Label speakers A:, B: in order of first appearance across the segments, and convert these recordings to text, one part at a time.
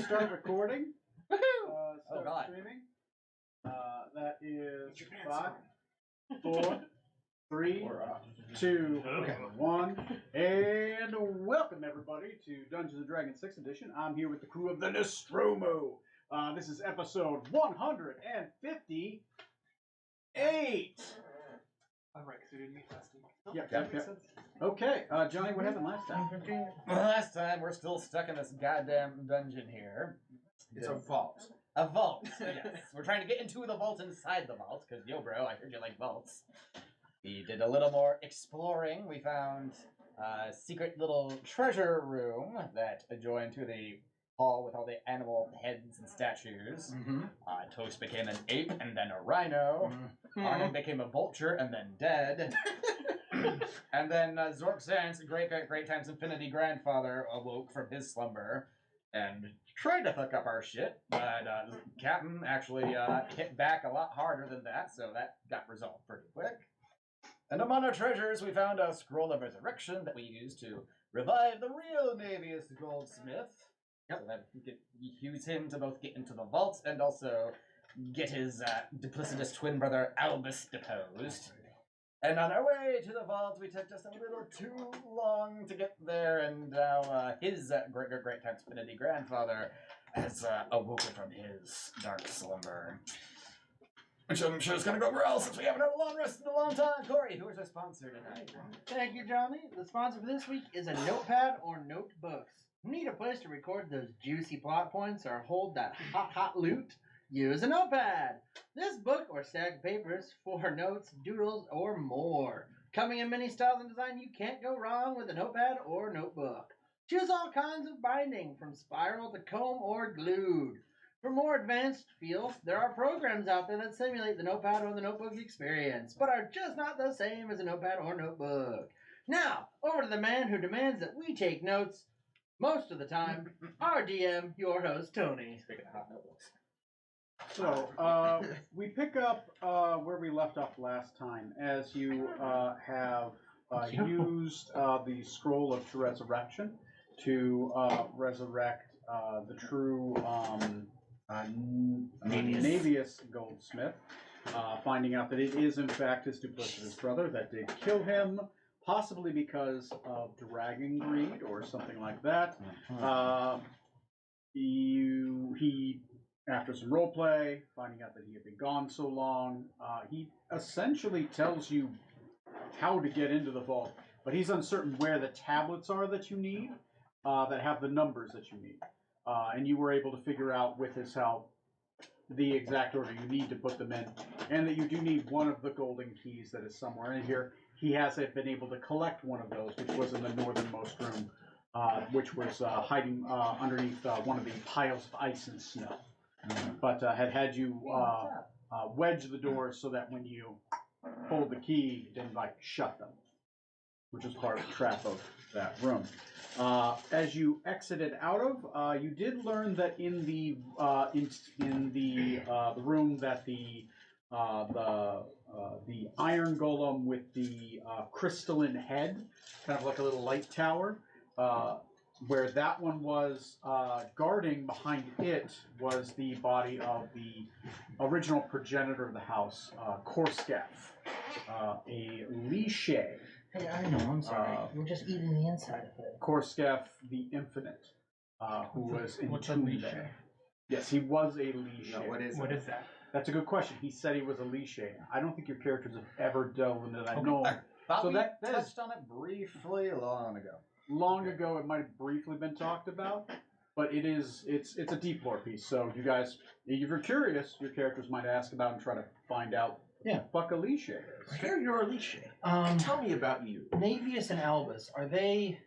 A: start recording. Start
B: God.
A: streaming. That is 5, 4, 3, 2, 1. And welcome everybody to Dungeons & Dragons 6th edition. I'm here with the crew of the Nostromo. This is episode 158.
C: I'm right, because we didn't meet last week.
A: Yep. Okay, Johnny, what happened last time?
B: Last time, we're still stuck in this goddamn dungeon here.
C: It's a vault.
B: A vault, yes. We're trying to get into the vault inside the vault, because, yo, bro, I heard you like vaults. We did a little more exploring. We found a secret little treasure room that adjoined to the hall with all the animal heads and statues. Toast became an ape and then a rhino. Arnon became a vulture and then dead. And then Zork Sands, great times infinity grandfather, awoke from his slumber and tried to fuck up our shit, but Captain actually hit back a lot harder than that, so that got resolved pretty quick. And among our treasures, we found a scroll of resurrection that we used to revive the real Navius Goldsmith. So that we could use him to both get into the vault and also get his duplicitous twin brother Albus deposed. And on our way to the vault, we took just a little too long to get there, and now his great times infinity grandfather has awoken from his dark slumber. Which I'm sure is going to go well since we haven't had a long rest in a long time. Corey, who is our sponsor tonight?
D: Thank you, Johnny. The sponsor for this week is a notepad or notebooks. Need a place to record those juicy plot points or hold that hot loot? Use a notepad. This book or stack of papers for notes, doodles, or more. Coming in many styles and design, you can't go wrong with a notepad or notebook. Choose all kinds of binding, from spiral to comb or glued. For more advanced feels, there are programs out there that simulate the notepad or the notebook experience, but are just not the same as a notepad or notebook. Now, over to the man who demands that we take notes most of the time, our DM, your host, Tony.
B: Speaking of hot notebooks.
A: So, we pick up where we left off last time, as you have used the Scroll of Resurrection to resurrect the true Navius Goldsmith, finding out that it is in fact his duplicitous brother that did kill him, possibly because of dragon greed or something like that. He after some roleplay, finding out that he had been gone so long, he essentially tells you how to get into the vault, but he's uncertain where the tablets are that you need, that have the numbers that you need. And you were able to figure out with his help the exact order you need to put them in, and that you do need one of the golden keys that is somewhere in here. He hasn't been able to collect one of those, which was in the northernmost room, which was hiding underneath one of the piles of ice and snow. But had you wedge the doors so that when you hold the key, it didn't shut them, which was part of the trap of that room. As you exited out of, you did learn that in the room that the iron golem with the crystalline head, kind of like a little light tower, where that one was guarding behind it was the body of the original progenitor of the house, Korskef, a Lishay.
D: Hey, I know, I'm sorry. We're just eating the inside of it.
A: Korskef the Infinite, who was entombed there. Yes, he was a Lishay.
C: No, what is that?
A: That's a good question. He said he was a Lishay. I don't think your characters have ever delved into that. No.
B: I thought
A: So
B: we
A: that is-
B: touched on it briefly long ago.
A: Long ago, it might have briefly been talked about, but it's a deep lore piece. So you guys, if you're curious, your characters might ask about and try to find out what the fuck a Lishay is.
C: I hear you're a Lishay. Tell me about you.
D: Navius and Albus, are they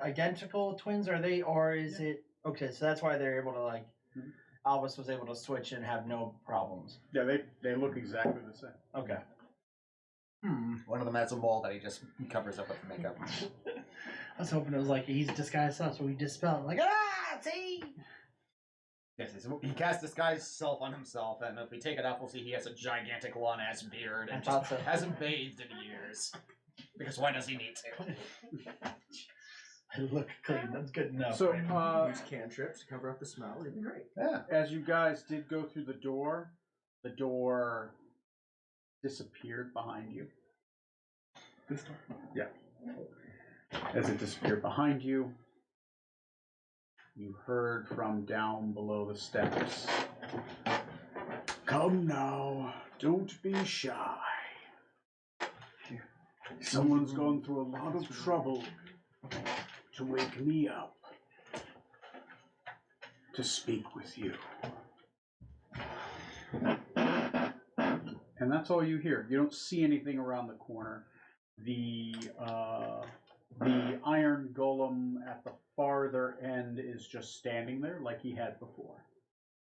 D: identical twins? Or is it okay? So that's why they're able to Albus was able to switch and have no problems.
A: Yeah, they look exactly the same.
D: Okay.
B: One of them has a mole that he just covers up with makeup.
D: I was hoping it was he's disguised self, so we dispel him. See?
B: Yes, he cast disguise self on himself, and if we take it up, we'll see he has a gigantic long-ass beard and hasn't bathed in years. Because why does he need to?
D: I look clean. That's good enough.
A: So,
D: right?
C: Use cantrips to cover up the smell. It'd be great.
B: Yeah.
A: as you guys did go through the door disappeared behind you.
C: This door.
A: Yeah. As it disappeared behind you, you heard from down below the steps. Come now, don't be shy. Someone's gone through a lot of trouble to wake me up to speak with you. And that's all you hear. You don't see anything around the corner. The iron golem at the farther end is just standing there like he had before.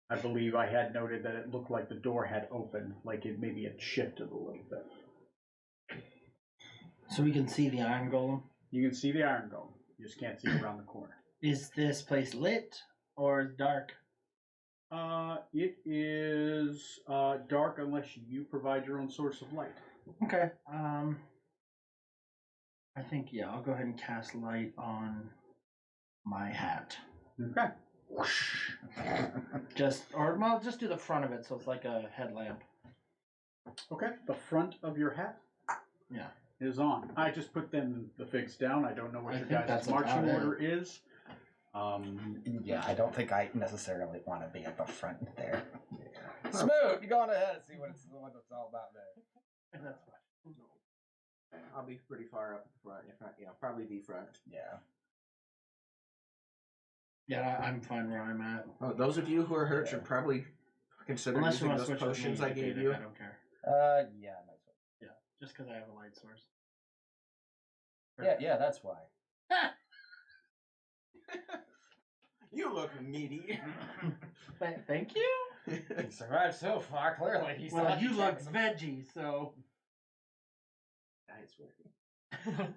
A: I believe I had noted that it looked like the door had opened, like it maybe had shifted a little bit.
D: So we can see the iron golem.
A: You can see the iron golem. You just can't see it around the corner.
D: Is this place lit or is it dark?
A: It is dark unless you provide your own source of light.
D: Okay. I think I'll go ahead and cast light on my hat.
A: Okay.
D: Just do the front of it so it's like a headlamp.
A: Okay. The front of your hat
D: Yeah.
A: is on. I just put the figs down. I don't know what
D: I
A: your
D: think
A: guys'
D: that's
A: marching
D: about it.
A: order is.
B: Yeah, I don't think I necessarily want to be at the front there. Yeah. Smoot, you go on ahead and see what it's all about there.
D: That's fine.
C: I'll be pretty far up the front. If not, probably the front.
B: Yeah.
D: Yeah, I'm fine where I'm at.
C: Oh, those of you who are hurt should probably consider
D: Unless you
C: using
D: want to
C: those
D: switch with me,
C: potions I
D: you can
C: gave
D: do
C: you.
D: that, I don't care.
B: Yeah, might as well.
D: Yeah, just because I have a light source.
B: Yeah, that's why.
C: You look meaty.
D: Thank you.
B: He survived so far, clearly. He's
D: Well,
B: not
D: you look
B: some-
D: veggie, so.
C: It's working.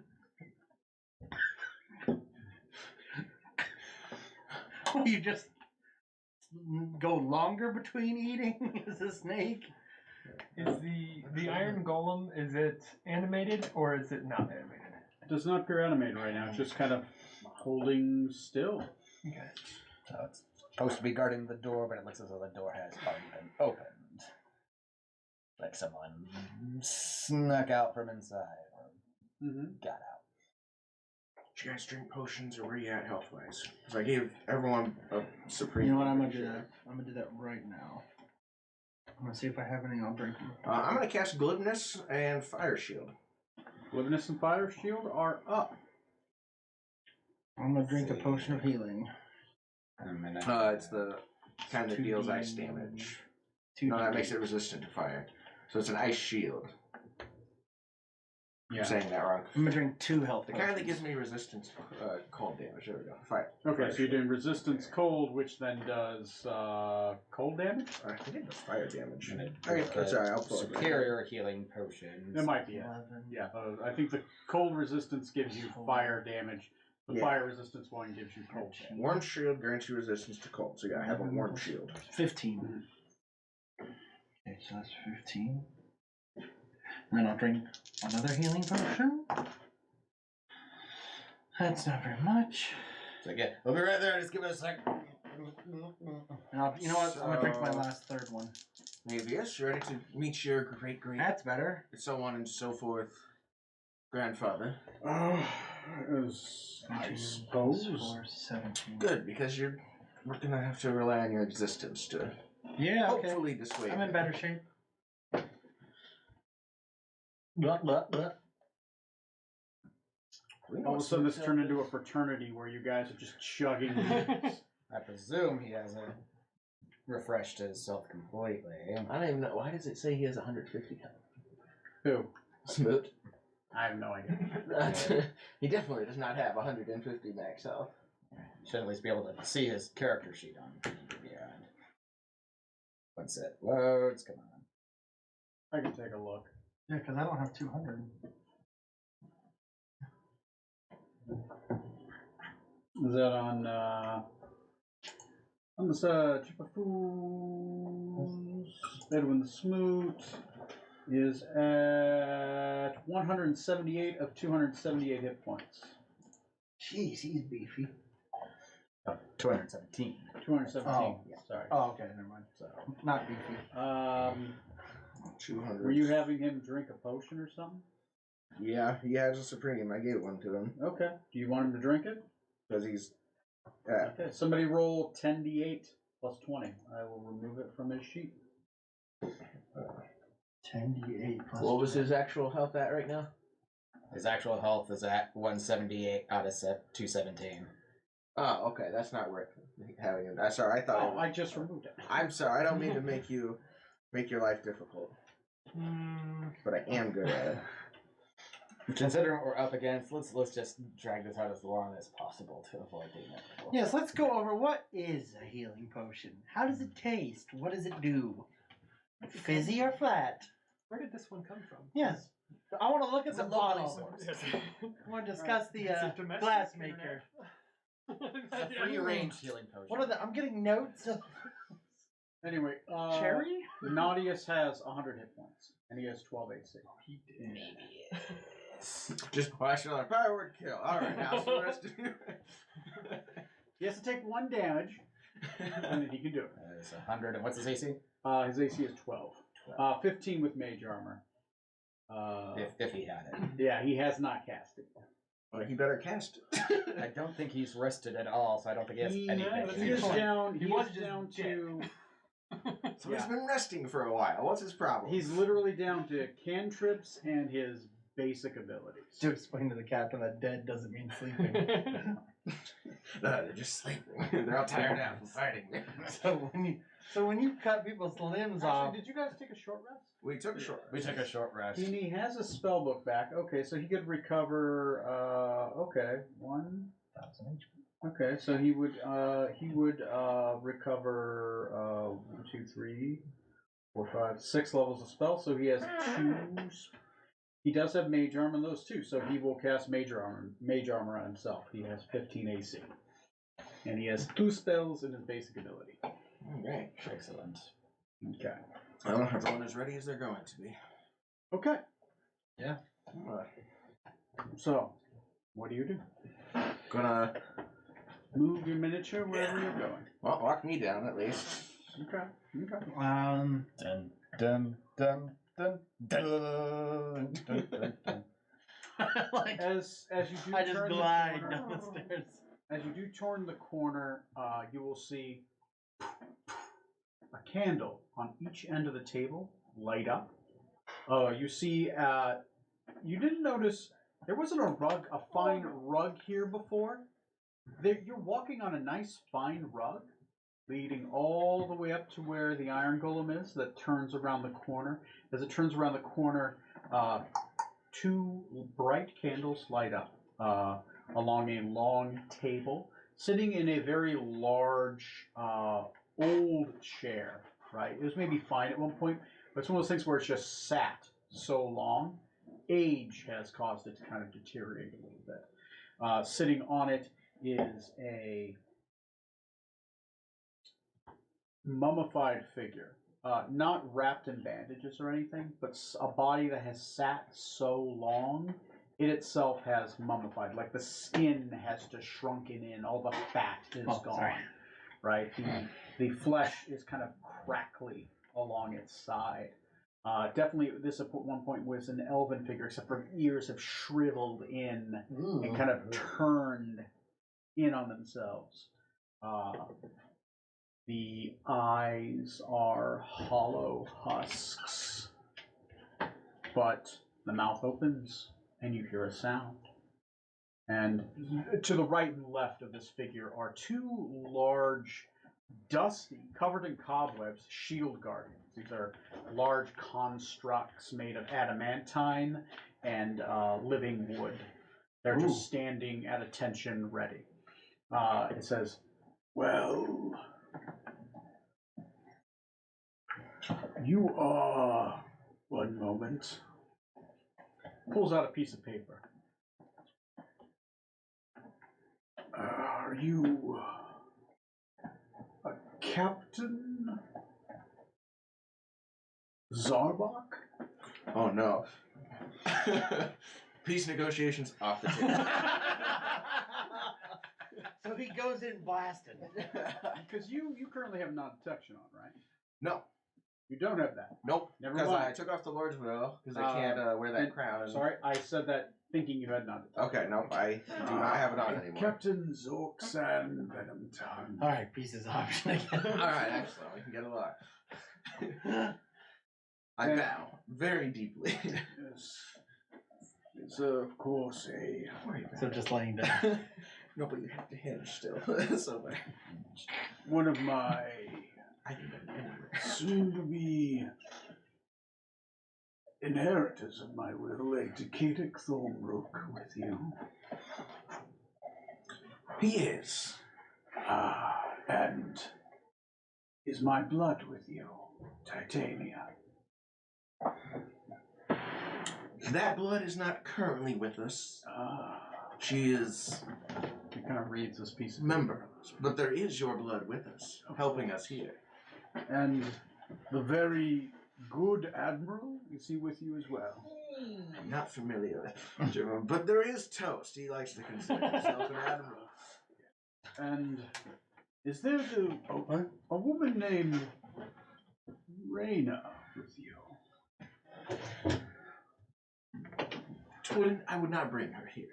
D: You just go longer between eating as a snake.
E: Is the iron golem, is it animated or is it not animated?
A: It does not appear animated right now. It's just kind of holding still.
E: Okay.
B: So it's supposed to be guarding the door, but it looks as though the door has already been opened. Like someone snuck out from inside or
A: Mm-hmm.
B: got out.
C: Did you guys drink potions, or where you at health-wise? Because I gave everyone a supreme.
D: You know what? I'm gonna do that. I'm gonna do that right now. I'm gonna see if I have any. I'll drink them.
C: I'm gonna cast Glibness and Fire Shield.
A: Liveness and Fire Shield are up.
D: I'm gonna drink a potion of healing.
C: It's the kind that deals ice damage. No, that makes it resistant to fire. So it's an ice shield.
A: Yeah.
C: I'm saying that wrong.
D: I'm gonna drink 2 health
C: The
D: potions.
C: kind that gives me resistance to cold damage. There we go. Fire.
A: Okay,
C: Fire
A: so you're
C: shield.
A: doing resistance cold, which then does cold damage?
C: I think it does fire damage.
B: And it
C: Okay,
B: does
C: that's alright. I'll pull it.
B: superior healing potions.
A: That might be it.
D: 11.
A: Yeah, I think the cold resistance gives you fire damage. The
C: Yeah.
A: fire resistance one gives you cold damage.
C: Warm shield grants you resistance to cold. So you gotta have a warm shield.
D: 15. Okay, so that's 15. And then I'll drink another healing potion. That's not very much.
B: So again, we'll be right there. Just give it a sec.
D: And you know what? I'm gonna drink my last third one.
C: Navius, you ready to meet your great
D: That's better.
C: so on and so forth grandfather?
A: I
D: 18
A: suppose.
D: plus 4, 17.
C: Good, because we're gonna have to rely on your existence to
D: Yeah, okay.
C: hopefully dissuade.
D: I'm in
C: him.
D: better shape. Blah, blah, blah.
C: We know
A: All of a
C: what
A: sudden, this
C: Smith
A: turned
C: said.
A: into a fraternity where you guys are just chugging.
B: I presume he hasn't refreshed himself completely.
C: I don't even know. Why does it say he has 150 health?
A: Who?
C: Smoot.
A: I have no idea.
C: He definitely does not have 150 max health.
B: Should at least be able to see his character sheet on Beyond. Once it loads, come on.
A: I can take a look.
D: Yeah, because I don't have 200.
A: Is that on the Chipafoo's? Edwin Smoot is at 178 of 278 hit points.
D: Jeez, he's beefy.
B: 217.
A: 217.
D: Oh.
A: Sorry.
D: Oh, okay, never mind.
A: So,
D: Not beefy.
C: 200.
A: were you having him drink a potion or something?
C: Yeah, he has a Supreme. I gave one to him
A: Okay. Do you want him to drink it?
C: because he's.
A: Okay. Somebody roll 10d8 plus 20. I will remove it from his sheet.
D: 10d8 plus.
C: What was his actual health at right now?
B: His actual health is at 178 out of 217.
C: Oh, okay. That's not worth having him. Sorry, I thought.
A: Oh, I just removed it.
C: I'm sorry. I don't mean to make your life difficult, but I am good at it.
B: Considering what we're up against, let's just drag this out as long as possible to avoid the inevitable.
D: Yes, let's go over what is a healing potion. How does it taste? What does it do? Fizzy or flat?
E: Where did this one come from?
D: Yes. I want to look at
B: It's
D: the
B: a local
D: bottle.
B: resource.
D: I want to discuss the
E: Is it domestic
D: glass
E: or
D: maker.
B: It's a free range healing potion.
D: What are the? I'm getting notes.
A: Anyway,
D: Cherry?
A: Nautilus has 100 hit points, and he has 12 AC.
B: Maybe.
C: Just flash it on firework kill. All right, now so the rest of you.
A: He has to take 1 damage, and then he can do it.
B: It's 100, and what's his AC?
A: His AC is 12. 15 with mage armor.
B: If he had it.
A: Yeah, he has not cast it.
C: Well, he better cast it.
B: I don't think he's rested at all, so I don't think he has
A: He,
B: anything.
A: he is down.
E: He
A: He
E: was
A: is
E: just
A: down
E: dead.
A: to.
C: So he's been resting for a while. What's his problem?
A: He's literally down to cantrips and his basic abilities.
D: To explain to the captain that dead doesn't mean sleeping.
C: No, they're just sleeping. They're all tired out from fighting.
D: so when you cut people's limbs off,
A: Actually, did you guys take a short rest?
C: We took a short.
B: We took a short rest.
A: He has a spell book back. Okay, so he could recover. Okay, 1,000. Okay, so he would recover 1, 2, 3, 4, 5, 6 levels of spell. So he has 2. He does have mage armor on those too, so he will cast mage armor on himself. He has 15 AC, and he has 2 spells in his basic ability.
C: Okay.
B: Excellent.
A: Okay.
C: Well, everyone as ready as they're going to be.
A: Okay.
D: Yeah.
A: So, what do you do?
C: Gonna
A: Move your miniature wherever you're going.
C: walk me down at least.
A: Okay. Okay.
B: Dun dun dun dun dun dun dun dun.
D: like
A: As you do
D: I just
A: turn
D: glide
A: the
D: down
A: corner,
D: the stairs.
A: as you do turn the corner, you will see a candle on each end of the table light up. You see, you didn't notice there wasn't a fine rug here before. You're walking on a nice fine rug, leading all the way up to where the iron golem is. That turns around the corner. As it turns around the corner, 2 bright candles light up along a long table, sitting in a very large old chair. Right, it was maybe fine at one point, but it's one of those things where it's just sat so long. Age has caused it to kind of deteriorate a little bit. Sitting on it is a mummified figure, not wrapped in bandages or anything, but a body that has sat so long, it itself has mummified. Like the skin has just shrunken in, all the fat is gone.
D: Sorry.
A: Right, the flesh is kind of crackly along its side. Definitely, this at one point was an elven figure, except for ears have shriveled in and kind of turned in on themselves. The eyes are hollow husks, but the mouth opens and you hear a sound. And to the right and left of this figure are 2 large, dusty, covered in cobwebs, shield guardians. These are large constructs made of adamantine and living wood. They're just standing at attention, ready. It says, "Well, you are..." One moment. Pulls out a piece of paper. Are you a Captain Zarbok?
C: Oh no. Peace negotiations off the table.
D: So he goes in blasted.
A: Because you currently have non-detection on, right?
C: No.
A: You don't have that.
C: Nope.
A: Never
C: Because I
A: mind.
C: took off the Lord's Will because I can't wear that
A: and-
C: crown. And...
A: Sorry, I said that thinking you had non-detection.
C: Okay, nope. I do not have it on anymore.
A: Captain Zorksan Venom Tongue.
D: All right, pieces option again.
C: All right, excellent. We can get along. I bow very deeply.
A: Yes. It's of course a
D: So just laying down.
C: No, but you have to hinge still. So like,
A: one of my
C: I think
A: soon-to-be inheritors of my will, a Decadic Thornbrook, with you.
C: he is.
A: And is my blood with you, Titania?
C: That blood is not currently with us. She is
A: He kind of reads this piece of
C: memberless, but there is your blood with us, helping us here.
A: And the very good Admiral, is he with you as well?
C: I'm not familiar with German, but there is Toast. He likes to consider himself an admiral.
A: And is there a woman named Reyna with you?
C: Twin, I would not bring her here.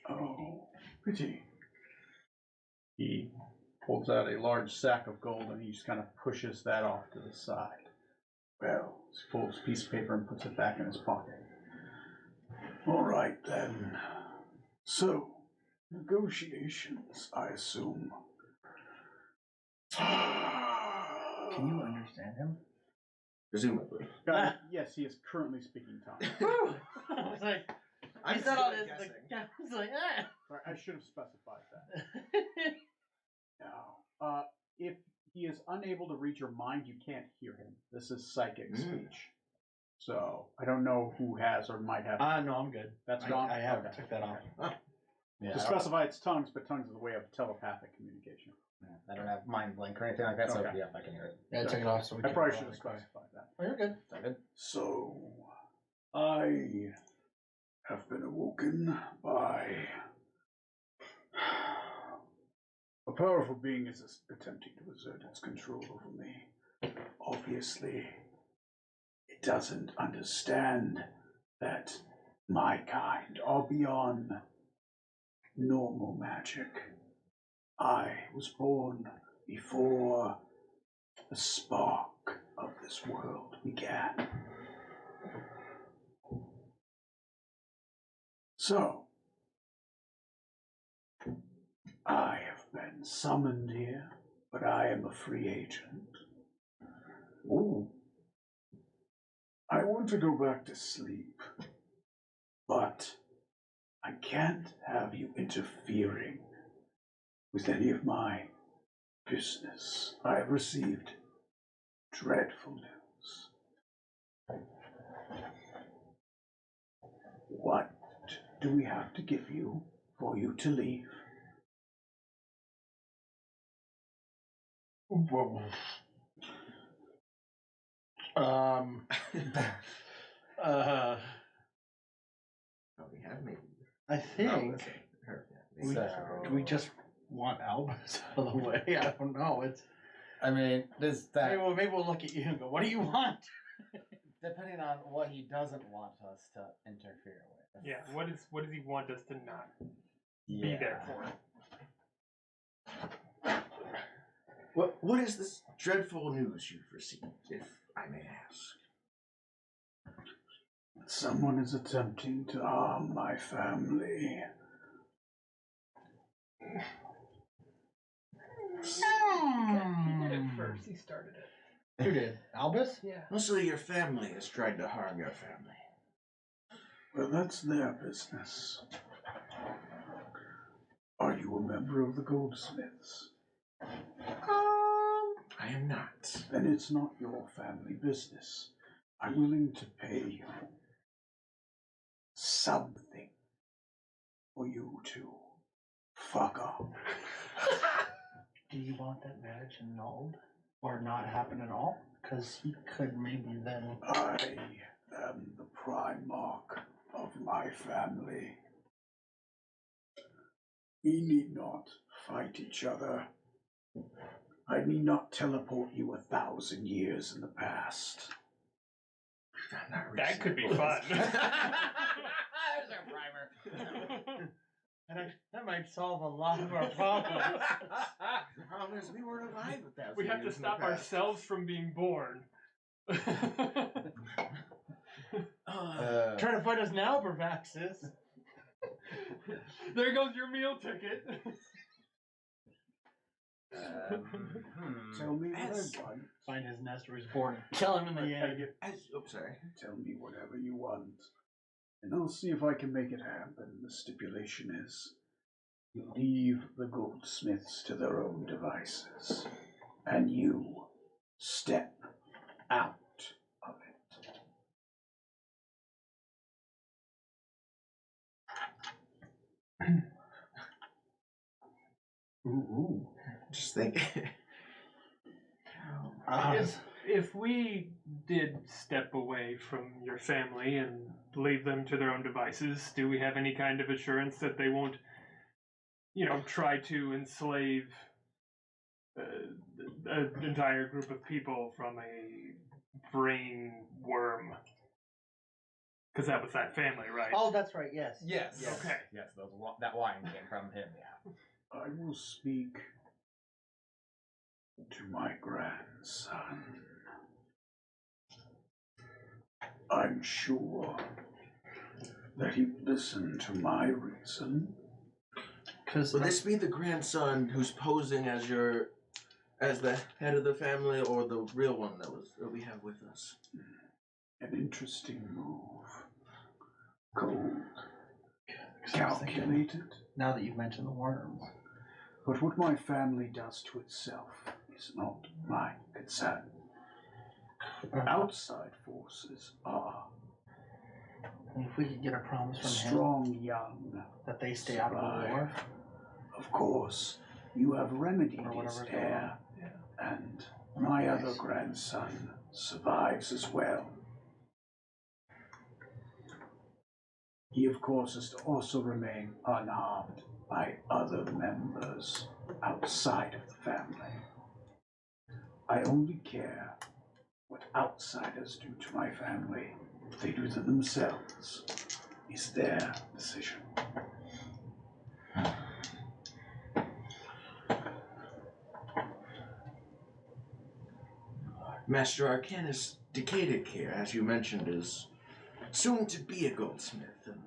A: Oh, pity. He pulls out a large sack of gold and he just kind of pushes that off to the side. Well, he folds a piece of paper and puts it back in his pocket. All right, then. So, negotiations, I assume.
D: Can you understand him?
C: Presumably.
A: Yes, he is currently speaking tongue.
D: I was like,
C: I'm
D: he said all
C: still
D: this.
C: guessing.
D: Like, I was like, ah.
A: Sorry, I should have specified that. Now, if he is unable to read your mind, you can't hear him. This is psychic speech. So, I don't know who has or might have.
D: No, I'm good.
A: That's gone?
D: I have
A: Okay.
D: took that off.
B: Yeah,
A: To specify it's tongues, but tongues is a way of telepathic communication.
B: I don't have mind blink or anything like that, so
A: Okay.
B: yeah, I can hear it.
D: Yeah, I took it off. So we
A: I
D: can
A: probably
D: go
A: should
D: on
A: have
D: the car.
A: specified that.
D: Oh, you're good.
B: Is that good?
A: So, I have been awoken by a powerful being is attempting to exert its control over me. Obviously, it doesn't understand that my kind are beyond normal magic. I was born before the spark of this world began. So, I have been summoned here, but I am a free agent. Ooh. I want to go back to sleep, but I can't have you interfering with any of my business. I have received dreadful news. What do we have to give you for you to leave?
D: Whoa.
C: We have maybe.
D: I think
C: Her.
D: we,
B: So-
D: do we just want Albus out of the way. I don't know. It's
B: I mean, does that
D: maybe we'll look at you and go, "What do you want?"
B: depending on what he doesn't want us to interfere with?
E: Yeah, what does he want us to not be
B: Yeah.
E: there for?
C: What is this dreadful news you've received, if I may ask?
A: Someone is attempting to harm my family.
E: He did it first. He started it.
D: Who did? Albus?
E: Yeah.
C: Mostly your family has tried to harm your family.
A: Well, that's their business. Are you a member of the Goldsmiths?
C: I am not.
A: Then it's not your family business. I'm willing to pay you something for you to fuck off.
D: Do you want that marriage annulled or not happen at all? Because he could maybe then.
A: I am the Primarch of my family. We need not fight each other. I need not teleport you 1,000 years in the past.
E: That could be fun.
B: There's our primer.
D: That might solve a lot of our problems.
C: The problem is we weren't alive with that.
E: We have to stop ourselves from being born.
D: Trying to fight us now, Bravaxis.
E: There goes your meal ticket.
A: Tell me what
C: Yes.
A: I want.
D: Find his nest where he's born. Kill him in the end.
C: Sorry.
A: Tell me whatever you want, and I'll see if I can make it happen. The stipulation is you leave the goldsmiths to their own devices, and you step out of it.
D: Ooh.
C: Just think.
E: If we did step away from your family and leave them to their own devices, do we have any kind of assurance that they won't, try to enslave an entire group of people from a brain worm? Because that was that family, right?
D: Oh, that's right. Yes.
B: Yes.
D: Yes.
E: Okay.
B: Yes, that wine came from him, yeah.
A: I will speak to my grandson. I'm sure that he listened to my reason.
C: Will this be the grandson who's posing as the head of the family, or the real one that we have with us?
A: An interesting move. Cold. Calculated.
D: Now that you've mentioned the worms.
A: But what my family does to itself is not my concern. Outside forces are
D: If we could get a promise from him
A: strong, young.
D: that they stay out of the war.
A: Of course, you have remedied
D: Or
A: his
D: whatever.
A: heir, and my other grandson survives as well. He, of course, is to also remain unharmed by other members outside of the family. I only care what outsiders do to my family. What they do to themselves is their decision.
C: Master Arcanus Decadic here, as you mentioned, is soon to be a goldsmith, and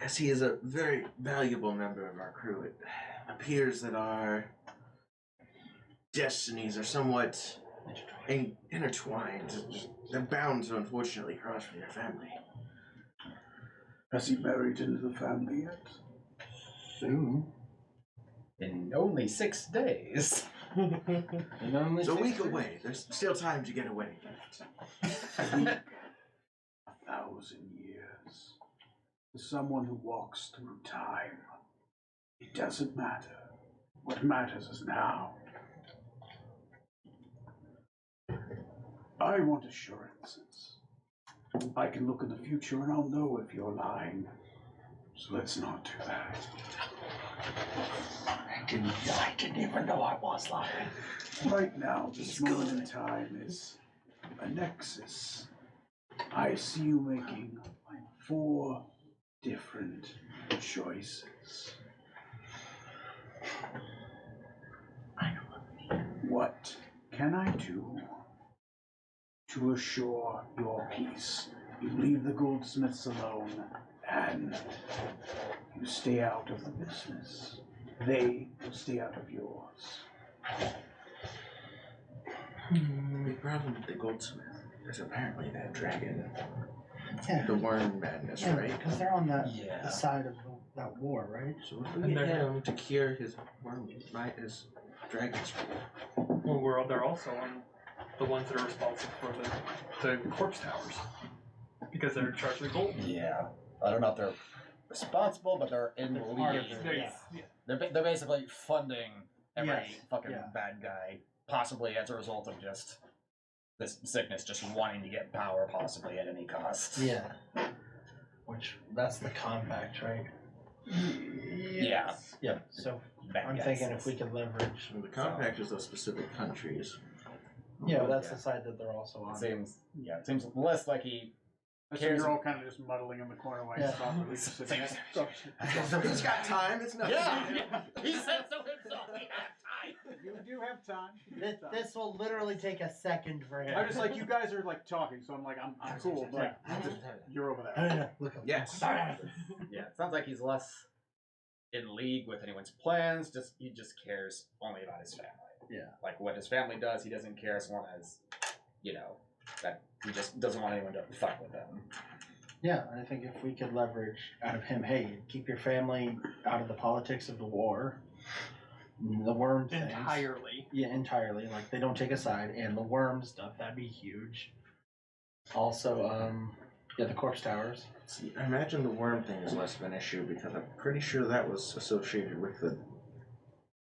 C: as he is a very valuable member of our crew, it appears that our destinies are somewhat intertwined. They're bound to unfortunately cross with your family.
A: Has he married into the family yet?
D: Soon.
B: In only 6 days.
C: It's a week away. There's still time to get a wedding gift.
A: A week, 1,000 years. To someone who walks through time, it doesn't matter. What matters is now. I want assurances. I can look in the future and I'll know if you're lying. So let's not do that.
D: I didn't even know I was lying.
A: Right now, this moment in time is a nexus. I see you making 4 different choices. What can I do to assure your peace? You leave the goldsmiths alone, and you stay out of the business. They will stay out of yours.
C: The problem with the goldsmith is apparently that dragon,
D: Yeah.
C: the worm madness,
D: Yeah,
C: right?
D: because they're on that
B: Yeah.
D: side of that war, right?
C: So if we get him to cure his worm, right, his dragon spear.
E: Well, they're also on the ones that are responsible for the corpse towers. Because they're in charge of the gold.
B: Yeah. I don't know if they're responsible, but they're in the
D: part of
B: lead.
D: it.
E: Yeah.
B: They're basically funding every
D: Yes,
B: fucking
D: yeah.
B: bad guy, possibly as a result of just this sickness, just wanting to get power, possibly at any cost.
D: Yeah. Which, that's the compact, right?
B: Yeah.
D: Yep. So
B: Bad
D: I'm
B: guys.
D: thinking if we could leverage.
C: And the compact is those specific countries.
D: Yeah, but that's
B: Yeah.
D: the side that they're also on.
B: It seems less like he
A: So
B: cares.
A: you're all kind of just muddling in the corner while he's talking. We're just sitting there.
C: He's got time. It's nothing.
B: Yeah, he said so himself. We have time.
A: You do have time. You do
D: This,
A: have time.
D: this will literally take a second for him.
A: I'm just like, you guys are like talking, so I'm like, I'm cool, but like, you're over there.
D: Look.
C: Yes.
B: Yeah, it sounds like he's less in league with anyone's plans. He just cares only about his family.
D: Yeah.
B: Like what his family does, he doesn't care as long as that he just doesn't want anyone to fuck with him.
D: Yeah, I think if we could leverage out of him, hey, keep your family out of the politics of the war, the worm things.
E: Entirely.
D: Yeah, entirely. Like they don't take a side, and the worm stuff that'd be huge. Also, the corpse towers.
C: See, I imagine the worm thing is less of an issue because I'm pretty sure that was associated with the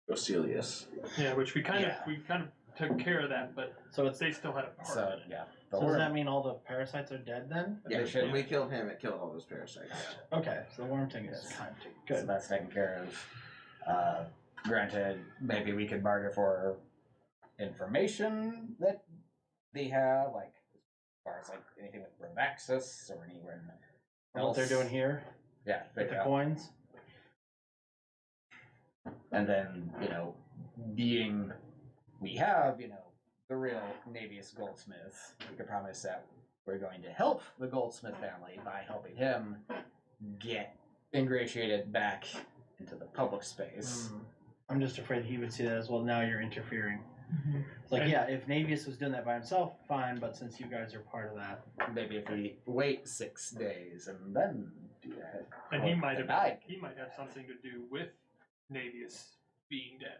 C: Oselius.
E: Yeah, which we kind of took care of that, but
D: So it's
E: they still had a part
B: So
E: in it.
B: yeah,
D: so does that mean all the parasites are dead then?
C: Yeah,
B: They should-
C: when we killed him, it killed all those parasites.
D: Okay, so the worm thing is
B: Yes.
D: kind of taken.
B: So
D: Good.
B: that's taken care of. Granted, maybe we could barter for information that they have, like as far as like anything with Revaxis or anywhere
D: What
B: else.
D: they're doing here
B: Yeah,
D: with
B: figure
D: the
B: out.
D: coins.
B: And then, being we have, the real Navius Goldsmith, we could promise that we're going to help the Goldsmith family by helping him get ingratiated back into the public space.
D: I'm just afraid he would see that as well. Now you're interfering. It's like,
E: And-
D: yeah, if Navius was doing that by himself, fine. But since you guys are part of that,
B: Maybe if we wait 6 days and then do that.
E: And he
B: or
E: might
B: deny
E: have something to do with Navius being dead.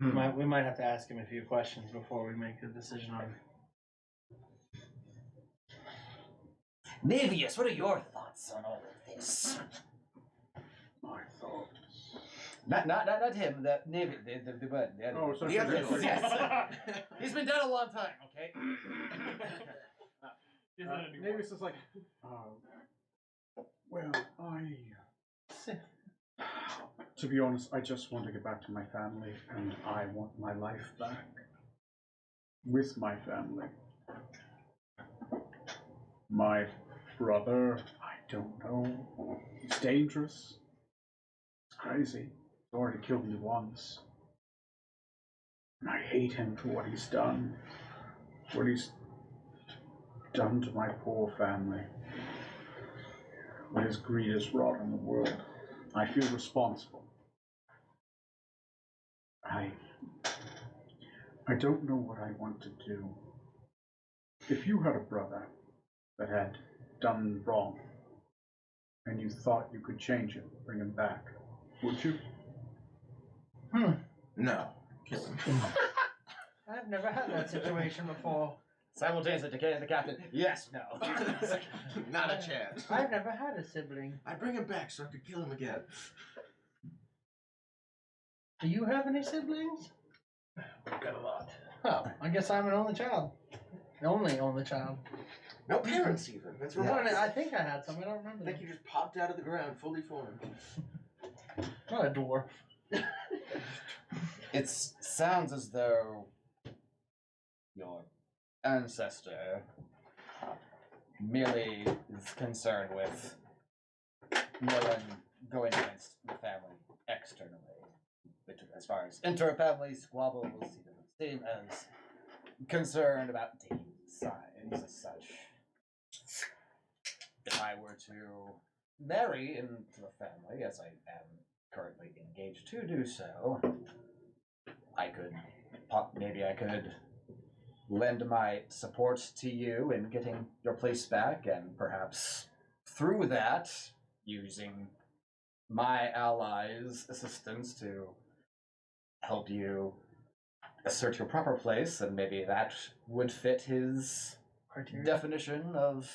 D: we might have to ask him a few questions before we make a decision on.
B: Navius, what are your thoughts on all of this?
A: My thoughts.
B: Not him, the Navy, the bud.
A: Oh, so
C: The other
A: yes,
C: one.
B: Yes. He's been dead a long time, okay?
E: Isn't it
A: maybe
E: anymore?
A: it's just like, well, to be honest, I just want to get back to my family, and I want my life back with my family. My brother, I don't know. He's dangerous. He's crazy. He's already killed me once. And I hate him for what he's done. What he's done to my poor family. What his greed has wrought on the world. I feel responsible. I don't know what I want to do. If you had a brother that had done wrong, and you thought you could change him, bring him back, would you?
C: No. Kill him.
D: I've never had that situation before.
B: Simultaneously decaying the captain. Yes, no.
C: Not a chance.
D: I've never had a sibling.
C: I'd bring him back so I could kill him again.
D: Do you have any siblings?
E: Got a lot.
D: Oh, I guess I'm an only child. Only child.
C: No parents even. That's
D: No,
C: right.
D: I think I had some. I don't remember.
C: I think you just popped out of the ground, fully formed.
D: Not a dwarf.
B: It sounds as though your ancestor merely is concerned with no one going against the family externally. Which, as far as inter-family squabbles, he doesn't seem as concerned about taking sides as such. If I were to marry into the family, as I am currently engaged to do so, maybe I could lend my support to you in getting your place back, and perhaps through that, using my allies' assistance to help you assert your proper place, and maybe that would fit his
D: Criteria.
B: definition of,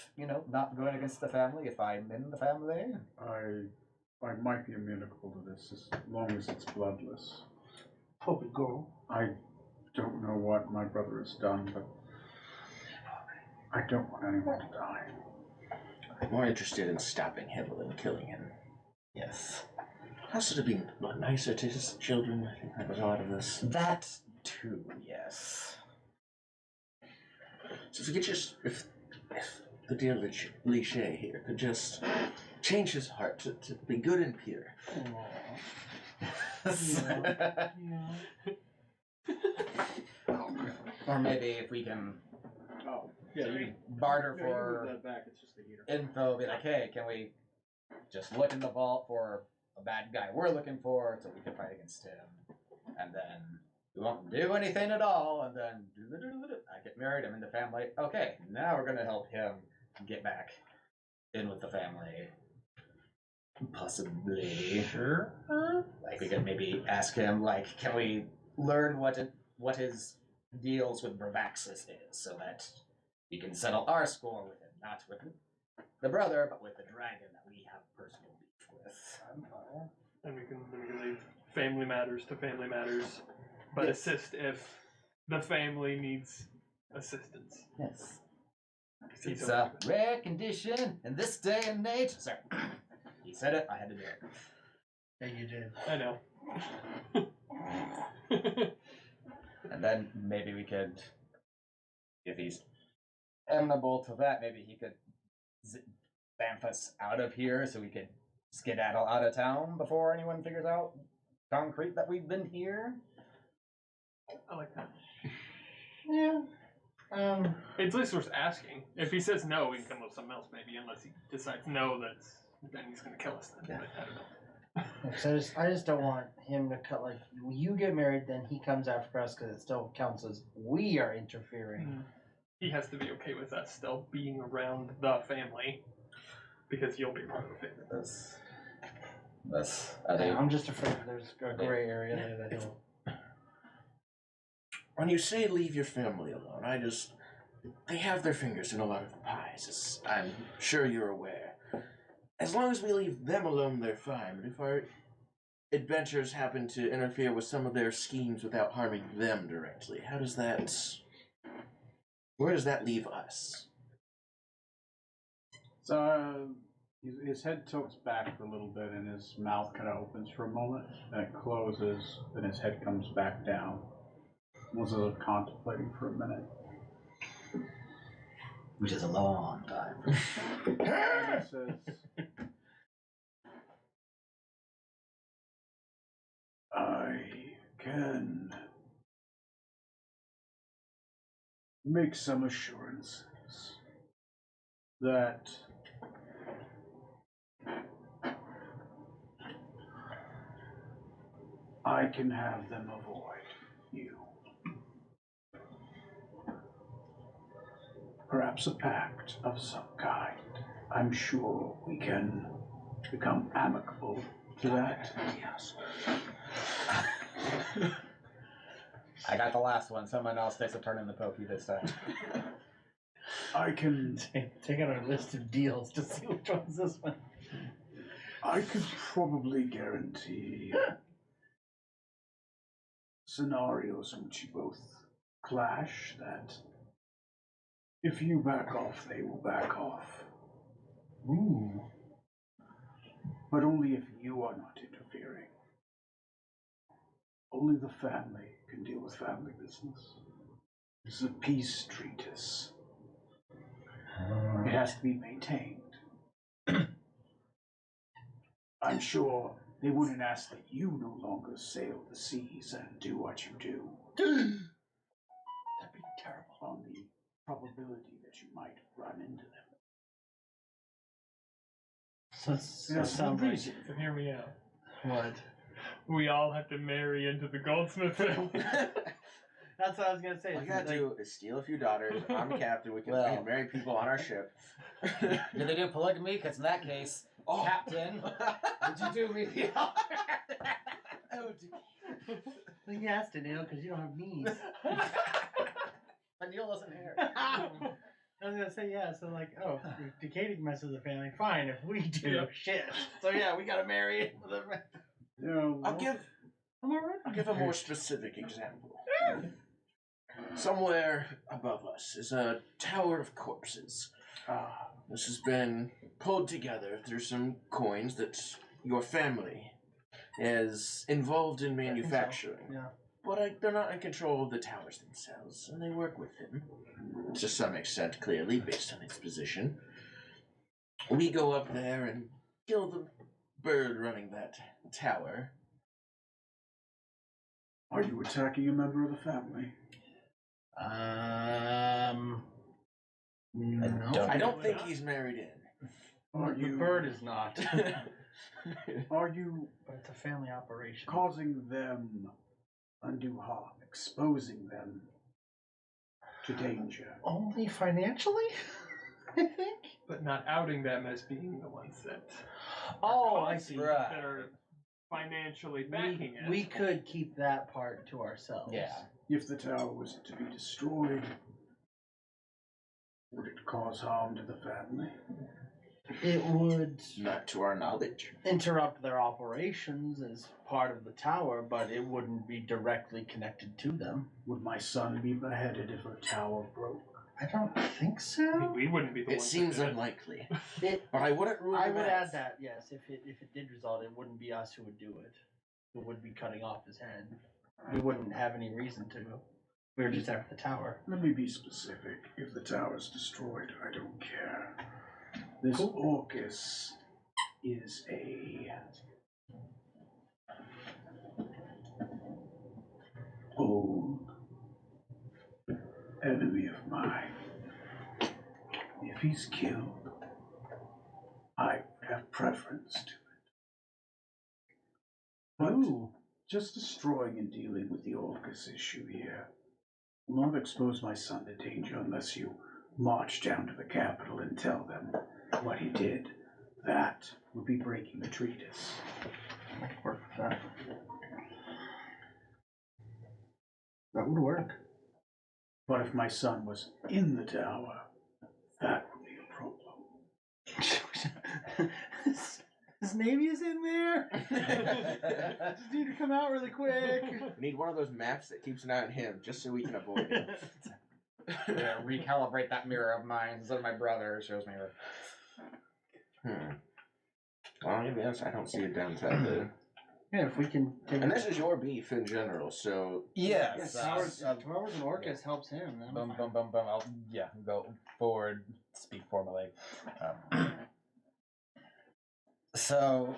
B: not going against the family if I'm in the family.
A: I might be amenable to this as long as it's bloodless.
D: Hope it go.
A: I don't know what my brother has done, but I don't want anyone to die.
C: I'm more interested in stopping him than killing him.
B: Yes.
C: Also to be nicer to his children. I think that was a lot of this.
B: That too, yes.
C: So if we could just, if the dear Lichet here could just change his heart to be good and pure.
B: Or maybe if we can
A: Oh, yeah, you
B: barter
A: no, you move
B: for
A: that back. It's just the heater.
B: info, be like, hey, can we just look in the vault for a bad guy we're looking for so we can fight against him? And then we won't do anything at all, and then I get married, I'm in the family. Okay, now we're gonna help him get back in with the family. Possibly.
D: Sure.
B: Like we could maybe ask him, like, can we learn what his deals with Bravaxis is, so that we can settle our score with him, not with the brother, but with the dragon that we have personal beef with.
E: And we can leave family matters to family matters, but
B: Yes.
E: assist if the family needs assistance.
B: Yes.
E: He's
B: It's
E: okay
B: a
E: with it.
B: rare condition in this day and age. Sorry. He said it, I had to do it.
D: Yeah, you did.
E: I know.
B: And then maybe we could, if he's amenable to that, maybe he could bamf us out of here so we could skedaddle out of town before anyone figures out concrete that we've been here.
E: I like that.
D: Yeah.
E: It's at least worth asking. If he says no, we can come up with something else, maybe. Unless he decides no, then he's gonna kill us. Then.
B: Yeah.
E: But I don't know.
D: So I just don't want him to cut like you get married, then he comes after us because it still counts as we are interfering.
E: He has to be okay with us still being around the family, because you'll be part of the family.
B: That's I
D: Yeah,
B: think
D: I'm just afraid there's a gray area there that he'll.
C: When you say leave your family alone, they have their fingers in a lot of the pies, as I'm sure you're aware. As long as we leave them alone, they're fine. But if our adventures happen to interfere with some of their schemes without harming them directly, where does that leave us?
A: So his head tilts back a little bit, and his mouth kind of opens for a moment, and it closes, and his head comes back down. Was sort of contemplating for a minute.
B: which is a long time.
A: And he says, I can make some assurances that I can have them avoid you. Perhaps a pact of some kind. I'm sure we can become amicable to that. Yes.
B: I got the last one. Someone else takes a turn in the pokey this time.
A: I can.
D: Take out our list of deals to see which one's this one.
A: I could probably guarantee scenarios in which you both clash that if you back off, they will back off.
D: Ooh.
A: But only if you are not interfering. Only the family can deal with family business. This is a peace treatise. It has to be maintained. I'm sure they wouldn't ask that you no longer sail the seas and do what you do.
D: That'd be terrible.
A: On the probability that you might run into them.
D: So
A: There's no
D: sounds like
A: reason.
E: So hear me out.
D: what?
E: We all have to marry into the Goldsmith family.
D: That's what I was gonna say.
C: All you gotta do is steal a few daughters. I'm captain. We can
B: Well.
C: marry people on our ship.
B: Do they do polygamy? Because in that case,
C: Oh.
B: Captain, would you do me the honor?
D: Well, he has to, Neil, because you don't have knees.
B: And Neil doesn't hair.
D: I was gonna say yeah. So like, oh, if Decaying messes with the family. Fine, if we do,
E: Yeah.
D: shit. So yeah, we gotta marry it.
A: You know,
C: I'll give a more specific example. Somewhere above us is a tower of corpses. This has been pulled together through some coins that your family is involved in manufacturing.
D: Yeah.
C: But they're not in control of the towers themselves, and they work with him. To some extent, clearly, based on its position. We go up there and kill the bird running that tower.
A: Are you attacking a member of the family?
D: No.
C: I don't think he's married in.
A: Are
D: The
A: you
D: bird is not.
A: Are you
D: But it's a family operation.
A: causing them undue harm, exposing them to danger?
D: Only financially, I think.
E: But not outing them as being the ones that
D: Oh, I see.
B: Right.
E: that are financially backing it.
D: We could keep that part to ourselves.
B: Yeah.
A: If the tower was to be destroyed, would it cause harm to the family?
D: It would
C: Not to our knowledge.
D: interrupt their operations as part of the tower, but it wouldn't be directly connected to them.
A: Would my son be beheaded if a tower broke?
D: I don't think
E: I
D: so.
E: mean, we wouldn't be the
C: It
E: ones.
C: seems
E: that did it.
C: unlikely.
D: It,
C: But I wouldn't rule
D: I
C: him
D: would
C: out.
D: add that, yes. If it did result, it wouldn't be us who would do it. It would be cutting off his head. We wouldn't have any reason to. We were just after the tower.
A: Let me be specific. If the tower's destroyed, I don't care. This Orcus is a old enemy of mine. If he's killed, I have preference to it. But just destroying and dealing with the Orcus issue here will not expose my son to danger unless you march down to the capital and tell them what he did. That would be breaking the treatise.
D: I could work with that. That would work.
A: But if my son was in the tower, that would be a problem.
D: His Navy is in there. Just need to come out really quick.
C: We need one of those maps that keeps an eye on him, just so we can avoid him.
B: Yeah, recalibrate that mirror of mine instead of my brother. Shows me.
C: Well, yes, I don't see a downside there.
D: Yeah, if we can take
C: And this is your beef in general, so
B: Yes.
D: Towers and Orcus helps him. Then
B: Boom, boom, boom, boom. I'll go forward, speak formally. So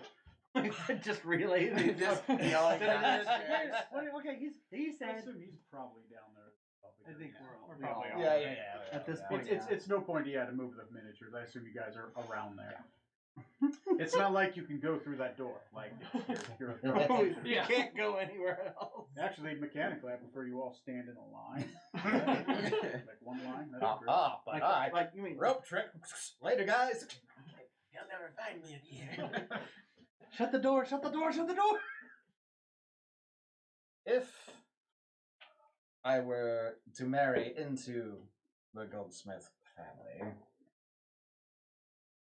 D: just relay the
C: Just yelling down his
D: Okay, he
A: I
D: said.
A: assume he's probably down there.
D: I think
E: We're
D: we
E: probably
D: all
E: all
D: are.
B: yeah.
D: At this
B: yeah.
D: point.
A: It's no point to move the miniatures. I assume you guys are around there. It's not like you can go through that door. Like you're
D: We can't go anywhere else.
A: Actually, mechanically, I prefer you all stand in a line. Like one line. That'd be great.
B: But I
D: Like you mean
B: rope trick. Later, guys.
C: You'll never find me in here.
D: Shut the door! Shut the door! Shut the door!
B: If I were to marry into the Goldsmith family,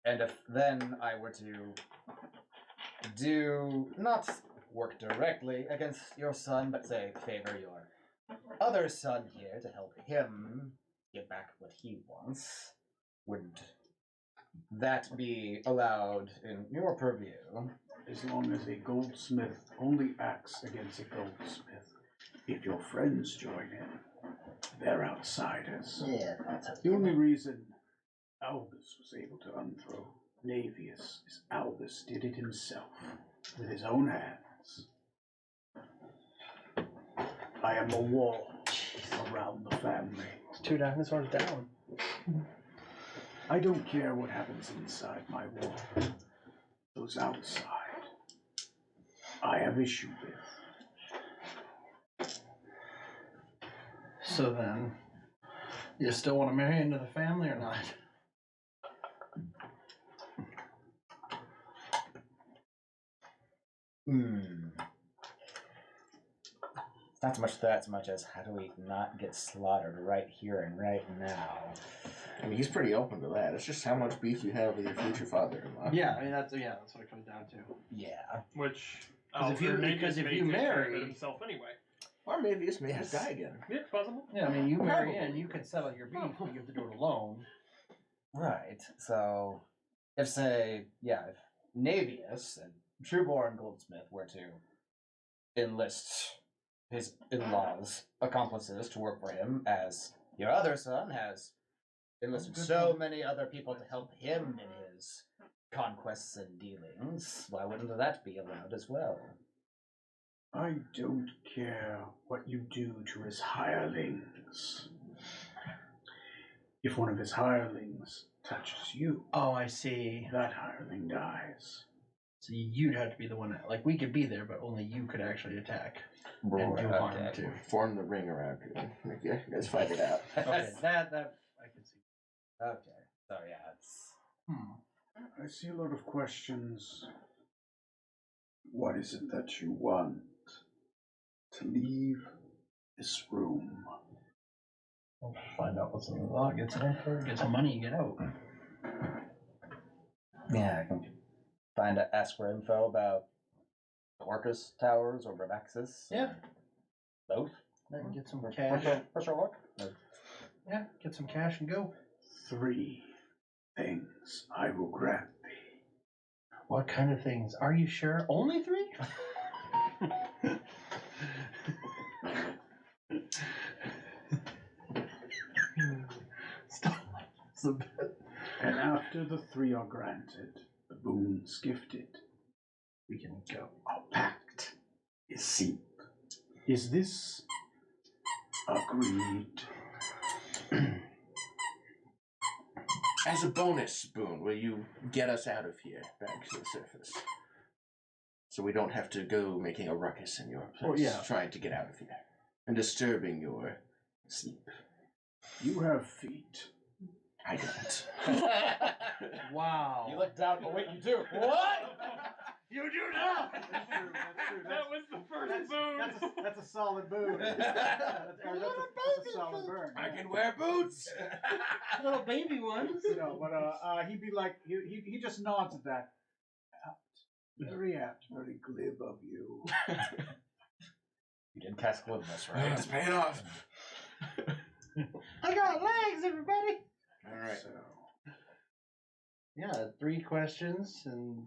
B: and if then I were to do not work directly against your son, but say favor your other son here to help him get back what he wants, would that be allowed in your purview?
A: As long as a goldsmith only acts against a goldsmith. If your friends join in, they're outsiders.
B: Yeah.
A: The only reason Albus was able to unthrow Navius is Albus did it himself with his own hands. I am a wall around the family.
D: It's 2 dinosaurs down.
A: I don't care what happens inside my wall. Those outside, I have issue with.
D: So then, you still want to marry into the family or not?
B: It's not so much that, so much as how do we not get slaughtered right here and right now?
C: I mean, he's pretty open to that. It's just how much beef you have with your future father-in-law.
D: Yeah, I mean that's what it comes down to.
B: Yeah.
E: Which
D: Because if you
E: may take care of
D: marry-
E: it himself anyway.
C: Or maybe this may just die again.
E: Yeah, possible.
D: Yeah, I mean you marry
C: Probably.
D: in, you can settle your beef, but you have to do it alone.
B: Right. So, if say, if Navius and Trueborn Goldsmith were to enlist his in-laws, accomplices, to work for him, as your other son has enlisted
D: good
B: so
D: point.
B: many other people to help him in his conquests and dealings, why wouldn't that be allowed as well?
A: I don't care what you do to his hirelings. If one of his hirelings touches you,
D: Oh, I see.
A: that hireling dies.
D: So you'd have to be the one that, like, we could be there, but only you could actually attack and do harm
B: Okay.
D: too.
C: Form the ring around you. You guys fight it out.
D: Okay, that I can see.
B: Okay. So yeah, it's
A: I see a lot of questions. What is it that you want? To leave this room.
D: We'll find out what's in the law. Get some info, get some money, get out.
B: yeah. I can ask for info about the Orcus Towers or Bravaxis.
D: Yeah.
B: Both.
D: Then get some
B: For
D: cash.
B: sure. Look.
D: Yeah, get some cash and go.
A: 3 things I will grant thee.
D: What kind of things? Are you sure? Only 3? Stop.
A: And after the 3 are granted, the boons gifted,
D: We can go.
A: our pact is sealed. Is this agreed?
C: As a bonus, Boone, will you get us out of here, back to the surface? So we don't have to go making a ruckus in your place,
D: Oh, yeah.
C: trying to get out of here, and disturbing your sleep.
A: You have feet.
C: I don't.
D: Wow.
B: You look down. Oh wait, you do. What?
D: You do now.
E: That was the first boon.
A: That's a solid boon. that's a solid burn.
C: I can wear boots!
D: Little baby ones.
A: But he'd be like, he just nods at that. Very apt, very glib of you.
B: You did cast glibness, right?
C: It's paying off.
D: I got legs, everybody.
C: Alright.
A: So,
D: Yeah, 3 questions and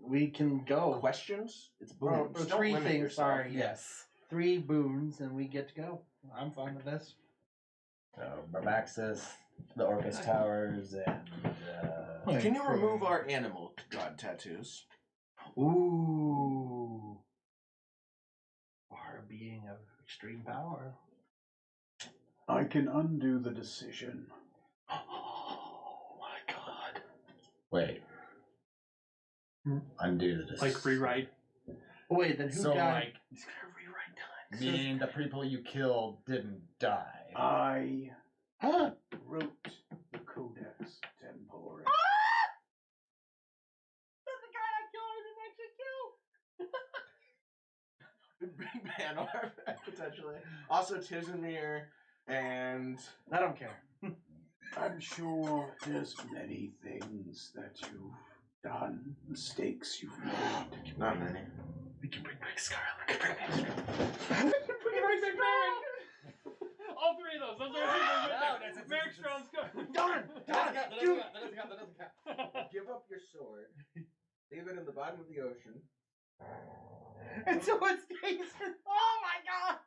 D: we can go.
C: Questions? It's
D: Or
C: boons. Don't
D: 3
C: limit
D: things,
C: yourself.
D: sorry.
B: Yes.
D: 3 boons and we get to go. I'm fine with this.
B: So Bravaxis, the Orcus Towers, and
C: Can you remove our animal god tattoos?
D: Ooh. Or a being of extreme power.
A: I can undo the decision.
D: Oh my god.
B: wait. Undo the decision.
E: Like rewrite.
D: Wait, then who
B: So
D: died?
B: like,
D: He's gonna rewrite time.
B: meaning the people you killed didn't die.
A: I
D: Huh?
A: wrote the Codex Tempore.
D: That's the guy I killed and didn't actually kill.
C: Bring Manor, potentially. Also Tizimir and...
D: I don't care.
A: I'm sure there's many things that you've done, mistakes you've made.
C: Not many.
D: We can bring back Scarlet. We can bring back
E: All 3 of those. Those are
B: No,
E: Merrick Strong's good.
D: Darn!
B: That doesn't count.
C: Give up your sword. Leave it in the bottom of the ocean.
D: And so it stays. Oh my god!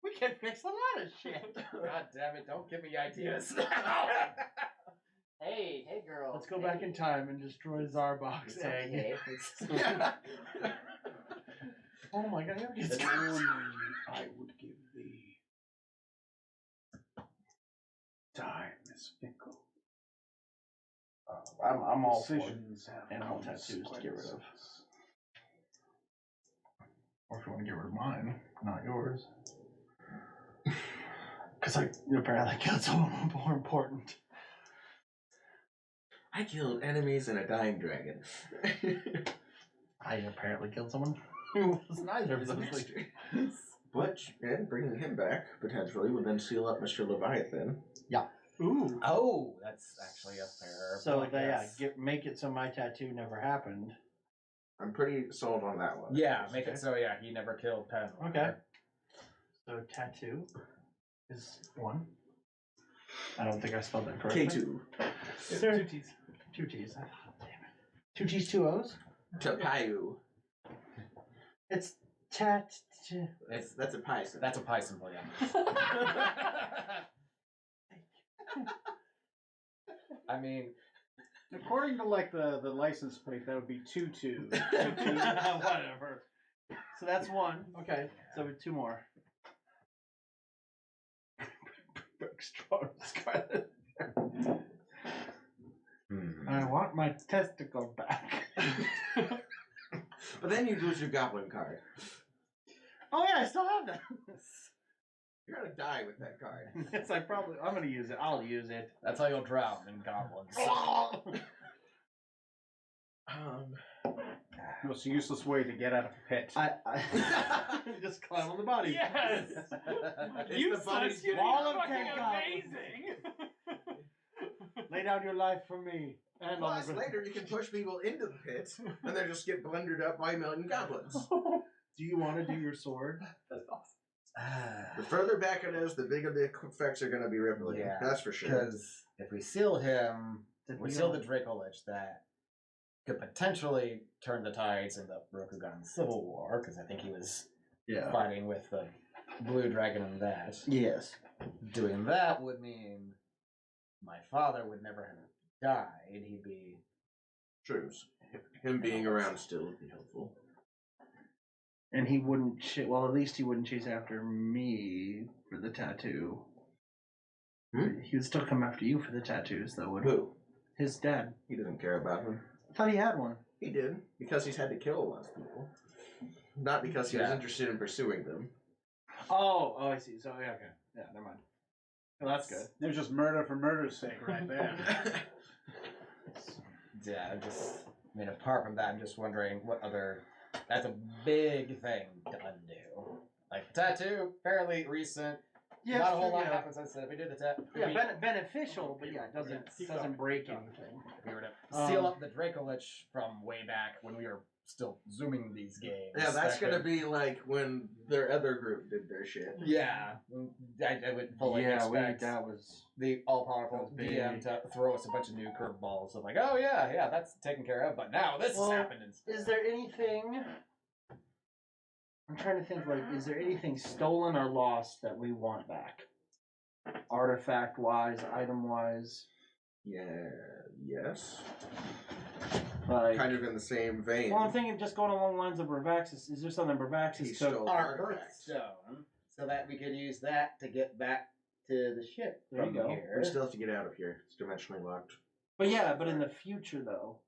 D: We can fix a lot of shit.
B: God damn it! Don't give me ideas.
F: Hey, girl.
D: Let's go back in time and destroy Zarbok's
F: It's
D: egg.
F: okay.
D: Oh my god, you
A: If only I would give thee. Time is fickle.
D: I'm all for it.
A: Decisions have
D: Animal tattoos to get rid of.
A: consequences.
D: Or if you want to get rid of mine, not yours. Because you apparently killed someone more important.
C: I killed enemies and a dying dragon.
D: I apparently killed someone who was neither of
C: It's a
D: those.
C: mystery. Butch, and bringing him back, potentially, would then seal up Mr. Leviathan.
E: Ooh.
B: Oh, that's actually a fair.
D: So
B: point,
D: they
B: yes.
D: make it so my tattoo never happened.
C: I'm pretty sold on that one.
B: Yeah, make it so. Yeah, he never killed Pen.
D: Okay. So tattoo is 1. I don't think I spelled that correctly.
C: K2.
E: Two T's.
D: 2 T's. Ah, damn it. 2 T's, 2 O's.
C: Tapayu.
D: It's tat.
C: That's a pie symbol.
B: That's a pie symbol, yeah. I mean,
A: According to like the license plate, that would be 22.
D: Whatever. So that's one. Okay. So we have two more. Strong Scarlet. I want my testicle back.
C: But then you lose your goblin card.
D: Oh yeah, I still have that.
C: You're gonna die with that card.
D: Yes, I'm gonna use it. I'll use it.
B: that's how you'll drown in goblins.
A: Most useless way to get out of a pit.
D: I just climb on the body.
E: Yes.
C: It's
E: You
C: the bunny's
E: such
C: getting
D: Wall of
E: fucking
D: Takeoff.
E: amazing.
D: Lay down your life for me. And on
C: Plus,
D: the ground.
C: later you can push people into the pit, and they just get blundered up by a million goblins.
D: Do you want to do your sword?
B: That's awesome.
C: The further back it is, the bigger the effects are going to be rippling.
B: Yeah,
C: That's for sure.
B: Because if we seal him,
D: Did
B: we
D: we
B: seal
D: all-
B: the Dracolich, that could potentially turn the tides in the Rokugan Civil War, because I think he was
D: Yeah.
B: fighting with the Blue Dragon and that.
D: Yes.
B: Doing that would mean my father would never have died. He'd be...
C: True. Him being around still would be helpful.
D: And he wouldn't. Well, at least he wouldn't chase after me for the tattoo. He would still come after you for the tattoos, though. Would
C: Who?
D: his dad?
C: He doesn't care about him.
D: I thought he had one.
C: He did, because he's had to kill a lot of people. Not because he was
B: Yeah.
C: interested in pursuing them.
D: Oh, I see. So yeah, okay, yeah, never mind. Well, that's good.
A: It was just murder for murder's sake right there.
B: Yeah, I mean, apart from that, I'm just wondering what other... That's a big thing to undo. Like, the tattoo, fairly recent.
D: Yeah,
B: Not a whole lot happened since then. If we did the tattoo...
D: Yeah, beneficial, but yeah, it doesn't break anything.
B: If we were to seal up the Dracolich from way back when we were still zooming these games.
C: Yeah, that's
B: that
C: gonna
B: could-
C: be like when their other group did their shit.
B: Yeah, I would fully expect
D: that was.
B: the all-powerful
D: That was
B: DM
D: big.
B: to throw us a bunch of new curveballs of like, oh yeah, that's taken care of, but now this
D: Well,
B: has happened instead.
D: Is there anything? I'm trying to think. Like, is there anything stolen or lost that we want back? Artifact wise, item wise,
C: Yeah, yes.
D: like.
C: Kind of in the same vein.
D: Well, I'm thinking just going along the lines of Bravaxis. Is there something
C: He
D: Bravaxis
C: stole
D: took?
B: Our
C: artifact.
B: Earthstone, so that we could use that to get back to the ship
D: There you
B: from
D: go.
B: here.
C: We still have to get out of here. It's dimensionally locked.
D: But yeah, but in the future though.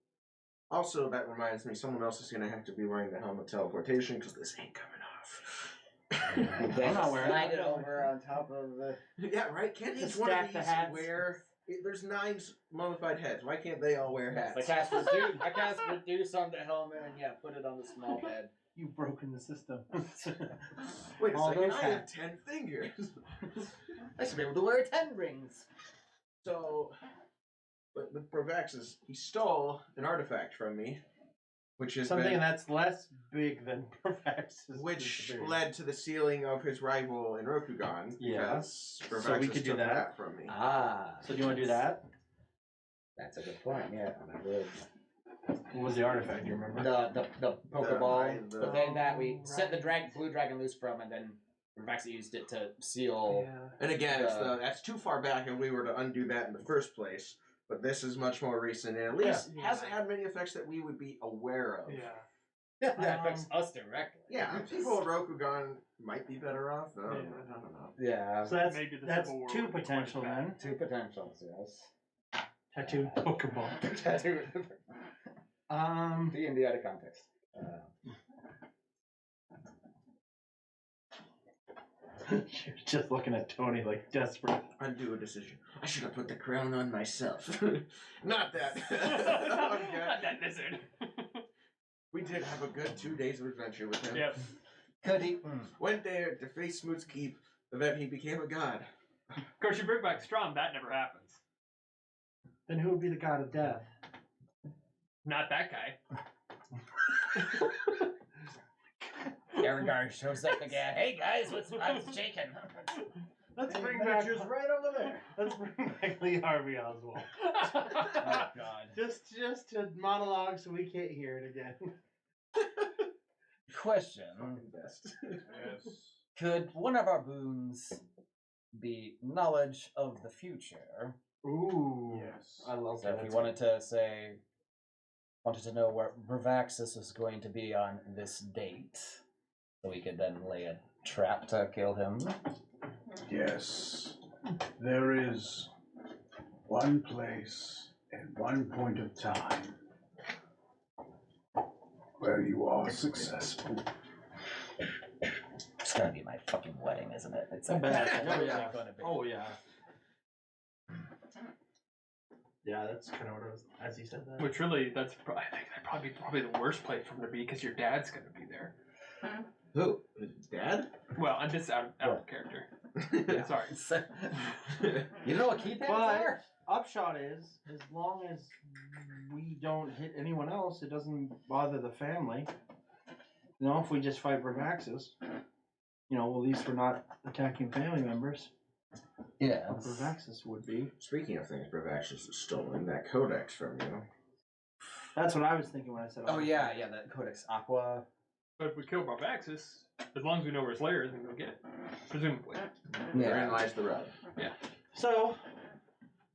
C: Also, that reminds me, someone else is going to have to be wearing the helmet teleportation because this ain't coming off.
B: Then
D: I'm not wearing
B: slide
D: it.
B: it over on top of the.
C: Yeah, right? Can't each
D: Just
C: one
D: stack
C: of
D: the
C: these
D: hats.
C: wear... There's 9 mummified heads. Why can't they all wear hats?
B: I cast reduce on the helmet and yeah, put it on the small head.
D: You've broken the system.
C: Wait a
D: all
C: second,
D: those
C: I have
D: hats.
C: 10 fingers.
B: I should be able to wear 10 rings.
C: So, but with Bravaxis, he stole an artifact from me, which is
D: Something that's less big than Bravaxis.
C: which led to the sealing of his rival in Rokugan.
D: Yeah.
C: Because
D: So
C: Bravaxis
D: we could do
C: took
D: that.
C: from me.
B: Ah.
D: So do you want to do that?
B: That's a good point, yeah. I would.
D: What was the artifact? Do you remember?
B: The Pokeball,
C: The-
B: the thing that we set the blue dragon loose from, and then Revaxa used it to seal.
C: And again, that's too far back, and we were to undo that in the first place. But this is much more recent, and at least
E: Yeah.
C: hasn't had many effects that we would be aware of.
E: Yeah.
B: That affects us directly.
C: Yeah, people of Rokugan might be better off. I don't know.
B: Yeah.
D: So that's
E: Maybe the
D: that's
E: Civil War
D: two
E: would be quite
D: potential
E: bad.
D: then.
B: Two potentials, yes.
D: Tattooed Pokeball.
B: Tattoo. D&D out of context.
D: You're just looking at Tony like desperate.
C: Undo a decision. I should have put the crown on myself. Not that.
E: Not that lizard.
C: We did have a good 2 days of adventure with him.
E: Yep.
B: Could he?
C: Went there to face Smoot's Keep, and then he became a god.
E: Of course, you bring back Strom, that never happens.
D: Then who would be the god of death?
E: Not that guy.
B: Erangard shows up again. Hey guys, I'm shaking.
D: That's let's bring back.
A: right over there.
D: Let's bring back Lee Harvey Oswald.
B: Oh God.
D: just to monologue so we can't hear it again.
B: Question:
C: Best.
A: Yes.
B: could one of our boons be knowledge of the future?
D: Ooh.
A: Yes.
D: I love
B: So
D: that.
B: if we wanted to know where Bravaxis was going to be on this date, so we could then lay a trap to kill him.
A: Yes. There is one place and one point of time where you are successful.
B: It's gonna be my fucking wedding, isn't it? It's
D: I bet.
B: totally
D: Oh, yeah.
B: gonna be.
D: Oh yeah. Yeah, that's kind of what it was. As he said that.
E: Which really, I think that'd probably the worst place for him to be because your dad's gonna be there.
C: Who? His dad?
E: Well, I'm just out of character.
B: Yeah.
E: Sorry.
B: You know what key dads
D: But
B: are?
D: upshot is, as long as we don't hit anyone else, it doesn't bother the family. You know, if we just fight Bravaxis, you know, at least we're not attacking family members.
B: Yeah.
D: What Bravaxis would be.
C: Speaking of things Bravaxis has stolen, that codex from you.
D: That's what I was thinking when I said.
B: Oh yeah, that Codex Aqua.
E: But if we kill Barbaxis, as long as we know where his lair is, then we'll get it. Presumably.
C: Therein lies the rub.
D: So,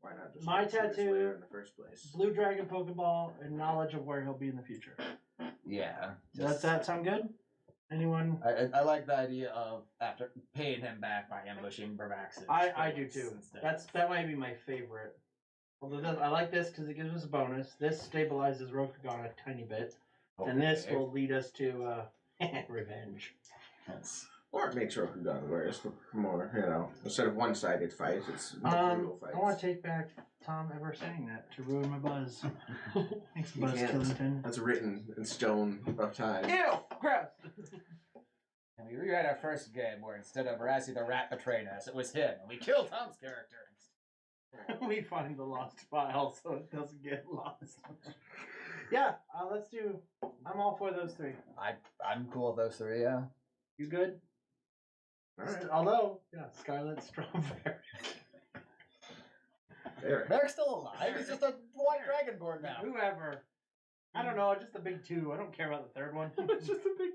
C: Why not just
D: My
C: get to his
D: tattoo-
C: lair in the first place?
D: Blue Dragon Pokeball and knowledge of where he'll be in the future.
B: Yeah.
D: Does that sound good? Anyone?
B: I like the idea of after paying him back by ambushing Bravaxis.
D: I do too. That might be my favorite. Although I like this because it gives us a bonus. This stabilizes Rokugan a tiny bit, and this will lead us to revenge.
B: Yes.
C: Or it makes Rokugan worse. More, instead of one-sided fights, it's brutal
D: I want
C: fights.
D: to take back Tom ever saying that to ruin my buzz. Thanks,
C: You
D: Buzz
C: can't.
D: Killington.
C: That's written in stone of time.
D: Ew! Gross!
B: And we rewrite our first game where instead of Rassi the rat betraying us, it was him, and we killed Tom's character.
D: We find the lost file so it doesn't get lost. Yeah, let's do. I'm all for those three.
B: I'm cool with those three, yeah.
D: You good?
C: All right.
D: Although, yeah, Scarlet Strawberry.
C: There.
B: Merrick's still alive. He's just a white dragonborn now.
D: Whoever. I don't know, just the big two. I don't care about the third one.
E: It's just a big.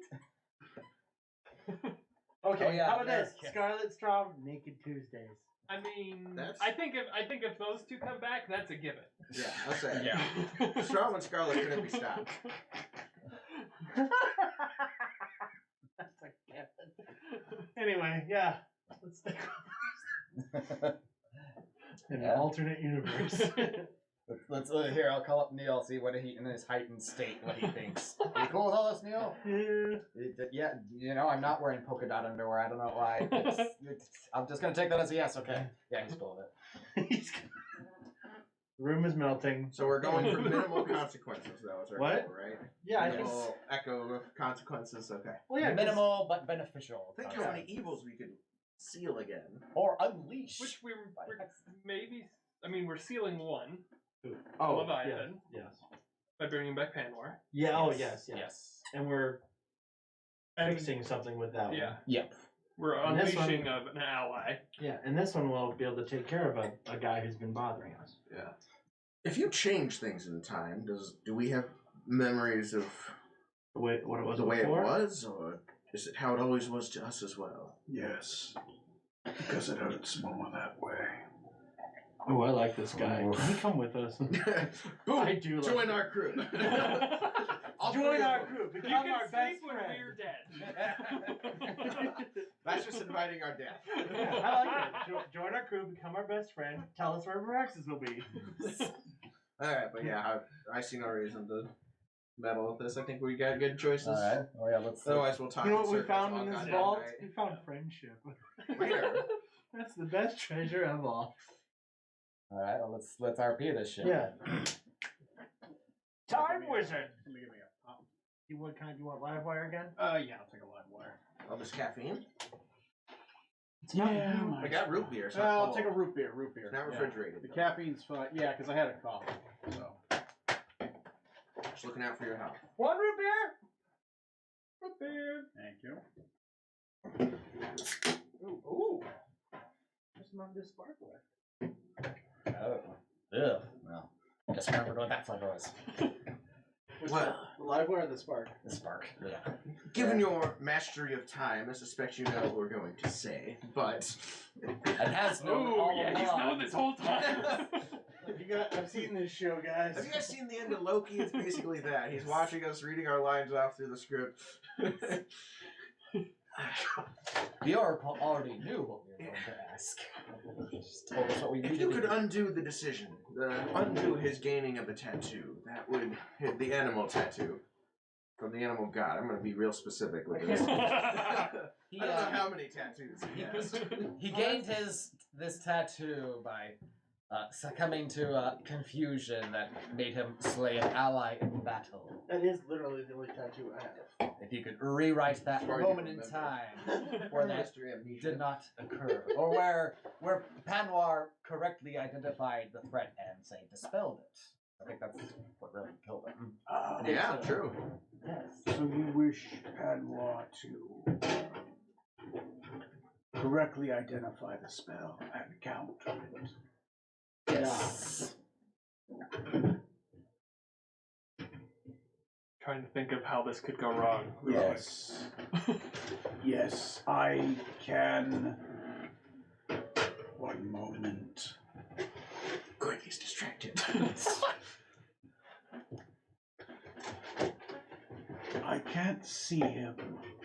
D: Okay,
B: Oh, yeah,
D: how about this?
B: Merrick.
D: Scarlet Straw, Naked Tuesdays.
E: I mean,
C: That's-
E: I think if those two come back, that's a given.
C: Yeah, I'll say.
B: Yeah.
C: Straw and Scarlet couldn't be stopped.
D: That's a given. Anyway, yeah. Let's stick with an
B: Yeah.
D: alternate universe.
B: Let's here. I'll call up Neil. See what he in his heightened state. What he thinks. Are you cool with all this, Neil? Yeah. I'm not wearing polka dot underwear. I don't know why. I'm just gonna take that as a yes. Okay. Yeah, he's cool with it.
D: The room is melting.
C: So we're going for minimal consequences, though. Is our
D: What?
C: goal, right?
D: Yeah, I think.
C: Minimal echo of consequences. Okay.
D: Well, yeah, 'cause-
B: Minimal but beneficial.
C: Think how many evils we could seal again.
B: Or unleash.
E: Which we're maybe. I mean, we're sealing one
D: Oh,
E: Leviathan.
D: yes.
E: by bringing back Panor.
D: Yeah. Oh, yes.
B: Yes.
D: And we're
E: And
D: fixing something with that
E: yeah,
D: one.
B: Yep.
E: we're
D: And this
E: unleashing
D: one-
E: of an ally.
D: Yeah, and this one will be able to take care of a guy who's been bothering us.
C: Yeah. If you change things in time, do we have memories of
D: The way what it was
C: the way
D: before?
C: it was, or is it how it always was to us as well?
A: Yes. Because it hurts more that way.
D: Oh, I like this guy. Can he come with us?
C: Boom!
D: I do like
C: Join
D: it.
C: our crew. All
D: Join
C: three of
D: our
C: them.
D: crew.
E: You
D: Become
E: can
D: our best
E: sleep when
D: friend.
E: we're dead.
C: That's just inviting our death.
D: I like it. Join our crew. Become our best friend. Tell us where Veraxis will be.
C: All right, but yeah, I see no reason to meddle with this. I think we got good choices.
B: All right. Oh yeah. Let's.
C: Otherwise, we'll talk.
D: You know
C: in
D: what we
C: circles
D: found
C: all
D: in this
C: goddamn
D: vault?
C: night.
D: We found friendship.
C: Where?
D: That's the best treasure of all.
B: All right. Well, let's RP this shit.
D: Yeah. Time
A: Give me a-
D: wizard.
A: Let me give me a pop.
D: You what kind? You want live wire again?
A: Yeah, I'll take a live wire.
C: All this caffeine.
A: Yeah,
C: I got root beer. It's not
A: I'll
C: cold.
A: take a root beer. Root beer.
C: It's not
A: Yeah.
C: refrigerated.
A: The
C: though.
A: caffeine's fine. Yeah, because I had a cough. So.
C: Just looking out for your health.
D: One root beer.
E: Root beer.
A: Thank you.
D: Ooh. Mountain Dew Spark left.
B: Oh. Ugh. Well, just remembered what that flavor was.
C: Well,
D: The Livewire or the Spark?
B: The spark. Yeah.
C: given your mastery of time, I suspect you know what we're going to say, but
B: It has known
E: Oh,
B: all
E: yeah,
B: along.
E: he's known this whole time.
D: I've seen this show, guys.
C: have you guys seen the end of Loki? It's basically that. He's watching us reading our lines off through the script.
B: Bjork already knew what we were going to ask. Just told us what we
C: If
B: needed
C: you
B: to
C: could
B: do.
C: undo the decision, undo his gaining of the tattoo, that would hit the animal tattoo from the animal god. I'm going to be real specific with this. I
B: He,
C: don't know how many tattoos he has.
B: he gained this tattoo by succumbing to confusion that made him slay an ally in battle.
D: That is literally the only tattoo I have.
B: If you could rewrite that
C: Sorry, you
B: moment in
C: remember.
B: time where that
C: History amnesia.
B: did not occur, or where Panwar correctly identified the threat and say dispelled it. I think that's what really killed him.
C: Yeah, true.
B: Yes.
A: So you wish Padwa to correctly identify the spell and counter it.
B: Yes.
E: Trying to think of how this could go wrong.
A: Yes. Yes, I can. One moment.
C: Good, he's distracted.
A: I can't see him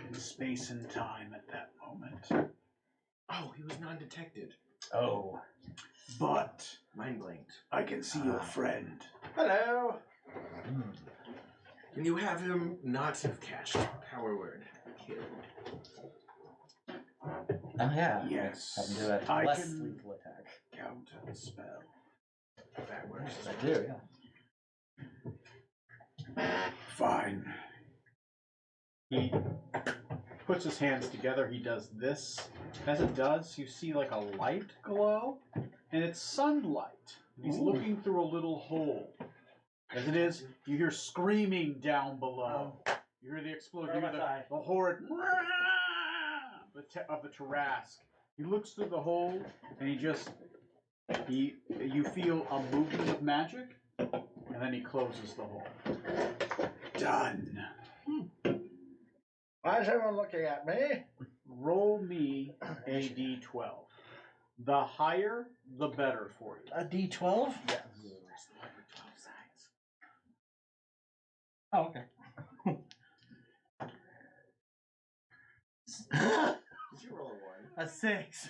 A: in space and time at that moment.
C: Oh, he was non-detected.
B: Oh.
A: But
C: Mind blanked.
A: I can see your friend.
D: Hello.
B: Hmm.
C: Can you have him not have cast power word? Killed.
B: Oh yeah.
A: Yes.
B: Have him do a
A: I
B: less
A: can
B: lethal attack.
A: counter the spell.
C: That works.
B: I do, yeah.
A: Fine. He puts his hands together. He does this. As it does, you see like a light glow, and it's sunlight. He's looking through a little hole. As it is, you hear screaming down below. You hear the explosion. You hear the horrid of the Tarrasque. He looks through the hole, and you feel a movement of magic, and then he closes the hole. Done.
D: Why is everyone looking at me?
A: Roll me a d12. The higher, the better for you.
D: A D12?
A: Yes.
D: Oh, okay.
C: Did you roll a 1?
D: A 6.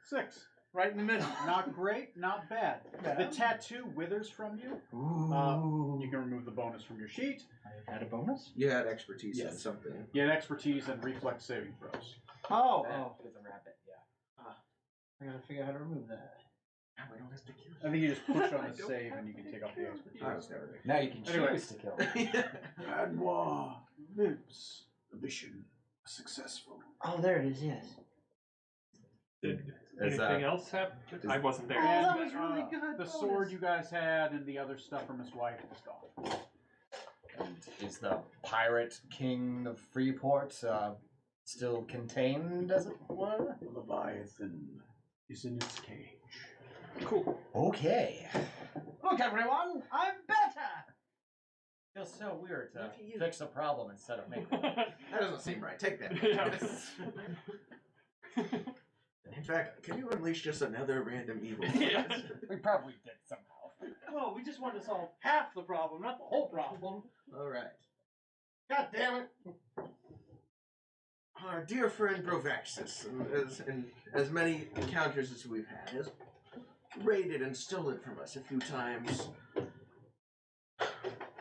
A: 6.
D: Right in the middle.
A: Not great, not bad. The tattoo withers from you. You can remove the bonus from your sheet.
D: I had a bonus?
C: You had expertise in
A: Yes.
C: something.
A: You had expertise and reflex saving throws.
D: Oh,
B: It's a rabbit, yeah.
D: I gotta figure out how to remove that.
C: Now we don't have to kill
A: I think you just push on
C: I
A: the
C: don't
A: save
C: have
A: and you can
C: to
A: take off the expertise.
C: I was never
B: Now you can
A: Anyway.
B: choose to kill.
A: Padwa lives. The mission was successful.
D: Oh, there it is, yes.
E: Did
B: Is,
E: anything else happen? I wasn't there.
D: Oh,
A: And,
D: that was really good.
A: The
D: bonus.
A: sword you guys had and the other stuff from his wife is gone.
B: And is the pirate king of Freeport still contained, as it were?
A: The Leviathan is in its cage.
E: Cool.
B: Okay.
D: Look, everyone, I'm better.
B: Feels so weird to
C: Look at you.
B: fix a problem instead of make one.
C: That doesn't seem right. Take that. In fact, can you unleash just another random evil?
E: Yes.
B: We probably did somehow.
D: Well, we just wanted to solve half the problem, not the whole problem.
C: All right.
D: God damn it.
C: Our dear friend Brovaxis, in as many encounters as we've had, has raided and stolen from us a few times.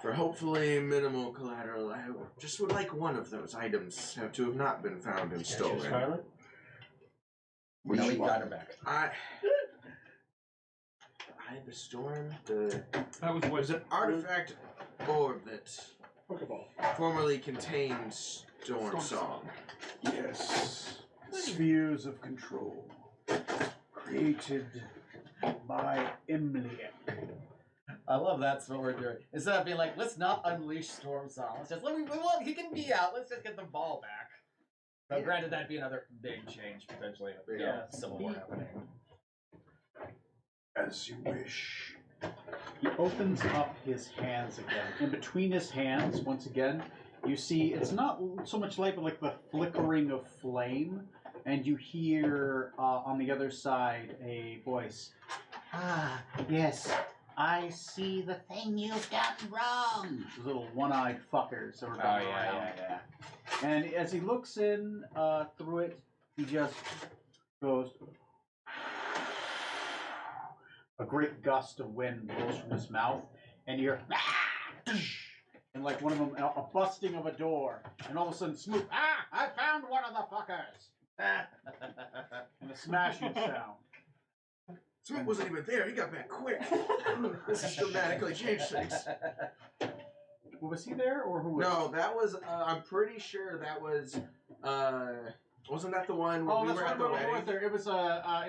C: For hopefully minimal collateral, I just would like one of those items to have not been found and stolen.
B: Scarlet?
C: Which
B: No, we
C: one?
B: got her back.
C: I the storm.
E: That was
C: Was
E: what.
C: an artifact orb that
A: Pokeball.
C: formerly contained Storm Song.
A: Yes. Spheres of control. Created by Imliek.
B: I love that's what we're doing. Instead of being like, let's not unleash Storm Song. Let's just he can be out. Let's just get the ball back. So
C: Yeah.
B: granted, that'd be another big change potentially.
C: Yeah.
B: Civil War happening.
C: As you wish.
A: He opens up his hands again. In between his hands, once again, you see it's not so much light, but like the flickering of flame. And you hear on the other side a voice.
F: Ah, yes. I see the thing you've done wrong.
A: Those little one-eyed fuckers that were
B: Oh,
A: running
B: yeah,
A: around.
B: yeah, yeah.
A: And as he looks in through it, he just goes. A great gust of wind blows from his mouth, and you hear. And like one of them, a busting of a door, and all of a sudden, Smoot, I found one of the fuckers! And a smashing sound.
C: Smoot wasn't even there. He got back quick. This has dramatically changed things.
A: Well, was he there, or who was
C: No, that was. I'm pretty sure that was. Wasn't that the one when
A: Oh,
C: we
A: that's
C: were
A: right.
C: at the
A: We
C: wedding?
A: went there. It was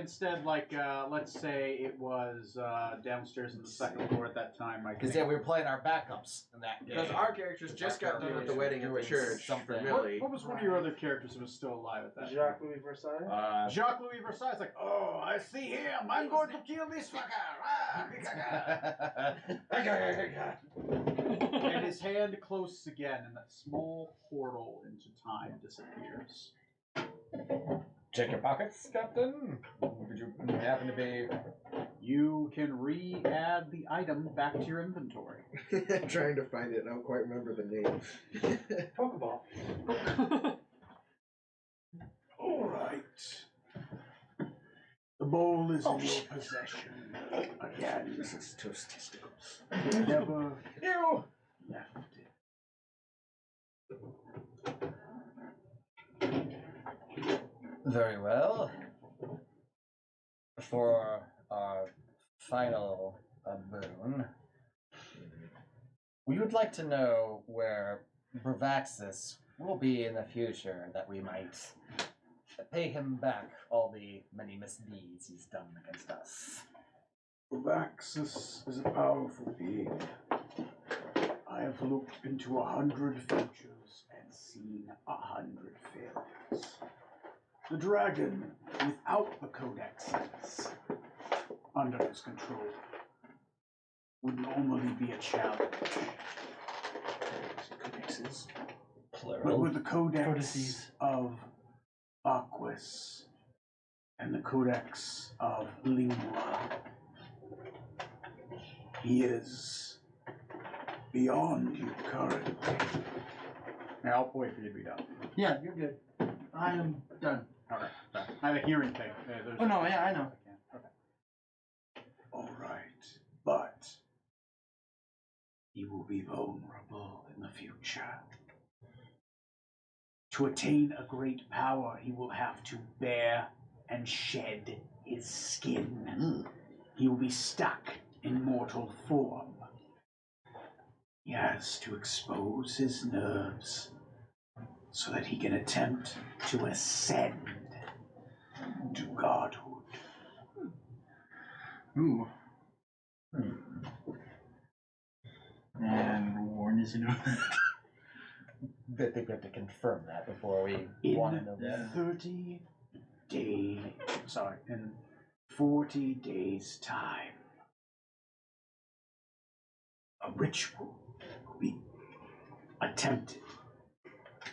A: instead like let's say it was downstairs on the second floor at that time.
B: Because, yeah, we were playing our backups in that game.
C: Because our characters just got done with the wedding at the
B: Doing
C: church
B: something.
C: for
A: What,
C: Millie.
A: what was one of your other characters who was still alive at that time?
G: Jacques Louis Versailles.
A: Jacques Louis Versailles, like, oh, I see him. I'm going to kill this fucker. And his hand closes again, and that small portal into time disappears.
B: Check your pockets, Captain. Would you happen to be...
A: You can re-add the item back to your inventory.
C: I'm trying to find it. I don't quite remember the name.
G: Pokeball.
A: All right. The bowl is in your possession. Again,
C: This is toast testicles.
A: never
B: Ew!
A: left it.
B: Very well. For our final boon, we would like to know where Bravaxis will be in the future, that we might pay him back all the many misdeeds he's done against us.
A: Vaxus is a powerful being. I have looked into 100 futures and seen 100 failures. The dragon, without the codexes under his control, would normally be a challenge.
C: Codexes.
A: But
B: Plural.
A: with the codex
G: Codices.
A: of Aquis and the codex of Lingua, he is beyond you currently. Now, I'll wait for you to be done.
D: Yeah, you're good. I am done.
A: Okay, done. I have a hearing thing. There's
D: Oh, no, yeah, I know.
A: Okay. All right, but he will be vulnerable in the future. To attain a great power, he will have to bear and shed his skin. He will be stuck in mortal form. He has to expose his nerves so that he can attempt to ascend to godhood.
D: Ooh. And Warren is in.
B: I think we have to confirm that before we
A: In
B: want to know that.
A: 30 days, in 40 days' time, a ritual will be attempted.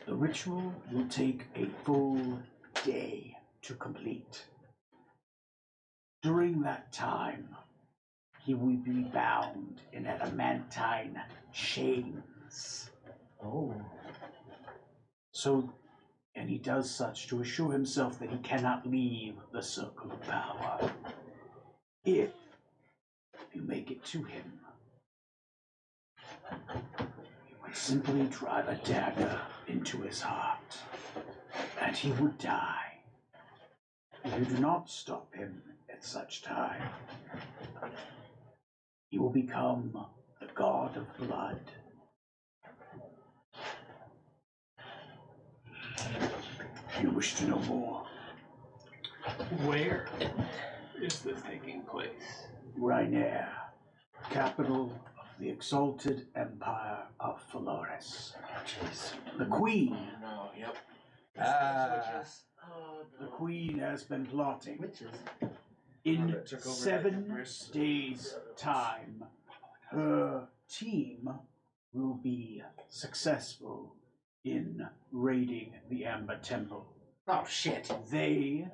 A: The ritual will take a full day to complete. During that time, he will be bound in adamantine chains.
B: Oh.
A: And he does such to assure himself that he cannot leave the circle of power. If you make it to him, you would simply drive a dagger into his heart, and he would die. If you do not stop him at such time, he will become the god of blood. You wish to know more?
E: Where is this taking place?
A: Rainier, capital of the exalted empire of Flores. The queen.
C: No, yep.
B: Ah.
C: Witches.
A: The queen has been plotting.
D: Witches.
A: In
C: that took over that
A: 7
C: Empress.
A: days' time, her team will be successful in raiding the Amber Temple.
D: Oh shit.
A: They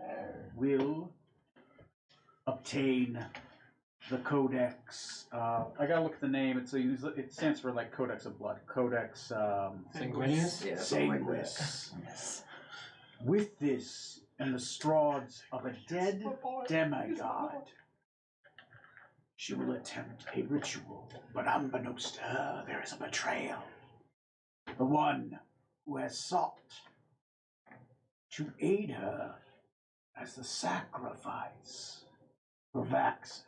A: will obtain the Codex. I gotta look at the name. It stands for like Codex of Blood. Codex
E: Sanguinius?
C: Yeah, something like that.
A: Sanguis.
B: Yes.
A: With this and the straws of a dead demigod, she will attempt a ritual, but unbeknownst to her, there is a betrayal. The one who has sought to aid her as the sacrifice for Vaxus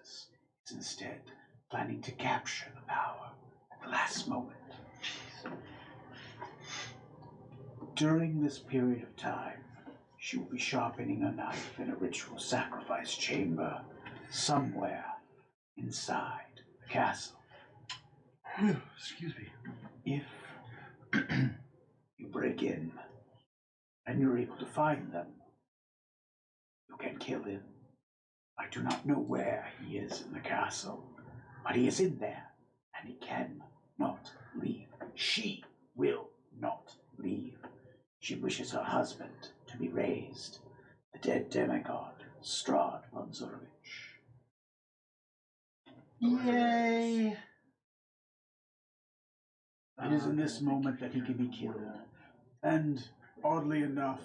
A: is instead planning to capture the power at the last moment. During this period of time, she will be sharpening a knife in a ritual sacrifice chamber somewhere inside the castle.
G: Excuse me.
A: If you break in and you're able to find them, you can kill him. I do not know where he is in the castle, but he is in there, and he cannot leave. She will not leave. She wishes her husband to be raised, the dead demigod, Strahd von Zurovich.
D: Yay.
A: It is in this moment that he can be killed. And, oddly enough,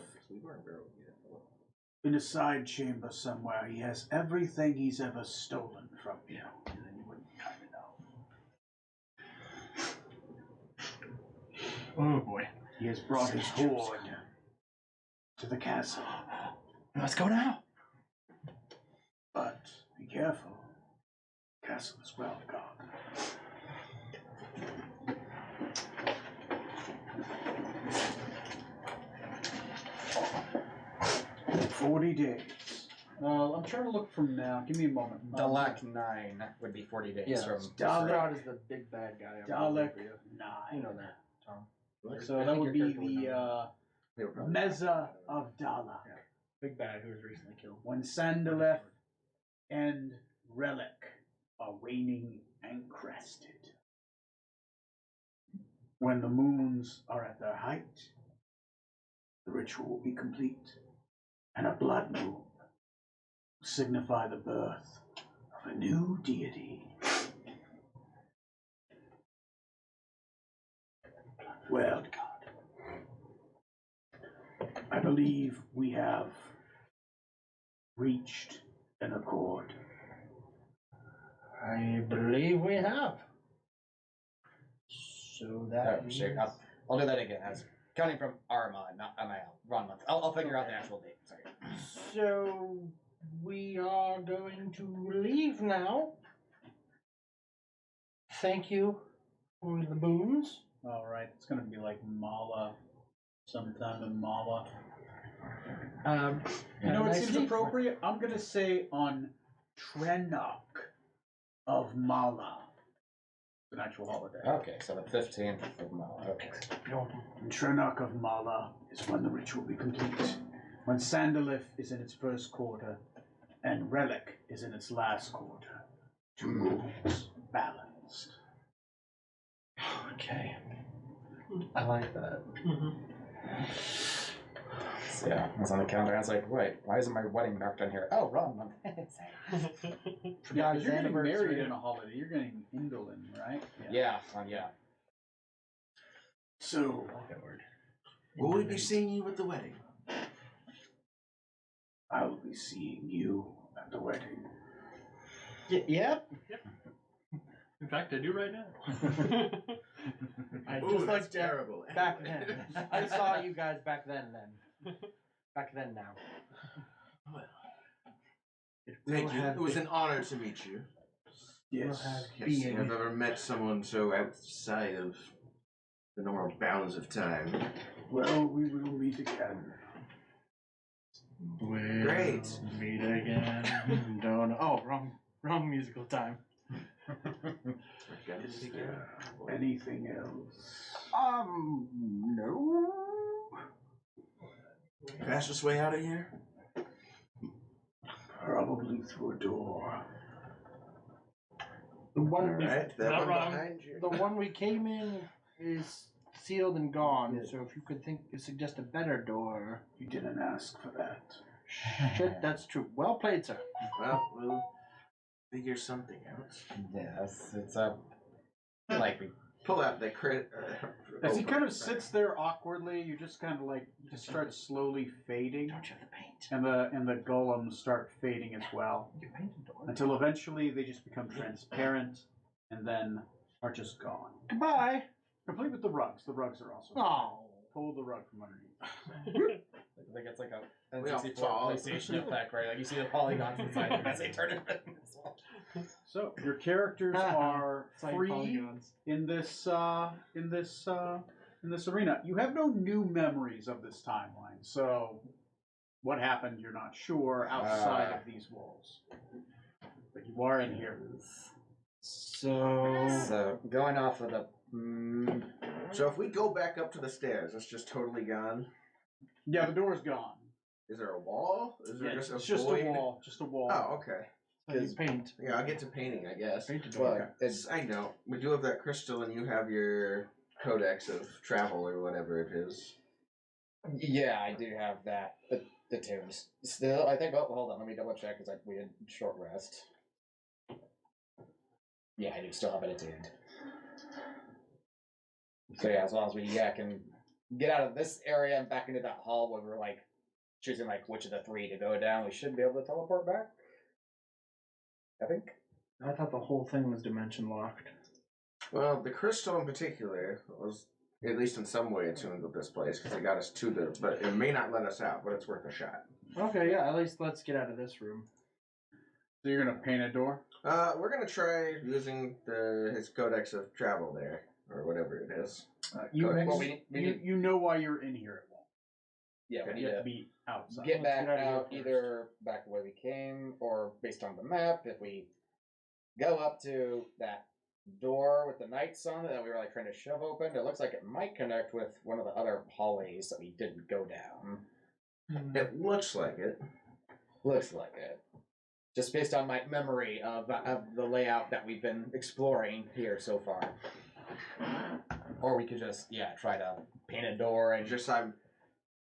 A: in a side chamber somewhere, he has everything he's ever stolen from you. And then you wouldn't kind of know.
E: Oh boy.
A: He has brought his horde to the castle.
D: Let's go now.
A: But be careful. The castle is well guarded. 40 days. I'm trying to look from now. Give me a moment.
B: Dalek 9 would be 40 days
D: Yeah.
B: from.
D: Strahd is the big bad guy.
A: Dalek
D: You
A: 9.
D: know that, Tom.
A: So
D: I
A: that
D: think
A: would
D: your
A: be
D: character would know
A: the Meza of Dalek.
D: Big bad who was recently killed.
A: When Sandaleth and Relic are waning and crested. When the moons are at their height, the ritual will be complete, and a blood moon will signify the birth of a new deity. Well, I believe we have reached an accord.
D: I believe we have. So that
B: Oh, shit. I'll do that again. As counting from our month, not my wrong month. I'll figure out the actual date. Sorry.
D: So we are going to leave now. Thank you for the boons.
A: All right, it's going to be like Mala, sometime in Mala. You
D: Have
A: know
D: a
A: what
D: nice
A: seems
D: sleep.
A: appropriate? I'm going to say on Trenok of Mala. It's an actual holiday.
B: Okay, so the 15th of March. Okay.
A: And Trenok of Mala is when the ritual will be complete. When Sandalith is in its first quarter, and Relic is in its last quarter. Two rules balanced.
D: Okay. I like that.
B: So yeah, I was on the calendar. I was like, wait, why isn't my wedding marked on here? Oh, wrong month.
A: Yeah,
D: Forgot
A: because
D: his
A: you're getting married
D: anniversary.
A: in a holiday. You're getting Indolin, right?
B: Yeah, yeah.
A: So,
D: I like that word.
C: Will we be seeing you at the wedding?
A: I will be seeing you at the wedding.
D: Yep.
E: In fact, I do right now.
D: I
C: Ooh,
D: just
C: that's
D: like
C: terrible.
D: back
C: Anyway.
D: then. I saw you guys back then. Back then now.
C: Thank you.
D: have
C: It was
D: been-
C: an honor to meet you.
A: Yes.
C: Can't say I've ever met someone so outside of the normal bounds of time.
A: Well, we will meet again.
D: We'll
C: Great.
D: meet again. Don't. Oh, wrong musical time.
A: Is there anything else?
D: No.
C: Fastest way out of here?
G: Probably through a door.
D: The one,
C: Alright, that
E: Not
C: one
E: wrong.
C: behind you.
D: the one we came in is sealed and gone. So if you could suggest a better door.
A: You didn't ask for that.
D: Shit, that's true. Well played, sir.
C: Well, we'll figure something out.
B: Yes, it's a like we
C: Pull out the crit.
A: As he kind of sits there awkwardly, you just kind of like just start slowly fading,
D: Don't you have the paint?
A: and the golems start fading as well,
D: You painted door.
A: until eventually they just become transparent, and then are just gone.
D: Goodbye.
A: Complete with the rugs. The rugs are also.
D: Oh.
A: Pull the rug from underneath.
B: like it's like a
C: We all
B: N64
C: fall.
B: PlayStation effect, right? Like you see the polygons inside them as they turn it as well.
A: So your characters are
D: Side
A: free
D: polygons.
A: in this arena. You have no new memories of this timeline, so what happened you're not sure outside of these walls. But you are in here.
B: So going off of the
C: So if we go back up to the stairs, it's just totally gone.
A: Yeah, the door's gone.
C: Is there a wall? Is there
A: Yeah,
C: just a
A: it's just
C: void?
A: a wall. Just a wall.
C: Oh, okay.
D: Because paint.
C: Yeah, I'll get to painting, I guess.
D: Paint a door.
B: well, it's
C: I know. We do have that crystal, and you have your codex of travel or whatever it is.
B: yeah, I do have that. The tunes still. I think. Oh, hold on. Let me double check because we had short rest. Yeah, I do still have it attuned. So yeah, as long as we can get out of this area and back into that hall where we're like choosing like which of the three to go down, we should be able to teleport back. I think.
D: I thought the whole thing was dimension locked.
C: Well, the crystal in particular was at least in some way attuned with this place because it got us to the. But it may not let us out, but it's worth a shot.
D: Okay, yeah, at least let's get out of this room.
A: So you're gonna paint a door.
C: We're gonna try using his codex of travel there or whatever it is.
A: You,
C: Codex.
B: Well, we need-
A: you know why you're in here. It won't.
B: Yeah, we
A: You
B: need
A: have
B: to
A: to be outside.
B: get
D: Let's
B: back
D: get out of
B: out
D: here
B: either back the way we came or based on the map. If we go up to that door with the knights on it that we were like trying to shove open, it looks like it might connect with one of the other hallways that we didn't go down.
C: It looks like it.
B: Looks like it. Just based on my memory of the layout that we've been exploring here so far. Or we could just, try to paint a door and
C: Just I'm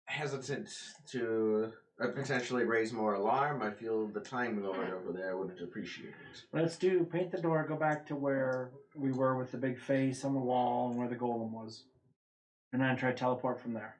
C: hesitant to potentially raise more alarm. I feel the Time Lord over there wouldn't appreciate it.
D: Let's do paint the door, go back to where we were with the big face on the wall and where the golem was. And then try to teleport from there.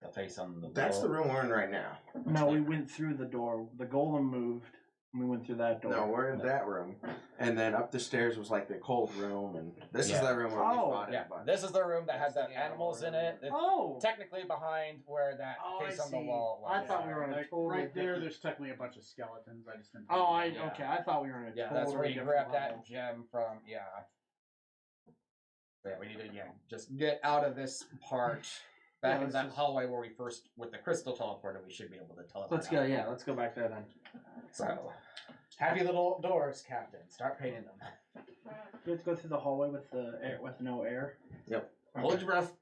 B: the face on the
C: That's the
B: wall.
C: room we're in right now.
D: No, we went through the door. The golem moved, and we went through that door.
C: No, we're in that room. And then up the stairs was like the cold room, and this is
B: Yeah.
C: that room where
D: Oh,
C: we fought
B: Yeah,
C: it. But
B: this is the room that has the animals in it. It's
D: Oh!
B: technically behind where that
D: Oh,
B: face
D: I
B: on the
D: see.
B: wall was.
D: I thought we were on a
A: Like,
D: totally
A: right there.
D: different-
A: There's technically a bunch of skeletons. I just didn't.
D: Oh,
B: Yeah.
D: okay. I thought we were in a
B: Yeah,
D: totally
B: that's where you
D: different
B: grab
D: level.
B: that gem from. Yeah. Yeah, we need to just get out of this part back
D: Yeah,
B: into
D: let's
B: that
D: just-
B: hallway where we first with the crystal teleporter. We should be able to teleport.
D: Let's go.
B: out.
D: Yeah, let's go back there then.
B: So, happy little doors, Captain. Start painting them.
D: We have to go through the hallway with the air, with no air.
B: Hold your breath.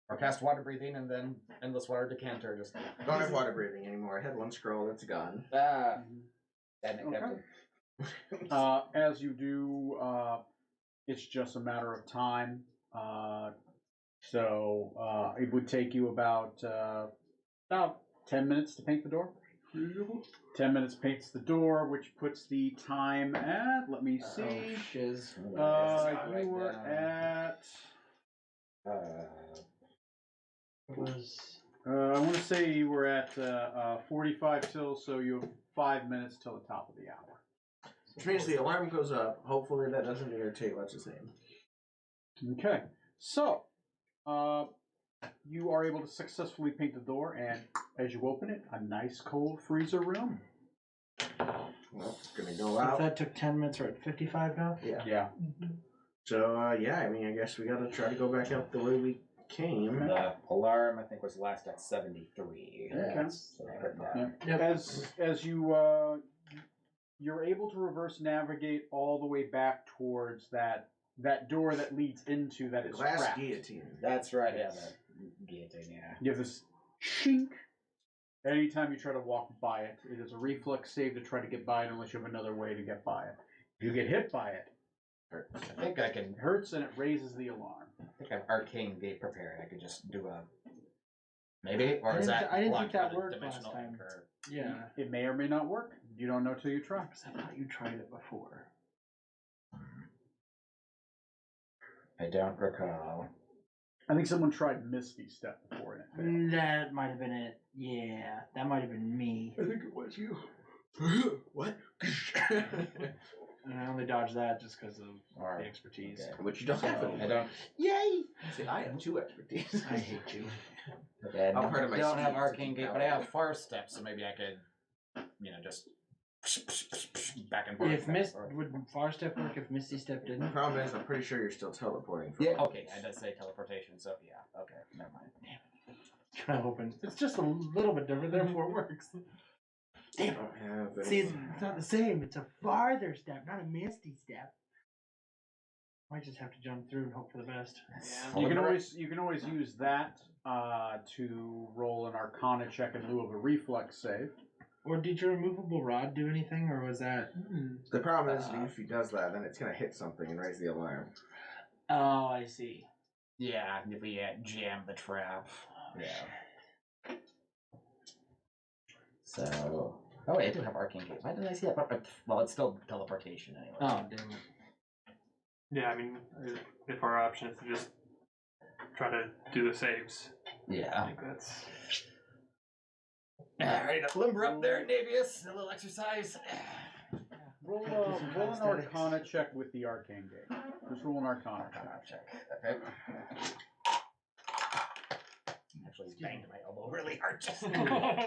B: Or cast water breathing and then endless water decanter. Just
C: don't have water breathing anymore. I had one scroll, it's gone.
B: and it
A: Okay.
B: Captain.
A: As you do, it's just a matter of time. So it would take you about 10 minutes to paint the door. 10 minutes paints the door, which puts the time at. Let me see.
D: Shiz.
A: You
B: Right
A: were
B: down.
A: at.
D: It was.
A: I want to say you were at 45 till, so you have 5 minutes till the top of the hour.
C: Which means the alarm goes up. Hopefully that doesn't irritate what's his name.
A: Okay, so you are able to successfully paint the door, and as you open it, a nice cold freezer room.
C: Well, it's gonna go
D: So if
C: out.
D: that took 10 minutes, we're at 55 now?
A: Yeah.
C: So I mean, I guess we gotta try to go back up the way we came.
B: The alarm, I think, was last at 73.
A: Okay.
B: So I heard that.
A: Yeah. As you you're able to reverse navigate all the way back towards that door that leads into that is
C: Glass
A: trapped.
C: guillotine.
B: That's right. Yeah, the guillotine. Yeah.
A: You have this chink Anytime you try to walk by it, it is a reflex save to try to get by it unless you have another way to get by it. If you get hit by it,
B: I think I can.
A: it hurts and it raises the alarm.
B: I think I have Arcane Gate prepared. I could just do a. Maybe? Or is that.
D: I didn't
B: blocked
D: think that
B: by the
D: worked last
B: dimensional
D: time.
B: anchor?
D: Yeah.
A: It may or may not work. You don't know till you try.
D: I thought you tried it before.
B: I don't recall.
A: I think someone tried Misty Step before and it failed.
D: That might have been it. Yeah, that might have been me.
C: I think it was you. What?
D: And I only dodged that just because of
B: Alright.
D: the expertise.
B: Okay.
C: Which you don't have
B: I
C: anymore.
B: don't.
D: Yay!
C: See, I have 2 expertise.
D: I hate you.
B: Okay,
C: I'm part of my
B: don't have
C: speed
B: Arcane
C: to
B: Gate,
C: keep
B: but I
C: power.
B: have Fire Step, so maybe I could, just back and forth.
D: If
B: back and
D: Mist
B: forth.
D: would Far Step work if Misty Step
C: The
D: didn't?
C: problem is, I'm pretty sure you're still teleporting. From
B: Yeah. Okay, I does say teleportation, so yeah. Okay, never mind.
D: I'm hoping. It's just a little bit different, therefore it works.
C: I don't have
D: See,
C: anything.
D: it's not the same. It's a farther step, not a Misty Step. Might just have to jump through and hope for the best.
B: Well,
A: You can
B: the-
A: always use that to roll an Arcana check in lieu of a reflex save.
D: Or did your removable rod do anything, or was that?
C: The problem is, if he does that, then it's gonna hit something and raise the alarm.
D: Oh, I see.
B: Yeah, if we jam the trap. Yeah. So. Oh, wait, I do have Arcane Gate. Why didn't I see that? Well, it's still teleportation anyway.
D: Oh, damn it.
E: Yeah, I mean, if our option is to just try to do the saves, I
B: Yeah.
E: think that's.
B: Ready to limber up there, Navius. A little exercise.
A: Roll,
D: Do some
A: roll an
D: calisthenics.
A: Arcana check with the Arcane Gate. Just roll an Arcana check.
B: Okay. Actually banged my elbow really hard just now.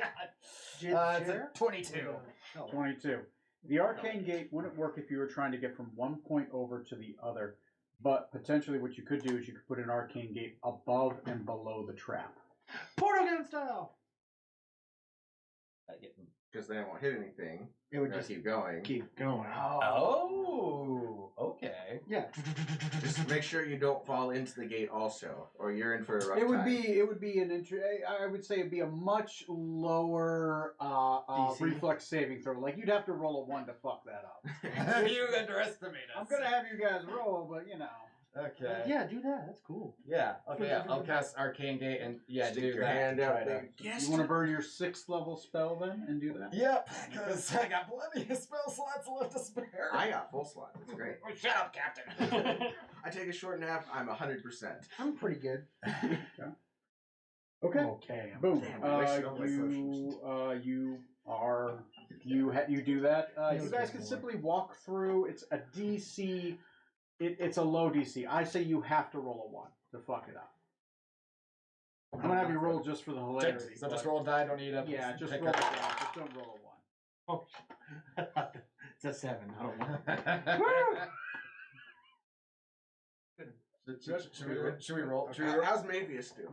B: It's a 22.
A: 22. The Arcane Gate wouldn't work if you were trying to get from one point over to the other, but potentially what you could do is you could put an Arcane Gate above and below the trap.
D: Portal gun style!
C: Because then it won't hit anything.
D: It would
C: Just
D: just
C: keep going.
D: keep going.
B: Oh, okay.
D: Yeah.
C: Just make sure you don't fall into the gate also, or you're in for a rough
A: It would
C: time.
A: be an I would say it'd be a much lower
D: DC?
A: reflex saving throw. Like you'd have to roll a 1 to fuck that up.
B: You underestimate us.
A: I'm gonna have you guys roll, but you know.
B: Okay.
D: Yeah, do that. That's cool.
B: Yeah. Okay. Yeah. I'll cast Arcane Gate and
C: Stick
B: do
C: your
B: that.
C: hand
B: to
C: out
B: try to-
C: there. Yes.
A: You want to burn your 6th level spell then and do that?
B: Yep. Because I got plenty of spell slots left to spare.
C: I got full slot. That's great.
B: Oh, shut up, Captain.
C: I take a short nap. I'm 100%.
D: I'm pretty good.
A: Okay.
D: Okay.
A: Boom.
C: Damn, I wasted all my
A: You do that.
D: Feels
A: You guys
D: good
A: can
D: more.
A: simply walk through. It's a DC. It's a low DC. I say you have to roll a 1 to fuck it up. I'm gonna have you roll just for the hilarity.
B: So just
A: but-
B: roll a die. Don't need a.
A: Yeah, just
B: pick
A: roll
B: up.
A: a die. Just don't roll a 1.
D: Oh, it's a 7. I don't know.
B: Should we roll? Should we
C: Okay,
B: roll?
C: how's Mavius do?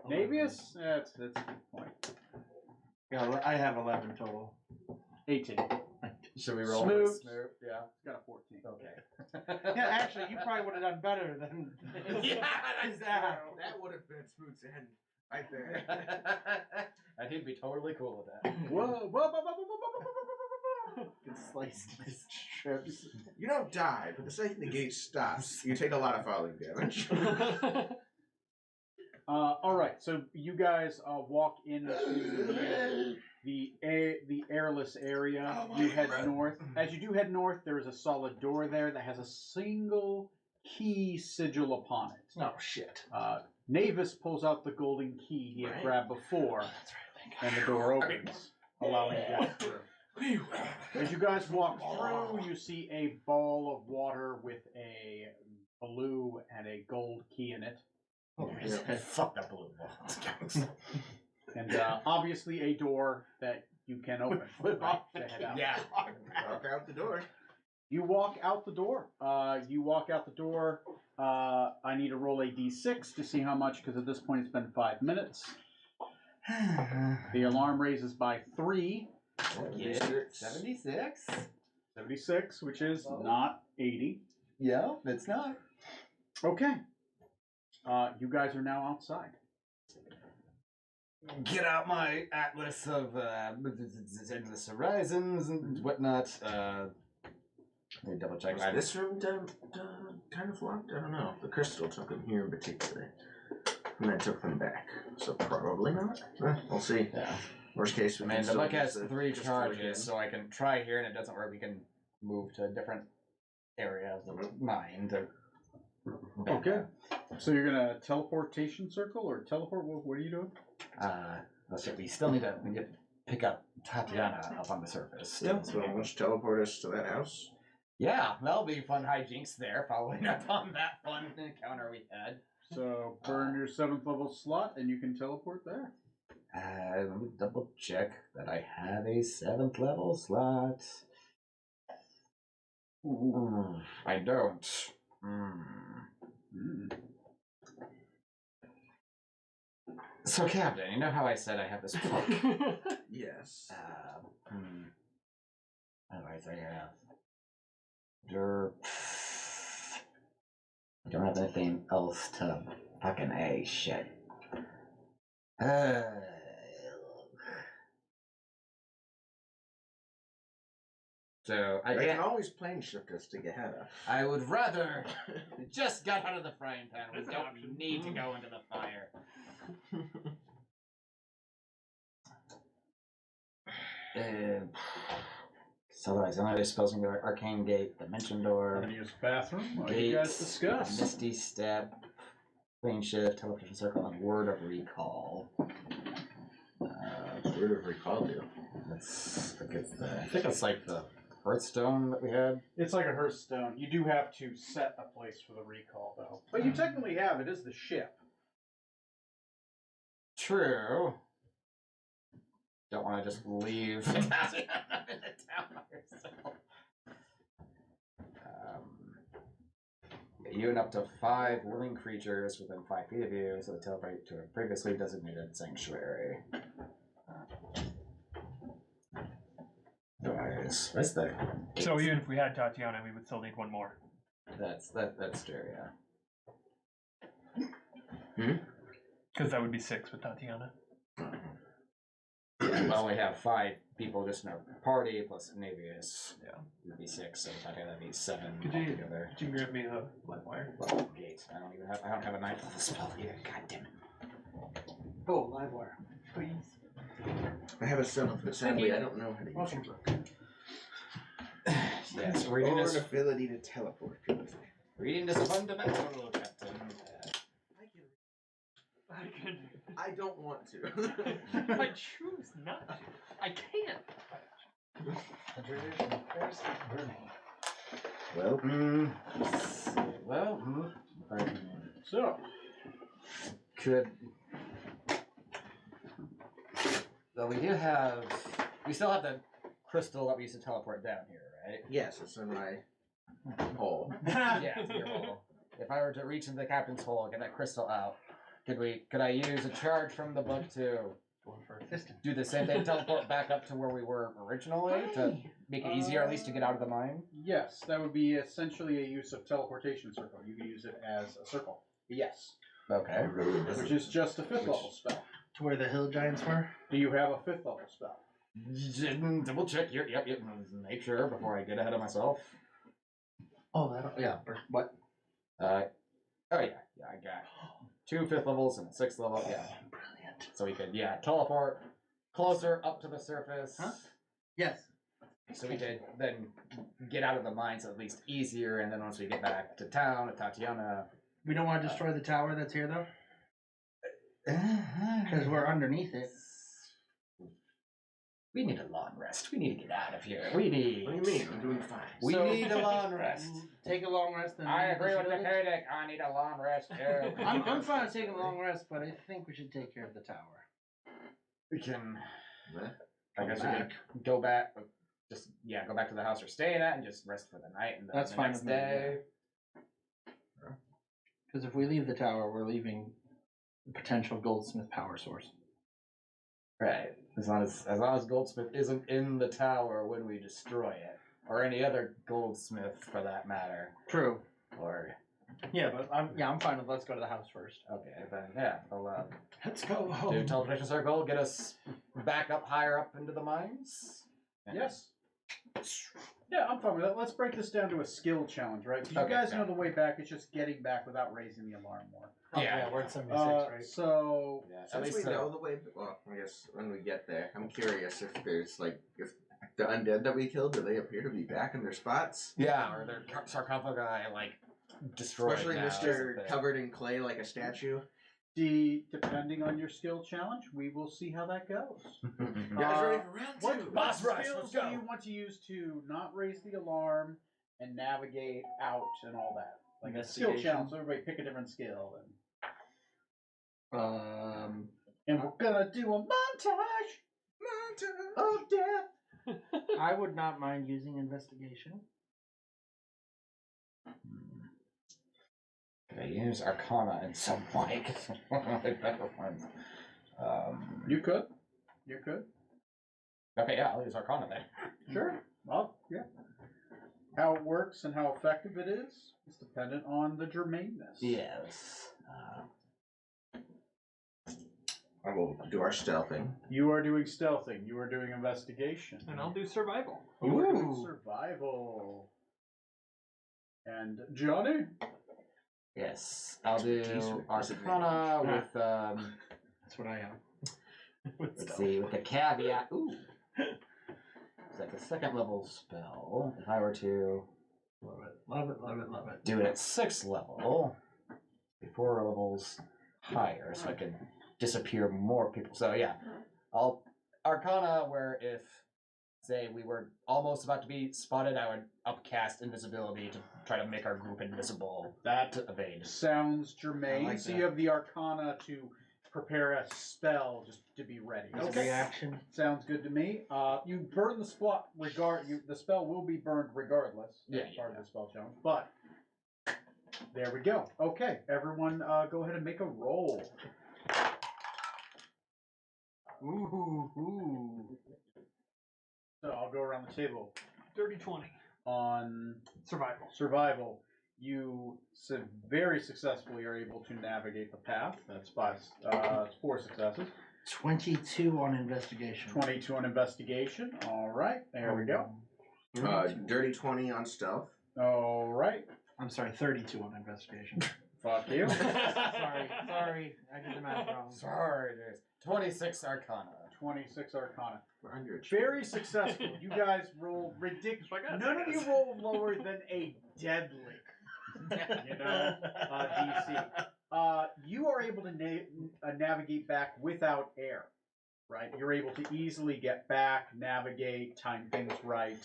A: Navius? That's a good point.
D: Yeah, I have 11 total.
A: 18.
B: Should we roll?
A: Smooth.
B: Smooth. Yeah.
A: It's got a 14.
B: Okay.
D: Yeah, actually, you probably would have done better than.
B: Yeah, that's
D: that.
C: That would have been Smooth's end right there.
B: And he'd be totally cool with that.
A: Whoa, whoa, whoa, whoa, whoa, whoa, whoa, whoa, whoa.
D: It's sliced into strips.
C: You don't die, but the second the gate stops, you take a lot of falling damage.
A: All right, so you guys walk into the airless area.
C: Oh,
A: You head north. As you do head north, there is a solid door there that has a single key sigil upon it.
D: Oh, shit.
A: Navis pulls out the golden key he had
C: Right.
A: grabbed before,
D: That's right.
A: and the door opens, allowing you guys through. As you guys walk through, you see a ball of water with a blue and a gold key in it.
D: Oh,
B: Fuck that blue ball.
A: And obviously a door that you can open
D: Flip
A: right,
D: off the
A: to head out.
B: Yeah.
C: Walk out the door.
A: You walk out the door. I need to roll a d6 to see how much, because at this point it's been 5 minutes. The alarm raises by 3.
B: 76?
A: 76, which is not 80.
B: Yeah, it's not.
A: Okay. You guys are now outside.
B: get out my atlas of endless horizons and whatnot. Let me double check.
C: Was this room kind of locked? I don't know. The crystal took them here in particular. And then took them back. So probably not. We'll see.
B: Yeah.
C: Worst case, we
B: I
C: can
B: mean, the
C: still
B: book has
C: use the
B: 3
C: crystal again.
B: charges, so I can try here, and it doesn't work. We can move to a different area of the mind.
A: Okay. So you're gonna teleportation circle or teleport? What are you doing?
B: Let's see. We still need to pick up Tatiana up on the surface.
C: Yeah, so why don't you teleport us to that house?
B: Yeah, that'll be fun hijinks there, following up on that fun encounter we had.
A: So burn your 7th level slot, and you can teleport there.
B: Let me double check that I have a 7th level slot. I don't. So, Captain, you know how I said I have this book?
C: Yes.
B: Otherwise, I have. I don't have anything else to fucking A shit. So
C: I can always plane shift us to Gehenna.
B: I would rather just got out of the frying pan. We
E: That's an
B: don't
E: option.
B: need to go into the fire. So otherwise, the only other spells can be Arcane Gate, Dimension
A: I'm
B: Door,
A: gonna use bathroom. What do you guys
B: Gates,
A: discuss?
B: Misty Step, Plane Shift, Teleportation Circle, and Word of Recall.
C: Word of recall deal.
B: I think it's like the Hearthstone that we had.
A: It's like a Hearthstone. You do have to set a place for the recall, though. But you technically have it. Is the ship.
B: True. Don't want to just leave the town by yourself. You and up to 5 willing creatures within 5 feet of you, so they teleport to a previously designated sanctuary. Otherwise, what's the?
E: So even if we had Tatiana, we would still need one more.
B: That's true. Yeah.
E: Because that would be 6 with Tatiana.
B: We only have 5 people just in our party plus Navius.
E: Yeah.
B: It would be 6, so that'd be 7
E: Could you-
B: altogether.
E: Could you grab me a light wire?
B: Well, Gates. I don't have a 9th level spell either. God damn it.
D: Oh, live wire. Please.
C: I have a 7th, but sadly I don't know how to use your book.
B: Yes, reading
C: Or
B: is
C: an ability to teleport people.
B: reading is fundamental, Captain.
C: I don't want to.
E: I choose not to. I can't.
C: Well,
A: So,
B: could. Well, we still have the crystal that we used to teleport down here, right?
C: yes, it's in my hole.
B: Yeah, it's in your hole. If I were to reach into the captain's hole, get that crystal out, could I use a charge from the book to do the same thing, teleport back up to where we were originally to make it easier at least to get out of the mine?
A: yes, that would be essentially a use of teleportation circle. You could use it as a circle. Yes.
B: Okay.
A: Which is just a 5th level spell.
D: To where the hill giants were?
A: Do you have a 5th level spell?
B: Double check. Yep. Make sure before I get ahead of myself.
D: Oh, that. Yeah. What?
B: Oh yeah, I got 2 5th levels and a 6th level. Yeah.
D: Brilliant.
B: So we could teleport closer up to the surface.
D: Huh? Yes.
B: So we could then get out of the mines at least easier, and then once we get back to town, to Tatiana.
D: We don't want to destroy the tower that's here, though? Because we're underneath it.
B: We need a long rest. We need to get out of here. We need.
C: What do you mean? I'm doing fine.
B: We
D: So-
B: need a long rest.
D: Take a long rest. And
B: I
D: leave
B: agree with the
D: village?
B: Kodak. I need a long rest too.
D: I'm fine with taking a long rest, but I think we should take care of the tower.
B: We can.
C: Huh?
B: I guess we can go back. Go back to the house we're staying at and just rest for the night, and then
D: That's
B: the
D: fine
B: next
D: with me,
B: day.
D: Because if we leave the tower, we're leaving the potential goldsmith power source.
B: Right. As long as Goldsmith isn't in the tower when we destroy it, or any other goldsmith for that matter,
D: True.
B: or
D: Yeah, but I'm fine with let's go to the house first.
B: Okay, then yeah, I'll
D: Let's go
B: do
D: home.
B: teleportation circle, get us back up higher up into the mines.
A: Yes. Yeah, I'm fine with that. Let's break this down to a skill challenge, right? 'Cause you
B: Okay,
A: guys
B: yeah.
A: know the way back. It's just getting back without raising the alarm more.
D: Oh,
B: Yeah.
D: yeah, we're at 76, right?
A: So
B: Yeah, at
C: Since
B: least
C: we know the way, well, I guess when we get there, I'm curious if there's like if the undead that we killed, do they appear to be back in their spots?
B: Yeah, or their sarcophagi like destroyed.
C: Especially
B: now,
C: Mr.
B: isn't it?
C: covered in clay like a statue.
A: depending on your skill challenge, we will see how that goes.
C: You guys ready for round
A: What,
C: two?
A: what
B: Boss rush,
A: skills
B: let's
A: do
B: go.
A: you want to use to not raise the alarm and navigate out and all that? Like a skill
D: Investigation.
A: challenge. So everybody pick a different skill,
D: Um,
A: and we're gonna do a montage of death.
D: I would not mind using investigation.
B: Okay, use Arcana in some way. 'Cause one of my better ones.
A: You could. You could.
B: Okay, yeah, I'll use Arcana then.
A: Sure. Well, yeah. How it works and how effective it is dependent on the germaneness.
B: Yes.
C: I will do our stealthing.
A: You are doing stealthing. You are doing investigation.
E: And I'll do survival.
A: You are doing
D: Ooh.
A: survival. And Johnny?
B: Yes, I'll do
C: Jeez,
B: Arcana with
D: That's what I am.
B: let's see, with the caveat. Ooh, it's like a second level spell. If I were to
D: Love it, love it, love it, love it.
B: do it at 6th level, be 4 levels higher, so I can disappear more people. So yeah, I'll Arcana where if say we were almost about to be spotted, I would upcast invisibility to try to make our group invisible.
A: That
B: To evade.
A: sounds germane.
C: I like
A: so
C: that.
A: you have the Arcana to prepare a spell just to be ready.
D: As a
A: Okay.
D: reaction.
A: Sounds good to me. You burn the spot the spell will be burned regardless.
B: Yeah,
A: That's
B: yeah,
A: part of the spell challenge. But there we go. Okay, everyone go ahead and make a roll.
D: Ooh.
A: So I'll go around the table.
E: Dirty 20.
A: On
E: Survival.
A: survival, you very successfully are able to navigate the path. That's 4 successes.
D: 22 on investigation.
A: 22 on investigation. All right, there we go.
C: Dirty 20 on stealth.
A: All right,
D: I'm sorry, 32 on investigation.
A: fuck you.
D: sorry, I did the math wrong.
B: Sorry, there's 26 Arcana.
A: 26 Arcana.
C: We're under
A: Very successful. You guys rolled ridiculous.
E: Like us,
A: None
E: I
A: of you
E: guess.
A: rolled lower than a deadly. DC. You are able to navigate back without air, right? You're able to easily get back, navigate, time things right.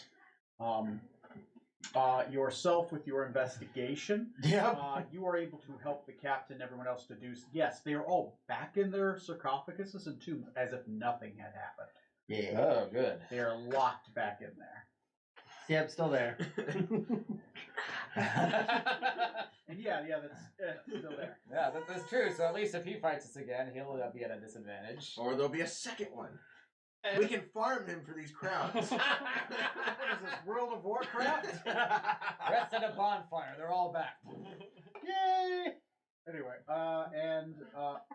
A: Yourself with your investigation,
D: Yep.
A: you are able to help the captain, everyone else to do. Yes, they are all back in their sarcophaguses and tombs as if nothing had happened.
D: Yeah.
B: Oh, good.
A: They are locked back in there.
D: Yep, still there.
A: And yeah, that's still there.
B: Yeah, that's true. So at least if he fights us again, he'll be at a disadvantage.
C: Or there'll be a second one. We can farm him for these crowns.
A: What is this, World of Warcraft?
B: Rest at a bonfire. They're all back.
A: Yay! Anyway, and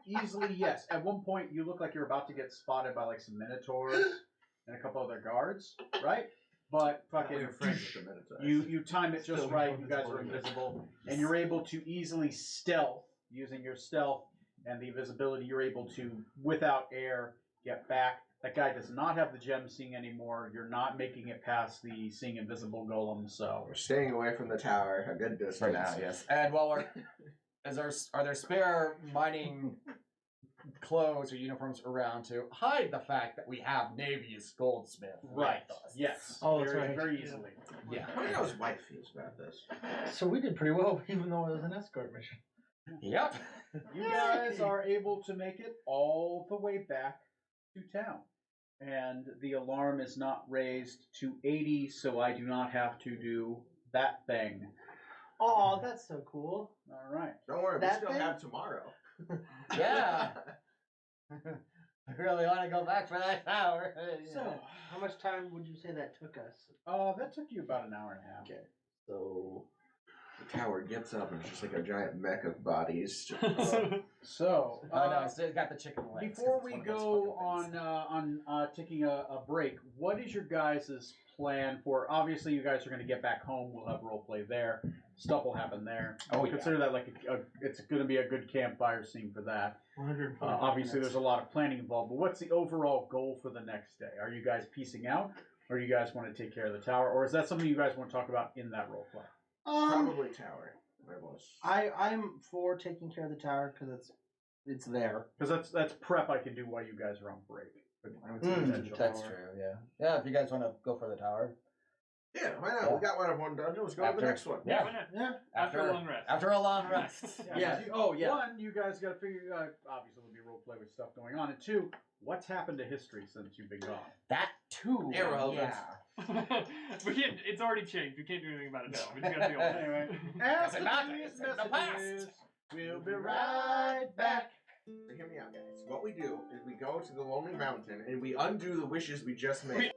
A: easily, yes. At one point, you look like you're about to get spotted by like some minotaurs and a couple other guards, right? But fucking,
C: We're friends with the Minotaurs.
A: you time it just right. You guys are invisible, and you're able to easily stealth using your stealth and the visibility. You're able to, without air, get back. That guy does not have the gem seeing anymore. You're not making it past the seeing invisible golem, so
C: We're staying away from the tower a good distance.
B: For now, yes. And while we're are there spare mining clothes or uniforms around to hide the fact that we have Navy's goldsmith
A: right.
B: with us?
A: Yes.
D: Oh, that's
A: very,
D: right.
A: very easily.
B: Yeah.
C: I wonder how his wife feels about this.
D: So we did pretty well, even though it was an escort mission.
B: Yep.
A: You guys are able to make it all the way back to town. And the alarm is not raised to 80, so I do not have to do that thing.
D: Oh, that's so cool.
A: All right.
C: Don't worry, we
D: That
C: still
D: thing?
C: have tomorrow.
B: Yeah. I really want to go back for that tower.
D: So, how much time would you say that took us?
A: That took you about an hour and a half.
D: Okay. So,
C: The tower gets up and it's just like a giant mech of bodies.
A: So,
B: Oh no, I still got the chicken legs. 'cause
A: before
B: it's
A: we
B: one of those
A: go
B: fucking things.
A: on taking a break, what is your guys' plan for? Obviously, you guys are going to get back home. We'll have role play there. Stuff will happen there.
B: Oh, yeah.
A: Consider that like it's going to be a good campfire scene for that.
E: 140
A: Obviously, there's a lot of planning involved. But what's the overall goal for the next day? Are you guys piecing out, or do you guys want to take care of the tower, or is that something you guys want to talk about in that role play?
C: Probably tower.
D: I'm for taking care of the tower because it's there.
A: Because that's prep I can do while you guys are on break. But I would say
B: Mm,
A: potential.
B: that's true. Yeah. Yeah. If you guys want to go for the tower.
C: Yeah, why not? We got one of one dungeon. Let's go to
B: After-
C: the next one.
E: Yeah, why not?
D: Yeah.
E: After a long rest.
B: After a long rest.
D: Yeah.
A: Oh,
D: yeah.
A: One, you guys got to figure. Obviously, there'll be role play with stuff going on, and two, what's happened to history since you've been gone?
B: That too.
C: Irrelevant.
B: Yeah.
E: We can't. It's already changed. We can't do anything about it now. We just gotta deal with it.
A: Anyway,
B: Doesn't
A: after
B: matter,
A: these
B: it's in the
A: messages,
B: past.
A: we'll be right back.
C: So hear me out, guys. What we do is we go to the Lonely Mountain and we undo the wishes we just made.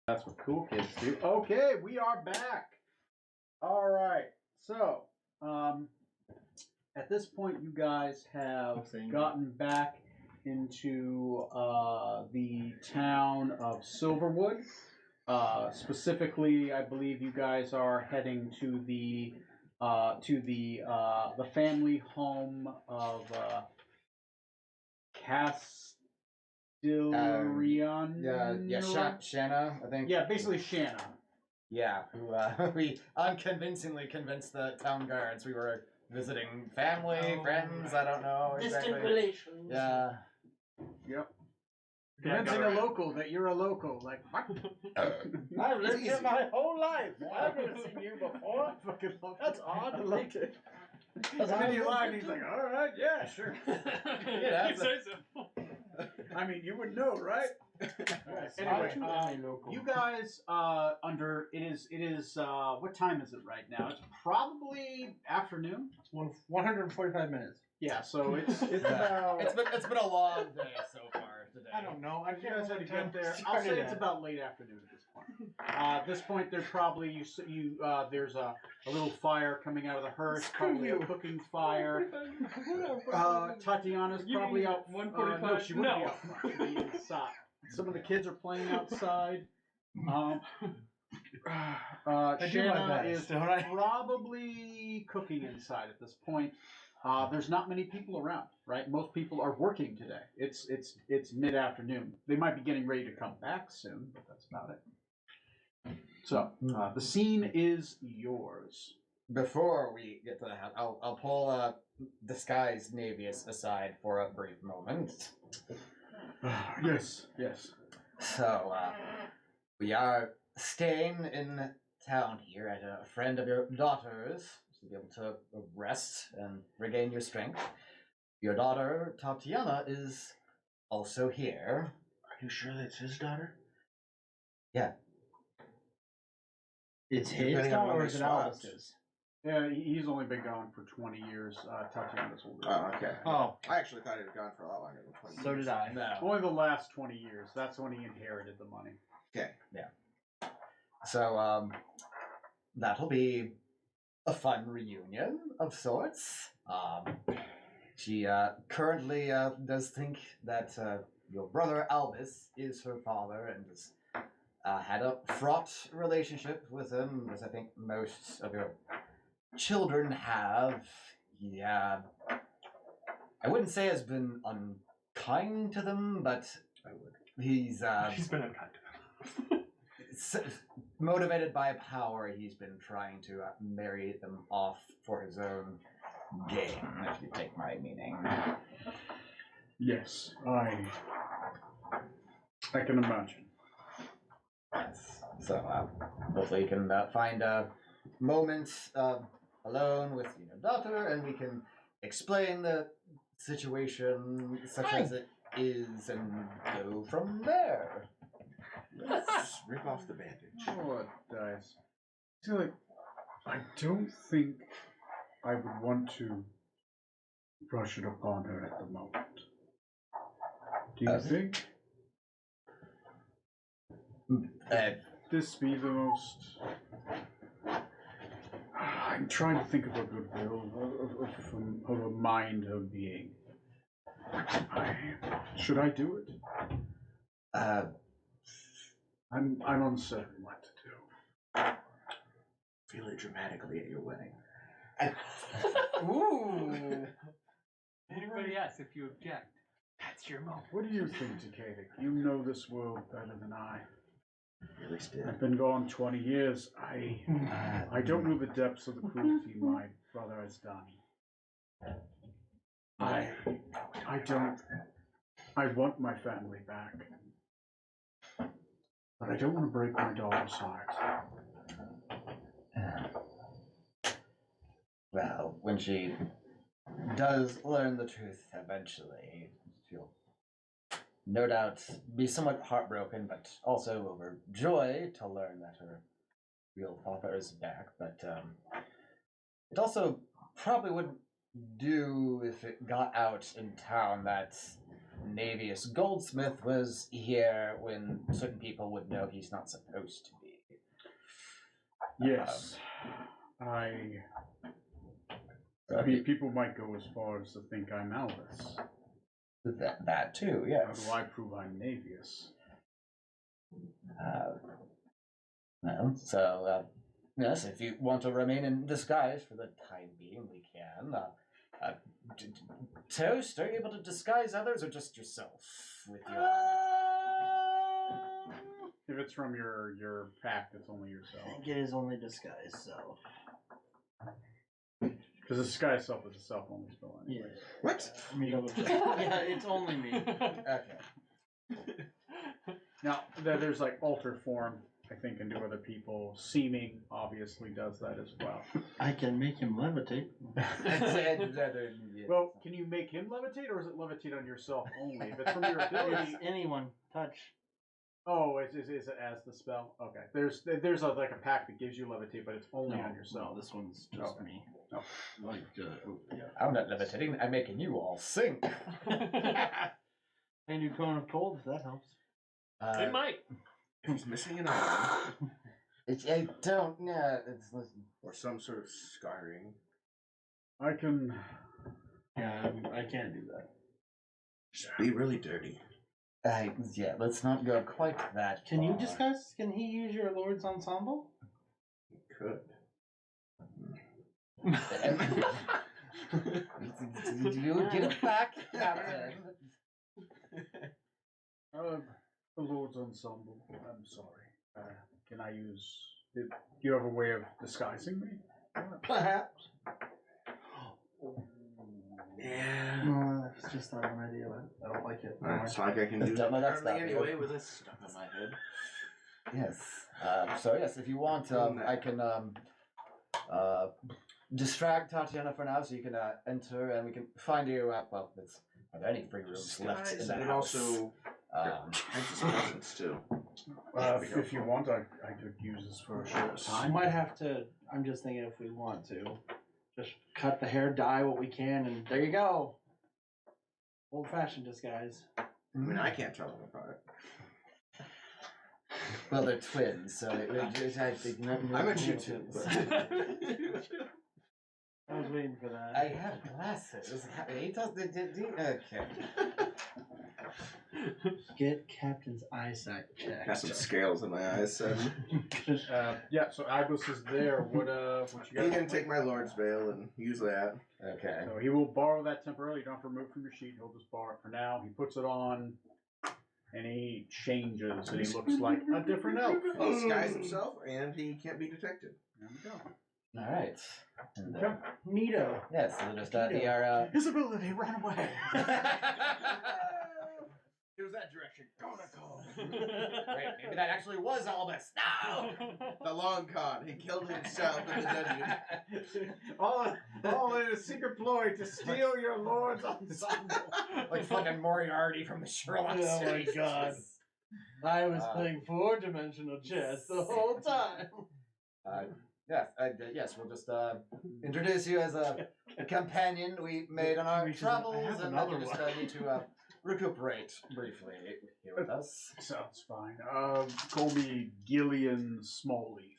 A: That's what cool kids do. Okay, we are back. All right. So, at this point, you guys have gotten back into the town of Silverwood. Specifically, I believe you guys are heading to the family home of Castillarian.
B: Shanna, I think.
A: Yeah, basically Shanna.
B: Yeah, who we unconvincingly convinced the town guards we were visiting family, friends, I don't know exactly.
H: Distant relations.
B: Yeah.
A: Yep.
E: Yeah,
A: Convincing
E: got
A: a
E: it.
A: local that you're a local. Like, what?
D: I've lived here my whole life. I've never seen you before.
A: Fucking love
D: That's odd. I liked it.
A: And then he lied, and he's like, all right, yeah, sure.
B: Yeah,
E: You say so.
A: I mean, you would know, right? Anyway, you guys, it is, what time is it right now? It's probably afternoon.
D: It's 145 minutes.
A: Yeah, so it's
B: Yeah.
A: about.
B: It's been a long day so far today.
D: I don't know. I
A: You guys had to get there. I'll say it's about late afternoon at this point. At this point, there's probably there's a little fire coming out of the hearth, probably a cooking fire. Tatiana's
E: You
A: probably
E: mean
A: out.
E: 1:45?
A: No, she wouldn't
E: No.
A: be out front. She'd be inside. Some of the kids are playing outside.
D: I do my
A: Shanna
D: best,
A: is
D: don't I?
A: probably cooking inside at this point. There's not many people around, right? Most people are working today. It's mid-afternoon. They might be getting ready to come back soon, but that's about it. So the scene is yours.
B: Before we get to that, I'll pull disguised Navius aside for a brief moment.
A: Yes.
B: So, we are staying in town here at a friend of your daughter's to be able to rest and regain your strength. Your daughter, Tatiana, is also here.
C: Are you sure that's his daughter?
B: Yeah.
D: It's
C: Depending
D: his
C: on
D: dog
C: when
D: or
C: they
D: is it
C: swapped.
D: Alice's?
A: Yeah, he's only been gone for 20 years. Tatiana's older.
C: Oh, okay.
D: Oh,
C: I actually thought he was gone for a lot longer than 20
D: so
C: years.
D: did I.
B: No.
A: Only the last 20 years. That's when he inherited the money.
C: Okay.
B: So, that'll be a fun reunion of sorts. She currently does think that your brother Albus is her father and has had a fraught relationship with him, as I think most of your children have. He, I wouldn't say has been unkind to them, but he's
E: She's been unkind to him.
B: motivated by power. He's been trying to marry them off for his own gain, if you take my meaning.
A: Yes, I can imagine.
B: Yes. So hopefully you can find a moment alone with your daughter, and we can explain the situation such as it is, and go from there.
C: Just rip off the bandage.
A: Oh, dice. See, like, I don't think I would want to brush it upon her at the moment. Do you think this be the most? I'm trying to think of a goodwill of a mind of being. Should I do it? I'm uncertain what to do.
C: Feel it dramatically at your wedding.
D: Ooh.
E: Anybody asks if you object. That's your moment.
A: What do you think, Takeda? You know this world better than I.
C: Really still.
A: I've been gone 20 years. I don't know the depths of the cruelty my brother has done. I don't. I want my family back. But I don't want to break my daughter's heart.
B: Well, when she does learn the truth eventually, she'll no doubt be somewhat heartbroken, but also overjoyed to learn that her real father is back. But it also probably wouldn't do if it got out in town that Navius Goldsmith was here when certain people would know he's not supposed to be.
A: Yes. People might go as far as to think I'm Albus.
B: That too,
A: How
B: yes.
A: do I prove I'm Navius?
B: Yes, if you want to remain in disguise for the time being, we can. Toast, are you able to disguise others or just yourself with your...
A: If it's from your pact, it's only yourself.
D: I think it is only disguise, so.
A: Because disguise self is a self-only spell
D: Yeah.
A: anyway.
C: What?
D: Let me double check. Yeah, it's only me.
B: Okay.
A: Now, there's like alter form, I think, can do other people. Seeming obviously does that as well.
D: I can make him levitate.
A: Well, can you make him levitate, or is it levitate on yourself only? If it's from your
D: It's
A: ability.
D: anyone. Touch.
A: Oh, is it as the spell? Okay. There's like a pack that gives you levitate, but it's only on yourself.
D: No, this one's just
A: Okay.
D: me.
A: Oh.
D: Like, yeah.
B: I'm not levitating, I'm making you all sink.
D: I do cone of cold if that helps.
E: It might.
C: If he's missing an arm,
B: I don't know.
C: or some sort of scarring,
A: I can.
D: Yeah, I can't do that.
C: just be really dirty.
B: Yeah, let's not go quite that
D: Can you
B: far.
D: discuss? Can he use your Lord's ensemble?
C: You could.
B: You get it back, Captain.
A: The Lord's Ensemble. I'm sorry. Can I use? Do you have a way of disguising me?
D: Perhaps.
C: Yeah.
D: No, it's just not an idea. I don't like it.
C: It's like I can do
B: Don't let that
C: currently
B: stop you.
C: anyway with this stuff in my head.
B: Yes. So yes, if you want, I can distract Tatiana for now, so you can enter, and we can find you at. Well, are there any free rooms left in
C: Disguise
B: that
C: and
B: house?
C: also his presence too.
A: If you want, I could use this for a short
D: I
A: time.
D: might have to. I'm just thinking if we want to, just cut the hair, dye what we can, and there you go. Old-fashioned disguise.
C: I mean, I can't tell them apart.
B: Well, they're twins, so I think
C: I'm a cheat too.
D: I was waiting for that.
B: I have glasses. He does. Okay.
D: Get Captain's eyesight checked.
C: Got some scales in my eyes, so
A: Yeah. So Albus is there. What you
C: he
A: got?
C: can take my Lord's Veil and use that.
B: Okay.
A: So he will borrow that temporarily. You don't have to remove it from your sheet. He'll just borrow it for now. He puts it on, and he changes, and he looks like a different elf.
C: He disguises himself, and he can't be detected.
A: There we go.
B: All right. And,
A: Okay.
D: Neato.
B: yes, so just we are.
A: His ability ran away.
C: It was that direction.
B: Wait, maybe that actually was Albus. No.
C: The long con. He killed himself in the dungeon.
A: all in a secret ploy to steal your lord's ensemble.
B: Like fucking Moriarty from the Sherlock
D: Oh my
B: series.
D: God. I was playing 4-dimensional chess the whole time.
B: Yes, we'll just introduce you as a companion we made on our
D: Reaches out, I
B: travels,
D: have
B: and
D: another
B: you just
D: one.
B: need to recuperate briefly here with us.
A: Sounds fine. Call me Gillian Smallleaf.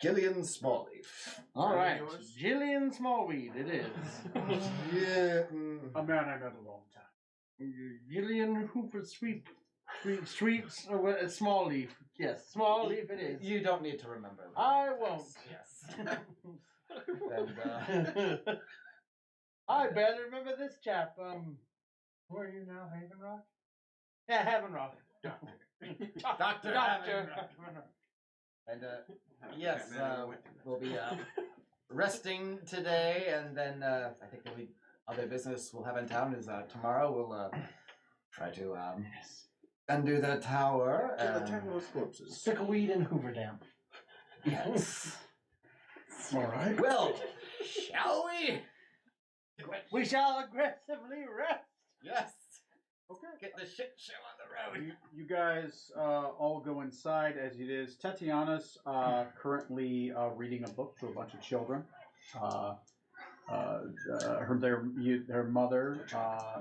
B: Gillian Smallleaf.
D: All right,
C: yours?
D: Jillian Smallweed, it is.
B: Yeah.
A: A man I met a long time.
D: Jillian Hooper Streets, or what? Smallleaf. Yes, Smallleaf it is.
B: You don't need to remember. that.
D: I won't.
B: Yes. And
D: I barely remember this chap. Where are you now, Haven Rock? Yeah, Haven Rock.
B: Doctor.
D: Doctor.
B: And yes, we'll be resting today, and then I think the only other business we'll have in town is tomorrow. We'll try to undo the tower.
C: Kill the 10 of those corpses.
D: Stick a weed in Hoover Dam.
B: Yes.
A: All right.
B: Well, shall we?
D: We shall aggressively rest.
B: Yes.
A: Okay.
B: Get the shit show on the road.
A: You guys all go inside as it is. Tatiana's currently reading a book to a bunch of children. Her mother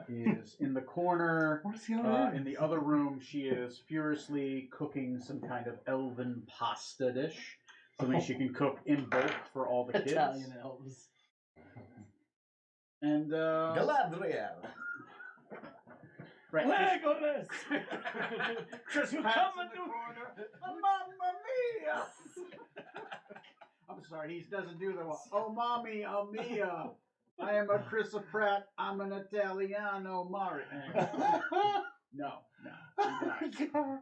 A: is in the corner.
D: What's the other
A: In the other room, she is furiously cooking some kind of elven pasta dish. Something she can cook in bulk for all the kids.
D: Italian elves.
A: And
B: Galadriel.
A: right,
D: Legolas!
A: Chris
D: You
A: Pratt's
D: come
A: in
D: and
A: the
D: do-
A: corner. Mamma mia! I'm sorry, he doesn't do the one. Oh, mommy, oh mia! I am a Chris Pratt. I'm an Italiano Mari. No. You guys.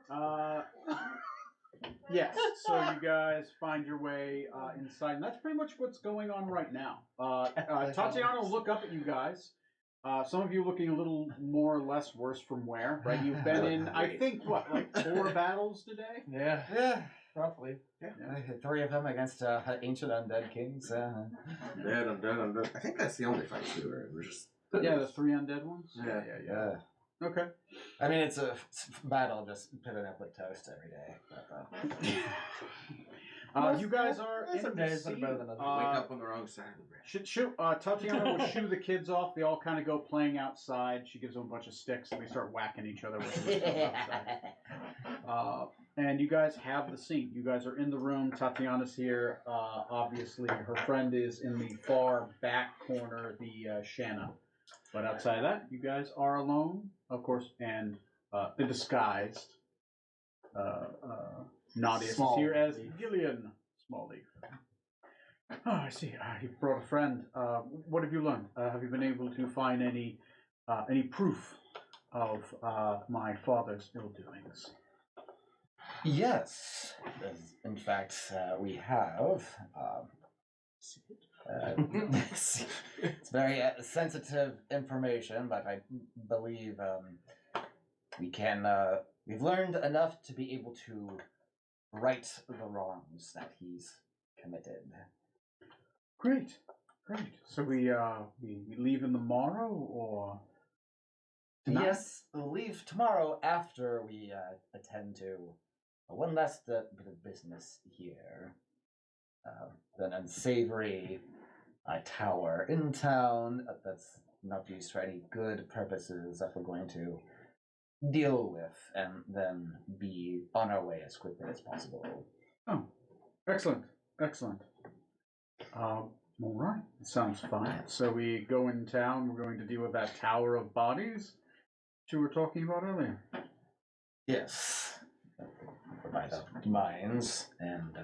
A: Yes. So you guys find your way inside, and that's pretty much what's going on right now. Tatiana will look up at you guys. Some of you looking a little more or less worse from wear, right? You've been in, I think, what, like 4 battles today?
B: Yeah.
D: Roughly.
B: I had 3 of them against ancient undead kings.
C: Undead. I think that's the only fights we were in. We're just
A: Yeah, the 3 undead ones?
B: Yeah.
A: Okay.
B: I mean, it's a battle just picking up with toast every day. But,
A: You guys are in
D: some
A: the
D: days that are better than
A: scene.
D: others.
C: wake up on the wrong side of the bridge.
A: Tatiana will shoo the kids off. They all kind of go playing outside. She gives them a bunch of sticks, and they start whacking each other with them outside. And you guys have the scene. You guys are in the room. Tatiana's here. Obviously, her friend is in the far back corner, the Shanna. But outside of that, you guys are alone, of course, and disguised. Nadia is here as Gillian Smallleaf. Oh, I see. You brought a friend. What have you learned? Have you been able to find any proof of my father's ill doings?
B: yes. In fact, we have. It's very sensitive information, but I believe we can. We've learned enough to be able to right the wrongs that he's committed.
A: Great. So we leave in the morrow or tonight?
B: Yes, we'll leave tomorrow after we attend to one last bit of business here. An unsavory tower in town that's not used for any good purposes that we're going to deal with and then be on our way as quickly as possible.
A: Oh, excellent. All right, sounds fine. So we go in town. We're going to deal with that tower of bodies that you were talking about earlier.
B: Yes. By the mines, and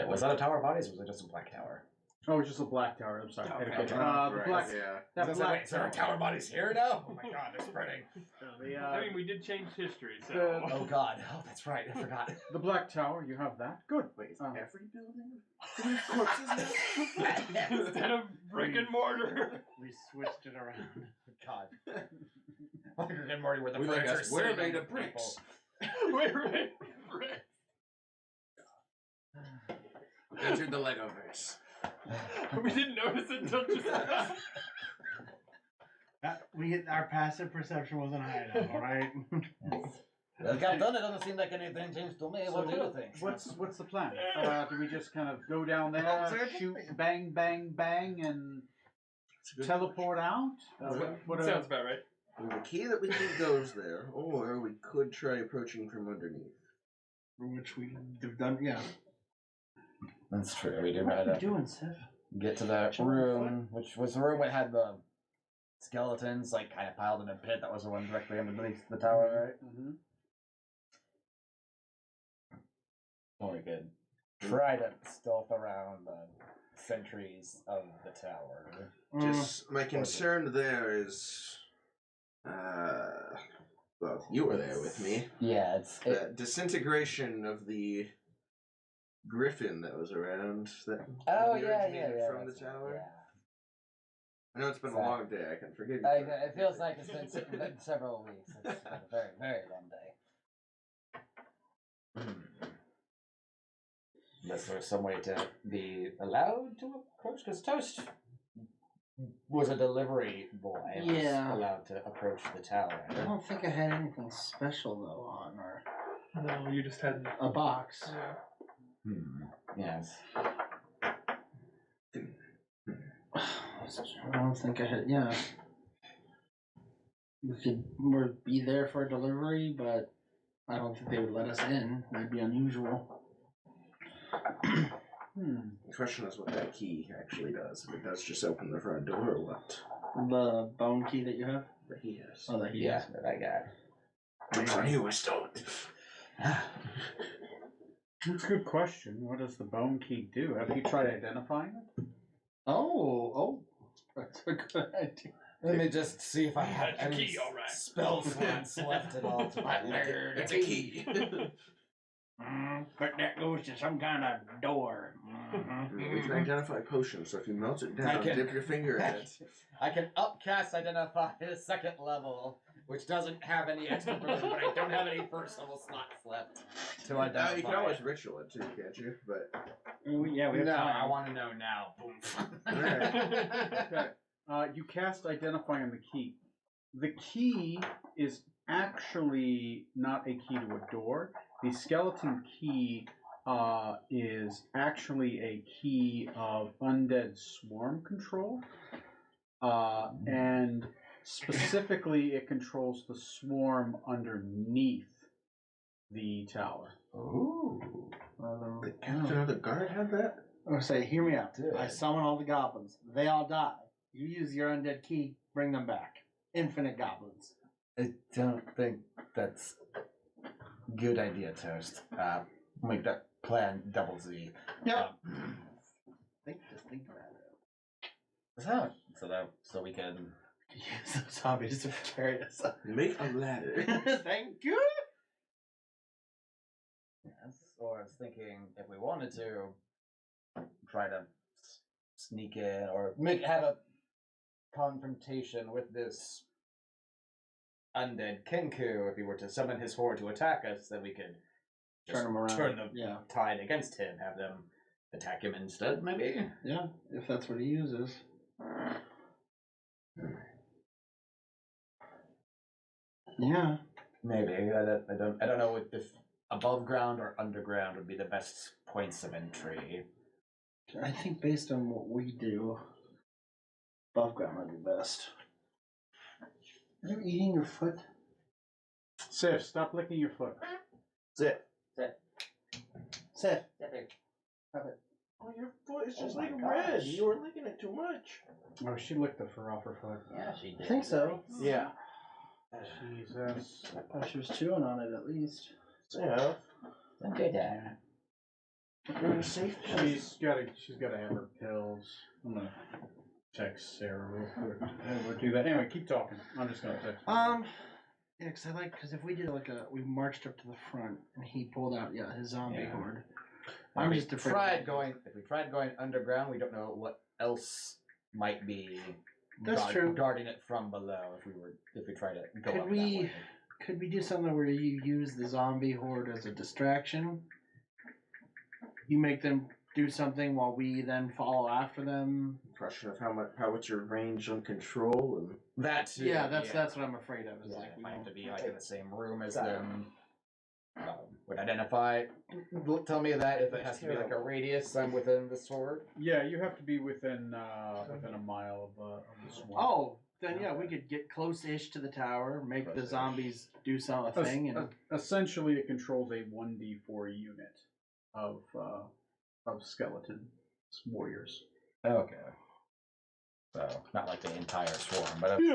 B: was that a tower of bodies, or was it just a black tower?
A: Oh, it's just a black tower. I'm sorry.
B: Okay.
A: The
C: Right,
A: black.
C: yeah.
A: That
B: Wait,
A: black
B: so there are tower bodies here now? Oh my god, they're spreading.
E: I mean, we did change history, so.
A: the-
B: Oh god, oh that's right, I forgot.
A: The black tower. You have that. Good.
C: Wait, is
A: Um,
C: every building corpses now?
E: Instead of brick and mortar.
D: We switched it around.
B: God. Rick and Morty were the
C: We're like
B: bricks
C: us,
B: are
C: we're
B: saving
C: made of
B: people.
C: bricks.
E: We're made of brick.
C: Entered the Lego verse.
E: We didn't notice it until just now.
D: Our passive perception wasn't high enough, all right?
B: Well, Captain, it doesn't seem like anything changed to me. What do you think?
A: What's the plan? Do we just kind of go down there, shoot, bang, bang, bang, and teleport out? What
E: Sounds about right.
C: Well, the key that we need goes there, or we could try approaching from underneath.
D: Which we have done, yeah.
B: That's true. We do
D: What are
B: gotta
D: you doing, Sif?
B: get to that room, which was the room that had the skeletons, like, kind of piled in a pit. That was the one directly underneath the tower, right?
A: Mm-hmm.
B: Or we could try to stealth around the sentries of the tower.
C: Just my concern there is, well, you were there with me.
B: Yeah, it's
C: The disintegration of the griffin that was around. That
B: oh
C: we
B: yeah,
C: originated from the
B: that's right,
C: tower.
B: yeah.
C: I know it's been a
B: Exactly.
C: long day. I can forgive you.
B: It feels like it's been several weeks. It's been a very, very long day. Unless there's some way to be allowed to approach, because Toast was a delivery boy. and was
D: Yeah.
B: allowed to approach the tower.
D: I don't think I had anything special though on or
E: No, you just had.
D: a box.
B: Yes.
D: I don't think I had. Yeah, we could be there for a delivery, but I don't think they would let us in. That'd be unusual.
C: The question is what that key actually does. If it does just open the front door or what.
D: The bone key that you have.
C: That he has.
D: Oh, that he
B: Yeah,
D: has.
B: that I got.
C: It's on you, I stole it.
A: That's a good question. What does the bone key do? Have you tried identifying it?
D: Oh, that's a good idea.
B: Let me just see if I have
E: That's the
B: any
E: key, all right.
B: spell slots left at all to my
C: It's a key.
D: But that goes to some kind of door.
C: We can identify potions, so if you melt it
B: I
C: down,
B: can-
C: dip your finger in it.
B: I can upcast identify his second level, which doesn't have any extra boost, but I don't have any first level slots left to identify.
C: You can always ritual it too, can't you? But
D: Yeah, we have
B: No,
D: time.
B: I want to know now. Boom.
A: Okay. You cast Identify on the key. The key is actually not a key to a door. The skeleton key is actually a key of undead swarm control. And specifically, it controls the swarm underneath the tower.
B: Ooh.
C: the captain of the guard had that?
D: I'll say, hear me out.
B: Good.
D: I summon all the goblins. They all die. You use your undead key, bring them back. Infinite goblins.
B: I don't think that's a good idea, Toast. Make that plan double Z.
D: Yep. Just think about it.
B: So we can.
D: Use those zombies to carry us up.
C: Make a ladder.
D: Thank you.
B: Yes. Or I was thinking if we wanted to try to sneak in or have a confrontation with this undead Kenku, if he were to summon his horde to attack us, then we could just
D: Turn 'em around.
B: turn the
D: Yeah.
B: tide against him, have them attack him instead, maybe.
D: Yeah, if that's what he uses. Yeah.
B: Maybe I don't know if above ground or underground would be the best points of entry.
D: I think based on what we do, above ground would be best. Are you eating your foot?
A: Sif, stop licking your foot.
D: Sif.
C: Oh, your foot is
B: Oh
C: just
B: my
C: like
B: gosh.
C: red. You were licking it too much.
A: Oh, she licked the fur off her foot.
B: Yeah, she
D: I think so.
C: Yeah.
A: Jesus.
D: Oh, she was chewing on it at least.
C: Yeah.
B: Good there.
C: You're in a safe place.
A: She's gotta have her pills. I'm gonna text Sarah real quick. We'll do that. Anyway, keep talking. I'm just gonna text her.
D: Yeah, because if we did we marched up to the front and he pulled out his zombie
B: Yeah.
D: horde.
B: If
D: I'm
B: we
D: just afraid.
B: if we tried going underground, we don't know what else might be
D: That's true.
B: guarding it from below if we try to go
D: Could
B: up
D: we-
B: that way.
D: Could we do something where you use the zombie horde as a distraction? You make them do something while we then follow after them.
C: Question of what's your range on control and
B: That too,
D: Yeah, that's what I'm afraid of. Is
B: Yeah,
D: like
B: if
D: we
B: I have
D: won't-
B: to be like in the same room as them. would identify. Tell me that if it has to be like a radius, I'm within the sword.
A: Yeah, you have to be within a mile of the swamp.
D: Oh, then yeah, we could get close-ish to the tower, make the zombies do something, and
A: Essentially, it controls a 1d4 unit of skeleton warriors.
B: Okay. So not like the entire swarm, but a good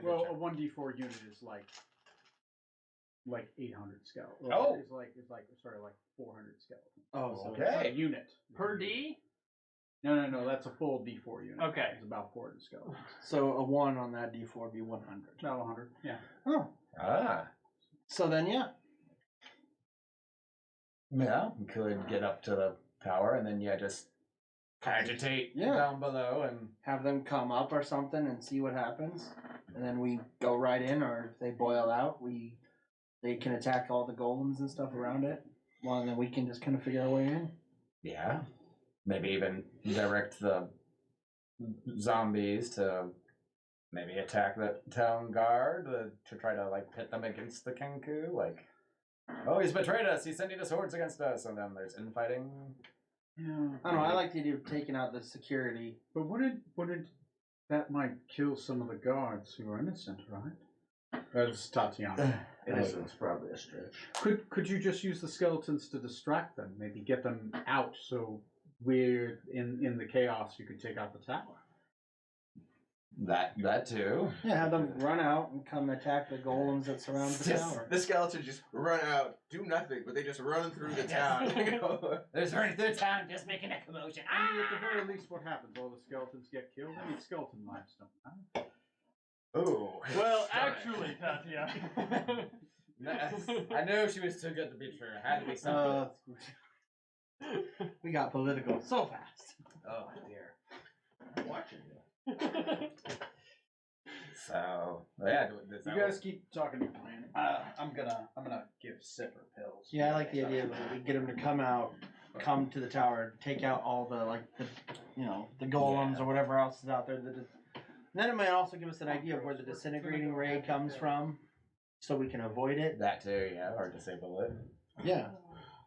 A: Well, a
B: chunk.
A: 1d4 unit is like 800 skeletons.
B: Oh.
A: It's like 400 skeletons.
D: oh, so
B: Okay.
A: A unit
E: Per D?
A: No, that's a full d4 unit.
E: Okay.
A: It's about 400 skeletons.
D: So a 1 on that d4 would be 100.
A: About 100. Yeah.
D: Oh,
B: Ah.
D: so then yeah,
B: Yeah, we could get up to the tower and then just agitate
D: Yeah.
B: down below and
D: have them come up or something and see what happens, and then we go right in, or if they boil out, they can attack all the golems and stuff around it. Well, and then we can just kind of figure our way in.
B: yeah, maybe even direct the zombies to maybe attack the town guard to try to like pit them against the Kenku. Like, oh, he's betrayed us. He's sending his hordes against us, and then there's infighting.
A: Yeah.
D: I don't know. I like the idea of taking out the security.
A: But wouldn't that might kill some of the guards who are innocent, right? That's Tatiana.
C: Innocence probably a stretch.
A: Could you just use the skeletons to distract them? Maybe get them out so we're in the chaos. You could take out the tower.
B: That too.
D: Yeah, have them run out and come attack the golems that surround the tower.
C: The skeletons just run out, do nothing, but they just run through the town.
B: They're just running through town, just making a commotion.
A: I mean, at the very least, what happens? All the skeletons get killed. I mean, skeleton lives don't matter.
B: Oh.
E: Well, actually, Tatiana.
B: I knew she was too good to be true. It had to be something.
D: We got political so fast.
B: Oh dear.
C: I'm watching you.
B: So yeah,
A: You guys keep talking to your plan. I'm gonna give Sipper pills.
D: Yeah, I like the idea of we get them to come to the tower, take out all the golems or whatever else is out there. Then it might also give us an idea of where the disintegrating ray comes from, so we can avoid it.
B: that too, yeah, or disable it.
D: Yeah.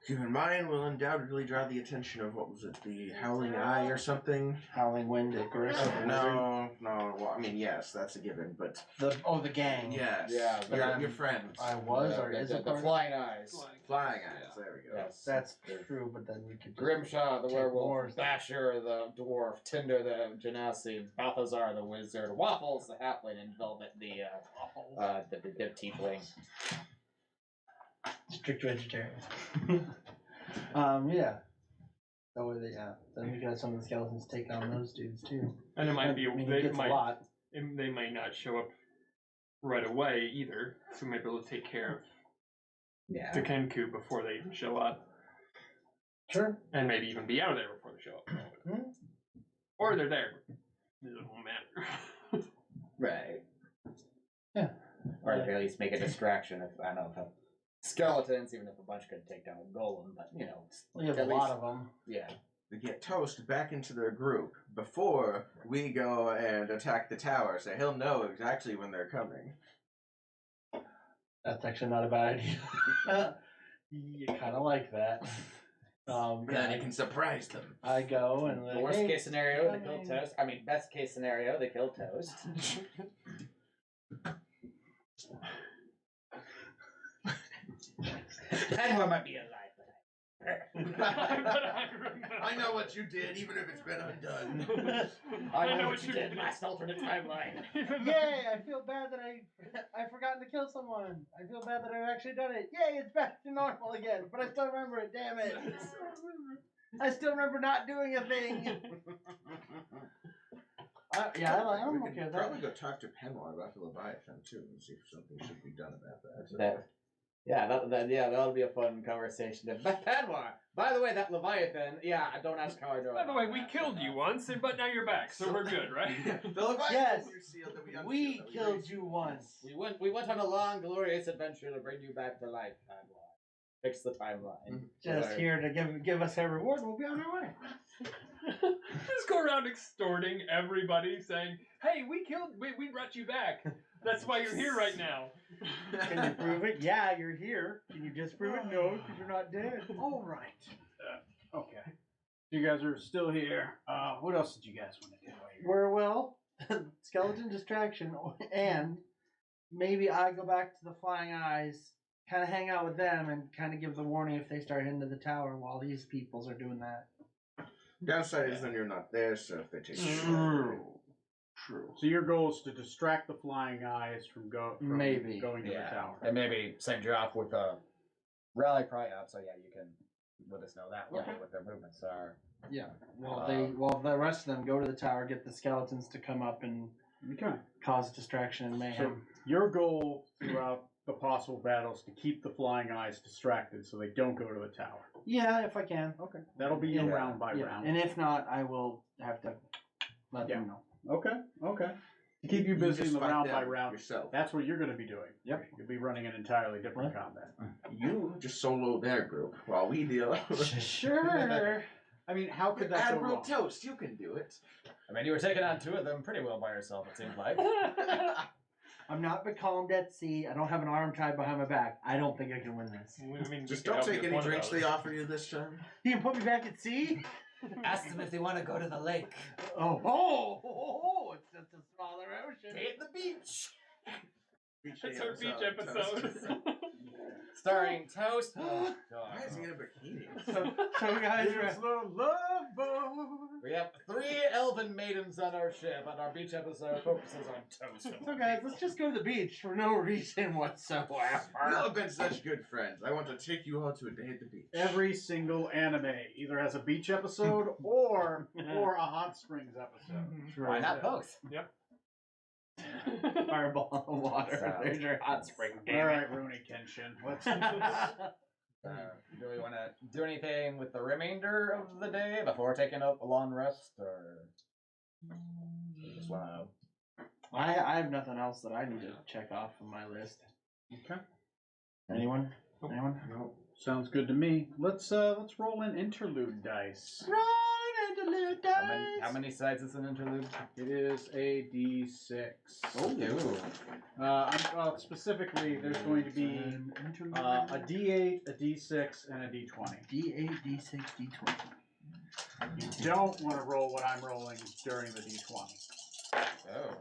C: Keep in mind, we'll undoubtedly draw the attention of, what was it, the Howling Eye or something?
D: Howling Wind, Icarus.
C: No, well, I mean, yes, that's a given, but
D: The gang.
C: yes,
B: Yeah,
C: your friends.
D: I was or is
B: the
D: a part.
B: flying eyes.
C: Flying Eyes, there we go.
B: Yes.
D: That's true, but then we could.
B: Grimshaw the
D: Take
B: werewolf,
D: more.
B: Basher the dwarf, Tinder the genasi, Balthazar the wizard, Waffles the halfling, and Velvet the tiefling.
D: Strict vegetarian. Yeah. That way then we can have some of the skeletons take on those dudes too.
E: And it might be
D: I mean,
E: they
D: it gets
E: might
D: a lot.
E: they might not show up right away either, so we might be able to take care of
B: Yeah.
E: the Kenku before they even show up,
D: Sure.
E: and maybe even be out of there before they show up.
D: Hmm.
E: Or they're there. It won't matter.
B: Right.
D: Yeah.
B: Or at the very least make a distraction if I don't know if skeletons, even if a bunch could take down a golem, but
D: We have
B: at
D: a lot
B: least-
D: of them.
B: yeah.
C: They get Toast back into their group before we go and attack the tower, so he'll know exactly when they're coming.
D: That's actually not a bad idea. You kind of like that.
C: Then he can surprise them.
D: I go and like,
B: Worst
D: hey,
B: case scenario, they kill
D: coming.
B: Toast. I mean, best case scenario, they kill Toast. Penwa might be alive,
C: I know what you did, even if it's been undone.
B: I know what you did last alternate timeline.
D: Yay! I feel bad that I forgotten to kill someone. I feel bad that I've actually done it. Yay! It's back to normal again. But I still remember it. Damn it! I still remember not doing a thing. I'm
C: We
D: okay
C: could
D: with
C: probably
D: that.
C: go talk to Penwar about the Leviathan too, and see if something should be done about that.
B: That'll be a fun conversation. Penwa, by the way, that Leviathan, don't ask how I know.
E: By the
B: about
E: way, we
B: that.
E: killed you once, but now you're back, so we're good, right?
C: The Leviathan
D: Yes.
C: we sealed that we
D: We
C: unsealed, that
D: killed
C: raised.
D: you once.
B: We went on a long, glorious adventure to bring you back to life, Penwa. Fix the timeline.
D: Just here to give us a reward. We'll be on our way.
E: Just go around extorting everybody, saying, "Hey, we brought you back. That's why you're here right now.
D: Can you prove it? Yeah, you're here. Can you disprove it? No, because you're not dead.
A: All right. Okay. You guys are still here. What else did you guys want to do? while you're
D: We're well, skeleton distraction, and maybe I go back to the Flying Eyes, kind of hang out with them, and kind of give the warning if they start heading to the tower while these peoples are doing that.
C: Downside is then you're not there, so if they take you.
A: True. So your goal is to distract the Flying Eyes from
D: Maybe.
A: going to the tower.
B: And maybe send you off with a rally cry up, so yeah, you can let us know that way what their movements are.
D: Yeah. While the rest of them go to the tower, get the skeletons to come up and cause distraction and
A: So
D: mayhem.
A: your goal throughout the possible battles to keep the Flying Eyes distracted so they don't go to the tower.
D: Yeah, if I can.
A: Okay. That'll be
D: Yeah.
A: round by round.
D: And if not, I will have to let them know.
A: Okay. To keep you busy in
C: just
A: the
C: fight
A: round by
C: them
A: round.
C: yourself.
A: That's what you're going to be doing.
D: Yep.
A: You'll be running an entirely different combat.
C: You just solo their group while we deal.
D: Sure.
A: I mean, how could that go
C: Admiral
A: wrong?
C: Toast, you can do it.
B: I mean, you were taking on 2 of them pretty well by yourself, it seems like.
D: I'm not becalmed at sea. I don't have an arm tied behind my back. I don't think I can win this.
E: I mean,
C: Just
E: we could
C: don't
E: help you
C: take
E: with
C: any
E: one of
C: drinks
E: those.
C: they offer you this time.
D: You can put me back at sea?
B: Ask them if they want to go to the lake.
D: It's a smaller ocean.
B: Stay at the beach.
E: That's our beach episode.
B: Starring Toast. Oh, God.
C: Why is he in a bikini?
D: So guys,
B: We have 3 elven maidens on our ship, and our beach episode focuses on Toast.
D: so guys, let's just go to the beach for no reason whatsoever.
C: You have been such good friends. I want to take you all to a day at the beach.
A: Every single anime either has a beach episode or a hot springs episode.
B: Why not both?
D: Fireball in the water.
B: So-
D: There's your hot spring.
A: All right, Rooney Kenshin. Let's do this.
B: Do we want to do anything with the remainder of the day before taking a long rest, or we just want to?
D: I have nothing else that I need to check off on my list.
A: Okay.
D: Anyone? Anyone?
C: No.
A: Sounds good to me. Let's roll an interlude dice.
D: Roll an interlude dice.
B: How many sides is an interlude?
A: It is a D6. Specifically, there's going to be a D8, a D6, and a D20.
D: D8, D6, D20.
A: You don't want to roll what I'm rolling during the D20.
B: Oh.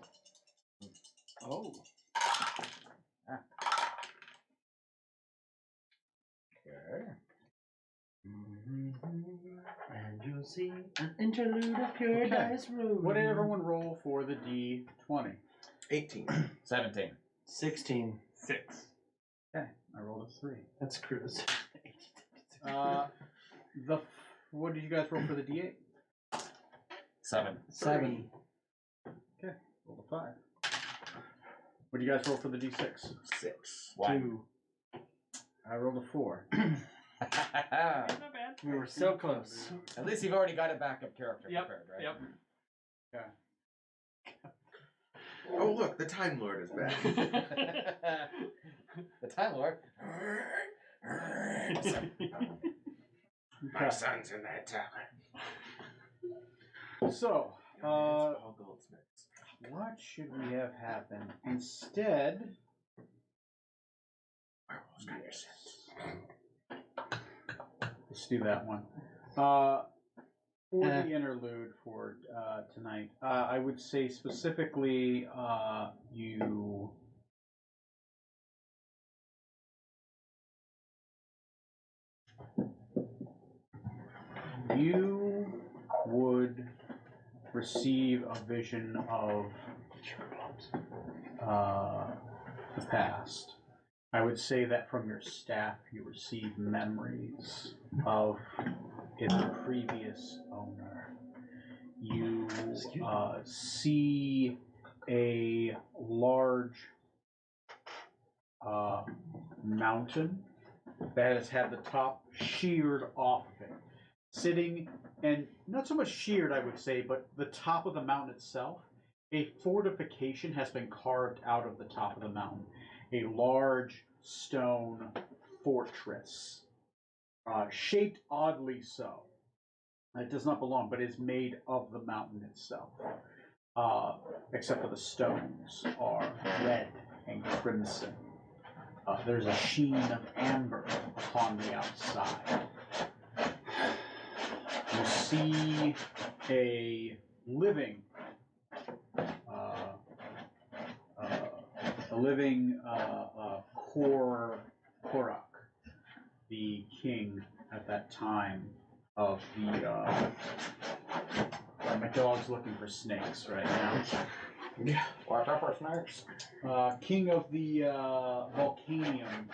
D: Oh.
B: Okay.
D: And you'll see an interlude of pure
A: Okay.
D: dice room.
A: What did everyone roll for the D20?
C: 18.
B: 17.
D: 16.
E: 6.
A: Okay, I rolled a 3.
D: That's cruise.
A: What did you guys roll for the D8?
B: 7.
D: 7.
A: Okay, rolled a 5. What do you guys roll for the D6?
C: 6.
B: 1.
D: 2.
A: I rolled a 4.
E: Not bad.
D: We were so close.
B: At least you've already got a backup character
E: Yep.
B: prepared, right?
E: Yep.
A: Okay.
C: Oh, look, the Time Lord is back.
B: The Time Lord.
C: My son's in that tavern.
A: So,
C: It's all goldsmiths.
A: what should we have happen? Instead,
C: Werewolves got your sense.
A: let's do that one. For the interlude for tonight, I would say specifically you would receive a vision of the past. I would say that from your staff, you receive memories of its previous owner. You see a large mountain that has had the top sheared off of it. Sitting, and not so much sheared, I would say, but the top of the mountain itself, a fortification has been carved out of the top of the mountain. A large stone fortress, shaped oddly so. It does not belong, but is made of the mountain itself. except for the stones, are red and crimson. There's a sheen of amber upon the outside. You see a living, Korak, the king at that time of the. My dog's looking for snakes right now.
B: Yeah. Watch out for snakes.
A: King of the Volcanium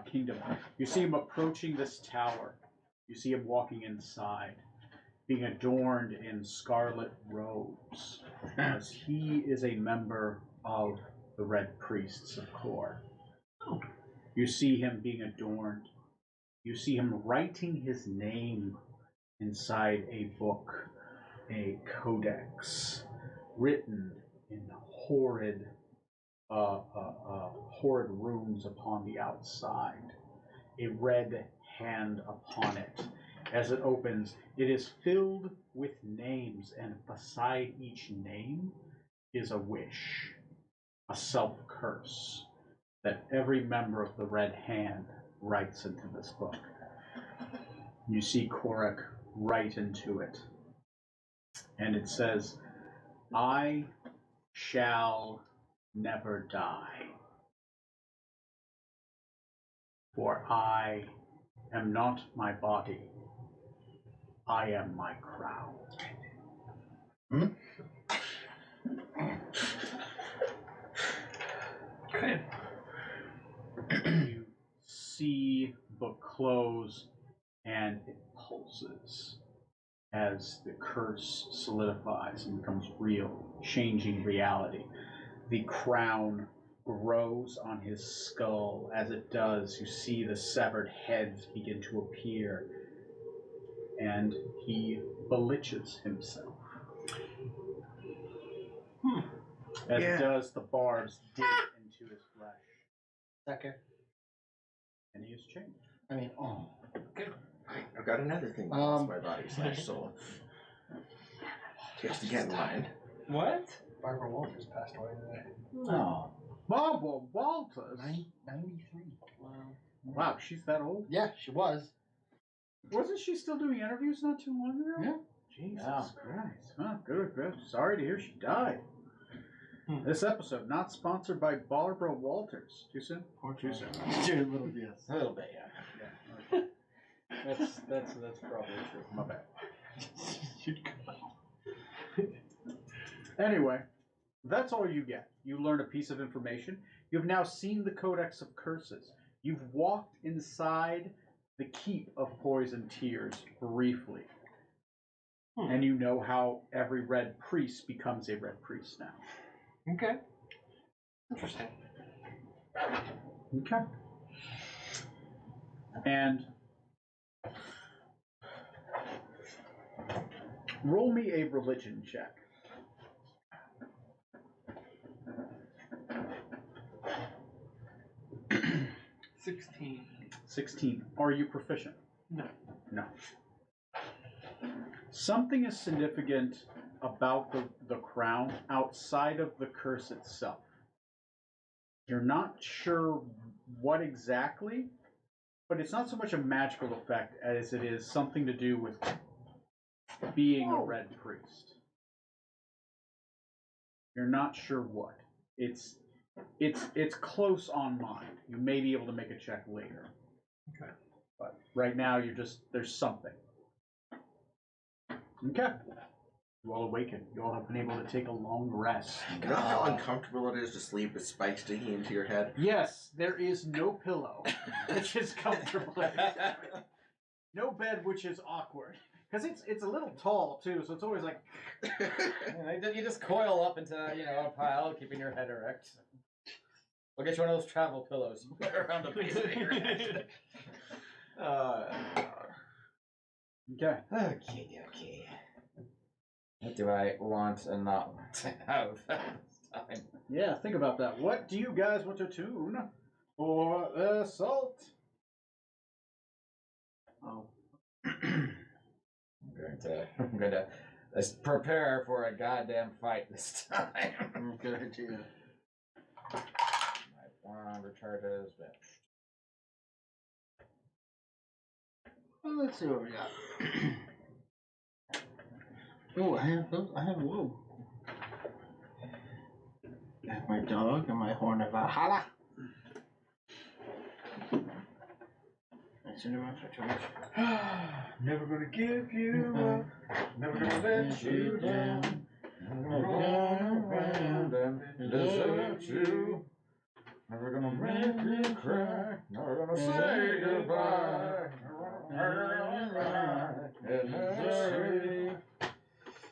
A: kingdom. You see him approaching this tower. You see him walking inside, being adorned in scarlet robes, as he is a member of the Red Priests of Kor. You see him being adorned. You see him writing his name inside a book, a codex, written in horrid runes upon the outside. A red hand upon it. As it opens, it is filled with names, and beside each name is a wish, a self-curse, that every member of the Red Hand writes into this book. You see Korak write into it, and it says, I shall never die, for I am not my body, I am my crown.
E: Okay.
A: You see book close, and it pulses as the curse solidifies and becomes real, changing reality. The crown grows on his skull. As it does, you see the severed heads begin to appear, and he belitches himself. As it does, the barbs dig into his flesh,
D: Sucker.
A: and he is changed.
D: I mean, oh.
C: I've got another thing that wants my body / soul. Just to get in line.
E: What?
D: Barbara Walters passed away today.
B: Oh.
A: Barbara Walters?
D: 93. Wow.
A: Wow, she's that old?
D: Yeah, she was.
A: Wasn't she still doing interviews not too long ago?
D: Yeah.
A: Jesus
B: Yeah.
A: Christ. Oh, good. Sorry to hear she died. This episode not sponsored by Barbara Walters. Too soon?
D: Or
A: Too soon.
D: Just a little bit.
B: A little bit, yeah.
A: Yeah. Okay. That's probably true. My bad. Anyway, that's all you get. You learn a piece of information. You've now seen the Codex of Curses. You've walked inside the keep of Poison Tears briefly. And you know how every red priest becomes a red priest now.
E: Okay. Interesting.
A: Okay. And roll me a religion check. 16. Are you proficient?
E: No.
A: No. Something is significant about the crown outside of the curse itself. You're not sure what exactly, but it's not so much a magical effect as it is something to do with being a red priest. You're not sure what. It's close on mind. You may be able to make a check later.
E: Okay.
A: But right now there's something. Okay. You all awaken. You all have been able to take a long rest.
C: You know how uncomfortable it is to sleep with spikes digging into your head?
A: Yes, there is no pillow, which is comfortable. No bed, which is awkward. Because it's a little tall, too, so it's always like...
B: You just coil up into, a pile, keeping your head erect. We'll get you one of those travel pillows you put around the base of your head.
A: Okay.
B: Okay. What do I want and not want to have at this time?
A: Yeah, think about that. What do you guys want to tune for assault?
B: I'm going to Let's prepare for a goddamn fight this time.
D: Good idea.
B: My wand recharges.
D: Well, let's see what we got. Oh, I have those. I have whoa. I have my dog and my horn of Valhalla.
B: Never gonna give you up. Never gonna let you down. Never gonna around and desert you. Never gonna make you cry. Never gonna say goodbye.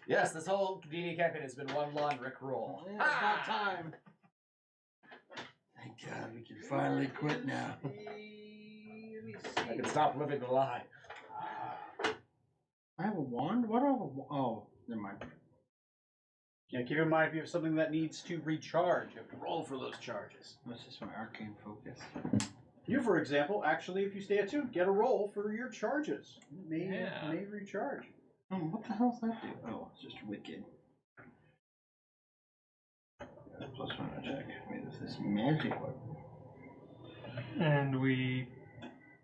B: Yes, this whole D&D campaign has been one long Rick roll.
D: Yeah, it's about time. Thank God we can finally quit now.
B: I can stop living the lie.
D: I have a wand? What do I have a wand? Oh, never mind.
A: Yeah, keep in mind if you have something that needs to recharge, you have to roll for those charges.
D: What's this? My arcane focus.
A: You, for example, actually, if you stay attuned, get a roll for your charges. It may recharge.
D: Oh, what the hell does that do? Oh, it's just wicked. +1 attack. Wait, is this magic weapon?
E: And we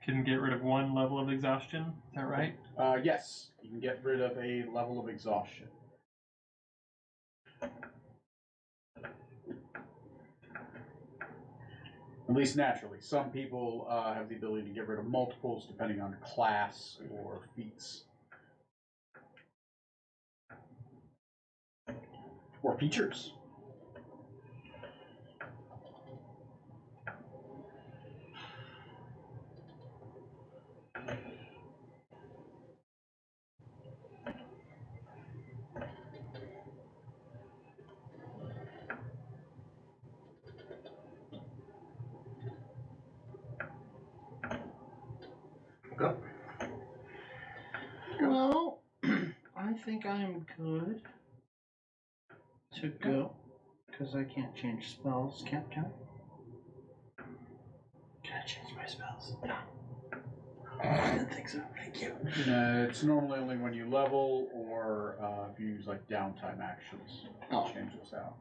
E: can get rid of 1 level of exhaustion. Is that right?
A: Yes, you can get rid of a level of exhaustion. At least naturally. Some people have the ability to get rid of multiples depending on class or feats. Or features.
C: Go.
D: Well, I think I'm good to go. Because I can't change spells, can I? Can I change my spells? No. I didn't think so. Thank you.
A: It's normally only when you level or if you use like downtime actions.
D: Oh.
A: Change this out.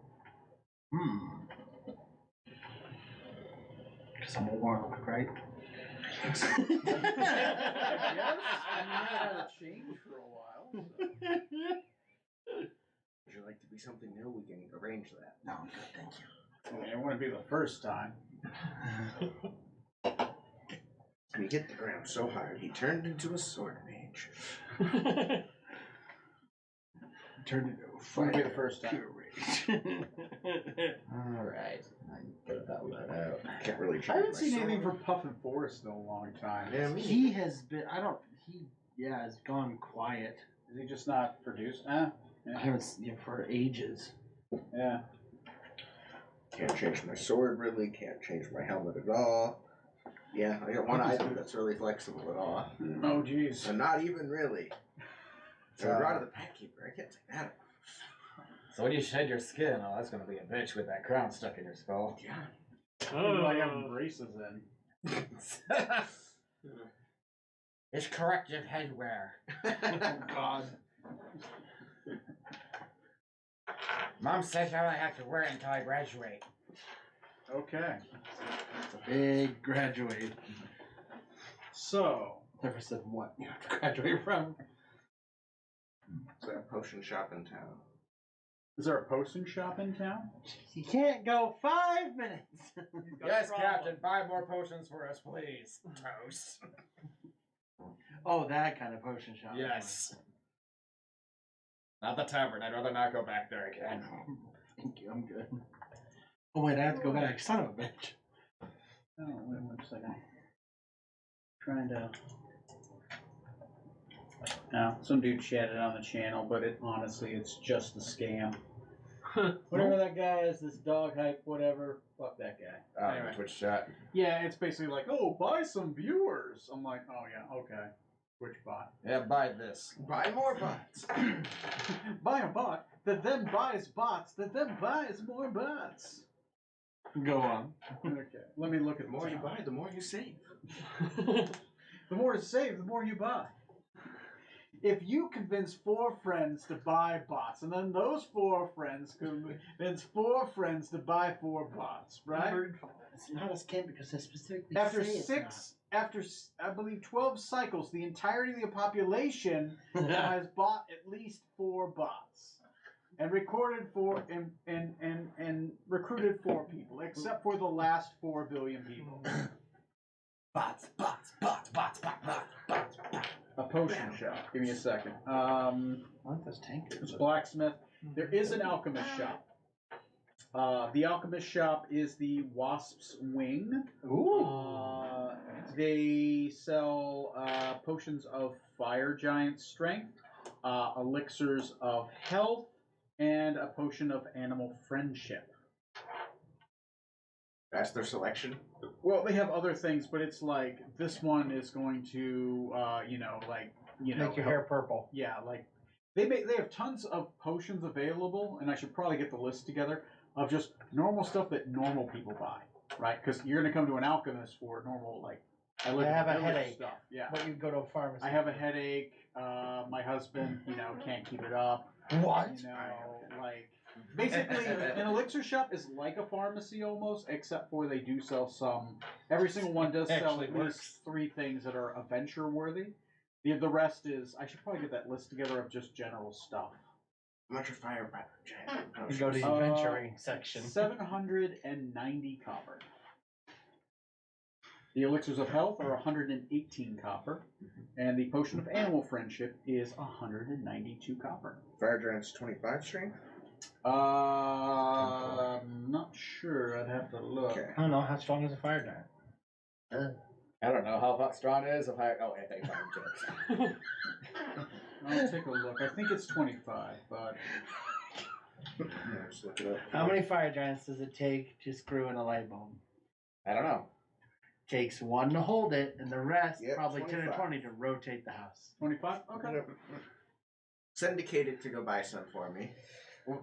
D: Because I'm a warlock, right?
A: Yes, I mean, that had a change for a while.
C: Would you like to be something new? We can arrange that.
D: No, I'm good, thank you.
A: I mean, it wouldn't be the first time.
C: He hit the ground so hard he turned into a sword mage.
D: Turned into a
A: Wouldn't be
D: fighter.
A: the first time.
D: Pure rage.
B: Alright. I can put that one out.
C: Can't really change
A: I haven't
C: my
A: seen
C: sword.
A: anything from Puffin Forest in a long time.
C: Yeah, me
D: He has been, has gone quiet.
A: Is he just not produced?
D: I haven't seen him for ages.
A: Yeah.
C: Can't change my sword really, can't change my helmet at all. Yeah, I got one item that's really flexible at all.
A: Oh, jeez.
C: And not even really. So I brought to the Pack Keeper, I can't take that off.
B: So when you shed your skin, oh, that's gonna be a bitch with that crown stuck in your skull.
C: Yeah.
A: I have braces in.
B: It's corrective headwear.
D: Oh, God.
B: Mom says I only have to wear it until I graduate.
A: Okay.
D: It's a big graduate.
A: So,
D: Never said what you have to graduate from.
C: Is there a potion shop in town?
A: is there a potion shop in town?
D: You can't go 5 minutes.
B: Yes, Captain, 5 more potions for us, please. Toast.
D: Oh, that kind of potion shop.
B: Yes. Not the tavern. I'd rather not go back there again.
D: Thank you, I'm good. Oh wait, I have to go back. Son of a bitch.
A: Oh, wait 1 second. Trying to. No, some dude chatted on the channel, but honestly, it's just a scam. Whatever that guy is, this dog hype, whatever, fuck that guy. Anyway.
B: Twitch chat.
A: Yeah, it's basically like, oh, buy some viewers. I'm like, oh yeah, okay. Which bot?
B: Yeah, buy this.
C: Buy more bots.
A: Buy a bot that then buys bots that then buys more bots.
D: Go on.
A: Okay, let me look at
C: The more you
A: top.
C: buy, the more you save.
A: The more you save, the more you buy. if you convince 4 friends to buy bots, and then those 4 friends convince 4 friends to buy 4 bots, right?
D: It's not a scam because they specifically
A: After
D: say it's
A: six, after I believe 12 cycles, the entirety of the population has bought at least 4 bots. And recorded for and recruited 4 people, except for the last 4 billion people.
B: Bots.
A: A potion shop. Give me a second.
D: I want those tankers.
A: It's blacksmith. There is an alchemist shop. The alchemist shop is the Wasp's Wing.
D: Ooh.
A: They sell potions of fire giant strength, elixirs of health, and a potion of animal friendship.
C: That's their selection.
A: Well, they have other things, but it's like this one is going to,
D: Make your hair purple.
A: Yeah, like they have tons of potions available, and I should probably get the list together of just normal stuff that normal people buy, right? Because you're going to come to an alchemist for normal, like I
D: have a
A: village
D: headache.
A: stuff. Yeah,
D: But you go to a pharmacy.
A: I have a headache. My husband, can't keep it up.
D: What?
A: Like basically, an elixir shop is like a pharmacy almost, except for they do sell some. Every single one does sell
D: Actually
A: at
D: works.
A: least 3 things that are adventure worthy. The rest is I should probably get that list together of just general stuff.
C: How much are fire giant
D: You go to the
C: potions?
D: adventuring section.
A: 790 copper. The elixirs of health are 118 copper, and the potion of animal friendship is 192 copper.
C: Fire giant's 25 strength.
A: I'm not sure. I'd have to look.
C: Okay.
D: I don't know how strong is a fire giant.
B: I don't know how strong it is. If I think I'm jokes.
A: I'll take a look. I think it's 25, but
C: Yeah, just look it up.
D: How many fire giants does it take to screw in a light bulb?
B: I don't know.
D: Takes 1 to hold it, and the rest,
C: Yep,
D: probably 10 or
C: 25.
D: 20 to rotate the house.
A: 25. Okay.
C: Syndicated to go buy some for me.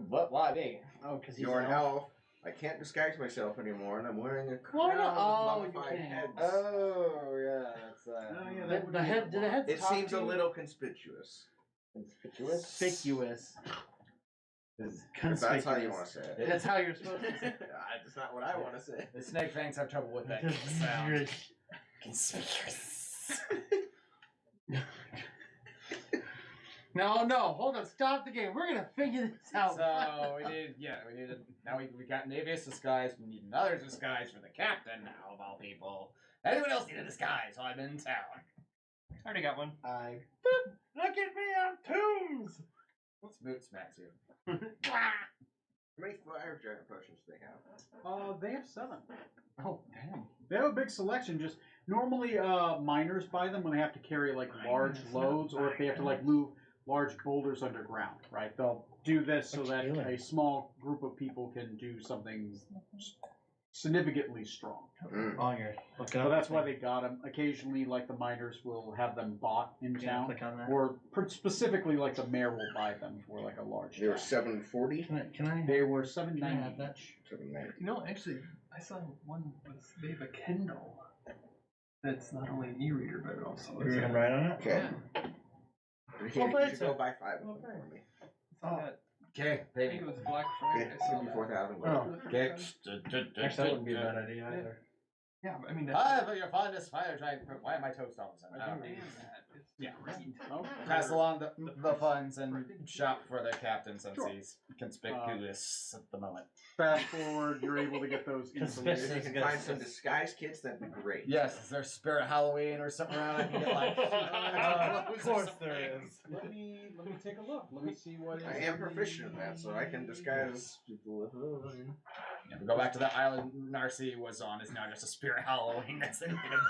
B: What? Why me?
D: Oh, because he's
C: You're
D: an
C: an
D: elf.
C: elf. I can't disguise myself anymore, and I'm wearing a
D: Why
C: crown
D: not? Oh,
C: of
D: you
C: mummified
D: can't.
C: heads.
B: Oh yeah, that's
A: Oh, yeah,
D: The,
A: that would
D: the
A: be
D: head, do the heads
C: It
D: talk
C: seems
D: to
C: a
D: you?
C: little conspicuous.
D: Conspicuous.
C: If that's how you want to say it.
D: That's how you're supposed to say it.
C: That's not what I want to say.
B: The snake fangs have trouble with that sound. Conspicuous.
D: No, hold on, stop the game. We're gonna figure this out.
B: So we need now we got Navius disguise. We need another disguise for the captain now of all people. Anyone else need a disguise while I'm in town?
E: I already got one.
D: Look at me on tombs.
B: What's Moot smacks you?
C: How many fire giant potions do they have?
A: They have 7.
B: Oh damn.
A: They have a big selection. Just normally, miners buy them when they have to carry like large loads, or if they have to like move large boulders underground. Right? They'll do this so
D: What
A: that
D: you doing?
A: a small group of people can do something significantly strong.
D: Oh, you're looking
A: So that's why they got them. Occasionally, like the miners will have them bought in town,
D: click on that.
A: or specifically like the mayor will buy them for like a large.
C: They were
A: town.
C: 740.
D: Can I?
A: They were
D: Can I
A: $7.90
D: have that?
A: each.
C: 790.
E: You know, actually, I saw one with they have a Kindle that's not only an e-reader but it also
D: You're
E: is
D: gonna write on it?
C: Okay.
D: Well,
C: You
D: but
C: should go buy 5 of them
D: okay.
C: for me.
E: It's on that.
B: Okay,
E: I think it was Black Friday.
C: Okay,
E: I saw
C: give me
E: that.
C: 4,000.
D: Oh.
B: Okay.
D: Actually, that wouldn't be a bad idea either.
E: Yeah, but I mean that's
B: Hi, for your finest fire giant. Why am I toast all of a sudden? I
E: I
B: don't know.
E: understand that. It's
B: Yeah.
E: great.
A: Oh,
B: Pass along the funds and shop for the captain since
A: Sure.
B: he's conspicuous at the moment.
A: Fast forward, you're able to get those
D: Conspicuous.
A: insulated.
C: If you can find some disguise kits, that'd be great.
B: Yes, is there Spirit Halloween or something around? I can get like
D: Of course there is.
A: Let me take a look. Let me see what is.
C: I am proficient in that, so I can disguise people with.
B: Yeah, we go back to that island Narcy was on. Is now just a Spirit Halloween that's in abandoned.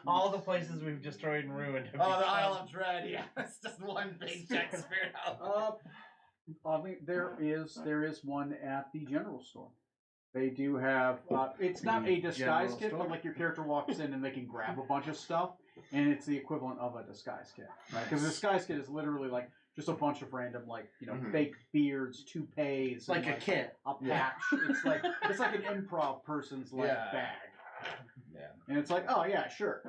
D: All the places we've destroyed and ruined. have
B: Oh, the
D: become-
B: Isle of Dread. Yeah, it's just one big giant Spirit Halloween.
A: Oddly, there is one at the general store. They do have. It's not a disguise
D: General
A: kit,
D: store?
A: but like your character walks in and they can grab a bunch of stuff, and it's the equivalent of a disguise kit, right? Because a disguise kit is literally like just a bunch of random
C: Mhm.
A: fake beards, toupees,
D: like
A: and,
D: a kit.
A: a patch.
B: Yeah.
A: It's like an improv person's
B: Yeah.
A: bag.
B: Yeah.
A: And it's like, oh yeah, sure,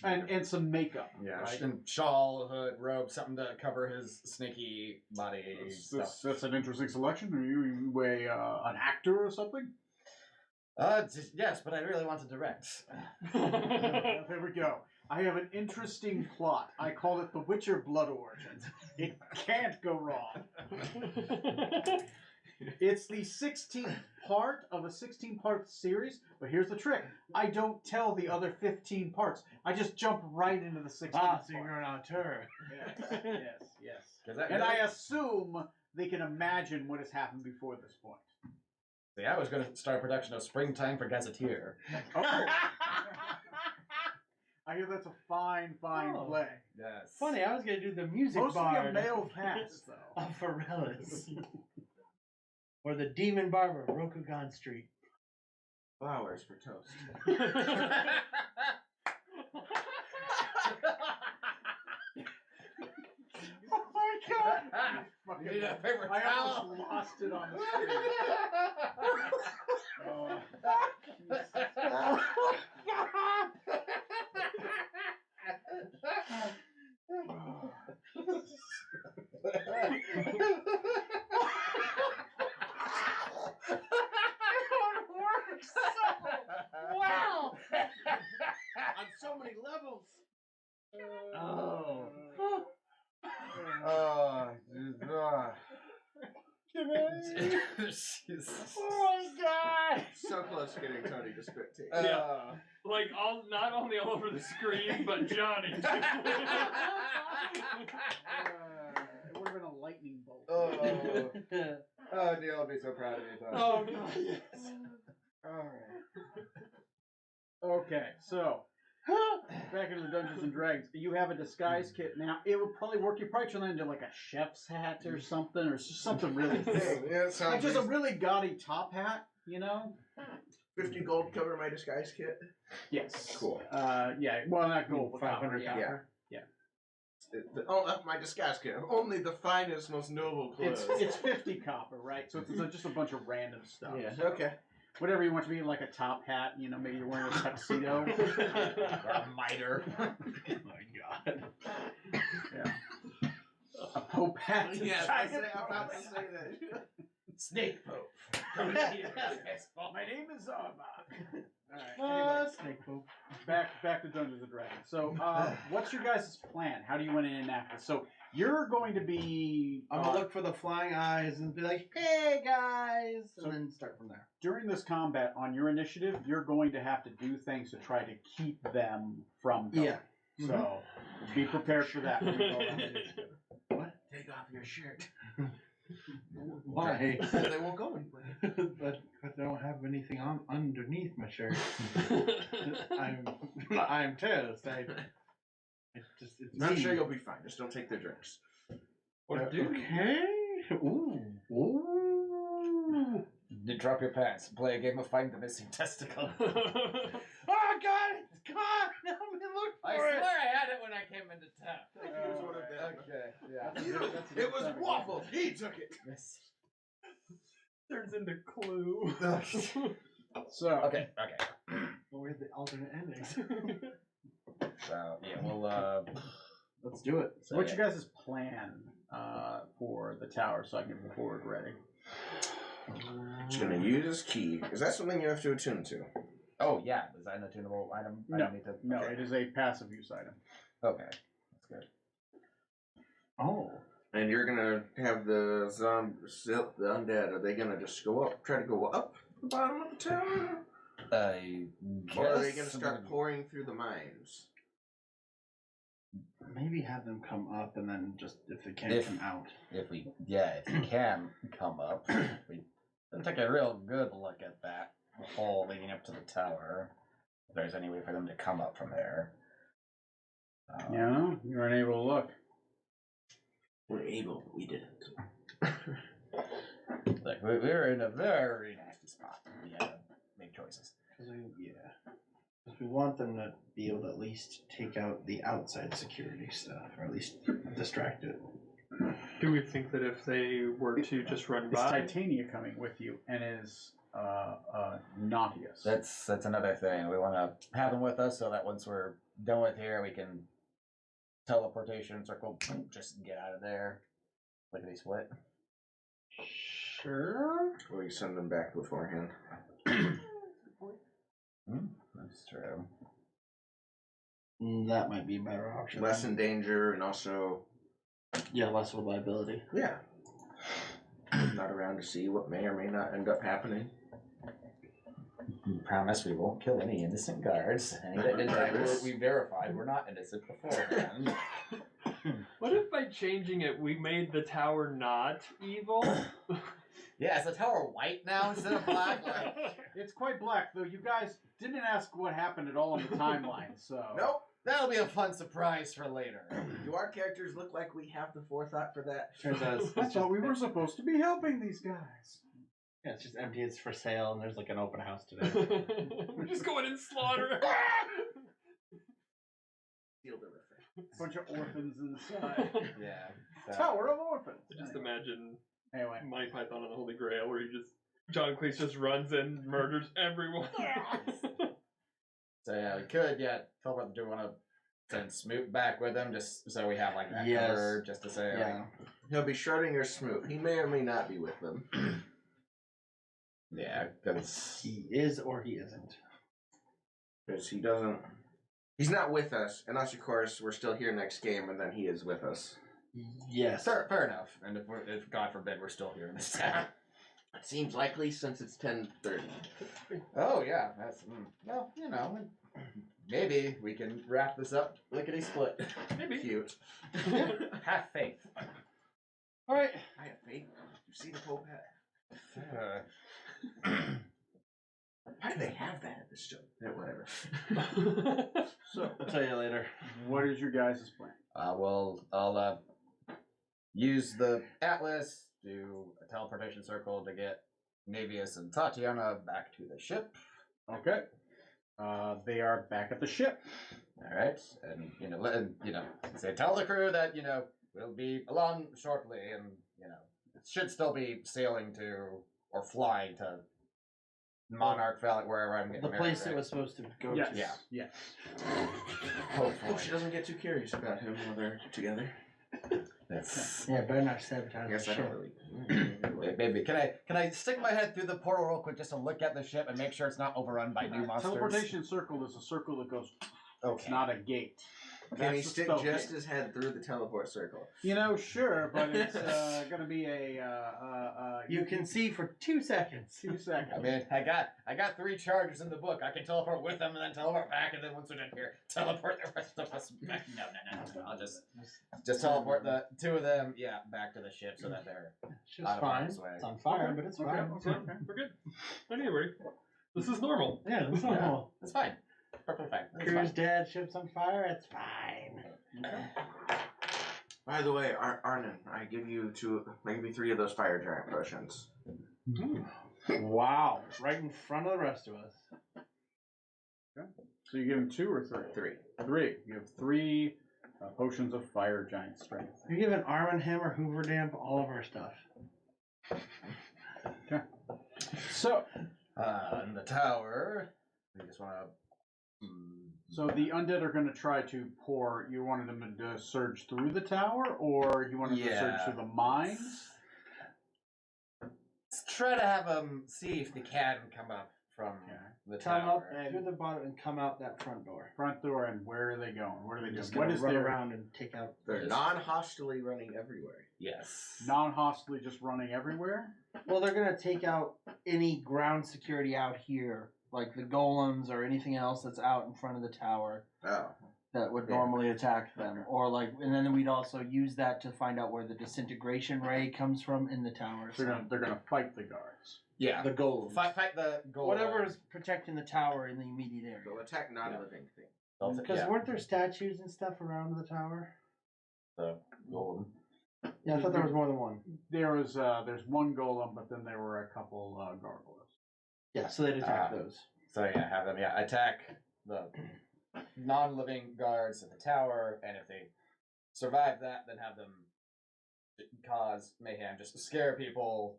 A: and some makeup.
B: Yeah,
A: right?
B: and shawl, hood, robe, something to cover his snaky body stuff.
A: That's an interesting selection. Are you an actor or something?
B: Yes, but I really want to direct.
A: There we go. I have an interesting plot. I call it The Witcher Blood Origins. It can't go wrong. It's the 16th part of a 16-part series, but here's the trick. I don't tell the other 15 parts. I just jump right into the 16th part.
D: so you're an auteur.
A: Yes.
B: That
A: And
B: really-
A: I assume they can imagine what has happened before this point.
B: See, I was going to start production of Springtime for Gazetteer.
A: Oh. I hear that's a fine
D: Oh.
A: play.
B: Yes.
D: Funny, I was gonna do the music
A: Mostly
D: bar
A: a male cast, though.
D: of Pharrellus. Or the Demon Barber, Rokugan Street.
C: Flowers for toast.
A: Oh my god!
B: You need a paper
A: I
B: towel.
A: almost lost it on the screen.
D: Wow!
C: On so many levels.
D: Oh.
B: Oh, Jesus.
D: Oh my god!
C: So close to getting Tony to spectate.
E: Yeah. Like not only all over the screen, but Johnny.
A: It would have been a lightning bolt.
B: Oh, Neil will be so proud of you, Tom.
D: Oh god, yes.
A: Okay, so back into the Dungeons and Dragons. You have a disguise kit now. It would probably work. You probably turn that into like a chef's hat or something, or just something really big.
C: Yeah, it sounds
A: Like just a really gaudy top hat, you know?
C: 50 gold cover my disguise kit.
A: Yes.
C: Cool.
A: Yeah. Well, not gold, but
D: 500
A: copper, yeah.
C: copper. My disguise kit. Only the finest, most noble clothes.
A: It's 50 copper, right? So it's just a bunch of random stuff.
D: Yeah.
C: Okay.
A: Whatever you want to be, like a top hat. You know, maybe you're wearing a tuxedo.
B: Or a miter.
D: Oh my god.
A: Yeah. A pope hat.
C: Yes,
A: I
C: I'm about to say that.
B: Snake Pope.
A: My name is Arbok. Alright, anyway,
D: Snake Pope.
A: back to Dungeons and Dragons. So, what's your guys' plan? How do you want to enact this? So, you're going to be
D: I'm gonna look for the flying eyes and be like, hey guys! And then start from there.
A: during this combat on your initiative. You're going to have to do things to try to keep them from going.
D: Yeah.
A: So, be prepared for that when we go on initiative.
D: What?
C: Take off your shirt.
D: Why?
C: They won't go anywhere.
D: but I don't have anything on underneath my shirt. I'm toast. It's
C: I'm
D: me.
C: sure you'll be fine. Just don't take their drinks.
D: Okay. Ooh. Ooh.
B: You drop your pants and play a game of Find the Missing Testicle.
D: Oh God! It's gone! Let me look
B: I
D: for
B: swear
D: it.
B: I had it when I came into town.
C: Here's one of them.
B: Okay, yeah.
A: That's a good
C: It was
A: seven.
C: Waffles. He took it.
B: Yes.
E: Turns into Clue.
A: So,
B: Okay.
D: Where's the alternate endings?
B: So, yeah, we'll,
D: Let's do it.
A: so what's your guys' plan for the tower so I can get the board ready?
C: Just gonna use key. Is that something you have to attune to?
B: Oh, yeah. Is that an attunable item? I
A: No.
B: don't need to...
A: No,
B: Okay.
A: it is a passive use item.
B: Okay. That's good.
D: Oh.
C: And you're gonna have the the undead. Are they gonna just try to go up the bottom of the tower, or are they gonna start pouring through the mines?
D: Maybe have them come up and then just if they can't
B: If-
D: come out.
B: If you can come up, we can take a real good look at that hole leading up to the tower. If there's any way for them to come up from there.
A: Yeah, you're unable to look.
C: We're able, but we didn't.
B: Like, we were in a very nasty spot. We had to make choices.
D: Because we want them to be able to at least take out the outside security stuff, or at least distract it.
E: Do we think that if they were to just run
A: Is
E: by?
A: Titania coming with you and is Nautius.
B: That's another thing. We want to have them with us so that once we're done with here, we can teleportation circle, just get out of there. Lickety split.
D: Sure.
C: We send them back beforehand.
B: That's true.
D: That might be a better option.
C: Less in danger and also,
D: Yeah, less of a liability.
C: yeah, not around to see what may or may not end up happening.
B: Promise we won't kill any innocent guards. Any that did that, we verified we're not innocent beforehand.
E: What if by changing it we made the tower not evil?
B: Yeah, is the tower white now instead of black? Like,
A: It's quite black, though. You guys didn't ask what happened at all in the timeline, so.
C: Nope.
B: that'll be a fun surprise for later.
C: Do our characters look like we have the forethought for that?
D: Turns out
A: I thought we were supposed to be helping these guys.
D: Yeah, it's just empty. It's for sale, and there's like an open house today.
E: We're just going and slaughter.
C: Steal the refresh.
A: Bunch of orphans inside.
B: Yeah. So.
A: Tower of Orphans.
E: Just imagine
A: Anyway.
E: Monty Python and the Holy Grail, where John Cleese just runs in, murders everyone.
B: So yeah, we could, teleport. Do we want to send Smoot back with him, just so we have like that
D: Yes.
B: cover, just to say,
D: Yeah.
C: He'll be Schrodinger Smoot. He may or may not be with them.
B: yeah, because
D: He is or he isn't.
C: Because he doesn't. He's not with us, unless, of course, we're still here next game and then he is with us.
D: Yes.
B: fair enough. And if God forbid we're still here in this town.
C: It seems likely since it's 10:30.
B: Oh yeah, that's well, maybe we can wrap this up lickety split.
E: Maybe.
C: Cute.
B: Have faith.
D: All right.
C: I have faith. You see the Pope hat? Why do they have that at this show? Yeah, whatever.
A: So,
D: I'll tell you later.
A: what is your guys' plan?
B: I'll use the Atlas, do a teleportation circle to get Navius and Tatiana back to the ship.
A: Okay. They are back at the ship.
B: All right, and say tell the crew that we'll be along shortly, and it should still be sailing to or flying to Monarch Valley, wherever I'm getting
D: The
B: married,
D: place
B: right?
D: it was supposed to go
A: Yes.
D: to.
B: Yeah.
A: Yes.
C: Hope she doesn't get too curious about him while they're together.
B: That's
D: Yeah, better not
C: I
D: sabotage
C: guess
D: the
C: I don't
D: ship.
C: really.
B: maybe. Can I stick my head through the portal real quick just to look at the ship and make sure it's not overrun by new monsters?
A: Teleportation circle is a circle that goes.
B: Okay.
A: It's not a gate.
C: Can he
A: That's the
C: stick
A: spell
C: just
A: gate.
C: his head through the teleport circle?
A: Sure, but it's going to be a.
D: You can see for 2 seconds.
A: 2 seconds.
B: I mean, I got 3 charges in the book. I can teleport with them and then teleport back, and then once we're done here, teleport the rest of us back. No. I'll just teleport the 2 of them, back to the ship so that they're
D: Ship's
B: Out of
D: fine.
B: harm's way.
D: It's on fire, but it's
A: Okay,
D: fine.
A: okay, okay.
E: We're good. Anyway, this is normal.
D: Yeah, it's normal.
B: it's fine. Perfectly fine. It's
D: Crew's
B: fine.
D: dead, ship's on fire, it's fine.
C: By the way, Arnon, I give you 2, maybe 3 of those fire giant potions.
A: Wow.
D: Right in front of the rest of us.
A: So you give him 2 or 3?
C: 3.
A: 3. You have 3 potions of fire giant strength.
D: You're giving Arm and Hammer, Hoover Damp, all of our stuff.
A: So,
B: In the tower, we just want to.
A: so the undead are going to try to pour. You wanted them to surge through the tower, or you wanted them to surge through the mines?
B: Let's try to have them see if they can come up from the
D: Come
B: tower.
D: up through the bottom and come out that front door.
A: Front door, and where are they going? What are they doing?
D: Just
A: What
D: gonna
A: is
D: run
A: their
D: around and take out.
C: They're
B: Yes.
C: non-hostily running everywhere.
B: Yes.
A: non-hostily just running everywhere?
D: Well, they're gonna take out any ground security out here, like the golems or anything else that's out in front of the tower
C: Oh.
D: that would
C: Yeah.
D: normally attack them. Or and then we'd also use that to find out where the disintegration ray comes from in the tower.
A: They're gonna fight the guards.
B: Yeah.
D: The golems.
B: Fight the goal.
D: Whatever is protecting the tower in the immediate
C: They'll
D: area.
C: attack non-living things.
D: Because weren't there statues and stuff around the tower?
B: the golem.
D: Yeah, I thought there was more than one.
A: There's one golem, but then there were a couple gargoyles.
D: Yeah, so they'd attack
B: Ah.
D: those.
B: So have them attack the non-living guards at the tower, and if they survive that, then have them cause mayhem, just scare people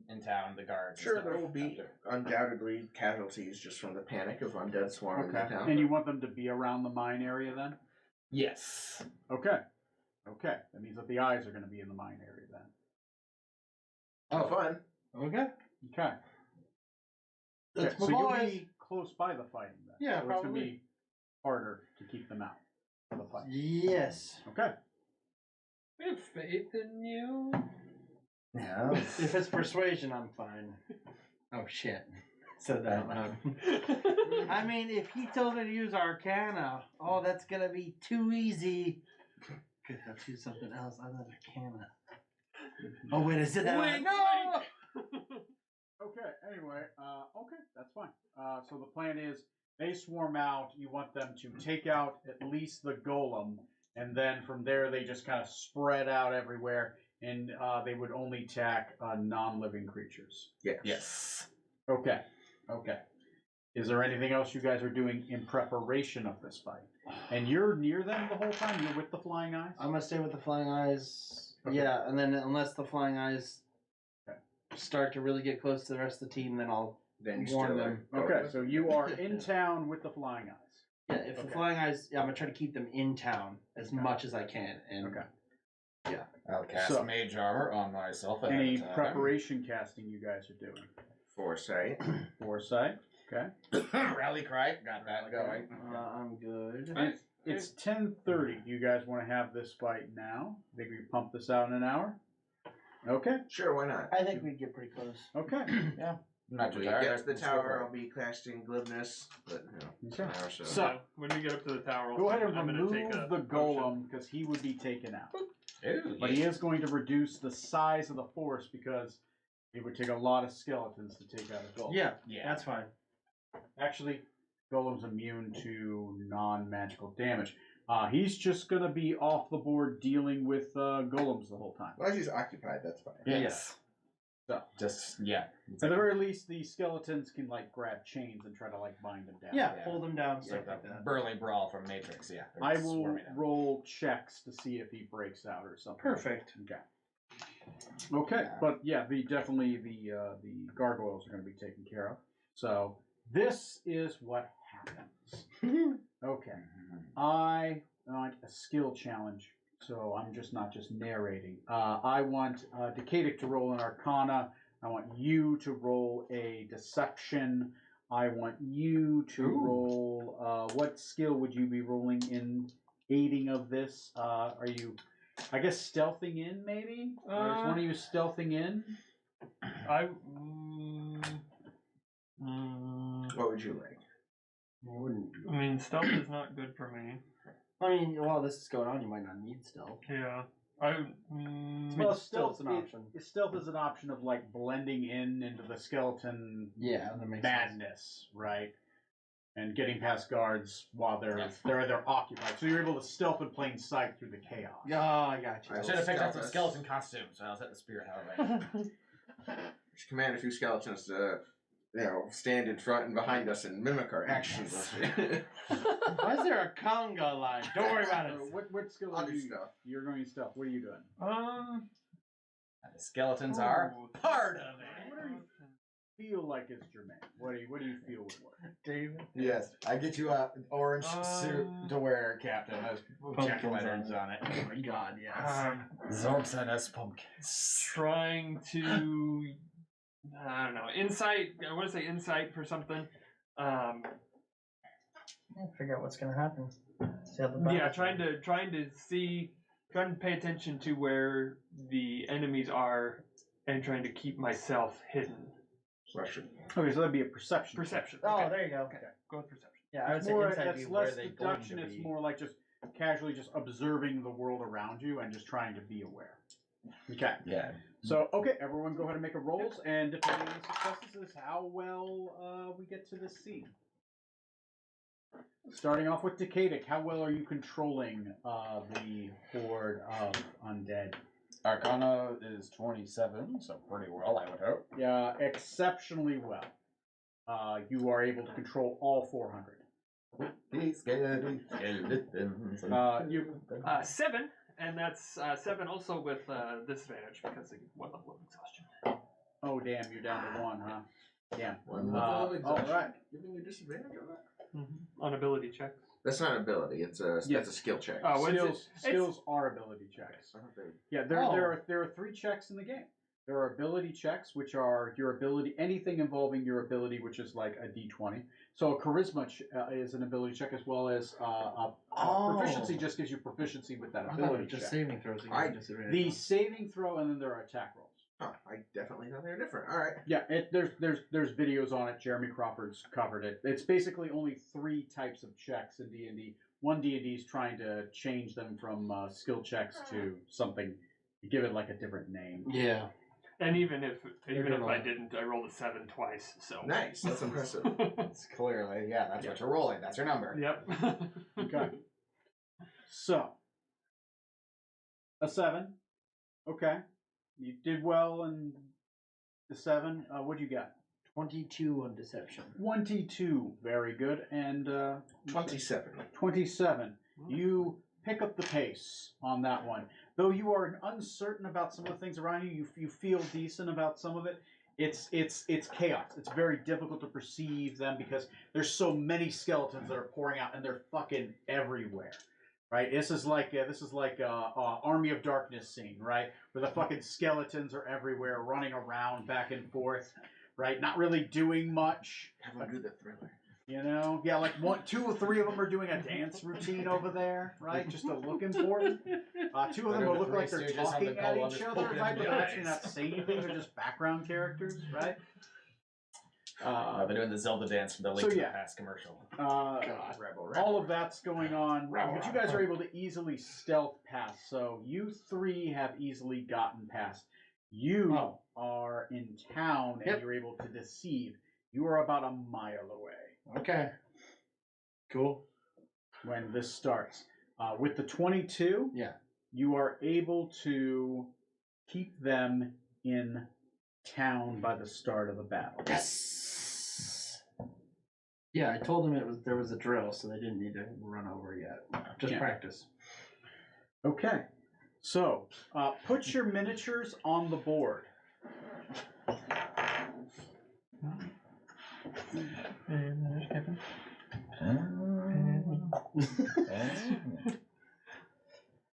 B: in town, the guards. and
C: Sure,
B: stuff.
C: there will be undoubtedly casualties just from the panic of undead swarming the
A: Okay.
C: town.
A: And you want them to be around the mine area then?
B: Yes.
A: Okay. Okay. That means that the eyes are going to be in the mine area then.
C: Oh, fun.
D: Okay.
A: Okay.
D: That's
A: so
D: my
A: you'll
D: boys.
A: be close by the fighting then.
D: Yeah,
A: so it's going to
D: probably.
A: be harder to keep them out for the fight.
D: Yes.
A: Okay.
E: We have faith in you.
B: Yeah.
D: If it's persuasion, I'm fine. Oh shit. Said that out loud. I mean, if he told me to use Arcana, oh, that's gonna be too easy. Could have to use something else other than Arcana. Oh wait, I said that.
E: Wink,
D: No.
A: Okay. Anyway, okay, that's fine. So the plan is they swarm out. You want them to take out at least the golem, and then from there they just kind of spread out everywhere, and they would only attack non-living creatures.
C: Yes.
B: Yes.
A: Okay. Okay. Is there anything else you guys are doing in preparation of this fight? And you're near them the whole time? You're with the Flying Eyes?
D: I'm gonna stay with the flying eyes.
A: Okay.
D: Yeah, and then unless the flying eyes
A: Okay.
D: start to really get close to the rest of the team, then I'll
C: Then you
D: warn
C: still
D: them.
A: Okay, so you are in town with the Flying Eyes.
D: Yeah, if the
A: Okay.
D: flying eyes, yeah, I'm gonna try to keep them in town as much as I can. And
A: Okay.
B: I'll cast
A: So-
B: mage armor on myself. ahead
A: Any
B: of time.
A: preparation casting you guys are doing?
C: Foresight.
A: Foresight. Okay.
B: Rally cry. Got that going.
D: I'm good.
E: I-
A: It's 10:30. Do you guys want to have this fight now? Think we can pump this out in an hour? Okay.
C: Sure, why not?
D: I think we'd get pretty close.
A: Okay.
B: I'm not too
C: When we
B: tired.
C: get to the
B: Let's go for
C: tower,
B: it.
C: I'll be casting glibness, but it's
A: Okay.
C: an hour so.
A: So-
E: when we get up to the tower,
A: Go ahead and
E: I'm gonna
A: remove
E: take a
A: the
E: potion.
A: golem because he would be taken out.
B: Ooh,
A: But he is going to reduce the size of the force because it would take a lot of skeletons to take out a golem.
D: Yeah,
B: Yeah.
D: that's fine.
A: Actually, golem's immune to non-magical damage. He's just going to be off the board dealing with golems the whole time.
H: As long as he's occupied, that's fine.
B: Yes.
A: So,
B: Just yeah.
A: at the very least, the skeletons can like grab chains and try to like bind them down.
D: Yeah,
B: Yeah.
D: pull them down,
B: It's
D: stuff
B: like
D: like
B: the
D: that.
B: burly brawl from Matrix. Yeah. they're
A: I will
B: swarming out.
A: roll checks to see if he breaks out or something.
D: Perfect.
A: Okay. Okay, but yeah, definitely the gargoyles are going to be taken care of. So this is what happens. Okay, I want a skill challenge, so I'm not just narrating. I want Decadic to roll an Arcana. I want you to roll a Deception. I want you to roll. What skill would you be rolling in aiding of this? Are you? I guess stealthing in, maybe? Or is one of you stealthing in?
E: I.
C: What would you like?
E: I mean, stealth is not good for me.
D: I mean, while this is going on, you might not need stealth.
E: Yeah. I.
A: Well,
D: still it's an option.
A: Stealth is an option of like blending in into the skeleton
D: Yeah, that makes sense.
A: madness, right? And getting past guards while they're occupied. So you're able to stealth in plain sight through the chaos.
D: Yeah, I got you.
C: I
B: I should have picked up some
C: Stealth us.
B: skeleton costumes. So I was at the spirit however.
C: Just command a few skeletons to, stand in front and behind us and mimic our actions.
D: Why is there a conga line? Don't worry about it.
A: What skill
C: I'll
A: are
C: do
A: you?
C: stealth.
A: You're going stealth. What are you doing?
B: The skeletons are
E: Ooh.
B: part of it.
A: What do you feel like is germane? What do you feel would work?
D: David.
B: Yes, I get you a orange suit
E: Um,
B: to wear, Captain. Those jack
D: Pumpkins
B: lanterns
D: on
B: on it.
D: Oh my god, yes.
B: Zorks as pumpkins.
E: Trying to. I don't know. Insight. I want to say insight for something.
D: Figure out what's gonna happen. See how the
E: Yeah,
D: battle-
E: trying to pay attention to where the enemies are, and trying to keep myself hidden.
C: Russian.
A: Okay, so that'd be a perception.
E: Perception.
D: Oh,
E: okay.
D: there you go.
E: Okay. Go with perception.
D: Yeah, I would
A: It's
D: say
A: more,
D: inside
A: that's
D: view where
A: less
D: they
A: deduction.
D: going to
A: It's
D: be.
A: more like just casually just observing the world around you and just trying to be aware. Okay.
B: Yeah.
A: So, okay, everyone go ahead and make a rolls, and depending on the successes is how well we get to this scene. Starting off with Decadic, how well are you controlling the horde of undead?
B: Arcana is 27, so pretty well, I would hope.
A: Yeah, exceptionally well. You are able to control all 400.
B: These skeletons.
A: You
E: 7. And that's 7 also with disadvantage because of one level of exhaustion.
A: Oh, damn, you're down to 1, huh? Damn.
C: One level of
A: all
C: exhaustion.
A: right.
C: Giving you disadvantage on that?
E: Mm-hmm. On ability checks.
C: That's not ability. It's a
A: Yes.
C: that's a skill check.
E: Oh, what's it?
A: Skills are ability checks.
C: I thought they-
A: Yeah, there are 3 checks in the game. There are ability checks, which are your ability, anything involving your ability, which is like a d20. So a charisma is an ability check, as well as proficiency just gives you proficiency with that
D: I thought
A: ability
D: it was just
A: check.
D: saving throws.
A: The saving throw, and then there are attack rolls.
C: Huh, I definitely thought they were different. All right.
A: Yeah, there's videos on it. Jeremy Crawford's covered it. It's basically only 3 types of checks in D&D. One D&D is trying to change them from skill checks to something, give it like a different name.
D: Yeah.
E: And even if I
D: gonna-
E: didn't, I rolled a 7 twice. So
C: Nice. That's impressive.
B: It's clearly, yeah, that's what you're rolling. That's your number.
E: Yep.
A: Okay. So, a 7. Okay. You did well in the 7. What'd you get?
D: 22 on deception.
A: 22. Very good. And
C: 27.
A: 27. You pick up the pace on that one. Though you are uncertain about some of the things around you, you feel decent about some of it. It's chaos. It's very difficult to perceive them because there's so many skeletons that are pouring out, and they're fucking everywhere. Right? This is like Army of Darkness scene, right? Where the fucking skeletons are everywhere, running around back and forth, right? Not really doing much.
C: Have them do the thriller.
A: You know, yeah, like 2 or 3 of them are doing a dance routine over there, right? Just to look important. 2 of them will look like they're
B: Stooges, something
A: talking at
B: called
A: each
B: Under
A: other,
B: Spoken
A: right? But
B: in
A: they're
B: the
A: actually not saying anything. They're just background characters, right?
B: They're doing the Zelda dance from the Link
A: So,
B: to
A: yeah.
B: the Past commercial.
C: Rebel.
A: All of that's going on, but you guys are able to easily stealth past. So you 3 have easily gotten past. You are in town, and you're able to deceive. You are about a mile away.
D: Okay. Cool.
A: When this starts. With the 22, you are able to keep them in town by the start of the battle.
D: Yes. Yeah, I told them there was a drill, so they didn't need to run over yet. Just practice.
A: Okay. So, put your miniatures on the board.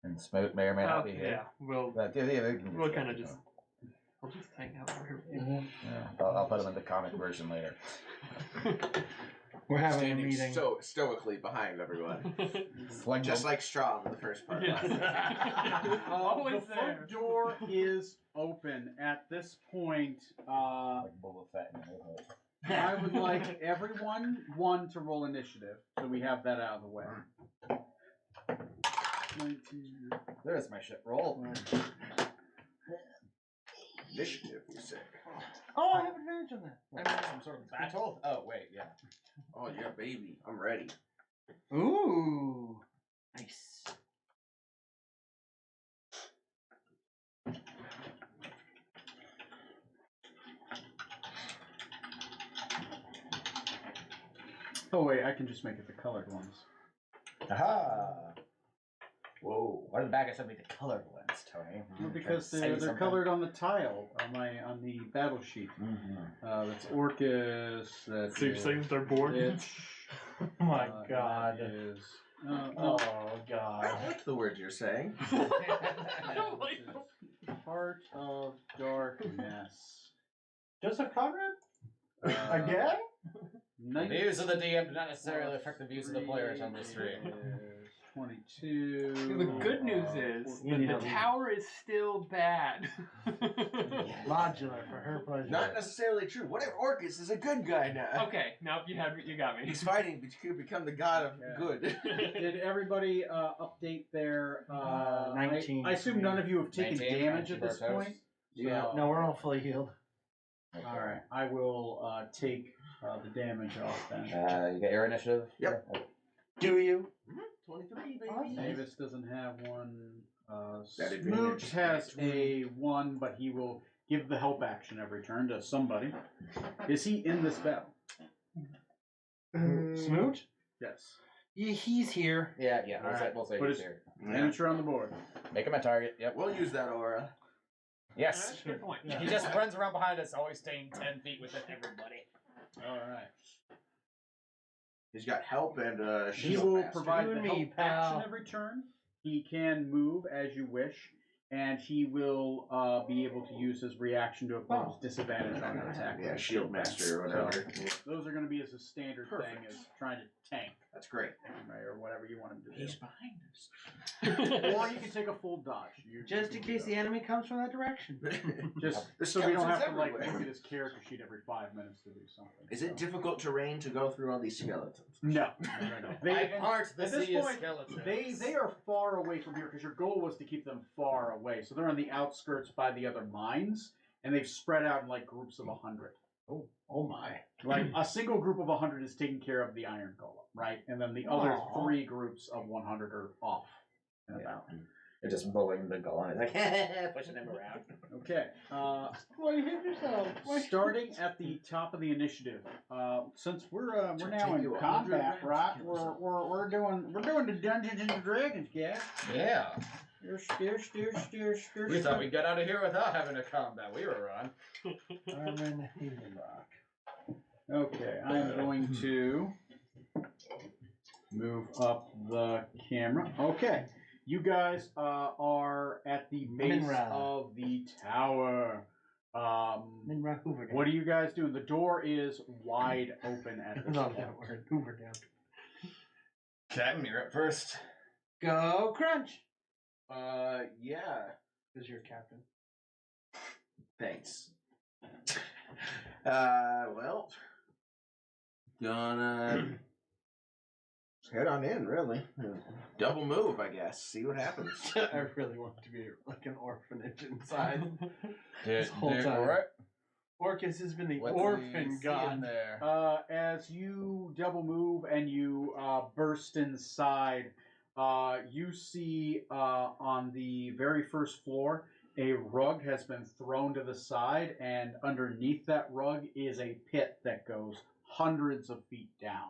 B: And Smoot may or may not be here.
E: Yeah, we'll
B: But, yeah, we can
E: we'll kind of just I'll just hang out over here.
B: Yeah, I'll put him in the comic version later.
D: We're having
C: Standing
D: a meeting.
C: stoically behind everyone.
B: Sling
C: Just like Straw in the first part.
E: Yes. Always
A: The
E: there.
A: front door is open. At this point,
B: like Boba Fett in New Hope.
A: I would like everyone to roll initiative, so we have that out of the way. 19.
B: There's my shit roll.
C: Initiative, you say.
D: Oh, I have advantage on that.
B: I mean, some sort of battle? Oh, wait, yeah.
C: Oh yeah, baby. I'm ready.
D: Ooh. Nice.
A: Oh wait, I can just make it the colored ones.
B: Aha! Whoa. Why did the back of something the colored ones, Tony?
A: Well, because
B: Say
A: they're
B: something.
A: colored on the tile on the battle sheet. That's Orcus. That
E: So you're saying that they're bored?
A: Itch,
D: Oh my god.
A: that is,
D: Oh god.
C: I don't like the words you're saying.
E: I don't like them.
A: Heart of Darkness.
D: Joseph Conrad?
A: Uh,
D: Again?
B: The views of the DM do not necessarily affect the views of the players on this stream.
A: 22.
E: The good news is the tower is still bad.
D: Modular for her pleasure.
C: Not necessarily true. What if Orcus is a good guy now?
E: Okay, now you got me.
C: He's fighting to become the god of good.
A: Did everybody update their
D: 19.
A: I assume none of you have taken
B: 19,
A: damage at this
B: 19
A: point.
D: Yeah. No, we're all fully healed.
A: All right, I will take the damage off then.
B: You got your initiative?
C: Yep.
D: Do you?
C: 23,
D: baby.
A: Davis doesn't have one.
C: That
A: Smoot
C: advantage.
A: has a 1, but he will give the help action every turn to somebody. Is he in this battle?
D: Smoot?
A: Yes.
D: He's here.
B: Yeah,
A: All right.
B: we'll say
A: Put
B: he's
A: his-
B: here.
A: Miniature on the board.
B: Make him a target. Yep.
C: We'll use that aura.
B: Yes.
E: That's a good point.
B: He just runs around behind us, always staying 10 feet within everybody.
A: All right.
C: He's got help and
A: He
C: shield
A: will
C: master.
A: provide
D: You
A: the
D: and
A: help
D: me, pal.
A: action every turn. He can move as you wish, and he will be able to use his reaction to oppose disadvantage on an attack.
C: Yeah, shield master or whatever.
A: Those are going to be as a standard thing
C: Perfect.
A: as trying to tank,
C: That's great.
A: right, or whatever you want him to do.
C: He's behind us.
A: Or you can take a full dodge.
D: Just in case the enemy comes from that direction.
A: Just
C: The
A: so we don't have to
C: skeletons
A: like
C: everywhere.
A: look at his character sheet every 5 minutes to do something.
C: Is
A: so.
C: it difficult terrain to go through all these skeletons?
A: No.
B: I part the
A: at this
B: sea of
A: point,
B: skeletons.
A: They are far away from here because your goal was to keep them far away. So they're on the outskirts by the other mines, and they've spread out in like groups of 100.
D: Oh my.
A: Like a single group of 100 is taking care of the Iron Golem, right? And then the other
D: Aw.
A: 3 groups of 100 are off and about.
B: They're just bullying the golem. It's like pushing him around.
A: Okay.
D: Why you hit yourself?
A: Starting at the top of the initiative, since we're now
C: take
A: in
C: you 100
A: combat,
C: rounds
A: right?
C: to kill yourself.
A: We're doing the Dungeons and Dragons, guys.
B: Yeah.
A: Steer.
B: We thought we'd get out of here without having a combat. We were on.
D: Armin Havenrock.
A: Okay, I'm going to move up the camera. Okay, you guys are at the base
D: Minra.
A: of the tower.
D: Minra Hoover.
A: What are you guys doing? The door is wide open at this
D: Love
A: point.
D: that word. Hoover down.
B: Captain, you're up first.
D: Go Crunch.
C: Yeah.
D: Who's your captain?
C: Thanks. Well, gonna head on in, really. Double move, I guess. See what happens.
D: I really want to be like an orphanage inside.
B: This
D: whole time.
B: Right?
D: Orcus has been the
B: What's
D: orphan
B: he
D: god.
B: seeing there?
A: As you double move and you burst inside, you see on the very first floor a rug has been thrown to the side, and underneath that rug is a pit that goes hundreds of feet down.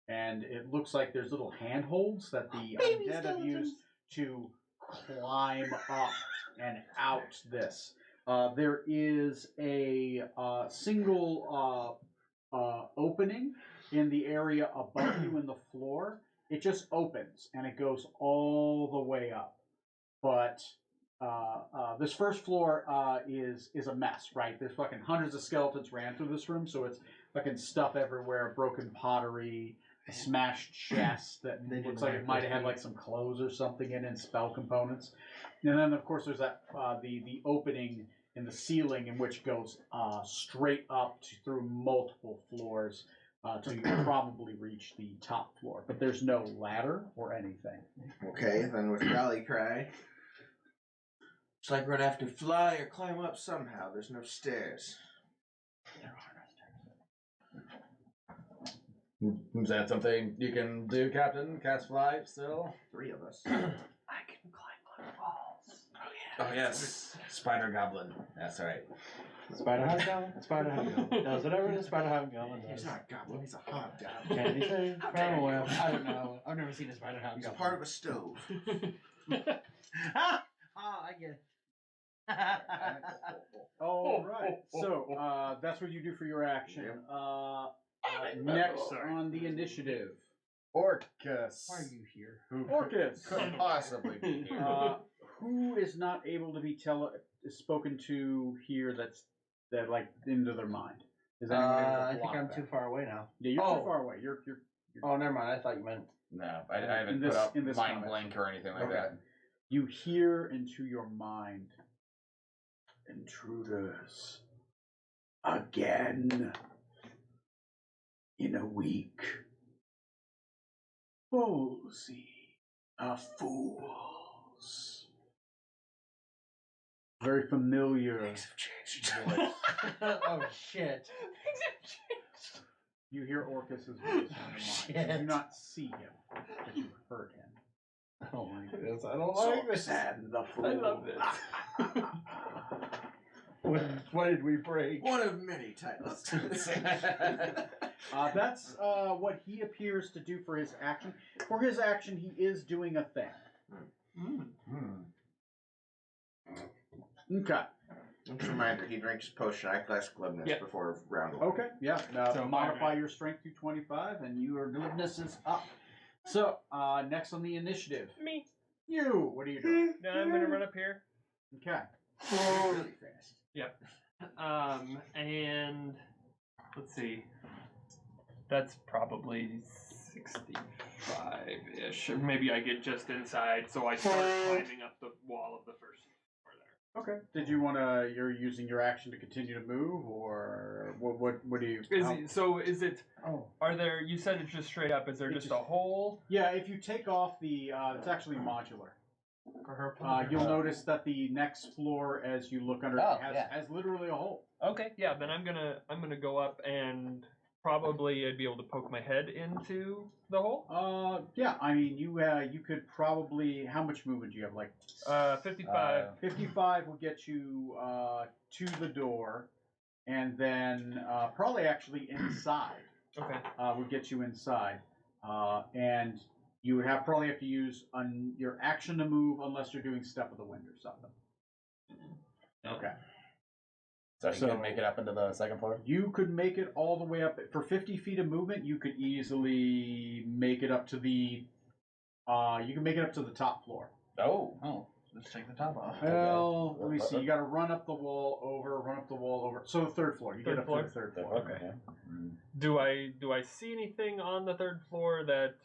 A: And it looks like there's little handholds that the
D: Baby
A: undead have used to climb up and out this. There is a single opening in the area above you in the floor. It just opens and it goes all the way up. But this first floor is a mess, right? There's fucking hundreds of skeletons ran through this room, so it's fucking stuff everywhere, broken pottery, a smashed chest that
D: They
A: looks
D: didn't
A: like
D: have
A: it might
D: those
A: have had like some clothes or something in it, and spell components. And then of course there's that the opening in the ceiling in which goes straight up through multiple floors till you probably reach the top floor. But there's no ladder or anything.
C: Okay, then with Rally Cry. It's like we're gonna have to fly or climb up somehow. There's no stairs.
B: Is that something you can do, Captain? Cast fly still?
C: 3 of us.
D: I can climb on walls.
B: Oh, yes. Spider Goblin. That's right.
D: Spider Hobgoblin? Spider Hobgoblin. Does whatever the Spider Hobgoblin
C: He's
D: does.
C: not a goblin, he's a hobgoblin.
D: Can he say?
C: How dare you.
D: Well, I don't know. I've never seen a Spider
C: He's
D: Hobgoblin.
C: a part of a stove.
D: I get it.
A: All right. So that's what you do for your action. Next
E: Sorry.
A: on the initiative,
B: Orcus.
D: Why are you here?
B: Who
A: Orcus.
B: could possibly be here?
A: Who is not able to be spoken to here? That like into their mind. Is anyone able to
D: I think
A: block
D: I'm
A: that?
D: too far away now.
A: Yeah, you're
D: Oh.
A: too far away. You're
D: Oh, never mind. I thought you meant.
B: No, I haven't
A: In this-
B: put up
A: in this
B: mind
A: combat.
B: blank or anything like
A: Okay.
B: that.
A: You hear into your mind, intruders, again, in a week. Ballsy are fools. Very familiar voice.
D: Oh shit!
A: You hear Orcus's voice in your mind. You do
D: Shit.
A: not see him, but you heard him.
D: Oh my goodness! I don't
C: So
D: like this.
C: sad, the fool.
E: I love this.
G: What did we break?
C: One of many titles.
A: That's what he appears to do for his action. For his action, he is doing a thing. Okay.
C: Just a reminder, he drinks potion eyeglass glibness
E: Yeah.
C: before round one.
A: Okay, yeah.
E: So
A: Modify your strength to 25, and your glibness is up. So, next on the initiative.
E: Me.
A: You! What are you doing?
E: Now I'm gonna run up here.
A: Okay.
C: Really fast.
E: And let's see. That's probably 65-ish, or maybe I get just inside, so I start climbing up the wall of the first floor there.
A: Okay. Did you want to? You're using your action to continue to move, or what do you?
E: Is it?
D: Oh.
E: Are there? You said it's just straight up. Is there
A: It's
E: just a hole?
A: Yeah. If you take off the, it's actually modular.
D: For her
A: You'll notice that the next floor, as you look under,
B: Oh,
A: has literally a hole.
E: Okay, yeah. Then I'm gonna go up and probably I'd be able to poke my head into the hole.
A: Yeah. I mean, you could probably. How much movement do you have? Like
E: 55.
A: 55 will get you to the door, and then probably actually inside
E: Okay.
A: would get you inside, and you would probably have to use your action to move unless you're doing step of the wind or something. Okay.
B: So you can make it up into the second floor?
A: You could make it all the way up. For 50 feet of movement, you could easily make it up to the... you can make it up to the top floor.
B: Oh.
D: Let's take the top off.
A: Well, let me see. You got to run up the wall over. So the third floor. You
E: Third
A: get up
E: floor?
A: to the third floor.
B: Okay.
E: Do I see anything on the third floor that?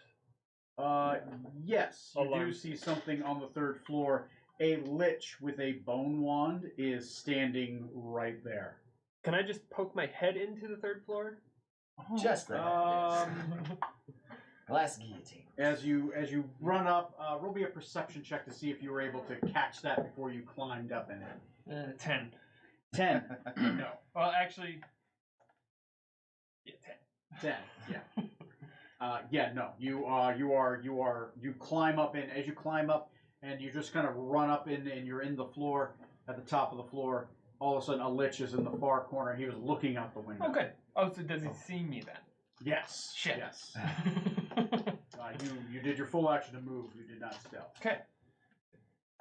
A: Yes, you
E: Alarm.
A: do see something on the third floor. A lich with a bone wand is standing right there.
E: Can I just poke my head into the third floor?
B: Just the glass guillotine.
A: As you run up, roll me a perception check to see if you were able to catch that before you climbed up in it.
E: 10.
A: 10.
E: No. Well, actually, yeah, 10.
A: 10. Yeah. No. You climb up in. As you climb up, and you just kind of run up in, and you're in the floor at the top of the floor. All of a sudden, a lich is in the far corner. He was looking out the window.
E: Okay. Oh, so does he see me then?
A: Yes.
E: Shit.
A: Yes. You did your full action to move. You did not stealth.
E: Okay.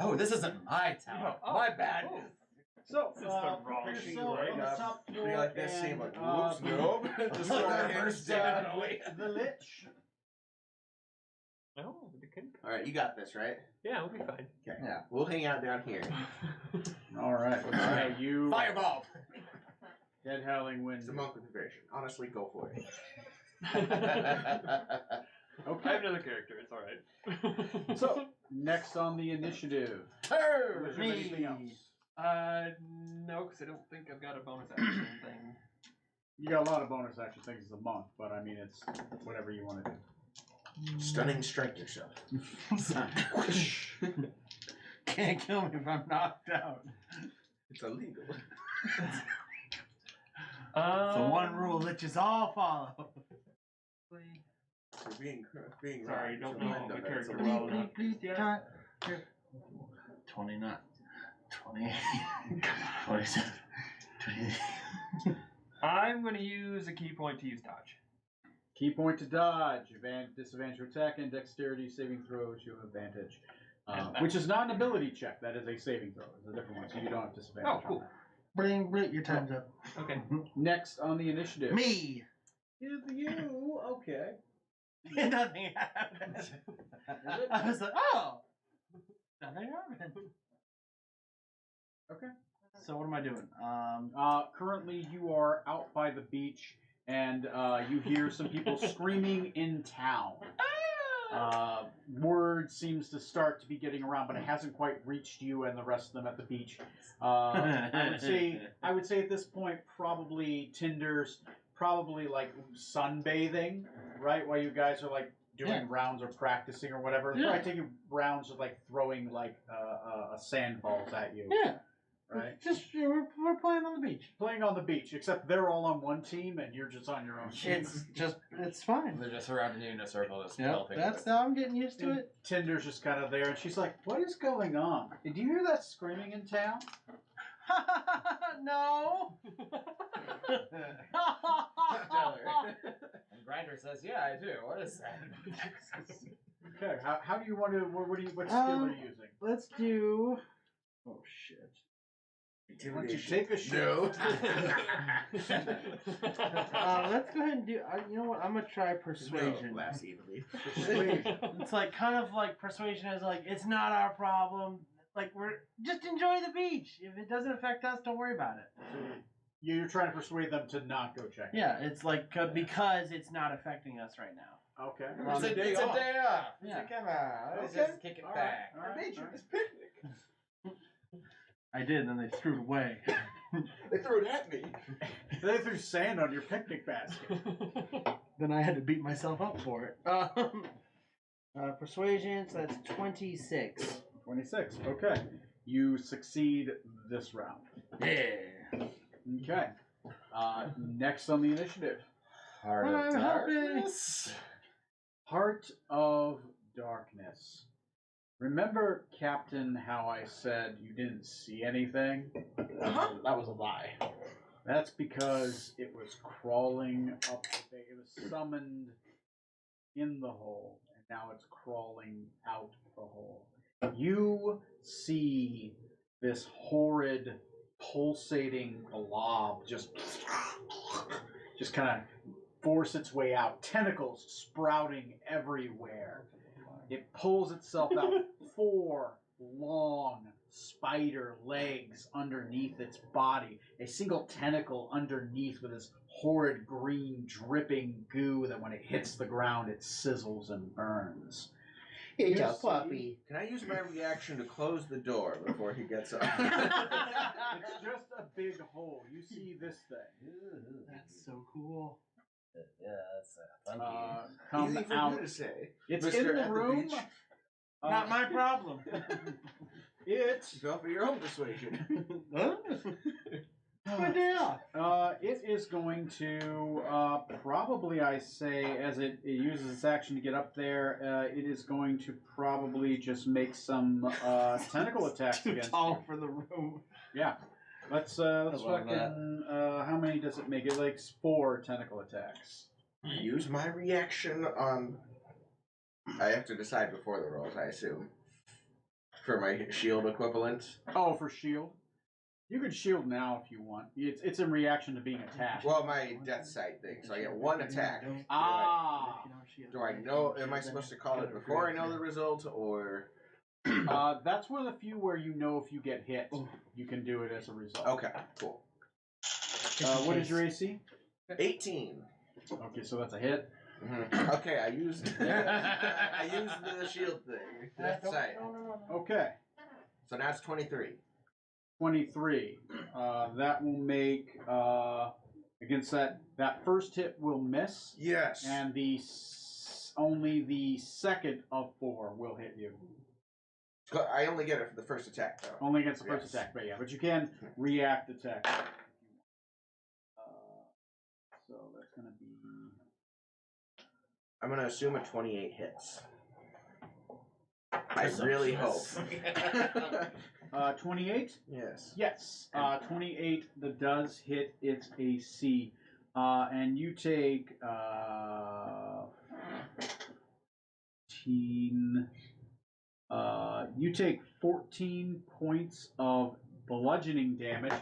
B: Oh, this isn't my tower.
E: Oh,
B: My bad.
E: oh.
A: So,
E: This is the wrong
A: prepare
E: sheet,
A: yourself
E: right?
A: on the top floor,
C: Be like that scene,
A: and,
C: like, whoops, nope. Just throw my hands down.
A: the lich.
E: No, it can.
C: All right, you got this, right?
E: Yeah, we'll be fine.
C: Okay. Yeah. We'll hang out down here.
A: All right. So you
B: Fireball.
A: dead howling wind.
C: It's a monk with evasion. Honestly, go for it.
E: I
A: Okay.
E: have another character. It's all right.
A: So next on the initiative.
B: Turn.
A: Was there anything else?
E: No, because I don't think I've got a bonus action thing.
A: You got a lot of bonus action things as a monk, but I mean it's whatever you want to do.
C: Stunning strike yourself.
D: Can't kill me if I'm knocked out.
C: It's illegal.
D: The one rule that you all follow.
C: For being
E: Sorry,
C: right,
E: don't
C: to
E: know
C: mind
E: the
C: of it,
E: character
C: it's
E: well
C: illegal.
E: enough.
D: Please,
E: Yeah.
F: 20, not 20, 27, 20.
E: I'm going to use a key point to use dodge.
A: Key point to dodge. Disadvantage to attack and dexterity saving throws. You have advantage. Which is not an ability check. That is a saving throw. It's a different one, so you don't have disadvantage.
E: Oh, cool.
A: On
D: Bling, bling, your time's up.
E: Okay.
A: that. Next on the initiative.
D: Me!
A: Is you. Okay.
D: Nothing happened. I was like, oh! Nothing happened.
A: Okay.
D: So what am I doing?
A: Currently, you are out by the beach, and you hear some people screaming in town. Word seems to start to be getting around, but it hasn't quite reached you and the rest of them at the beach. I would say at this point, probably Tinder's probably like sunbathing, right? While you guys are like doing rounds or practicing or whatever.
D: Yeah.
A: Probably taking rounds of like throwing like sandballs at you.
D: Yeah.
A: Right?
D: Just, we're playing on the beach.
A: Playing on the beach, except they're all on one team and you're just on your own team.
D: It's fine.
B: They're just surrounding you in a circle. Just
D: Yep,
B: pelting
D: that's
B: you.
D: how I'm getting used to it.
A: Tinder's just kind of there, and she's like, "What is going on? Did you hear that screaming in town?"
D: No.
B: And Grinder says, "Yeah, I do. What is that?"
A: Okay. How do you want to? What skill are you using?
D: Let's do. Oh shit.
A: Why don't you take a shit?
C: No.
D: Let's go ahead and do. You know what? I'm gonna try persuasion.
C: No, laughs evilly.
D: It's like kind of like persuasion is like it's not our problem. Like we're just enjoy the beach. If it doesn't affect us, don't worry about it.
A: You're trying to persuade them to not go check it.
D: Yeah, it's like because it's not affecting us right now.
A: Okay.
B: It's a day off.
D: Yeah.
B: Come on. Let's
A: Okay.
B: just kick it
A: All
B: back.
A: right, all right,
C: I made you
A: all right.
C: this picnic.
D: I did, and then they threw it away.
C: They threw it at me.
A: They threw sand on your picnic basket.
D: Then I had to beat myself up for it. Persuasion, so that's 26.
A: 26. Okay. You succeed this round.
D: Yeah.
A: Okay. Next on the initiative.
B: Heart
D: I'm
B: of
D: happy.
B: Darkness.
A: Heart of Darkness. Remember, Captain, how I said you didn't see anything?
B: That was a lie.
A: That's because it was crawling up. It was summoned in the hole, and now it's crawling out the hole. You see this horrid, pulsating blob just kind of force its way out. Tentacles sprouting everywhere. It pulls itself out. 4 long spider legs underneath its body. A single tentacle underneath with this horrid green dripping goo that when it hits the ground it sizzles and burns.
F: It's
A: You
F: a
A: see-
F: puppy.
C: Can I use my reaction to close the door before he gets up?
A: It's just a big hole. You see this thing.
D: That's so cool.
B: Yeah, that's funky.
A: Come
C: Easy for
A: out.
C: you to say.
A: It's
C: Mr.
A: in the
C: at
A: room.
C: beach.
D: Not my problem.
A: It's
C: Go for your own persuasion.
D: Good deal.
A: it is going to probably, I say, as it uses its action to get up there, it is going to probably just make some tentacle attacks
D: Too
A: against
D: tall
A: you.
D: for the room.
A: Yeah. Let's
B: love
A: fucking how many does it make? It likes 4 tentacle attacks.
C: Use my reaction on. I have to decide before the rolls, I assume. For my shield equivalent.
A: Oh, for shield. You could shield now if you want. It's in reaction to being attacked.
C: Well, my death sight thing, so I get 1 attack.
A: Ah.
C: Do I know? Am I supposed to call it before I know the result, or?
A: That's one of the few where you know if you get hit, you can do it as a result.
C: Okay, cool.
A: What is your AC?
C: 18.
A: Okay, so that's a hit.
C: Mhm. Okay, I used I used the shield thing. Death sight.
A: Okay,
C: So now it's 23.
A: 23. That will make against that first hit will miss,
C: Yes.
A: and only the second of 4 will hit you.
C: I only get it for the first attack, though.
A: Only against the first
C: Yes.
A: attack, but you can react attack. So that's gonna be.
C: I'm gonna assume a 28 hits. I really hope.
A: 28?
C: Yes.
A: Yes. 28 that does hit its AC. And you take 14 points of bludgeoning damage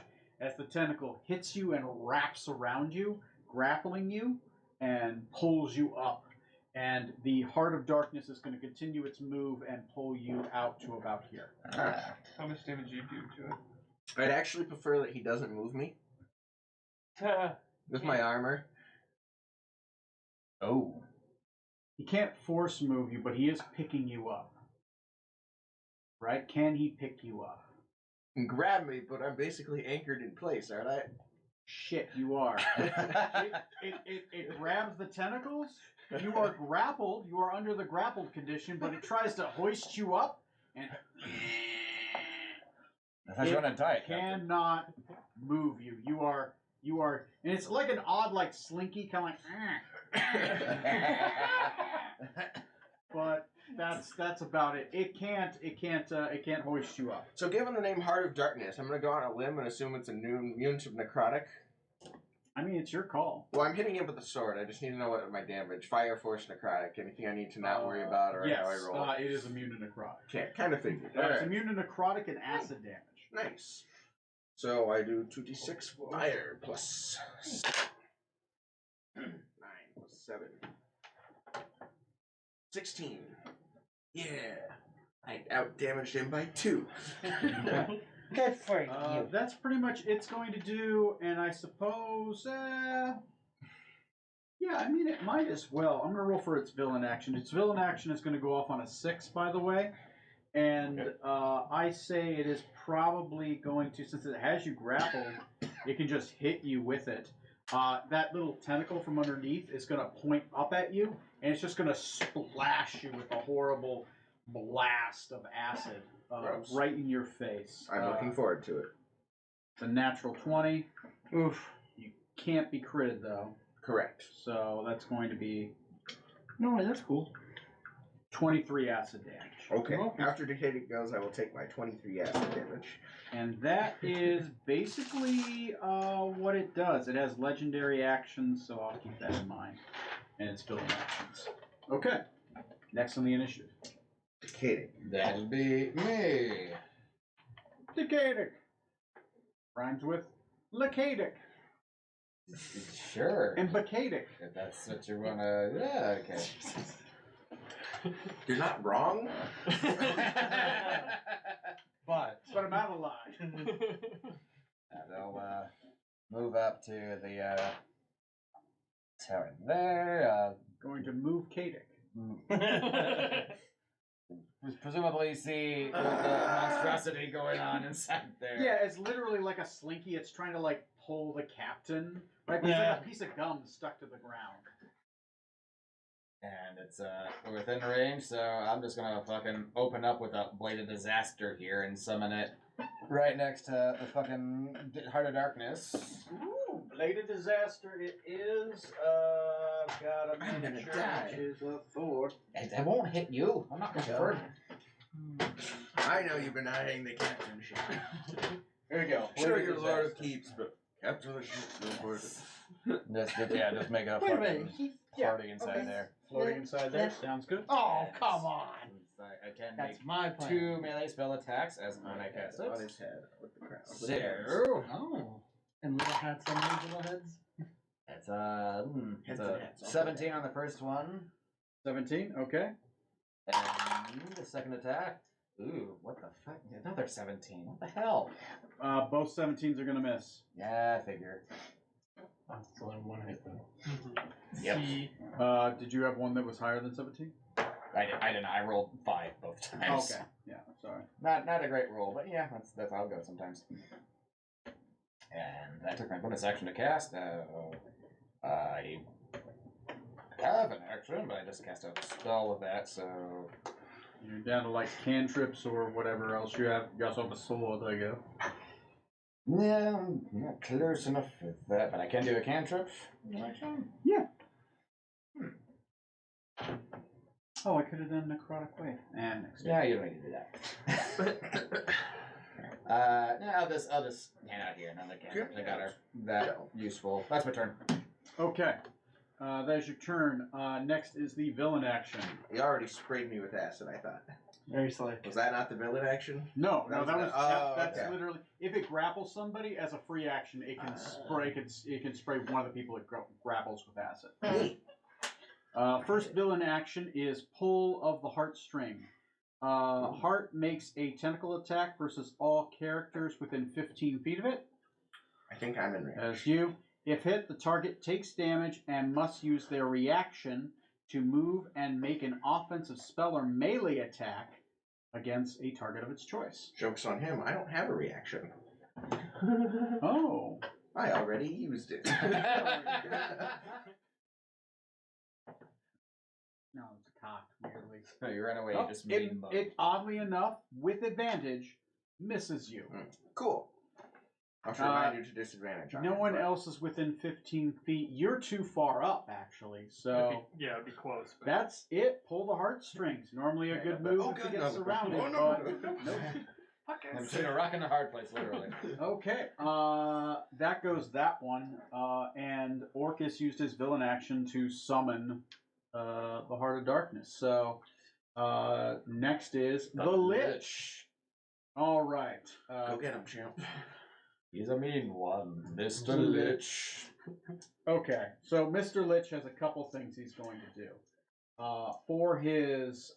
A: as the tentacle hits you and wraps around you, grappling you, and pulls you up. And the Heart of Darkness is going to continue its move and pull you out to about here.
E: How much damage do you do to it?
C: I'd actually prefer that he doesn't move me with my armor.
B: Oh.
A: He can't force move you, but he is picking you up. Right? Can he pick you up?
C: And grab me, but I'm basically anchored in place, aren't I?
A: Shit, you are. It grabs the tentacles. You are grappled. You are under the grappled condition, but it tries to hoist you up, and
B: I thought you were on a diet. Captain.
A: cannot move you. You are, and it's like an odd, like slinky, kind of like, but That's about it. It can't hoist you up.
C: So, given the name Heart of Darkness, I'm going to go on a limb and assume it's immune to necrotic.
A: I mean, it's your call.
C: Well, I'm hitting it with a sword. I just need to know what my damage. Fire, force, necrotic. Anything I need to not worry about or
A: yes,
C: how I roll?
A: it is immune to necrotic.
C: Okay, kind of figured.
A: It's
C: Alright.
A: immune to necrotic and acid damage.
C: Nice. So I do 2d6 fire plus 9 plus 7. 16. Yeah. I out damaged him by 2.
D: Good for you.
A: That's pretty much it's going to do, and I suppose, yeah, I mean, it might as well. I'm going to roll for its villain action. Its villain action is going to go off on a 6, by the way, and I say it is probably going to, since it has you grappled, it can just hit you with it. That little tentacle from underneath is going to point up at you, and it's just going to splash you with a horrible blast of acid right in your face.
C: I'm looking forward to it.
A: It's a natural 20.
D: Oof.
A: You can't be critted, though.
C: Correct.
A: So that's going to be
D: No, that's cool.
A: 23 acid damage.
C: Okay. After Decayed goes, I will take my 23 acid damage.
A: And that is basically what it does. It has legendary actions, so I'll keep that in mind. And it's building actions. Okay. Next on the initiative.
C: Decayed.
B: That'd be me.
A: Decadic. Rhymes with Lacadic
B: Sure.
A: and Bacadic.
B: If that's what you wanna. Yeah, okay.
C: You're not wrong.
B: But
A: But I'm out of line.
B: they'll move up to the tower there.
A: Going to move Cadic.
B: Presumably see the monstrosity going on inside there.
A: Yeah, it's literally like a slinky. It's trying to like pull the captain. Right? But it's like a piece of gum stuck to the ground.
B: And it's within range, so I'm just gonna fucking open up with a Blade of Disaster here and summon it right next to the fucking Heart of Darkness.
A: Ooh, Blade of Disaster it is. Got a miniature, which is a Thor.
B: It won't hit you. I'm not concerned.
C: I know you've been eyeing the captainship.
A: There you go.
C: Sure,
A: Blade
C: your
A: of
C: lord
A: Disaster.
C: keeps, but captain of the ship's no important.
B: Just make a
D: Wait a
B: fucking
D: minute.
B: party inside there.
A: Floating inside there. Sounds good.
D: Oh, come on.
B: I can
D: That's
B: make
D: my plan.
B: 2 melee spell attacks as when I cast
C: On
B: it.
C: his head with the crown.
B: So
D: Oh. And little hats on these little heads?
B: it's
C: Heads
B: a
C: and heads, all
B: 17 on the first one,
A: 17. Okay.
B: and the second attack. Ooh, what the fuck? Another 17. What the hell?
A: Both 17s are gonna miss.
B: Yeah, I figure.
E: That's only one hit though.
B: Yep.
A: Did you have one that was higher than 17?
B: I didn't. I rolled 5 both times.
A: Okay. Yeah. Sorry.
B: Not a great roll, but yeah, that's how it goes sometimes. And that took my bonus action to cast. I have an action, but I just cast a spell with that, so
A: You're down to like cantrips or whatever else you have. You also have a sword, I guess.
B: yeah, I'm not close enough for that. But I can do a cantrip. Action.
A: Oh, I could have done necrotic wave. And next.
B: Yeah, you don't need to do that. I'll just hand out here another cantrip. I got her that useful. That's my turn.
A: Okay. That's your turn. Next is the villain action.
C: You already sprayed me with acid, I thought.
D: Very slick.
C: Was that not the villain action?
A: No,
C: That
A: that
C: was
A: was
C: not-
A: that's
C: okay.
A: literally if it grapples somebody as a free action, it can spray. It can spray one of the people it grapples with acid.
C: Neat.
A: First villain action is pull of the heartstring. Heart makes a tentacle attack versus all characters within 15 feet of it.
C: I think I'm in range.
A: As you, if hit, the target takes damage and must use their reaction to move and make an offensive spell or melee attack against a target of its choice.
C: Joke's on him. I don't have a reaction.
A: Oh.
C: I already used it.
A: No, it's cocked weirdly.
B: No, you ran away.
A: Oh,
B: You just made
A: it oddly enough, with advantage, misses you.
C: Cool. I'll remind you to disadvantage on
A: No
C: it,
A: one
C: but-
A: else is within 15 feet. You're too far up, actually. So
E: It'd be close. But
A: that's it. Pull the heartstrings. Normally a good move if you get surrounded.
C: Oh, no.
A: But nope.
B: I'm between a rock and a hard place, literally.
A: Okay, that goes that one. And Orcus used his villain action to summon the Heart of Darkness. So next is the Lich. All right.
C: Go get him, champ.
B: He's a mean one, Mr.
A: Lich. Okay, so Mr. Lich has a couple things he's going to do. For his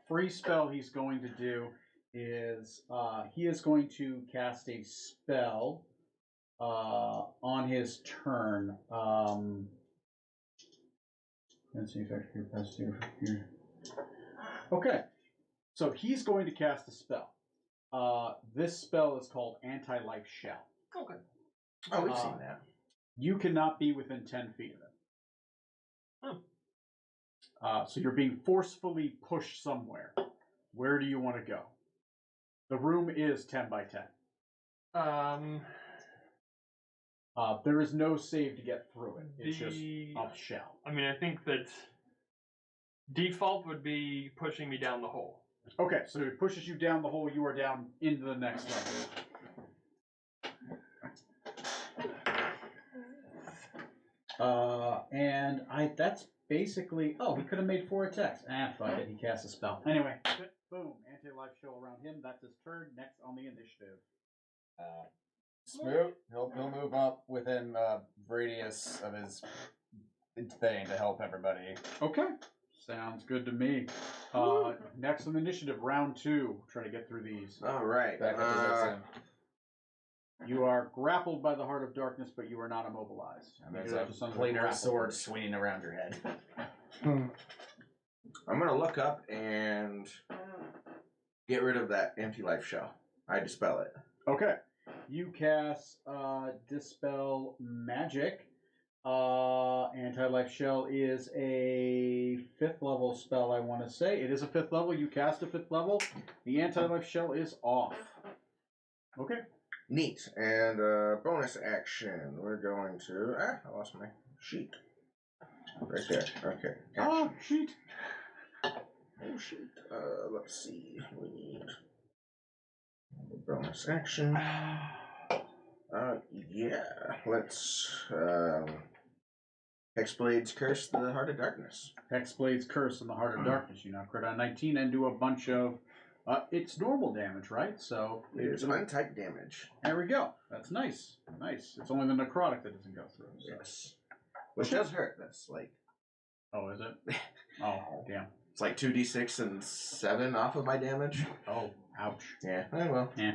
A: free spell, he's going to do is he is going to cast a spell on his turn. Let's see if I can pass here. Okay, so he's going to cast a spell. This spell is called Anti-Life Shell.
D: Okay.
C: Oh, we've seen that.
A: You cannot be within 10 feet of it. So you're being forcefully pushed somewhere. Where do you want to go? The room is 10 by 10. There is no save to get through it. It's just a shell.
E: I mean, I think that default would be pushing me down the hole.
A: Okay, so it pushes you down the hole. You are down into the next level. And that's basically... Oh, he could have made 4 attacks. Fuck it. He cast a spell. Anyway, boom. Anti-life shell around him. That's his turn. Next on the initiative.
B: Smoot, he'll move up within radius of his thing to help everybody.
A: Okay. Sounds good to me. Next on the initiative, round 2. Try to get through these.
C: All right.
B: Back up to him.
A: You are grappled by the Heart of Darkness, but you are not immobilized.
B: And there's
A: You're
B: a
A: just under
B: planar
A: grapple.
B: sword swinging around your head.
C: I'm going to look up and get rid of that anti-life shell. I dispel it.
A: Okay. You cast Dispel Magic. Anti-Life Shell is a 5th level spell, I want to say. It is a 5th level. You cast a 5th level. The Anti-Life Shell is off. Okay.
C: Neat. And bonus action. We're going to... I lost my sheet. Right there. Okay.
A: Oh, sheet.
C: Oh, sheet. Let's see. We need... bonus action. Yeah. Let's... Hexblade's Curse the Heart of Darkness.
A: Hexblade's Curse and the Heart of Darkness. You now crit on 19 and do a bunch of... it's normal damage, right? So
C: It is untyped damage.
A: there we go. That's nice. Nice. It's only the necrotic that doesn't go through. So.
C: Yes. Which does hurt. That's like...
A: Oh, is it? Oh, damn.
C: It's like 2d6 and 7 off of my damage.
A: Oh, ouch.
C: Yeah. Well.
A: Yeah.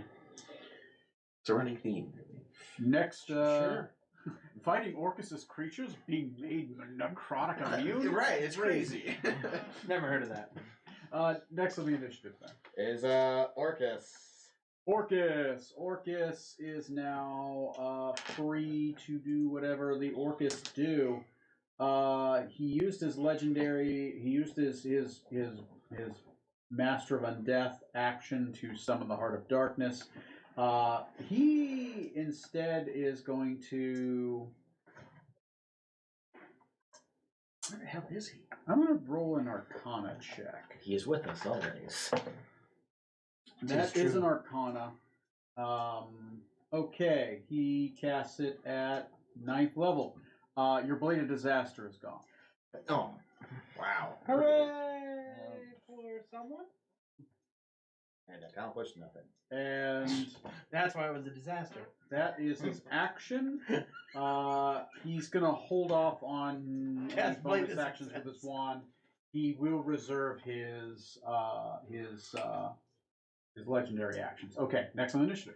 C: It's a running theme.
A: Next,
D: Sure.
A: fighting Orcus's creatures being made necrotic immune?
C: Right, it's crazy.
D: Never heard of that.
A: Next on the initiative then.
B: Is Orcus.
A: Orcus is now free to do whatever the Orcus do. He used his legendary. He used his Master of Undeath action to summon the Heart of Darkness. He instead is going to.
C: Where the hell is he?
A: I'm going to roll an Arcana check.
B: He is with us always.
A: That is an Arcana. Okay, he casts it at 9th level. Your Blade of Disaster is gone.
C: Oh, wow.
D: Hooray for someone.
B: And accomplished nothing.
A: And
D: That's why it was a disaster.
A: that is his action. He's going to hold off on any
D: Cast Blade
A: bonus
D: of
A: actions with his
D: Success.
A: wand. He will reserve his legendary actions. Okay, next on the initiative.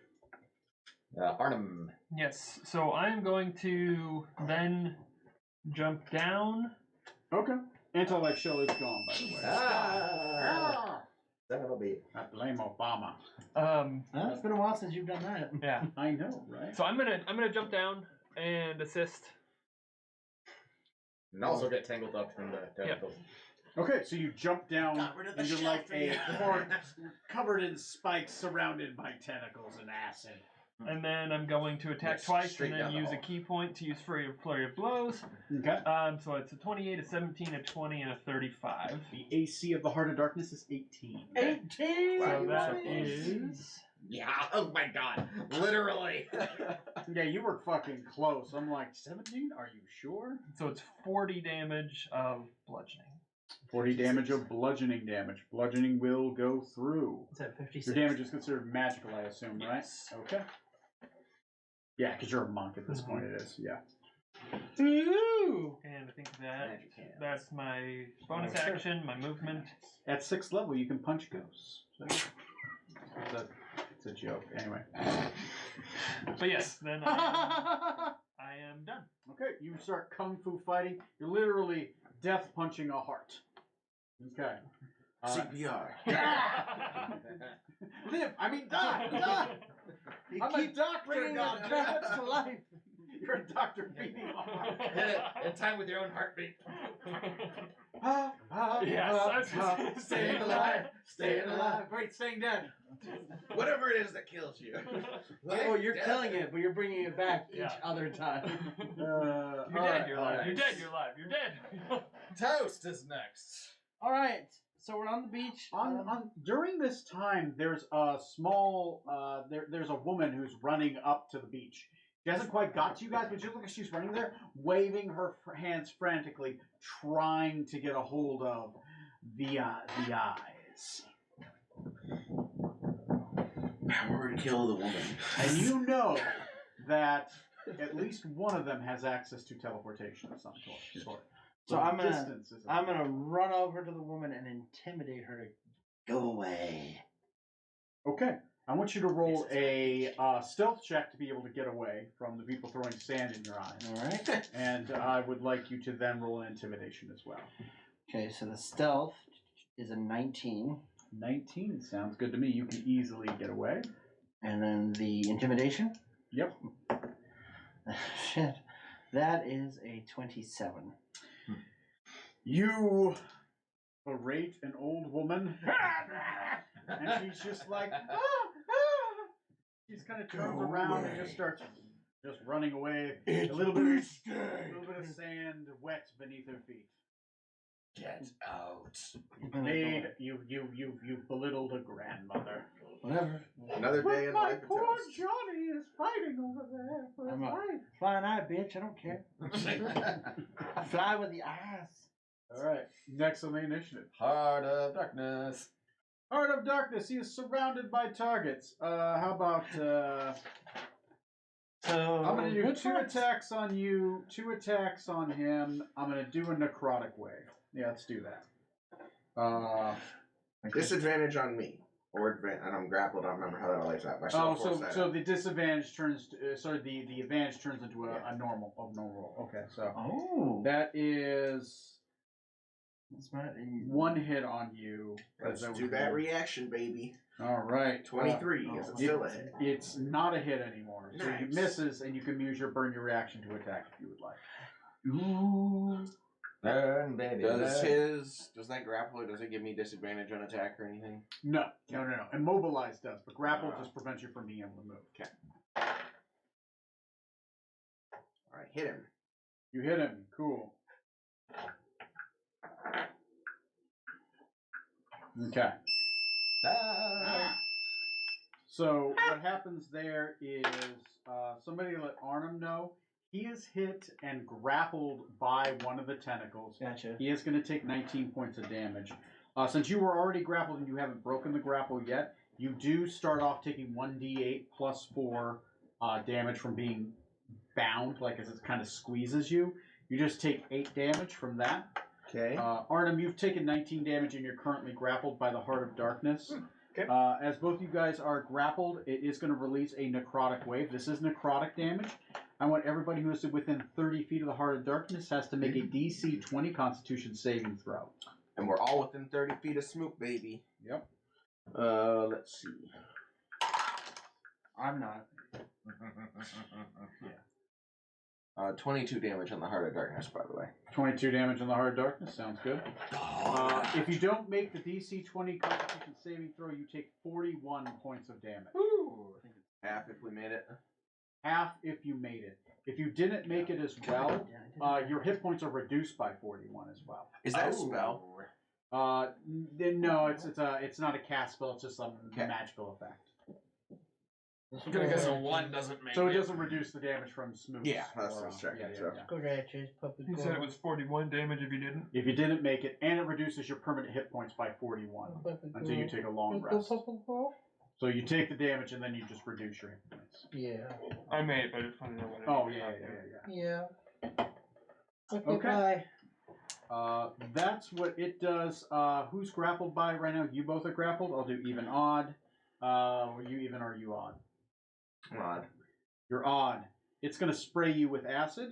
B: Arnhem.
E: Yes, so I'm going to then jump down.
A: Okay. Anti-life shell is gone, by the way.
B: Son of a bee.
A: I blame Obama.
D: It's been a while since you've done that.
E: Yeah.
A: I know, right?
E: So I'm gonna jump down and assist.
B: And also get tangled up in the tentacles.
A: Okay, so you jump down
C: Got rid of the
A: and you're
C: shell
A: like
C: for
A: a
C: you.
A: horn covered in spikes surrounded by tentacles and acid.
E: and then I'm going to attack
C: Yes,
E: twice,
C: straight
E: and then
C: down the
E: use a
C: hall.
E: key point to use flurry of blows.
A: Okay.
E: So it's a 28, a 17, a 20, and a 35.
A: The AC of the Heart of Darkness is 18.
D: 18!
C: Wow,
E: So
C: you were
E: that
C: so close.
E: is
B: Yeah, oh my god. Literally.
A: Yeah, you were fucking close. I'm like, 17? Are you sure?
E: so it's 40 damage of bludgeoning.
A: 40 damage of bludgeoning damage. Bludgeoning will go through.
D: It's at 56.
A: Your damage is considered magical, I assume, right? Okay. Yeah, because you're a monk at this point, it is. Yeah.
D: Ooh!
E: And I think
B: Magic hands.
E: that's my bonus
A: Oh, sure.
E: action, my movement.
A: At 6th level, you can punch ghosts. So, it's a joke. Anyway.
E: But yes, then I am done.
A: Okay, you start kung fu fighting. You're literally death punching a heart. Okay.
C: CPR.
A: Live! I mean, die!
D: You
A: I'm a
D: keep
A: doctor,
D: bringing the
A: goddammit.
D: traps to life.
A: You're a doctor beating a heart.
B: Hit it in time with your own heartbeat.
E: Yes, I was just
A: Staying alive, staying alive. Wait, staying dead.
C: Whatever it is that kills you.
D: Oh, you're
C: Death.
D: killing it, but you're bringing it back each
E: Yeah.
D: other time.
E: You're dead, you're alive. You're dead, you're alive. You're dead.
B: Toast is next.
D: All right, so we're on the beach.
A: During this time, there's a small, there's a woman who's running up to the beach. She hasn't quite got to you guys, but you look like she's running there, waving her hands frantically, trying to get a hold of the eyes.
C: Power to kill the woman.
A: And you know that at least one of them has access to teleportation of some sort.
D: So
A: the
D: I'm gonna-
A: distance is
D: I'm gonna run over to the woman and intimidate her to go away.
A: Okay. I want you to roll a stealth check to be able to get away from the people throwing sand in your eyes.
D: All right.
A: And I would like you to then roll an intimidation as well.
D: Okay, so the stealth is a 19,
A: 19 sounds good to me. You can easily get away.
D: and then the intimidation.
A: Yep.
D: Shit, that is a 27.
A: You berate an old woman, and she's just like, ah, ah. She's kind of turns
C: Go
A: around
C: away.
A: and just starts just running away.
C: It's
A: a little bit
C: beefsteak.
A: of sand wet beneath her feet.
B: Get out.
A: You've belittled a grandmother.
D: Whatever.
C: Another day in the life of Toast.
A: Johnny is fighting over there for
D: I'm a flying eye, bitch. I don't care. Fly with the eyes.
A: All right, next on the initiative.
B: Heart of Darkness.
A: Heart of Darkness. He is surrounded by targets. How about?
D: So
A: I'm gonna do
D: which
A: 2
D: ones?
A: attacks on you, 2 attacks on him. I'm gonna do a necrotic wave. Yeah, let's do that.
C: Disadvantage on me. Or advantage, and I'm grappled. I don't remember how that relates out. But I
A: Oh,
C: still force that
A: so
C: out.
A: the disadvantage turns. The advantage turns into a normal roll. Okay, so
D: Oh,
A: that is
D: that's not in
A: 1 hit on you.
C: Let's
A: That
C: do
A: was
C: that
A: one.
C: reaction, baby.
A: All right,
C: 23
D: oh,
C: is it
A: It-
C: still a hit?
A: It's not a hit anymore. So
C: Nice.
A: it misses, and you can use your burn your reaction to attack if you would like.
D: Ooh.
B: Burn, baby.
C: Does that grapple or does it give me disadvantage on attack or anything?
A: No. Immobilize does, but grapple
C: Ah.
A: just prevents you from being able to move. Okay.
C: Alright, hit him.
A: You hit him. Cool. Okay.
B: Ah.
A: So what happens there is somebody let Arnhem know he is hit and grappled by one of the tentacles.
D: Gotcha.
A: He is going to take 19 points of damage. Since you were already grappled and you haven't broken the grapple yet, you do start off taking 1d8 plus 4 damage from being bound, like as it kind of squeezes you. You just take 8 damage from that.
C: Okay.
A: Arnhem, you've taken 19 damage and you're currently grappled by the Heart of Darkness.
E: Okay.
A: As both you guys are grappled, it is going to release a necrotic wave. This is necrotic damage. I want everybody who is within 30 feet of the Heart of Darkness has to make a DC 20 Constitution saving throw.
C: And we're all within 30 feet of Smook, baby.
A: Yep.
C: Let's see.
D: I'm not.
C: 22 damage on the Heart of Darkness, by the way.
A: 22 damage on the Heart of Darkness. Sounds good. If you don't make the DC 20 Constitution saving throw, you take 41 points of damage.
D: Ooh. I think it's
C: Half if we made it.
A: Half if you made it. If you didn't make it as well, your hit points are reduced by 41 as well.
C: Is that a spell?
A: No, it's not a cast spell. It's just some magical effect.
B: Because a 1 doesn't make
A: So
B: it.
A: it doesn't reduce the damage from smooth.
C: Yeah, that's what I was checking, so.
E: You said it was 41 damage if you didn't.
A: If you didn't make it, and it reduces your permanent hit points by 41 until you take a long rest. So you take the damage and then you just reduce your hit points.
D: Yeah.
E: I may, but it's funny what
A: Oh yeah.
D: Okay.
A: That's what it does. Who's grappled by right now? You both are grappled. I'll do even odd. Were you even or are you odd?
C: Odd.
A: You're odd. It's going to spray you with acid.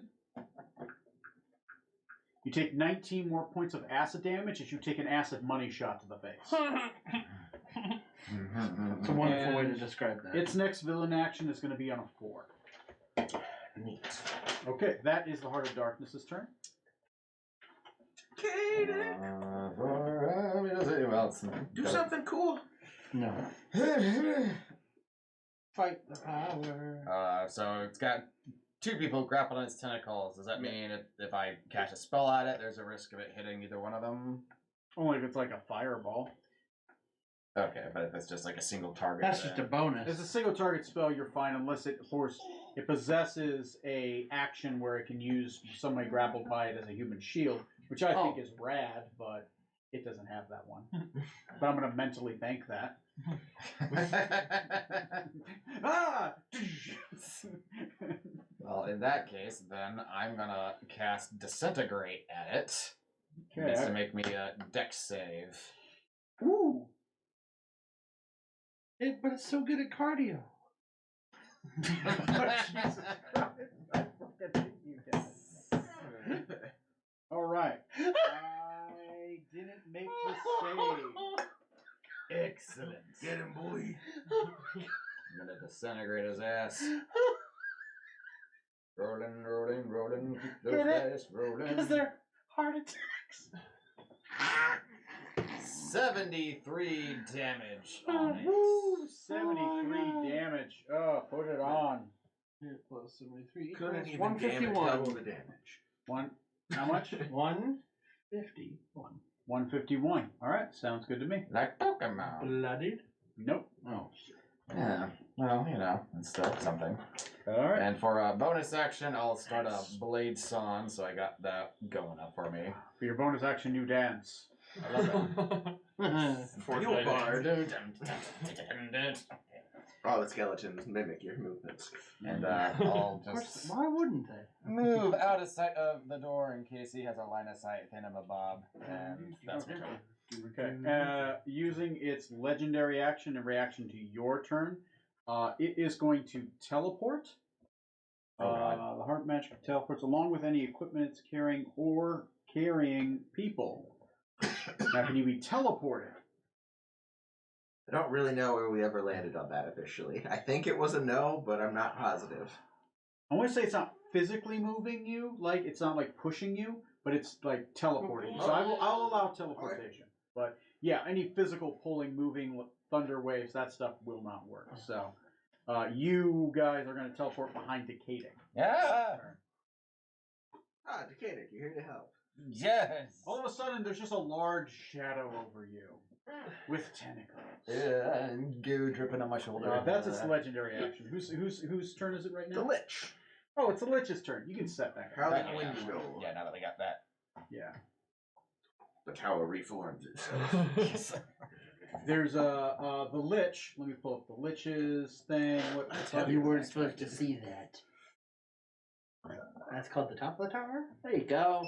A: You take 19 more points of acid damage as you take an acid money shot to the face.
D: It's a wonderful way to describe that.
A: Its next villain action is going to be on a 4.
C: Neat.
A: Okay, that is the Heart of Darkness's turn.
C: Do something cool.
D: No. Fight the power.
B: So it's got 2 people grappled on its tentacles. Does that mean if I cast a spell at it, there's a risk of it hitting either one of them?
A: Only if it's like a fireball.
B: Okay, but if it's just like a single target,
D: That's just a bonus.
A: As a single target spell, you're fine unless it possesses a action where it can use somebody grappled by it as a human shield, which I think is rad, but it doesn't have that one. But I'm going to mentally bank that. Ah!
B: Well, in that case, then I'm gonna cast Disintegrate at it. It
A: Okay.
B: needs to make me a Dex save.
A: Ooh.
D: But it's so good at cardio.
A: Jesus Christ. I fucking hate you guys. All right. I didn't make the save.
B: Excellent.
C: Get him, boy.
B: I'm gonna disintegrate his ass. Rolling, keep those
D: Get it?
B: dice rolling.
D: Because they're heart attacks.
B: 73 damage on it.
A: Woo! 73 damage. Oh, put it on.
D: Here, plus 73
C: Couldn't
D: equals
C: even damage
D: 151.
C: double the damage.
A: One. How much?
D: 151.
A: 151. All right. Sounds good to me.
B: Like Pokemon.
D: Bloodied?
A: Nope.
D: Oh.
B: Yeah. Well, it's still something.
A: All right.
B: And for a bonus action, I'll start a Blade Song, so I got that going up for me.
A: For your bonus action, you dance. I love that.
C: You bard. Oh, the skeletons mimic your movements.
B: And I'll
D: Of course,
B: just
D: why wouldn't they?
B: move out of sight of the door in case he has a line of sight thingamabob. And that's my turn.
A: Okay. Using its legendary action and reaction to your turn, it is going to teleport. The heart magic teleports along with any equipment it's carrying or carrying people. Now, can you be teleported?
C: I don't really know where we ever landed on that officially. I think it was a no, but I'm not positive.
A: I want to say it's not physically moving you, like it's not like pushing you, but it's like teleporting you. So I'll allow teleportation. But yeah, any physical pulling, moving, thunder waves, that stuff will not work. So you guys are going to teleport behind Decadic.
B: Yeah.
C: Ah, Decadic, you're here to help.
B: Yes.
A: All of a sudden, there's just a large shadow over you with tentacles.
B: Yeah, and goo dripping on my shoulder.
A: That's its legendary action. Whose turn is it right
C: The
A: now?
C: Lich.
A: Oh, it's the Lich's turn. You can set that.
C: How
A: Guy.
C: the wind go?
B: Yeah, now that I got that.
A: Yeah.
C: The tower reforms itself.
A: There's the Lich. Let me pull up the Lich's thing. What the fuck
D: You
A: is
D: weren't
A: that
D: supposed to
A: guy
D: see that. That's called the top of the tower? There you go.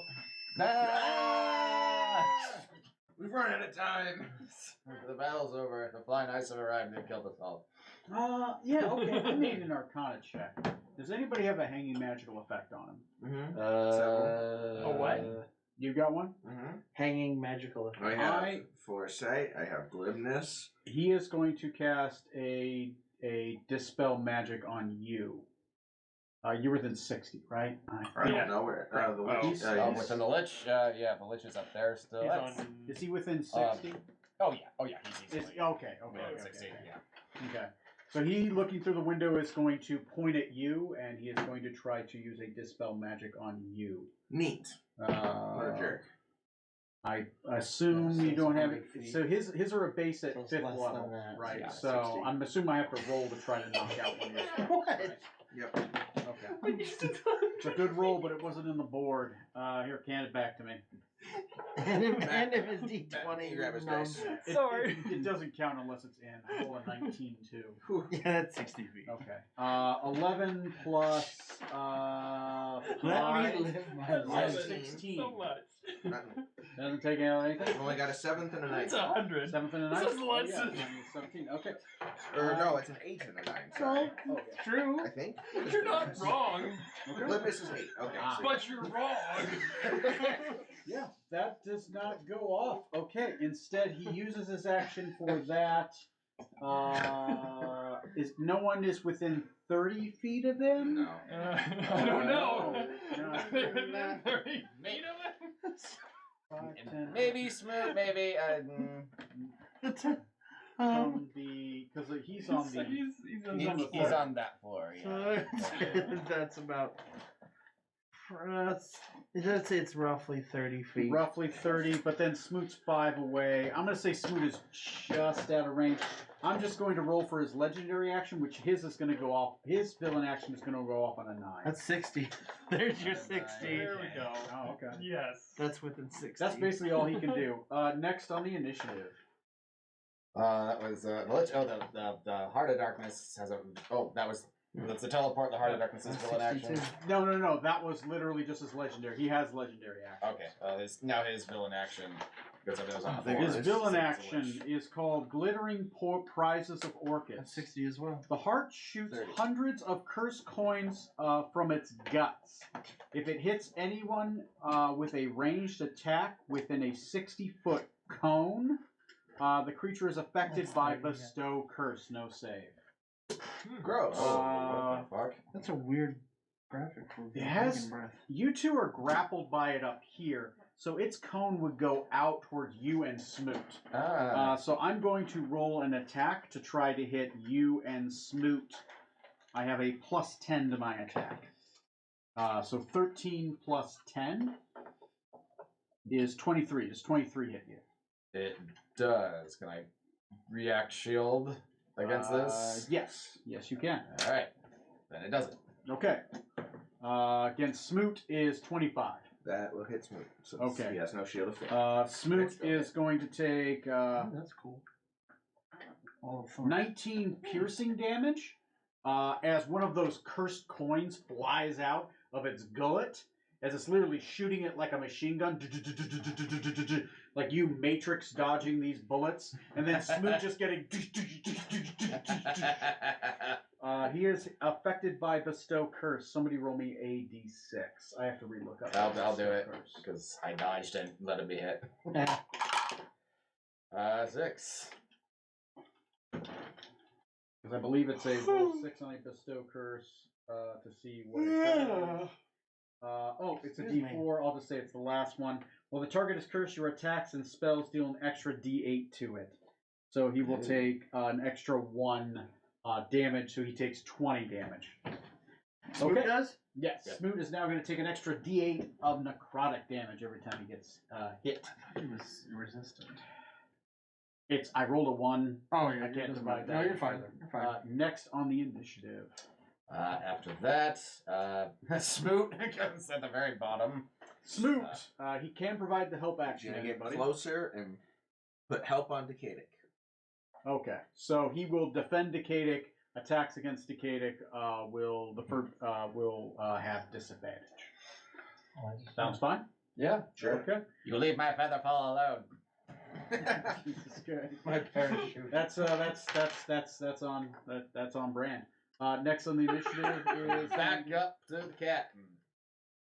C: We've run out of time.
B: The battle's over. The flying ice have arrived. They've killed us all.
A: Yeah, okay. I made an Arcana check. Does anybody have a hanging magical effect on him?
C: Mm-hmm.
E: Oh, what?
A: You got one?
C: Mm-hmm.
D: Hanging magical effect.
C: I have Foresight. I have Glibness.
A: He is going to cast a Dispel Magic on you. You're within 60, right?
C: I don't know where. The Lich.
A: He's-
B: Within the Lich? Yeah, the Lich is up there still.
E: He's
B: That's-
E: on.
A: Is he within 60?
B: Oh yeah, he's easily.
A: Okay,
B: Within 60,
A: okay.
B: yeah.
A: Okay. So he, looking through the window, is going to point at you, and he is going to try to use a dispel magic on you.
C: Neat. What a jerk.
A: I assume
D: Yeah,
A: you
D: so
A: don't
D: it's
A: have
D: 100
A: it.
D: feet.
A: So his are a base at
D: So it's
A: 5th
D: less
A: level,
D: than that.
A: right?
C: Yeah,
A: so
C: 60.
A: I'm assuming I have to roll to try to knock out one of your spells.
D: What?
A: Right?
C: Yep.
A: Okay. It's a good roll, but it wasn't in the board. Here, can it back to me.
D: And if it's
C: Matt,
D: D20,
C: you grab his
D: numb.
C: dice.
A: It doesn't count unless it's in. I roll a 19 too.
D: Yeah, that's 60 feet.
A: Okay. 11 plus
D: Let me
A: 5.
D: live my
A: That's
D: life.
A: 16.
E: So much.
C: Nothing.
A: Doesn't take out anything.
C: I've only got a 7th and a 9th.
E: It's 100.
A: 7th and a
E: This
A: 9.
E: is less than-
A: 17. Okay.
C: Or no, it's an 8 and a 9. Sorry.
A: Oh,
D: True.
C: I think.
E: You're not wrong,
C: Litmus is 8. Okay. so-
E: but you're wrong.
A: yeah, that does not go off. Okay. Instead, he uses his action for that. Is no one is within 30 feet of him?
C: No.
E: I don't know.
A: No.
E: They're within 30 feet of it.
A: 5, 10,
B: Maybe Smoot, maybe.
A: from the because he's on the.
E: He's on
A: on the
B: He's
A: floor.
B: on that floor, yeah.
D: That's about. Let's say it's roughly 30 feet.
A: Roughly 30, but then Smoot's 5 away. I'm going to say Smoot is just out of range. I'm just going to roll for his legendary action, which his is going to go off. His villain action is going to go off on a 9.
D: That's 60. There's your 60.
E: There we go.
A: Oh, okay.
E: Yes.
D: That's within 60.
A: That's basically all he can do. Next on the initiative.
B: That was the Heart of Darkness has a. Oh, that's the teleport. The Heart of Darkness is villain action.
A: No. That was literally just his legendary. He has legendary action.
B: Okay. His villain action goes up to those on the
A: His
B: floor.
A: villain
B: It's a
A: action
B: wish.
A: is called Glittering Prizes of Orcus.
D: That's 60 as well.
A: The heart shoots
C: 30.
A: hundreds of cursed coins from its guts. If it hits anyone with a ranged attack within a 60-foot cone, the creature is affected
D: That's
A: by
D: 30, yeah.
A: Bestow Curse. No save.
C: Gross.
B: What the fuck?
D: That's a weird graphic for
A: It has-
D: Vegan breath.
A: You two are grappled by it up here, so its cone would go out towards you and Smoot. So I'm going to roll an attack to try to hit you and Smoot. I have a plus 10 to my attack. So 13 plus 10 is 23. Does 23 hit you?
B: It does. Can I react shield against this?
A: Yes. Yes, you can.
B: All right. Then it doesn't.
A: Okay. Against Smoot is 25.
C: That will hit Smoot. So
A: Okay.
C: he has no shield of faith.
A: Smoot
C: Next go.
A: is going to take
D: That's cool. All of
A: 19 piercing damage as one of those cursed coins flies out of its gullet as it's literally shooting it like a machine gun, like you Matrix dodging these bullets, and then Smoot just getting. He is affected by Bestow Curse. Somebody roll me a d6. I have to relook up.
B: I'll do
A: Bestow
B: it
A: Curse.
B: because I dodged and let him be hit. 6.
A: Because I believe it's a roll 6 on a Bestow Curse to see what it does. It's a
D: Excuse me.
A: D4. I'll just say it's the last one. While the target is cursed, your attacks and spells deal an extra D8 to it. So he will take an extra 1 damage, so he takes 20 damage.
D: Smoot does?
A: Yes,
B: Yeah.
A: Smoot is now going to take an extra D8 of necrotic damage every time he gets hit.
D: He was resistant.
A: I rolled a 1.
D: Oh, yeah.
A: I can't
D: doesn't
A: divide
D: matter.
A: that.
D: No, you're fine. You're fine.
A: Next on the initiative.
B: After that, Smoot comes at the very bottom.
A: Smoot. He can provide the help
C: He's
A: action.
C: gonna get
A: Anybody?
C: closer and put help on Decadic.
A: Okay, so he will defend Decadic. Attacks against Decadic will have disadvantage. Sounds fine.
B: Yeah.
C: Sure.
A: Okay.
B: You leave my feather fall alone.
A: Jesus Christ.
D: My parachute.
A: That's on brand. Next on the initiative is
B: Back up to the captain.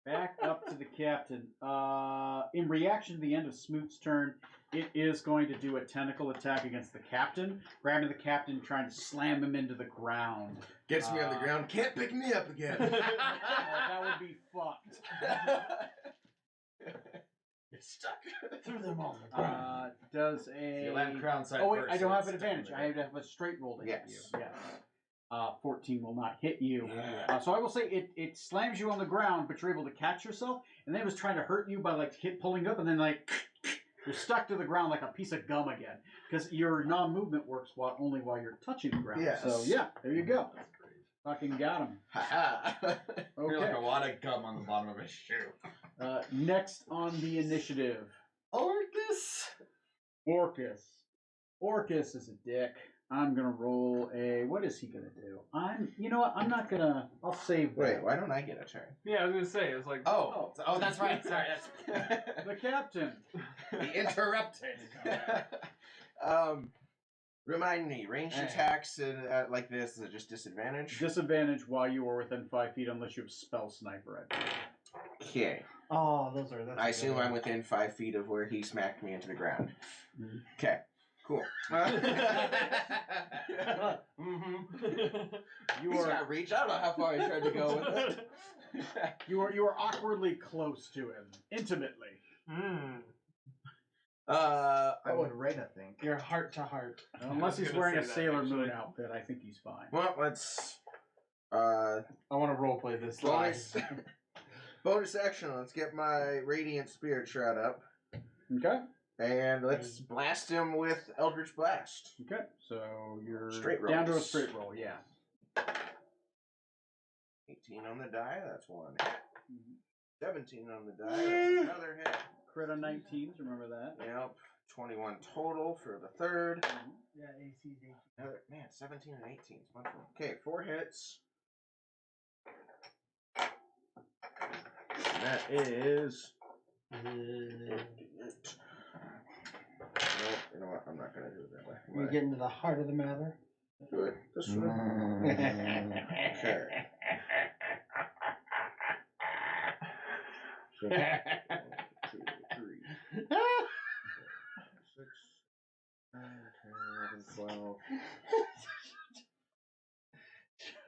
A: Back up to the captain. In reaction to the end of Smoot's turn, it is going to do a tentacle attack against the captain, grabbing the captain, trying to slam him into the ground.
C: Gets me on the ground. Can't pick me up again.
A: That would be fucked.
C: It's stuck.
D: Threw them on the ground.
A: Does
B: You land
A: a...
B: crown side
A: Oh wait,
B: first,
A: I don't
B: so
A: have
B: it's
A: an advantage.
B: stuck
A: I
B: in
A: have to have a straight roll to hit
C: Yes.
A: you. Yes. 14 will not hit you.
C: Yeah.
A: So I will say it slams you on the ground, but you're able to catch yourself. And then it was trying to hurt you by like pulling up, and then like you're stuck to the ground like a piece of gum again, because your non-movement works only while you're touching the ground.
C: Yes.
A: So yeah, there you go. Fucking got him.
B: You're like
A: Okay.
B: a wad of gum on the bottom of his shoe.
A: Next on the initiative,
B: Orcus.
A: Orcus. Orcus is a dick. I'm gonna roll a. What is he gonna do? You know what? I'm not gonna. I'll save that.
C: Wait, why don't I get a turn?
E: Yeah, I was gonna say it's like
B: Oh, that's right. Sorry, that's
A: The captain.
B: the interrupted.
C: Remind me, ranged attacks like this, is it just disadvantage?
A: Disadvantage while you are within 5 feet, unless you have spell sniper.
C: Okay.
D: Oh, that's
C: I assume I'm within 5 feet of where he smacked me into the ground.
A: Mhm.
C: Okay. Cool.
A: You
C: He's
A: are
C: got reach. I don't know how far he tried to go with it.
A: you are awkwardly close to him, intimately.
G: That would Reyna think.
D: You're heart to heart.
A: Unless he's
E: gonna
A: wearing a
E: say that,
A: Sailor Moon
E: actually.
A: outfit, I think he's fine.
C: Well, let's
D: I want to roleplay this
C: bonus bonus action. Let's get my Radiant Spirit Shroud up.
A: Okay.
C: And let's blast him with Eldritch Blast.
A: Okay. So you're
C: Straight
A: down to a
C: rolls.
A: straight roll. Yeah.
C: 18 on the die, that's one hit. 17 on the die, that's another hit.
A: Crit on 19s. Remember that.
C: Yep. 21 total for the third.
D: Yeah, AC's 18.
C: Another, man, 17 and 18 is much more. Okay, 4 hits. And that is. Nope, you know what? I'm not going to do it that way. I'm
D: We
C: gonna
D: get into the heart of the matter.
C: do it this way. Okay. So, 1, 2, 3, 6, 9, 10, 11, 12.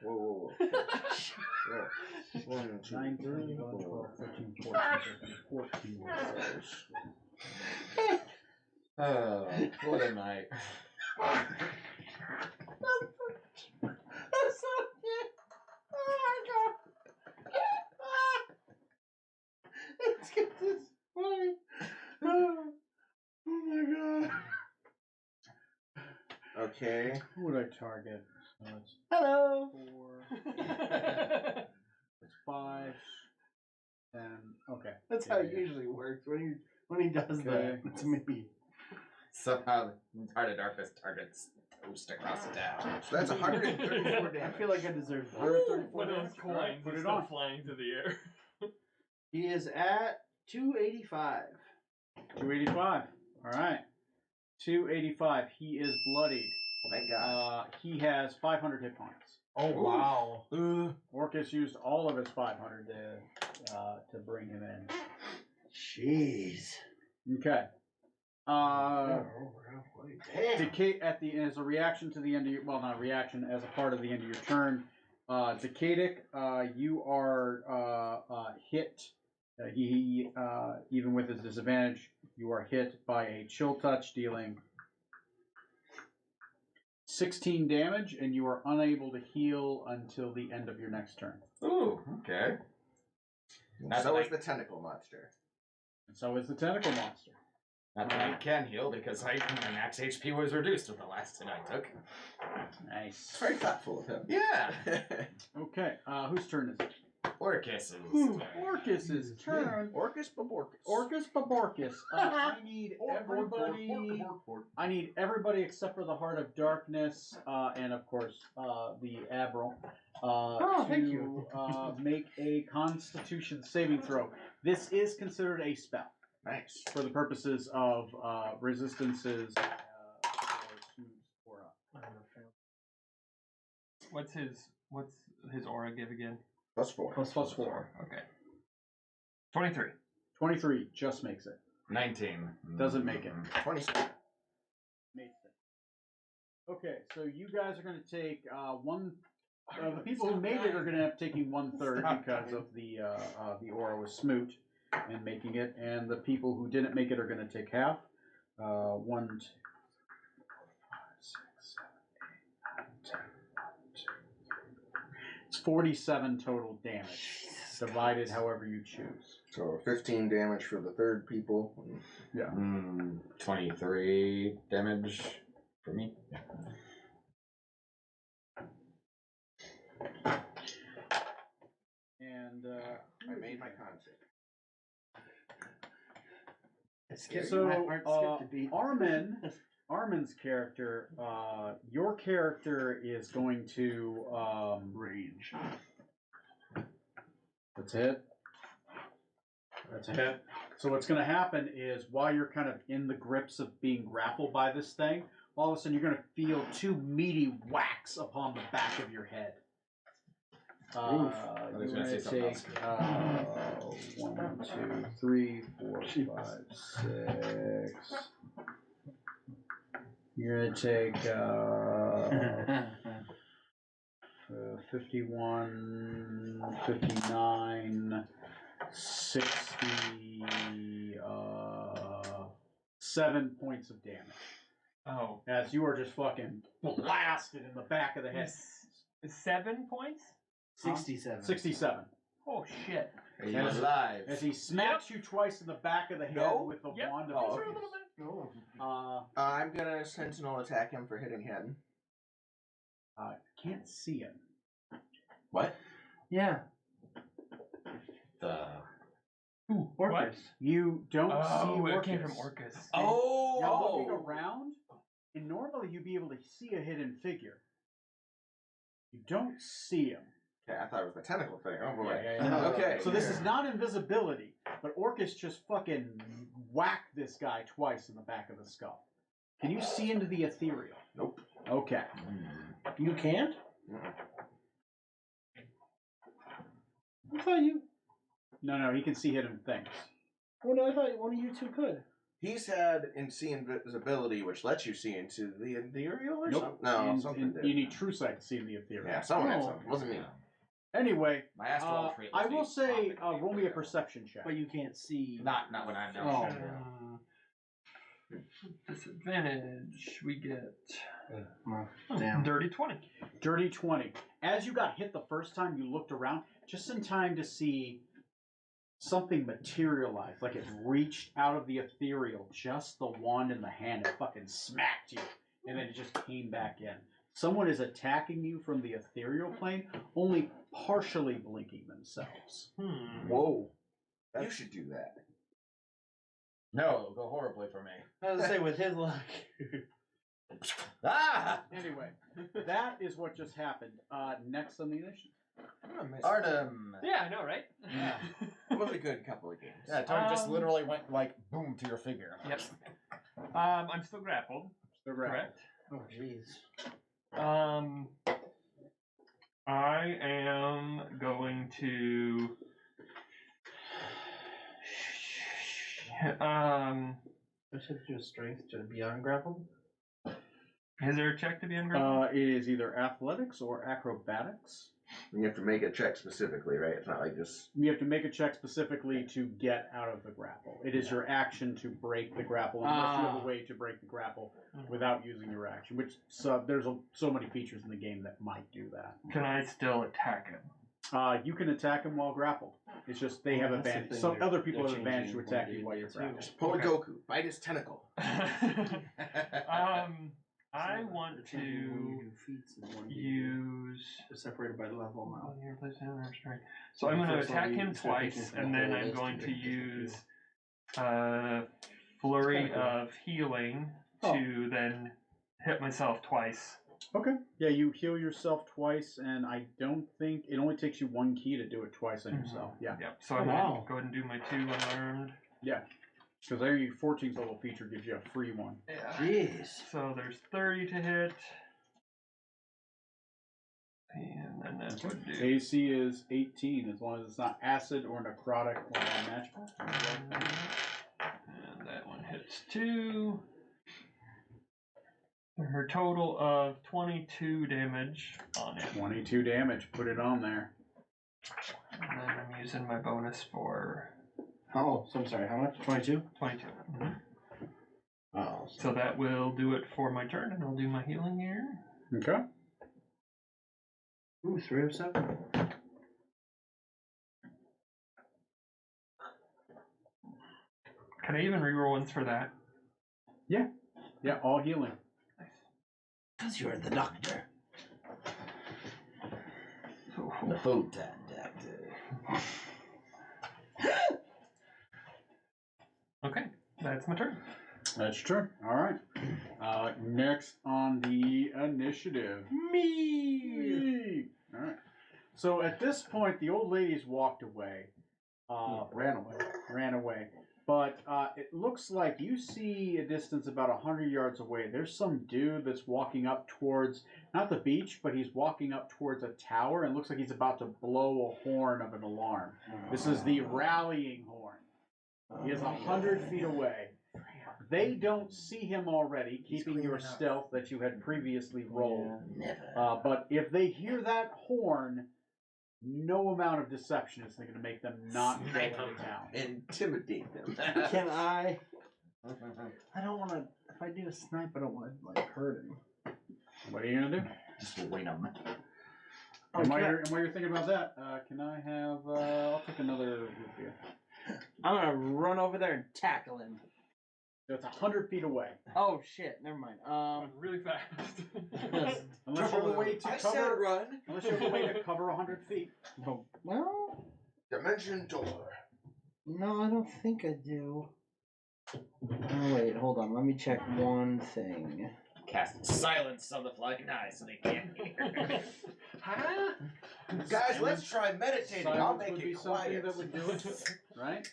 C: Whoa, whoa, whoa. Whoa. 1, 2,
A: 9,
C: 3,
A: 11, 12,
C: 4.
A: 13, 14, 14.
B: Oh, what a night.
D: That's so cute. Oh my god. Let's get this funny. Oh my god.
C: Okay.
A: Who would I target? So it's
D: Hello.
A: 4. It's 5. 10. Okay.
D: That's how it usually works when he does
A: Okay.
D: that. It's me.
B: Somehow the Heart of Darkness targets toast across the town.
C: So that's 134 damage.
D: I feel like I deserve that.
A: 134
E: One of those
A: damage.
E: coins
A: Alright, put
E: is
A: it
E: still
A: on.
E: flying through the air.
D: He is at 285.
A: 285. All right. 285. He is bloodied.
C: Thank God.
A: He has 500 hit points.
D: Oh wow.
A: Orcus used all of his 500 to bring him in.
D: Jeez.
A: Okay.
D: Damn.
A: Decade as a reaction to the end of your not a reaction as a part of the end of your turn. Decadic, you are hit. He even with his disadvantage, you are hit by a chill touch, dealing 16 damage, and you are unable to heal until the end of your next turn.
B: Ooh, okay. Not
C: So
B: that
C: is
B: I-
C: the tentacle monster.
A: And so is the tentacle monster.
B: Not that I can heal because my max HP was reduced with the last hit I took.
C: It's
A: Nice.
C: very thoughtful of him.
B: Yeah.
A: Okay, whose turn is it?
B: Orcus is.
A: Orcus's turn.
C: Orcus Baborcus.
A: Orcus Baborcus. I need everybody. I need everybody except for the Heart of Darkness, and of course the Admiral, to
D: thank you.
A: Make a Constitution saving throw. This is considered a spell
C: Nice.
A: for the purposes of resistances. Or
E: What's his aura give again?
C: +4.
A: plus 4.
E: Okay. 23.
A: 23 just makes it.
B: 19.
A: Doesn't make it.
C: 27.
A: Makes it. Okay, so you guys are going to take one. The people who made it are going to end up taking 1/3 because of the aura was smoot and making it, and the people who didn't make it are going to take half. 1, 2, 3, 4, 5, 6, 7, 8, 9, 10, 1, 2, It's 47 total damage, divided however you choose.
C: So 15 damage for the third people.
B: 23 damage for me.
A: And
C: I made my concept.
A: Armin's character, your character is going to
G: Rage.
A: That's it. That's it. So what's going to happen is while you're kind of in the grips of being grappled by this thing, all of a sudden you're going to feel two meaty whacks upon the back of your head.
B: was
A: You're
B: gonna
A: going
B: say
A: to
B: something
A: take
B: else.
A: 1, 2, 3, 4, 5, 6. You're going to take 51, 59, 60, 7 points of damage.
E: Oh.
A: As you are just fucking blasted in the back of the head.
E: 7 points?
D: 67.
A: 67.
E: Oh shit.
C: He's alive.
A: As he smacks you twice in the back of the head with the wand of
C: Oh,
A: his.
C: okay. I'm gonna sentinel attack him for hitting head.
A: Can't see him.
C: What?
D: Yeah.
E: Ooh,
D: Orcus.
E: what?
A: You don't see Orcus.
E: It came from Orcus.
A: You're looking around, and normally you'd be able to see a hidden figure. You don't see him.
C: Okay, I thought it was the tentacle thing. Oh boy.
A: Yeah.
C: Okay.
A: So this is not invisibility, but Orcus just fucking whacked this guy twice in the back of the skull. Can you see into the ethereal?
C: Nope.
A: Okay.
D: You can't?
C: Mm-mm.
D: I thought you.
A: No, he can see hidden things.
D: Oh no, I thought one of you two could.
C: He's had see invisibility, which lets you see into the ethereal or
A: Nope.
C: something. No,
A: And
C: something did.
A: you need true sight to see in the ethereal.
C: Yeah, someone had something. It wasn't me.
A: Anyway,
B: My astral trait.
A: I
B: lets me
A: will say,
B: pop it.
A: roll me a perception check.
D: But you can't see.
B: Not when I'm
D: Oh.
B: now.
E: Disadvantage. We get
D: Damn.
E: dirty 20.
A: Dirty 20. As you got hit the first time, you looked around just in time to see something materialize. Like it reached out of the ethereal, just the wand in the hand, and fucking smacked you. And then it just came back in. Someone is attacking you from the ethereal plane, only partially blinking themselves.
C: Whoa. You should do that.
B: No, it'll go horribly for me.
D: I was gonna say, with his luck.
B: Ah!
A: Anyway, that is what just happened. Next on the initiative.
B: Artem!
E: Yeah, I know, right?
B: Yeah.
C: It was a good couple of games.
B: Yeah, Tony just literally went like boom to your figure.
E: Yep. I'm still grappled.
A: Still grappled.
E: Correct.
D: Oh jeez.
E: I am going to.
D: Does it do a strength to be ungrappled?
E: Is there a check to be ungrappled?
A: It is either athletics or acrobatics.
C: You have to make a check specifically, right? It's not like just.
A: You have to make a check specifically to get out of the grapple. It is your action to break the grapple, unless you have a way to break the grapple without using your action. Which there's so many features in the game that might do that.
E: Can I still attack him?
A: You can attack him while grappled. It's just they have
D: that's the
A: advantage.
D: thing,
A: Some
D: they're-
A: other people
D: they're
A: have advantage to
D: changing
A: attack
D: one
A: you while you're
D: day to
A: grappled.
C: Just pull
E: Okay.
C: a Goku. Bite his tentacle.
E: I want
D: They're changing when you
E: to
D: do feats and when you
E: use.
D: They're separated by level now.
E: So I'm going to
D: First
E: attack
D: level,
E: him
D: you start picking
E: twice,
D: from
E: and
D: the
E: then
D: whole
E: I'm
D: list
E: going
D: to
E: to
D: pick different
E: use
D: people.
E: flurry
D: It's kinda
E: of healing to then hit myself twice.
A: Okay. Yeah, you heal yourself twice, and I don't think it only takes you one key to do it twice on yourself. Yeah.
E: Yep. So I'm
D: wow.
E: going to go ahead and do my 2 unarmed.
A: Yeah. Because every 14th level feature gives you a free one.
D: Jeez.
E: So there's 30 to hit. And then that would do.
A: AC is 18, as long as it's not acid or necrotic or magical.
E: And that one hits 2. Her total of 22 damage on it.
A: 22 damage. Put it on there.
E: And then I'm using my bonus for
D: Oh, so I'm sorry. How much? 22.
E: 22.
D: Oh.
E: So that will do it for my turn, and I'll do my healing here.
A: Okay.
D: Ooh, 3 of 7.
E: Can I even reroll once for that?
A: Yeah, all healing.
D: Because you're the doctor.
B: The food time doctor.
E: Okay, that's my turn.
A: That's true. All right. Next on the initiative.
D: Me.
A: All right. So at this point, the old lady's walked away. Ran away. But it looks like you see a distance about 100 yards away. There's some dude that's walking up towards, not the beach, but he's walking up towards a tower and looks like he's about to blow a horn of an alarm. This is the rallying horn. He is 100 feet away. They don't see him already, keeping your stealth that you had previously rolled.
B: Never.
A: But if they hear that horn, no amount of deception is going to make them not go into town.
C: Intimidate them.
D: Can I? I don't want to. If I do a snipe, I don't want to like hurt him.
A: What are you going to do?
B: Just wing them.
A: And while you're thinking about that, can I have? I'll take another look here.
D: I'm gonna run over there and tackle him.
A: It's 100 feet away.
D: Oh shit! Never mind.
E: Really fast.
A: Unless you have a way to
C: I said
A: cover.
C: run.
A: Unless you have a way to cover 100 feet.
D: Well,
C: Dimension door.
D: no, I don't think I do. Oh wait, hold on. Let me check one thing.
B: Cast silence on the flying eye so they can't hear.
E: Huh?
C: Guys, let's try meditating. I'll
A: Silence
C: make
A: would be
C: it
A: something
C: quiet.
A: that would do it, right?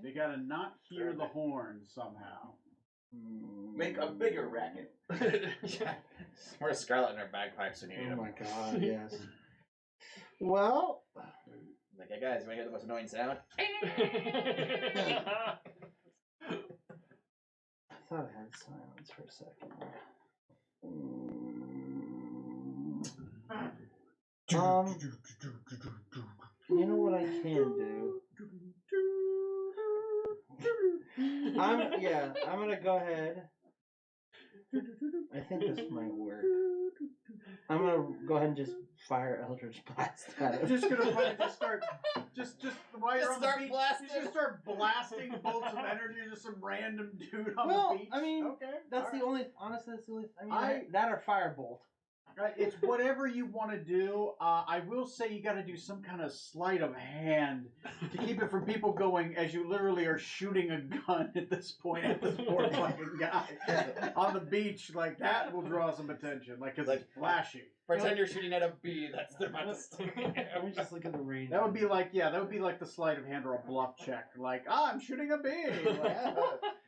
A: They gotta not hear the horn somehow.
C: Make a bigger racket.
B: Where's Scarlet and her bagpipes when you need
D: Oh
B: them?
D: my god, yes. Well,
B: Like, hey guys, you want to hear the most annoying sound?
D: I thought I had silence for a second. You know what I can do? I'm gonna go ahead. I think this might work. I'm gonna go ahead and just fire Eldritch Blast at
A: I'm
D: it.
A: just gonna just start, just while you're
B: Just
A: on the
B: start
A: beach,
B: blasting.
A: you just start blasting bolts of energy to some random dude on
D: Well,
A: the beach.
D: I mean,
A: okay,
D: That's
A: all
D: the
A: right.
D: only. Honestly, that's the only. I mean,
A: I-
D: that or Firebolt.
A: Right, it's whatever you want to do. I will say you got to do some kind of sleight of hand to keep it from people going as you literally are shooting a gun at this point at this poor fucking guy on the beach. Like that will draw some attention, like 'cause it's flashing.
B: Pretend you're shooting at a bee that's about to sting you.
D: Let me just look at the range.
A: That would be like, that would be like the sleight of hand or a bluff check. Like, I'm shooting a bee.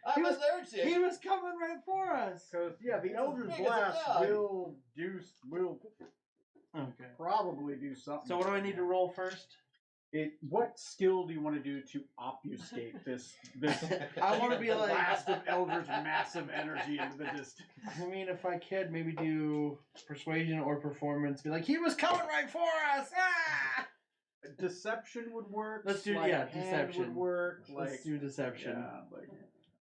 B: I'm
D: was-
B: allergic.
D: He was coming right for us.
A: Because the Eldritch
B: big as a
A: Blast
B: dog.
A: will
D: Okay.
A: probably do something.
D: So what do I need to roll first?
A: What skill do you want to do to obfuscate this
D: I want to be like.
A: blast of Eldritch massive energy into the distance?
D: I mean, if I could, maybe do persuasion or performance. Be like, he was coming right for us. Ah!
A: Deception would work.
D: Let's do-
A: sleight
D: yeah,
A: of hand
D: deception.
A: would work.
D: Let's do deception.
A: yeah, like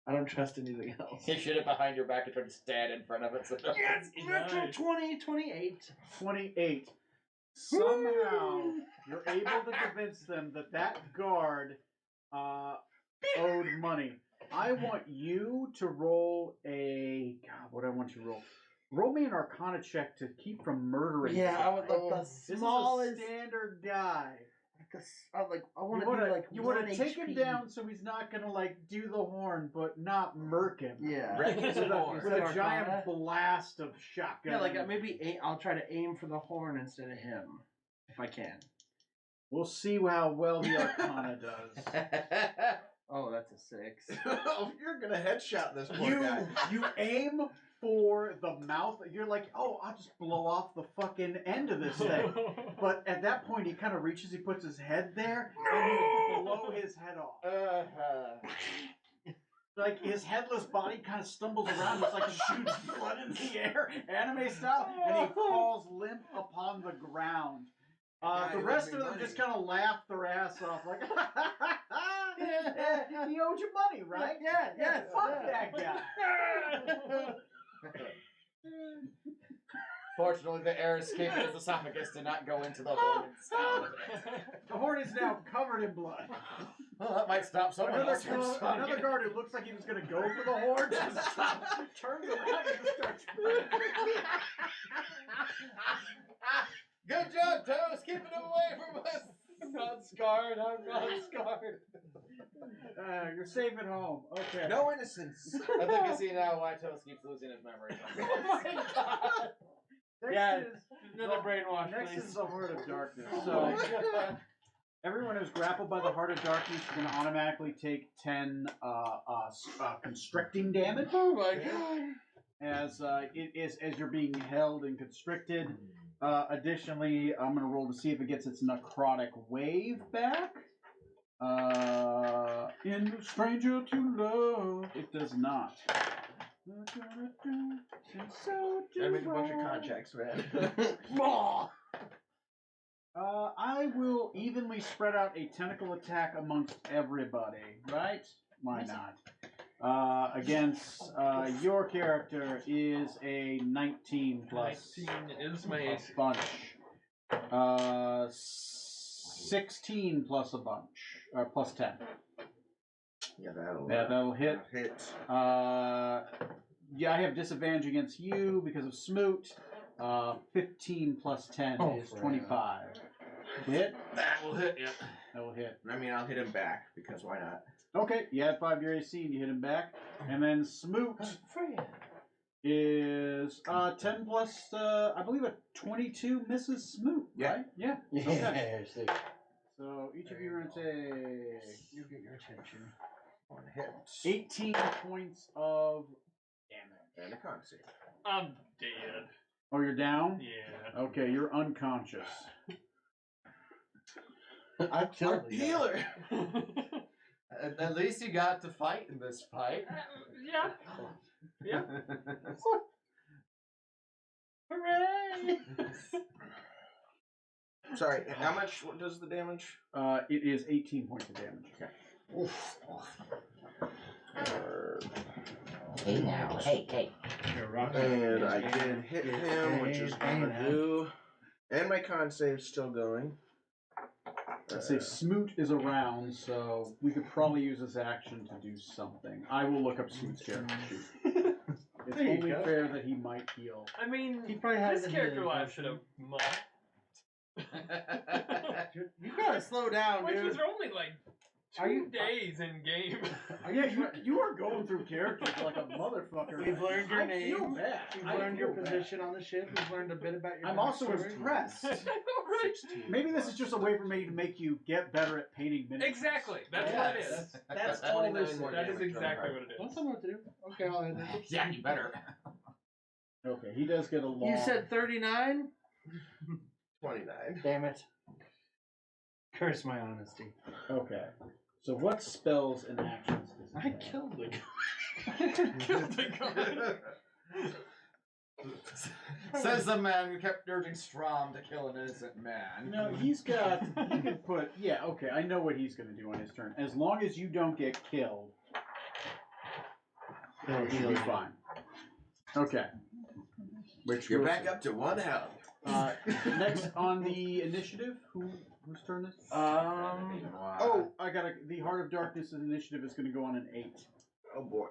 D: I don't trust anything else.
B: You shoot it behind your back and try to stand in front of it. So
D: Yes, natural
E: Nice.
D: 20, 28.
A: 28. Somehow you're able to convince them that guard owed money. I want you to roll a what do I want you to roll? Roll me an Arcana check to keep from murdering.
D: Yeah,
A: the
D: I would
A: guy.
D: like the
A: This
D: smallest.
A: is a standard guy.
D: I want to do like
A: you want
D: 1
A: to take him
D: HP.
A: down so he's not gonna like do the horn, but not murk him.
D: Yeah.
C: Wreck
A: With
C: his
A: a,
C: horn.
A: with a
D: Arcana?
A: giant blast of shotgun.
D: Yeah, like maybe I'll try to aim for the horn instead of him, if I can.
A: We'll see how well the Arcana does.
D: Oh, that's a 6.
C: You're gonna headshot this poor guy.
A: You aim for the mouth. You're like, oh, I'll just blow off the fucking end of this thing. But at that point, he kind of reaches, he puts his head there, and you blow his head off. Like his headless body kind of stumbles around. It's like he shoots blood in the air, anime style, and he falls limp upon the ground. The rest of them just kind of laugh their ass off, like, he owed you money, right?
D: Yeah,
A: Fuck that guy.
B: Fortunately, the air escaping his esophagus did not go into the horn inside.
A: The horn is now covered in blood.
B: Well, that might stop someone else from swallowing
A: Another
B: it.
A: guard who looks like he was going to go for the horn just turns around and just starts.
B: Good job, Toast. Keep it away from us. I'm not scarred. I'm not scarred.
A: You're safe at home. Okay.
C: No innocence.
B: I think I see now why Toast keeps losing his memory.
E: Oh my god!
A: Next
E: Yeah.
A: is
E: Another brainwash,
A: next
E: please.
A: is the Heart of Darkness. So everyone who's grappled by the Heart of Darkness is going to automatically take 10 constricting damage
E: Oh my god!
A: as you're being held and constricted. Additionally, I'm going to roll to see if it gets its necrotic wave back. In Stranger to Love, it does not.
C: I make a bunch of contracts, man.
A: I will evenly spread out a tentacle attack amongst everybody, right? Why not? Against your character is a 19 plus
E: 19 is my
A: a
E: AC.
A: bunch. 16 plus a bunch, or plus 10.
C: Yeah,
A: That'll hit.
C: Hit.
A: Yeah, I have disadvantage against you because of Smoot. 15 plus 10 is 25. Hit?
C: That will hit. Yeah.
A: That will hit.
C: I mean, I'll hit him back because why not?
A: Okay, you add 5 to your AC and you hit him back. And then Smoot is 10 plus, I believe a 22 misses Smoot,
C: Yeah.
A: right? Yeah.
D: Yeah,
A: Okay.
D: see.
A: So each of you are going to take
D: You get your attention.
C: One hit.
A: 18 points of damage.
C: And a con save.
E: I'm dead.
A: Oh, you're down?
E: Yeah.
A: Okay, you're unconscious.
D: I killed the guy.
C: Healer.
B: At least you got to fight in this fight.
E: Yeah. Yeah.
B: Hooray!
C: Sorry, how much does the damage?
A: It is 18 points of damage. Okay.
F: Hey now, hey, hey.
C: And I did hit him, which is gonna do. And my con save's still going.
A: Let's say Smoot is around, so we could probably use this action to do something. I will look up Smoot's character sheet. It's
D: There you
A: only
D: go.
A: fair that he might heal.
E: I mean,
D: He probably has
E: this
D: a
E: character
D: healing
E: life should have muffed.
D: You gotta slow down,
E: Which
D: dude.
E: was only like
D: Are
E: 2
D: you-
E: days in game.
A: Yeah, you are going through characters like a motherfucker.
D: We've learned your
A: I feel
D: name.
A: bad.
D: You've
A: I
D: learned your
A: feel bad.
D: position on the ship. We've learned a bit about your
A: I'm also
D: backstory.
A: impressed.
E: Right?
A: Maybe this is just a way for me to make you get better at painting miniatures.
E: Exactly. That's what it is.
A: That's all this is.
E: That is exactly what it
D: Don't
E: is.
D: tell me what to do. Okay, I'll hit it.
B: Yeah, you better.
A: Okay, he does get a long.
D: You said 39?
C: 29.
D: Damn it. Curse my honesty.
A: Okay. So what spells and actions does he
D: I
A: have?
D: killed the guy.
E: Killed the guard.
B: Says the man who kept urging Strom to kill an innocent man.
A: No, he can put, yeah, okay, I know what he's going to do on his turn. As long as you don't get killed, it should be fine. Okay. Which
C: You're
A: goes-
C: back up to 1 health.
A: Next on the initiative, whose turn is?
C: Wow.
A: I got the Heart of Darkness initiative is going to go on an 8.
C: Oh boy.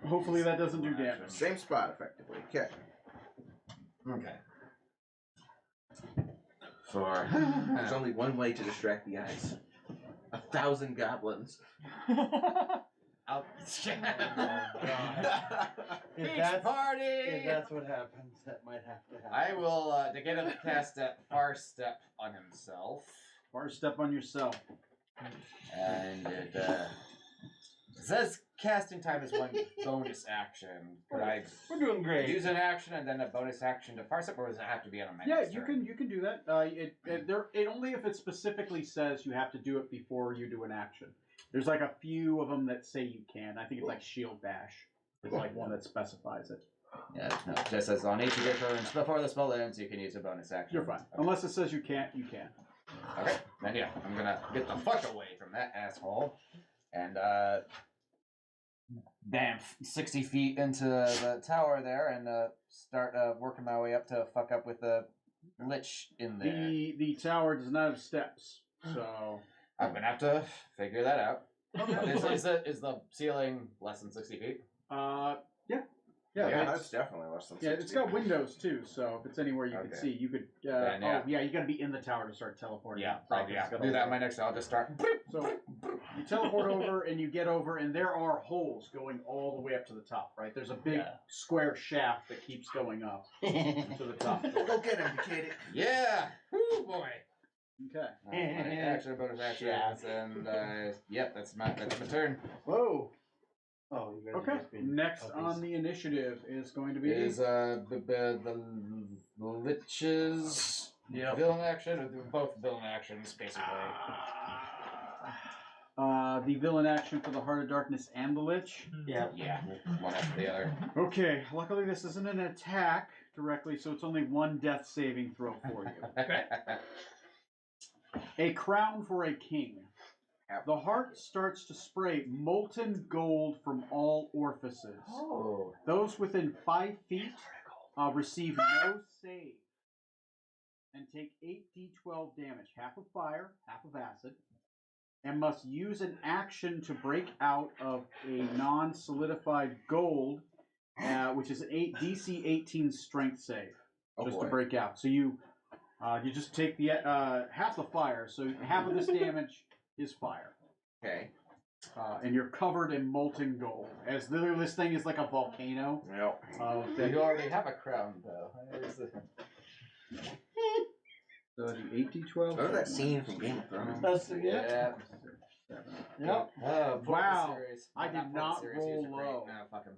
A: Hopefully that doesn't do damage.
C: Same spot, effectively. Okay.
B: Okay.
C: There's only one way to distract the eyes. 1,000 goblins.
B: Oh,
D: If
B: Beach
D: that's,
B: party!
D: if that's what happens, that might have to happen.
B: I will, to get him to cast that far step on himself.
A: Far step on yourself.
B: And it says casting time is one bonus action. Could I
D: We're doing great.
B: use an action and then a bonus action to far step, or does it have to be on a
A: Yeah,
B: next
A: you
B: turn?
A: can do that. It only if it specifically says you have to do it before you do an action. There's like a few of them that say you can. I think it's like Shield Bash. It's like one that specifies it.
B: Yeah, no, it just says on each of your turns before the spell ends, you can use a bonus action.
A: You're fine. Unless it says you can't, you can.
B: Okay, then yeah, I'm gonna get the fuck away from that asshole. And bam, 60 feet into the tower there and start working my way up to fuck up with the lich in there.
A: The tower does not have steps, so
B: I'm gonna have to figure that out. Is the ceiling less than 60 feet?
A: yeah,
C: Yeah,
A: it's-
C: that's definitely less than 60.
A: yeah, it's got windows too. So if it's anywhere you could
C: Okay.
A: see, you could.
B: Then, yeah.
A: Oh yeah, you got to be in the tower to start teleporting.
B: Yeah,
A: Right,
B: I'll,
A: 'cause
B: yeah.
A: it's got
B: Do
A: all
B: that in
A: the-
B: my next. I'll just start.
A: So you teleport over and you get over, and there are holes going all the way up to the top. Right, there's a big square shaft that keeps going up to the top.
C: Go get him, Decadic.
B: Yeah. Woo boy.
A: Okay.
B: Action, bonus actions, and yep, that's my turn.
D: Whoa. Oh, you guys are
A: Okay.
D: just being
A: Next
D: puppies.
A: on the initiative is going to be
B: Is the liches villain action or both villain actions basically?
A: the villain action for the Heart of Darkness and the Lich.
D: Yeah.
B: Yeah, one after the other.
A: Okay. Luckily, this isn't an attack directly, so it's only one death saving throw for you. A crown for a king. The heart starts to spray molten gold from all orifices.
B: Oh.
A: Those within 5 feet receive no save and take 8d12 damage, half of fire, half of acid, and must use an action to break out of a non-solidified gold, which is an DC 18 strength save, just to break out. So you just take the half the fire, so half of this damage is fire.
C: Okay.
A: And you're covered in molten gold. As literally this thing is like a volcano.
C: Yep.
B: You already have a crown though.
A: So the 8d12.
C: Remember that scene from Game of Thrones?
D: That's
B: Yeah.
D: Yep.
B: Oh,
A: Wow.
B: series.
A: I did not
B: series,
A: roll
B: these are great.
A: low.
B: No, fuck 'em.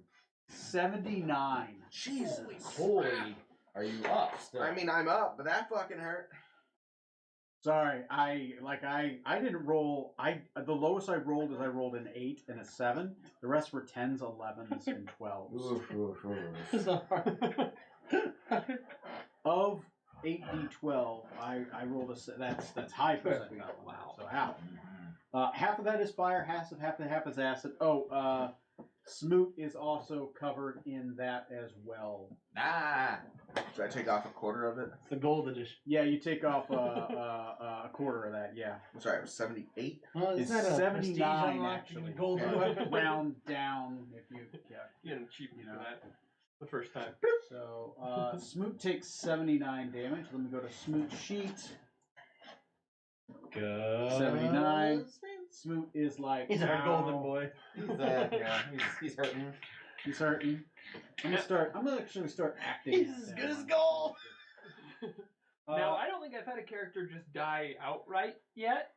A: 79.
C: Jesus.
B: Holy, are you up still?
C: I mean, I'm up, but that fucking hurt.
A: Sorry, I didn't roll. The lowest I rolled is I rolled an 8 and a 7. The rest were 10s, 11s, and 12s.
B: Oof, oof, oof.
A: Of 8d12, I rolled that's high percentile. Wow. So half of that is fire, half is acid. Oh, Smoot is also covered in that as well.
B: Ah.
C: Should I take off a quarter of it?
D: It's the gold edition.
A: Yeah, you take off a quarter of that. Yeah,
C: I'm sorry, it was 78.
D: Well,
A: it's
D: isn't that a
A: 79
D: prestige unlock
A: actually.
D: in gold
C: Yeah.
D: weapon?
A: Round down if you
E: Getting cheap
A: You
E: for
A: know.
E: that the first time.
A: So Smoot takes 79 damage. Let me go to Smoot sheet. 79. Smoot is like
D: He's our
A: "Ow."
D: golden boy.
B: He's hurting.
A: He's hurting. I'm gonna actually start acting.
D: He's as good as gold.
E: Now, I don't think I've had a character just die outright yet.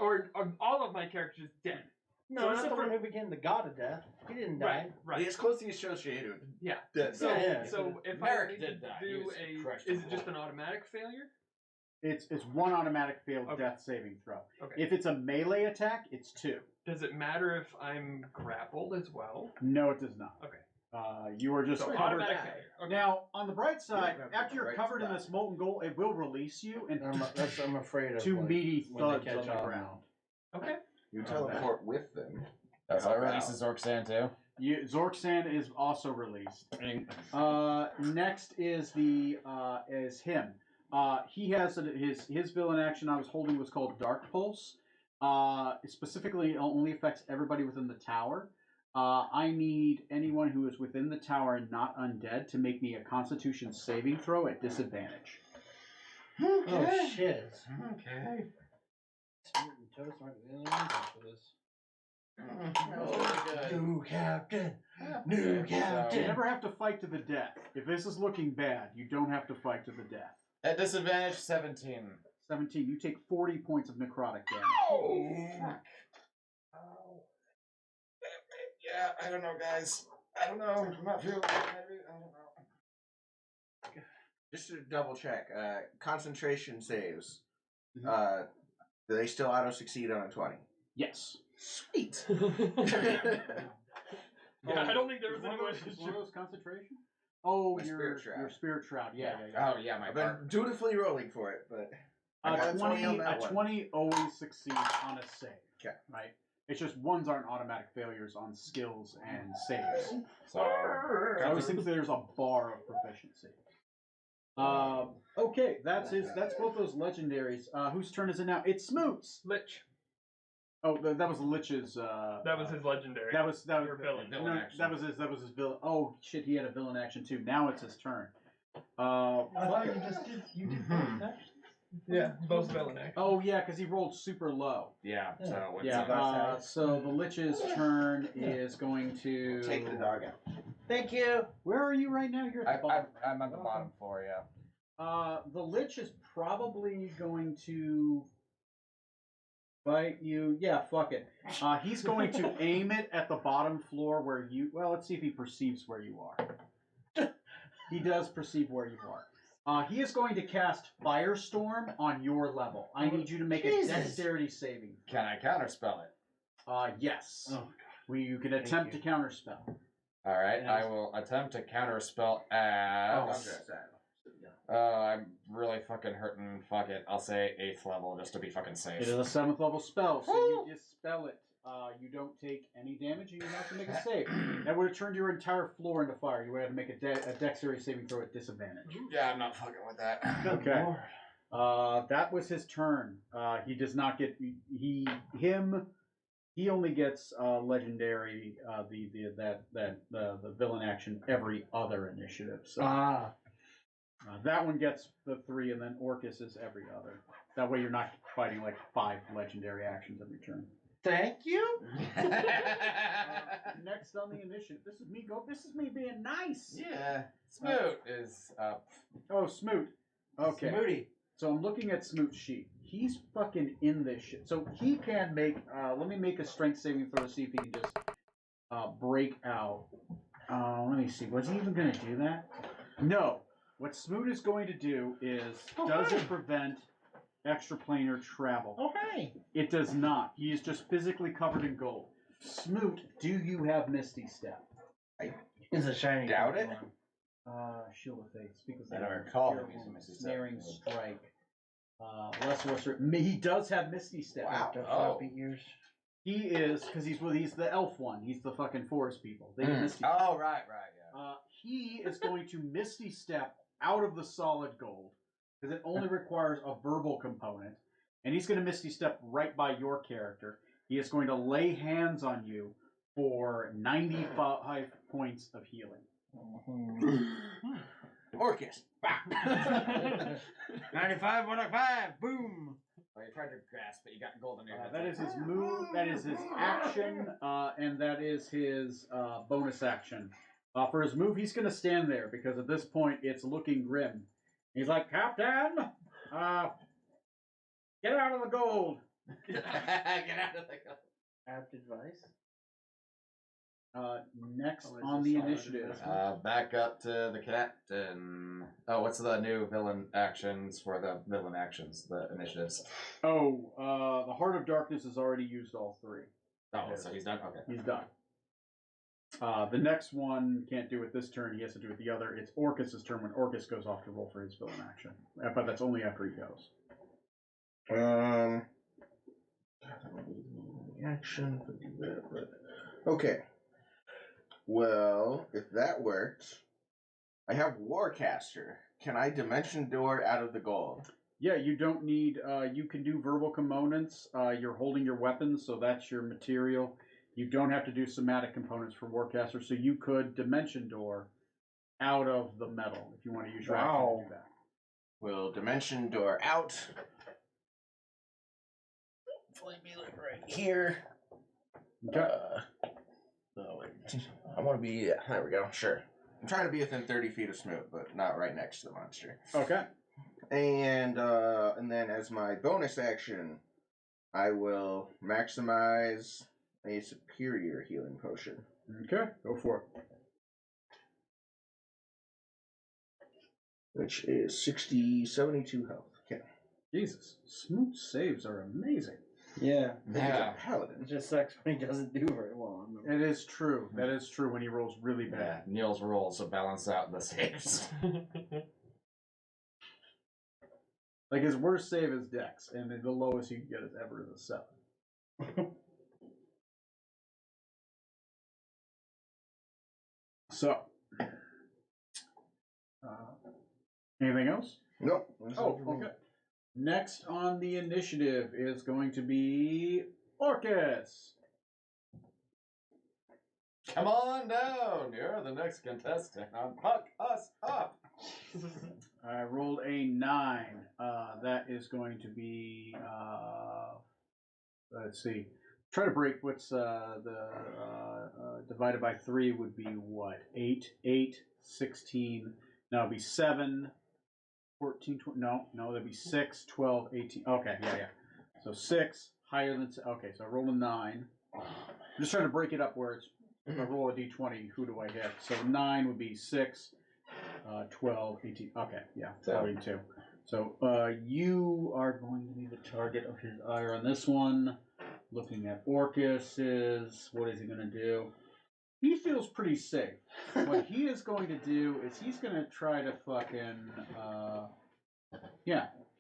E: Or all of my characters dead.
D: No,
E: So
D: not
E: except
D: the one
E: for-
D: who became the god of death. He didn't die.
E: Right.
C: It's closely associated with
E: Yeah.
C: death.
E: So,
D: Yeah.
E: so if
B: Merrick
E: I need
B: did
E: to
B: die. He
E: do
B: was crushed to
E: is
B: the
E: it just
B: wall.
E: an automatic failure?
A: It's one automatic failed
E: Okay.
A: death saving throw.
E: Okay.
A: If it's a melee attack, it's 2.
E: Does it matter if I'm grappled as well?
A: No, it does not.
E: Okay.
A: You are just
E: So
A: covered.
E: automatic failure. Okay.
A: Now, on the bright side,
C: have
A: after you're
C: the right
A: covered in
C: spot.
A: this molten gold, it will release you and
D: I'm afraid of
A: 2
D: like,
A: meaty
D: when they
A: thuds on
D: catch
A: the
D: on.
A: ground.
E: Okay.
C: You teleport with them.
B: That's how
C: Help
B: I release
C: out.
B: Zorksan too.
A: Zorksan is also released. Next is is him. He has his villain action I was holding was called Dark Pulse. Specifically, it only affects everybody within the tower. I need anyone who is within the tower and not undead to make me a Constitution saving throw at disadvantage.
D: Oh shit.
B: Okay.
D: Smoot and Toast aren't the only ones after this.
B: That
D: New captain.
B: Yeah,
D: New
B: so-
A: You
D: captain.
A: never have to fight to the death. If this is looking bad, you don't have to fight to the death.
B: At disadvantage, 17.
A: 17. You take 40 points of necrotic damage.
B: Oh, fuck. Oh. Yeah, I don't know, guys. I don't know. I'm not feeling it. Maybe. I don't know.
C: Just to double check, concentration saves.
A: Mhm.
C: Do they still auto succeed on a 20?
A: Yes.
C: Sweet.
E: Yeah, I don't think there was
A: One
E: any
A: of
E: way
A: those-
E: to
A: is one of those concentration? Oh,
C: My
A: your
C: spirit shroud.
A: your spirit shroud. Yeah.
B: Oh, yeah, my
C: I've
B: part.
C: been dutifully rolling for it, but I got
A: A
C: a 20 on that
A: a
C: one.
A: 20 always succeeds on a save.
C: 'Kay.
A: Right. It's just ones aren't automatic failures on skills and saves.
B: So
A: I always think there's a bar of proficiency. Okay, that's both those legendaries. Whose turn is it now? It's Smoot's.
E: Lich.
A: Oh, that was Lich's.
E: That was his legendary.
A: That was
E: Or villain.
B: Villain
A: no,
B: action.
A: that was his villain. Oh shit, he had a villain action too. Now it's his turn.
D: I thought you just did. You did both actions.
E: Yeah, both villain action.
A: Oh yeah, because he rolled super low.
B: Yeah. So what's
A: Yeah.
B: up?
A: So the Lich's turn is going to
C: Take the dog out.
D: Thank you.
A: Where are you right now? You're at the bottom.
B: I'm at the bottom floor. Yeah.
A: The Lich is probably going to fight you. Yeah, fuck it. He's going to aim it at the bottom floor where you. Well, let's see if he perceives where you are. He does perceive where you are. He is going to cast Firestorm on your level. I need you to make
D: Jesus.
A: a dexterity saving.
B: Can I counterspell it?
A: Yes.
D: Oh,
A: You can attempt to counterspell.
B: All right.
D: Yes.
B: I will attempt to counterspell as. I'm really fucking hurting. Fuck it. I'll say 8th level just to be fucking safe.
A: It is a 7th level spell, so you dispel it. You don't take any damage, and you have to make a save. That would have turned your entire floor into fire. You would have to make a dexterity saving throw at disadvantage.
B: Yeah, I'm not fucking with that.
A: Okay. That was his turn. He does not get he only gets legendary the villain action every other initiative. So that one gets the 3, and then Orcus is every other. That way you're not fighting like 5 legendary actions every turn.
D: Thank you.
A: Next on the initiative, this is me. This is me being nice.
B: Yeah. Smoot is up.
A: Oh, Smoot. Okay.
D: Moody.
A: So I'm looking at Smoot's sheet. He's fucking in this shit. So he can make. Let me make a strength saving throw to see if he can just break out. Let me see. Was he even going to do that? No. What Smoot is going to do is, does it prevent extraplanar travel?
D: Oh, hey.
A: It does not. He is just physically covered in gold. Smoot, do you have Misty Step?
D: It's a shiny.
C: Doubt it.
A: Shield of Faith. Speak with
B: I
A: the
B: don't
A: Lord.
B: recall
A: Fear
B: him using
A: wound,
B: Misty Step.
A: Snaring Strike. Lesser. He does have Misty Step.
C: Wow.
D: The
B: Oh.
D: floppy ears.
A: He is, because he's the elf one. He's the fucking forest people. They get Misty Step.
B: Oh, right, yeah.
A: He is going to Misty Step out of the solid gold, because it only requires a verbal component. And he's going to Misty Step right by your character. He is going to lay hands on you for 95 points of healing.
C: Orcus.
D: 95, 105, boom.
B: Well, you tried to grasp, but you got gold in your head.
A: That is his move, that is his action, and that is his bonus action. For his move, he's going to stand there, because at this point, it's looking grim. He's like, Captain, get out of the gold.
B: Get out of the gold.
D: Apt advice.
A: Next
D: Oh, is
A: on
D: this
A: the
D: solid
A: initiative.
D: investment?
B: Back up to the captain. Oh, what's the new villain actions for the villain actions, the initiatives?
A: The Heart of Darkness has already used all 3.
B: Oh, so he's done? Okay.
A: He's done. The next one can't do it this turn. He has to do it the other. It's Orcus's turn when Orcus goes off to roll for his villain action. But that's only after he goes.
C: Action. Okay. Well, if that worked, I have Warcaster. Can I Dimension Door out of the gold?
A: Yeah, you don't need. You can do verbal components. You're holding your weapons, so that's your material. You don't have to do somatic components for Warcaster, so you could Dimension Door out of the metal if you want to use your action to do that.
C: We'll Dimension Door out.
D: Let me look right here.
A: Okay.
C: No, wait. I want to be. Yeah, there we go. Sure. I'm trying to be within 30 feet of Smoot, but not right next to the monster.
A: Okay.
C: And then as my bonus action, I will maximize a superior healing potion.
A: Okay. Go for it.
C: Which is 72 health. Okay.
A: Jesus, Smoot saves are amazing.
D: Yeah.
B: Yeah.
C: He's a paladin.
D: It just sucks when he doesn't do very well.
A: It is true. That is true when he rolls really
B: Yeah,
A: bad.
B: Neil's rolls to balance out the saves.
A: Like his worst save is Dex, and then the lowest you can get is ever is a 7. So, anything else?
C: Nope. that's
A: Oh,
C: it for me.
A: okay. Next on the initiative is going to be Orcus.
B: Come on down. You're the next contestant on Puck Us Up.
A: I rolled a 9. That is going to be. Let's see. Try to break what's divided by 3 would be what? 8, 16. Now it'd be 7, 14, 20. No, that'd be 6, 12, 18. Okay, yeah. So 6, higher than. Okay, so I rolled a 9. I'm just trying to break it up where it's. If I roll a d20, who do I hit? So 9 would be 6, 12, 18. Okay, yeah, 42. So you are going to be the target of his ire on this one. Looking at Orcus's, what is he going to do? He feels pretty safe. What he is going to do is he's going to try to fucking,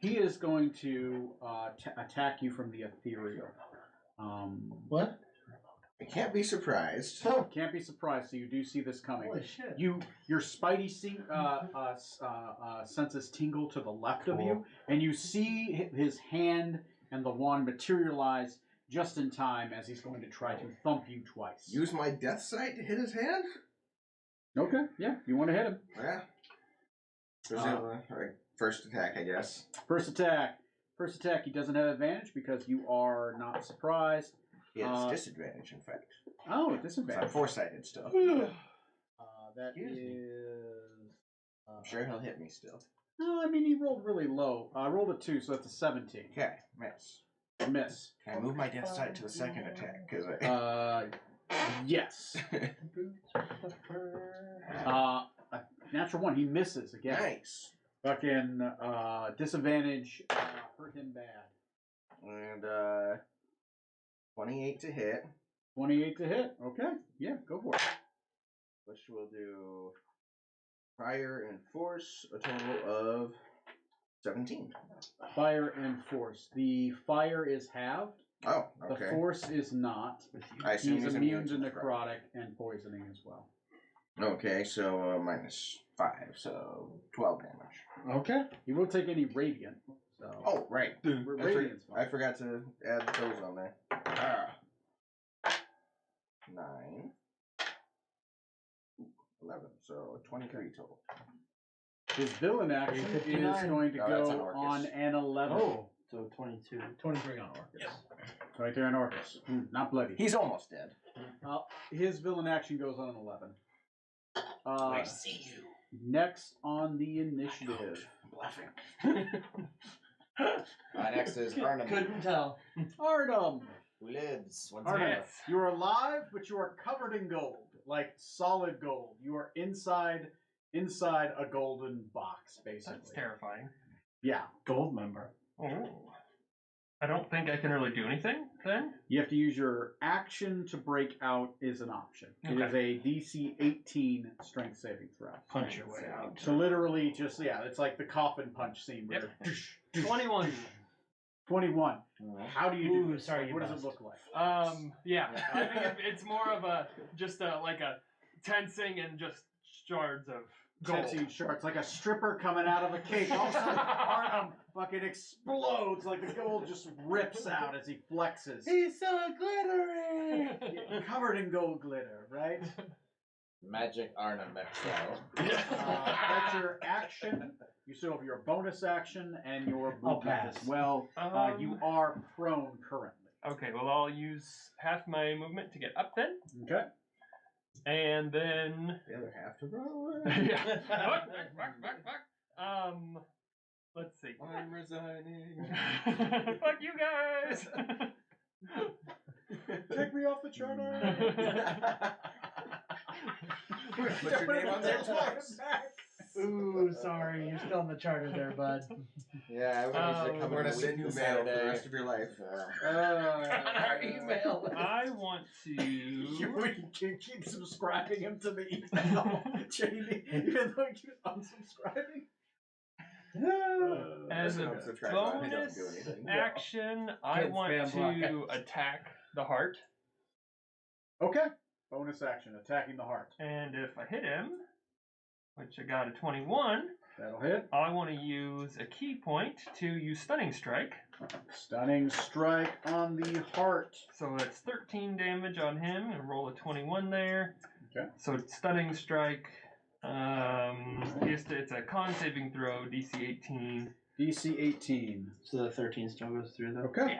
A: he is going to attack you from the ethereal.
D: What?
C: I can't be surprised.
A: Can't be surprised. So you do see this coming.
D: Holy shit.
A: Your spidey senses tingle to the left of you, and you see his hand and the wand materialize just in time as he's going to try to thump you twice.
C: Use my death sight to hit his hand?
A: Okay, yeah, you want to hit him.
C: Yeah. Presumably. Alright, first attack, I guess.
A: First attack, he doesn't have advantage because you are not surprised.
C: He has disadvantage, in fact.
A: Oh,
C: So I'm
A: disadvantage.
C: foresighted still.
A: That
D: Excuse me.
A: is...
C: I'm sure he'll hit me still.
A: No, I mean, he rolled really low. I rolled a 2, so that's a 17.
C: Okay, miss.
A: Miss.
C: Can I move my death sight to the second attack? Because I...
A: Yes. A natural 1. He misses again.
C: Nice.
A: Fucking disadvantage hurt him bad.
C: And 28 to hit,
A: 28 to hit. Okay. Yeah, go for it.
C: which will do fire and force, a total of 17.
A: Fire and force. The fire is halved.
C: Oh,
A: The
C: okay.
A: force is not.
C: I assume
A: He's immune to necrotic and poisoning as well.
C: Okay, so minus 5, so 12 damage.
A: Okay. He won't take any radiant. So.
C: Oh, right.
A: Radiant's fine.
C: I forgot to add those on there. 9. 11, so 23 total.
A: His villain action is
D: 59.
A: going to
C: Oh, that's
A: go
C: on Orcus.
A: on an 11.
D: Oh, so 22. 23 on Orcus.
A: Right there on Orcus. Not bloody.
C: He's almost dead.
A: His villain action goes on an 11.
C: I see you.
A: Next on the initiative.
C: Bluffing.
B: Next is Arnhem,
D: Couldn't tell.
A: Arnhem.
B: who lives once
A: Arnhem.
B: again.
A: You're alive, but you are covered in gold. Like solid gold. You are inside a golden box, basically.
E: That's terrifying.
A: Yeah.
D: Gold member.
E: Oh. I don't think I can really do anything then.
A: You have to use your action to break out is an option. It is a DC 18 strength saving throw.
D: Punch your way out.
A: So literally just, it's like the coffin punch scene. Where
E: Yep. 21.
A: 21. How do you do
D: Ooh,
A: this?
D: sorry,
A: Like,
D: you
A: what does
D: missed.
A: it look like?
E: Yeah. I think it's more of just like a tensing and just shards of gold.
A: Tensing shorts, like a stripper coming out of a cake. All of a sudden, Arnhem fucking explodes, like the gold just rips out as he flexes.
D: He's so glittery!
A: Covered in gold glitter, right?
B: Magic Arnhem XL.
A: That's your action. You still have your bonus action and your movement
D: pass.
A: as well. You are prone currently.
E: Okay, well I'll use half my movement to get up then.
A: Okay.
E: And then
C: The other half to roll.
E: yeah. Let's see.
C: I'm resigning.
E: Fuck you guys.
A: Take me off the charter.
C: Put your name on there twice.
D: Ooh, sorry. You're still on the charter there, bud.
B: Yeah, I was gonna
C: We're gonna send you mail for the rest of your life.
D: Email.
E: I want to.
A: You keep subscribing him to the email, Jamie, even though you unsubscribing.
E: As a
C: Unsubscribe button, it doesn't do
E: bonus
C: anything.
E: action, I
D: Can't
E: want
D: spam block
E: to attack the heart.
A: Okay. Bonus action, attacking the heart.
E: And if I hit him, which I got a 21,
A: That'll hit.
E: I want to use a key point to use Stunning Strike.
A: Stunning strike on the heart.
E: So that's 13 damage on him, and roll a 21 there.
A: Okay.
E: So it's Stunning Strike. It's a con saving throw, DC 18.
A: DC 18.
D: So the 13 still goes through though.
A: Okay.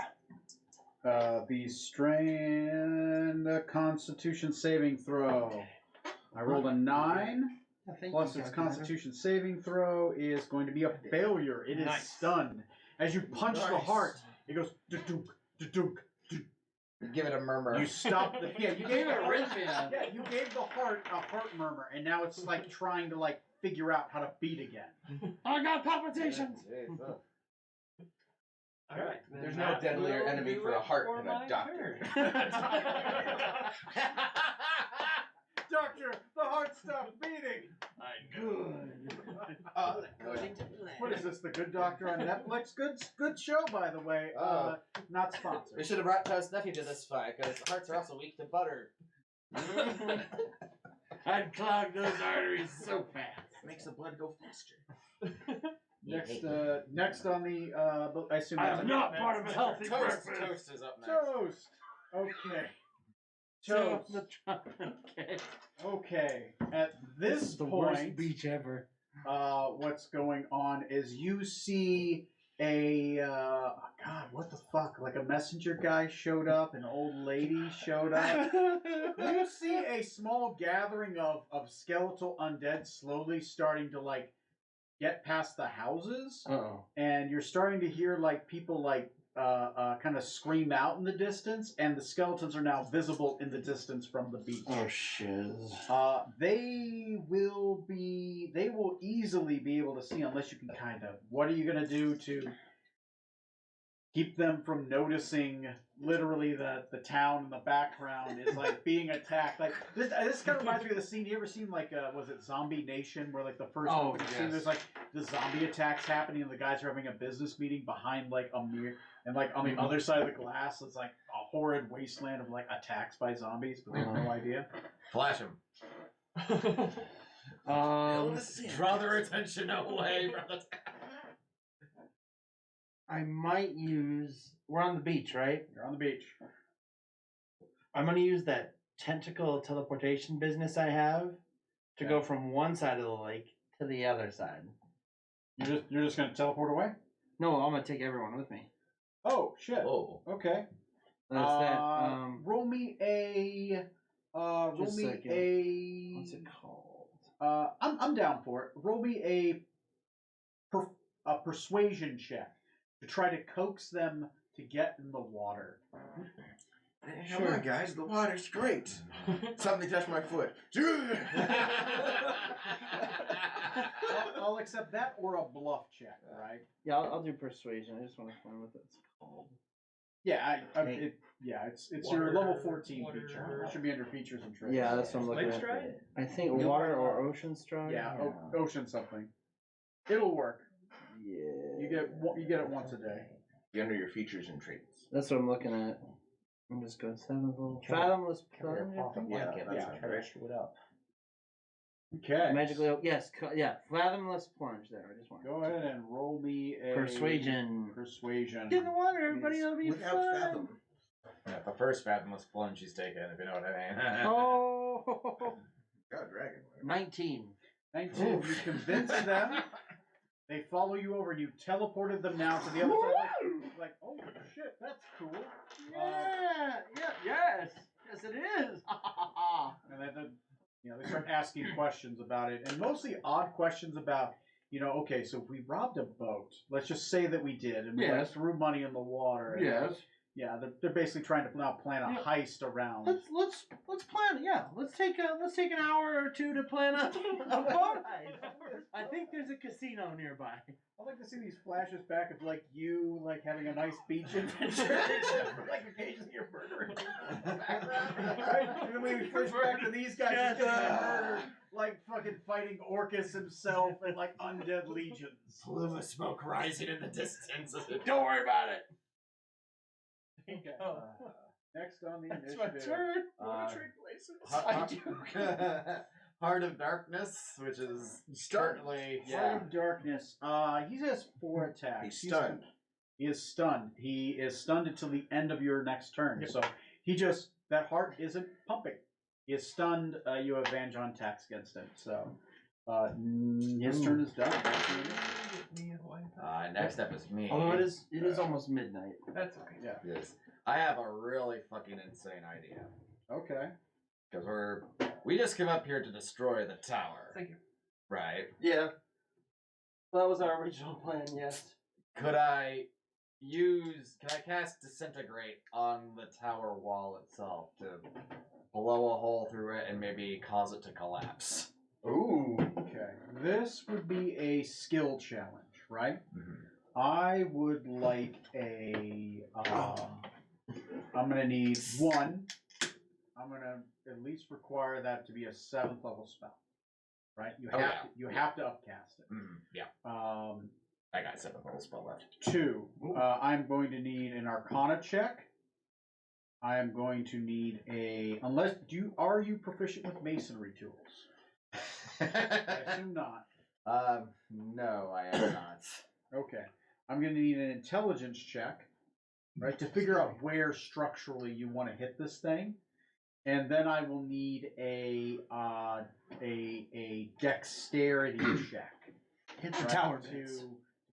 A: The strain Constitution saving throw. I rolled a 9. Plus its Constitution saving throw is going to be a failure. It is
E: Nice.
A: stunned. As you punch the
B: Nice.
A: heart, it goes dunk, dunk.
B: Give it a murmur.
A: You stop the you gave it a
D: arrhythmia.
A: Yeah, you gave the heart a heart murmur, and now it's like trying to like figure out how to beat again.
E: I got palpitations!
D: Alright.
C: There's no deadlier enemy for a heart than a doctor.
A: Doctor, the heart stopped beating.
D: Good.
C: According to
A: What is this? The Good Doctor on Netflix? Good show, by the way. Not
B: We
A: sponsored.
B: should have brought Toast Nephew to this fight, because hearts are also weak to butter.
D: I'd clog those arteries so fast.
C: Makes the blood go faster.
A: Next on the I assume
D: I
A: that's
D: am
A: a-
D: not part of a healthy
B: Toast,
D: breakfast.
B: Toast is up next.
A: Toast. Okay.
D: So,
A: Toast.
D: okay.
A: Okay. At this
D: is the
A: point,
D: worst beach ever.
A: what's going on is you see a God, what the fuck? Like a messenger guy showed up, an old lady showed up. You see a small gathering of skeletal undead slowly starting to like get past the houses,
D: Uh-oh.
A: and you're starting to hear like people like kind of scream out in the distance, and the skeletons are now visible in the distance from the beach.
D: Oh, shiz.
A: They will easily be able to see unless you can kind of. What are you gonna do to keep them from noticing literally that the town in the background is like being attacked? Like this kind of reminds me of the scene. You ever seen like was it Zombie Nation, where like the first
D: Oh,
A: opening scene,
D: yes.
A: there's like the zombie attacks happening and the guys are having a business meeting behind like a mirror, and like on the other side of the glass it's like a horrid wasteland of like attacks by zombies, but they have no idea.
B: Flash him. Draw their attention away from the
D: I might use. We're on the beach, right?
A: You're on the beach.
D: I'm going to use that tentacle teleportation business I have to go from one side of the lake to the other side.
A: You're just gonna teleport away?
D: No, I'm going to take everyone with me.
A: Oh shit.
B: Whoa.
A: Okay.
D: That's that.
A: Roll me a. Roll
D: Just
A: me
D: a second.
A: a.
D: What's it called?
A: I'm down for it. Roll me a persuasion check to try to coax them to get in the water.
C: Come on, guys, the water's great. Something touched my foot.
A: I'll accept that or a bluff check, right?
D: Yeah, I'll do persuasion. I just want to find what that's called.
A: Yeah,
D: Hey.
A: it's your level 14
E: Water.
A: feature. It should be under features and traits.
D: Yeah, that's what I'm looking
E: Lake
D: at.
E: Stride?
D: I think water or ocean stride.
A: Yeah, ocean something. It'll work.
D: Yeah.
A: You get it once a day.
C: Be under your features and traits.
D: That's what I'm looking at. I'm just going 7th level. Fathomless plunge. I think?
C: Yeah,
A: yeah.
C: Try to screw it up.
A: Okay.
D: Magically, yes, fathomless plunge. There, I just want.
A: Go ahead and roll me a
D: Persuasion.
A: Persuasion.
D: Get in the water, everybody. It'll be
C: Without
D: fun.
C: fathom.
B: Yeah, the first fathomless plunge he's taken, if you know what I mean.
D: Oh,
C: God, dragon.
D: 19.
A: 19. You convince them. They follow you over. You teleported them now to the other side. Like, oh shit, that's cool.
D: Yes, it is.
A: And then they start asking questions about it, and mostly odd questions about, okay, so if we robbed a boat, let's just say that we did, and we
D: Yes.
A: threw money in the water. And yeah, they're basically trying to now plan a heist around.
D: Let's plan. Yeah, let's take an hour or two to plan a boat heist. I think there's a casino nearby.
A: I'd like to see these flashes back of like you like having a nice beach adventure, except for like occasionally you're murdering people in the background, right? And then we flash back to these guys just getting murdered, like fucking fighting Orcus himself and like undead legions.
B: Plume of smoke rising in the distance.
D: Don't worry about it.
A: Okay. Next on the
E: That's my
A: initiative.
E: turn.
B: Uh,
E: Trade places.
B: I do. Heart of Darkness, which is currently
A: Heart of Darkness. He has 4 attacks.
C: He's stunned.
A: He is stunned. He is stunned until the end of your next turn.
E: Yep.
A: So he just that heart isn't pumping. He is stunned. You have advantage on attacks against him. So his turn is done.
B: Next up is me.
D: Although it is almost midnight.
E: That's okay.
A: Yeah.
B: Yes. I have a really fucking insane idea.
A: Okay.
B: Because we just came up here to destroy the tower.
E: Thank you.
B: Right?
D: Yeah. That was our original plan, yes.
B: Can I cast Disintegrate on the tower wall itself to blow a hole through it and maybe cause it to collapse?
A: Ooh. Okay. This would be a skill challenge, right?
B: Mm-hmm.
A: I would like a. I'm gonna need 1. I'm gonna at least require that to be a 7th level spell, right? You have to upcast it.
B: Yeah. I got 7th level spell left.
A: 2. I'm going to need an Arcana check. I am going to need a. Are you proficient with masonry tools? I assume not.
B: No, I am not.
A: Okay. I'm going to need an intelligence check, right, to figure out where structurally you want to hit this thing, and then I will need a dexterity check.
D: Hit the
A: right,
D: tower
A: to
D: bits.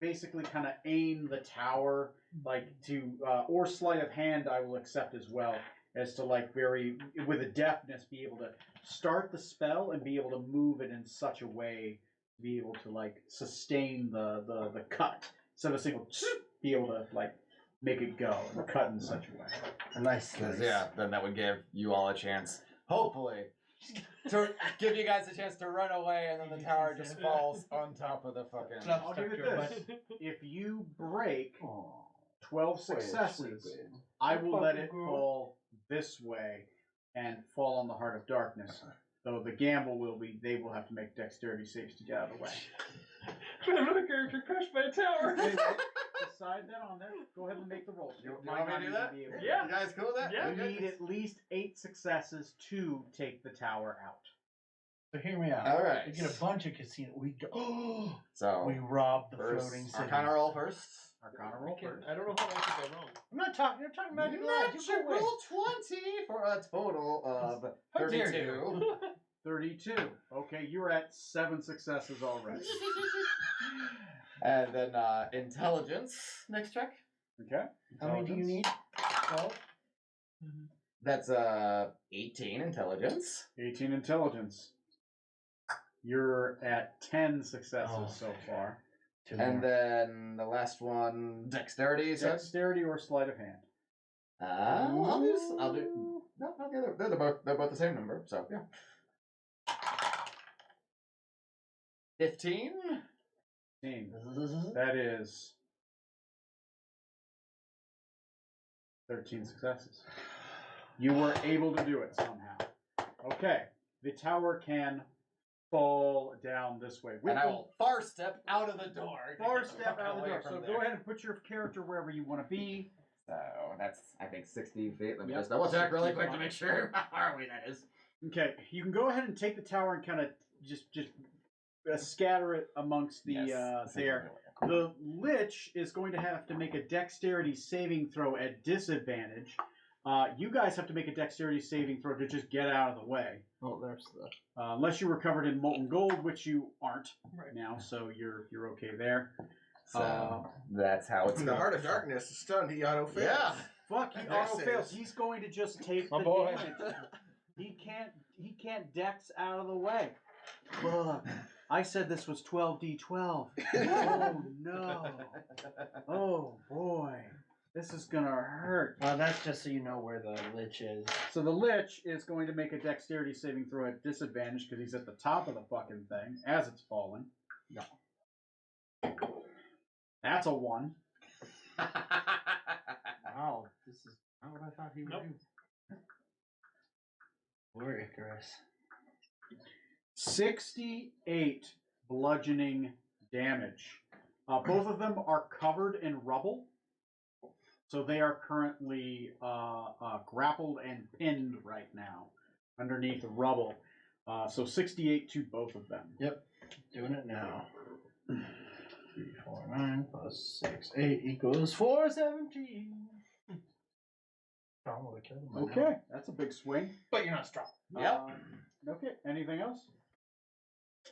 A: basically kind of aim the tower, like to or sleight of hand. I will accept as well as to like very with a deftness be able to start the spell and be able to move it in such a way to be able to like sustain the cut instead of a single be able to like make it go and cut in such a way.
D: A nice
B: Because
D: slice.
B: yeah, then that would give you all a chance, hopefully, to give you guys a chance to run away, and then the tower just falls on top of the fucking.
A: I'll give it this: if you break 12 successes, I will let it fall this way and fall on the Heart of Darkness. Though the gamble will be they will have to make dexterity saves to get out of the way.
E: Another character crushed by a tower.
A: Okay, decide that on there. Go ahead and make the roll.
B: You want me to do that?
E: Yeah.
B: You guys cool with that?
E: Yeah.
A: You need at least 8 successes to take the tower out.
D: So hear me out.
B: All right.
D: We get a bunch of casino. We go.
B: So
D: We rob the
B: first,
D: floating city.
B: Arcana roll first.
A: Arcana roll first.
E: I don't know how that could go wrong.
D: I'm not talking. You're talking magic odds. You
B: Magic
D: go away.
B: roll 20 for a total of
D: How dare
B: 32.
D: you.
A: 32. Okay, you're at 7 successes already.
B: And then intelligence, next check.
A: Okay.
D: How many do you need? 12?
B: That's 18 intelligence.
A: 18 intelligence. You're at 10 successes
D: Oh.
A: so far.
D: Two
B: And
D: more.
B: then the last one, dexterity. You said?
A: Dexterity or sleight of hand.
B: I'll do. No, they're both the same number. So yeah. 15.
A: 15. That is 13 successes. You were able to do it somehow. Okay. The tower can fall down this way.
B: And I will far step out of the door. to
A: Far
B: get the
A: step
B: fuck
A: out of the
B: away
A: door.
B: from
A: So
B: there.
A: go ahead and put your character wherever you want to be.
B: So that's, I think, 60 feet. Let me
A: Yep.
B: just double check really
A: 60
B: quick to make sure how far away that is.
A: Okay, you can go ahead and take the tower and kind of just scatter it amongst the there. The Lich is going to have to make a dexterity saving throw at disadvantage. You guys have to make a dexterity saving throw to just get out of the way.
D: Oh, there's the.
A: Unless you were covered in molten gold, which you aren't
E: Right.
A: now, so you're okay there.
B: So that's how it's
C: The
B: going.
C: Heart of Darkness is stunned. He auto fails.
B: Yeah.
A: Fuck, he
C: Dex
A: auto fails.
C: saves.
A: He's going to just take
D: My
A: the
D: boy.
A: damage. He can't dex out of the way. Look, I said this was 12d12. Oh no. Oh boy. This is gonna hurt.
D: Well, that's just so you know where the Lich is.
A: So the Lich is going to make a dexterity saving throw at disadvantage because he's at the top of the fucking thing as it's falling.
D: No.
A: That's a 1.
D: Wow, this is not what I thought he would
E: Nope.
D: do. Poor Icarus.
A: 68 bludgeoning damage. Both of them are covered in rubble. So they are currently grappled and pinned right now underneath rubble. So 68 to both of them.
D: Yep. Doing it now. 3, 4, 9 plus 6, 8 equals 417. Strong will kill them.
A: Okay, that's a big swing.
D: But you're not strong.
B: Yep.
A: Okay, anything else?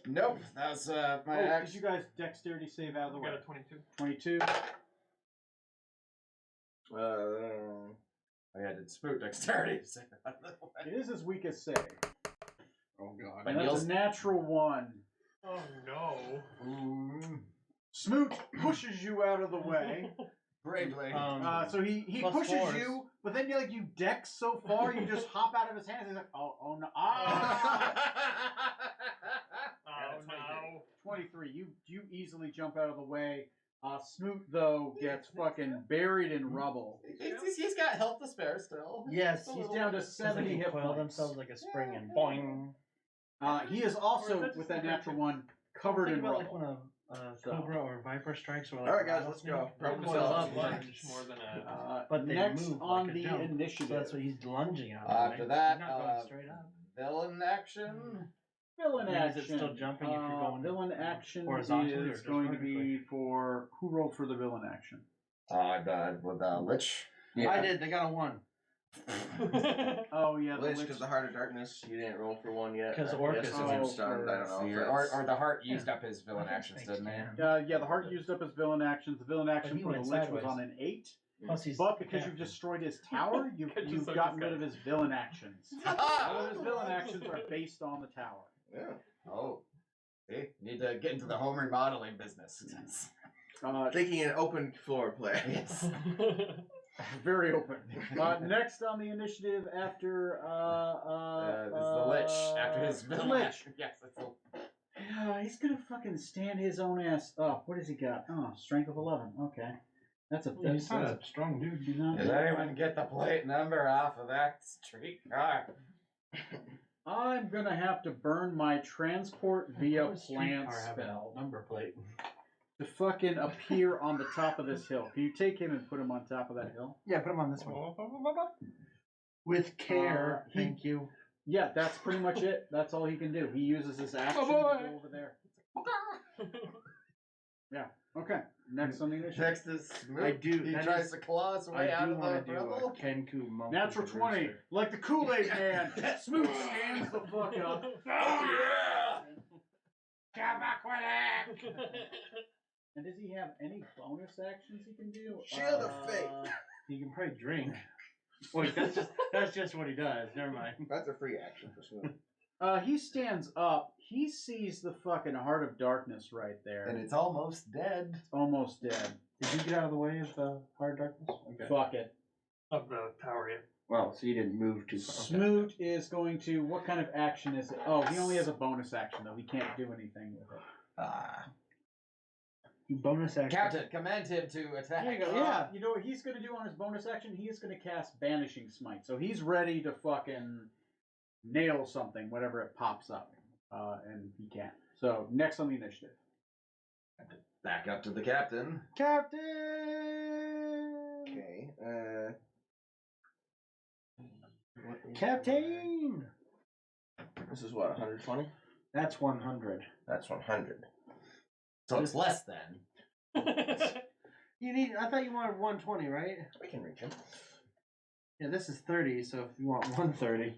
B: Nope. That's my
A: Did
B: action.
A: you guys dexterity save out of the
E: We
A: way?
E: got a 22.
A: 22.
B: I did spook dexterity.
A: It is his weakest save.
D: Oh god.
B: But
A: And that's
B: Neil's-
A: a natural 1.
E: Oh no.
A: Smoot pushes you out of the way.
B: Bravely.
A: So he
D: Plus
A: pushes
D: fours.
A: you, but then you dex so far, you just hop out of his hands. He's like, oh no, ah!
E: Oh no.
A: 23. You easily jump out of the way. Smoot though gets fucking buried in rubble.
B: He's got health to spare still.
D: Yes,
A: He's down to 70 hit
D: coil
A: points.
D: themselves like a spring and boing.
A: He is also with that natural 1 covered
D: Think
A: in
D: about
A: rubble.
D: like when a
A: So-
D: cobra or viper strikes. Or like
C: Alright, guys,
D: a
C: let's
D: rattlesnake,
C: go.
D: they're
C: Problem
D: coiled
C: solved.
D: up like-
E: Lunge more than a.
D: But they
A: next
D: move
A: on
D: like a
A: the
D: jump.
A: initiative.
D: So that's what he's lunging out.
B: After that,
D: he's not going straight up.
B: Villain action.
A: Villain
D: I mean, is
A: action.
D: it still jumping if you're going
A: villain action
D: horizontally or
A: is
D: just
A: going to
D: vertically?
A: be for who rolled for the villain action?
B: I died with Lich.
D: I did. They got a 1
A: Oh yeah, the
C: Lich,
A: Lich.
C: because the Heart of Darkness, you didn't roll for 1 yet.
D: 'Cause
C: I
D: Orcus
C: guess
D: is
C: since
A: in
C: I'm stunned, I don't know.
B: So
C: if
B: you're-
C: that's-
B: or the heart used up his villain actions, didn't he?
A: Yeah, the heart used up his villain actions. The villain action
D: he
A: for the
D: went
A: Lich was
D: sideways.
A: on an 8.
D: Plus he's
A: But because
D: captain.
A: you've destroyed his tower, you've
E: Could you suck
A: gotten
E: this
A: rid
E: guy?
A: of his villain actions. All of his villain actions are based on the tower.
C: Yeah.
B: Oh. See? Need to get into the home remodeling business.
C: Thinking an open floor play.
B: Yes.
A: Very open. Next on the initiative after
B: It's the Lich after his
A: the
B: villain
A: Lich.
B: action. Yes, it's the
A: He's gonna fucking stand his own ass up. What has he got? Oh, strength of 11. Okay, that's a
D: He's not a strong dude.
A: He's not.
B: Did anyone get the plate number off of that streetcar?
A: I'm gonna have to burn my transport via plant spell
D: Number plate.
A: to fucking appear on the top of this hill. Can you take him and put him on top of that hill?
D: Yeah, put him on this one. With care,
A: he-
D: thank you.
A: Yeah, that's pretty much it. That's all he can do. He uses his action to
D: boy.
A: go over there. Yeah. Okay. Next on the initiative.
B: Next is Smoot.
D: I do-
B: He
D: that
B: tries
D: is-
B: to claw his
D: I
B: way out
D: do
B: of
D: want
B: the
D: to do a
B: rubble.
D: Kenku monkey.
A: Natural 20,
D: rooster.
A: like the Kool-Aid man. Smoot stands the fuck up. And does he have any bonus actions he can do?
C: Shield of Fate.
D: He can probably drink. Wait, that's just what he does. Never mind.
C: That's a free action for Smoot.
A: He stands up. He sees the fucking Heart of Darkness right there.
B: And it's almost dead.
A: It's almost dead.
D: Did you get out of the way of the hard darkness? Okay.
A: Fuck it.
E: Of the tower, yeah.
D: Well, so you didn't move too far.
A: Smoot is going to. What kind of action is it? Oh, he only has a bonus action though. He can't do anything with it.
D: Bonus action.
B: Captain, command him to attack.
A: There you go. Yeah, you know what he's going to do on his bonus action? He is going to cast Banishing Smite. So he's ready to fucking nail something, whatever it pops up. And he can't. So next on the initiative.
B: Back up to the captain.
D: Captain.
C: Okay.
D: Captain.
C: This is what, 120?
D: That's 100.
C: That's 100.
B: So it's less than.
D: You need. I thought you wanted 120, right?
C: We can reach him.
D: Yeah, this is 30. So if you want 130,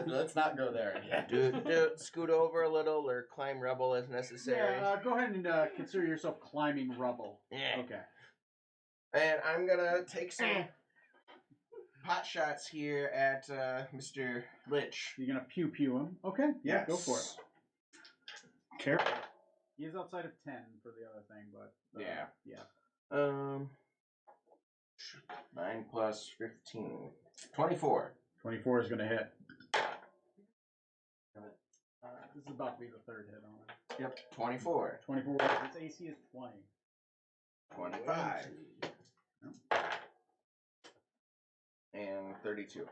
B: Let's not go there again.
C: Scoot over a little or climb rubble as necessary.
A: Yeah, go ahead and consider yourself climbing rubble.
C: Yeah.
A: Okay.
C: And I'm gonna take some pot shots here at Mr. Lich.
A: You're going to pew him. Okay. Yeah, go for it.
D: careful.
A: He is outside of 10 for the other thing, but
C: Yeah.
A: yeah.
C: 9 plus 15. 24.
A: 24 is going to hit. This is about to be the third hit on it.
C: 24.
A: 24. Its AC is 20.
C: 25. And 32.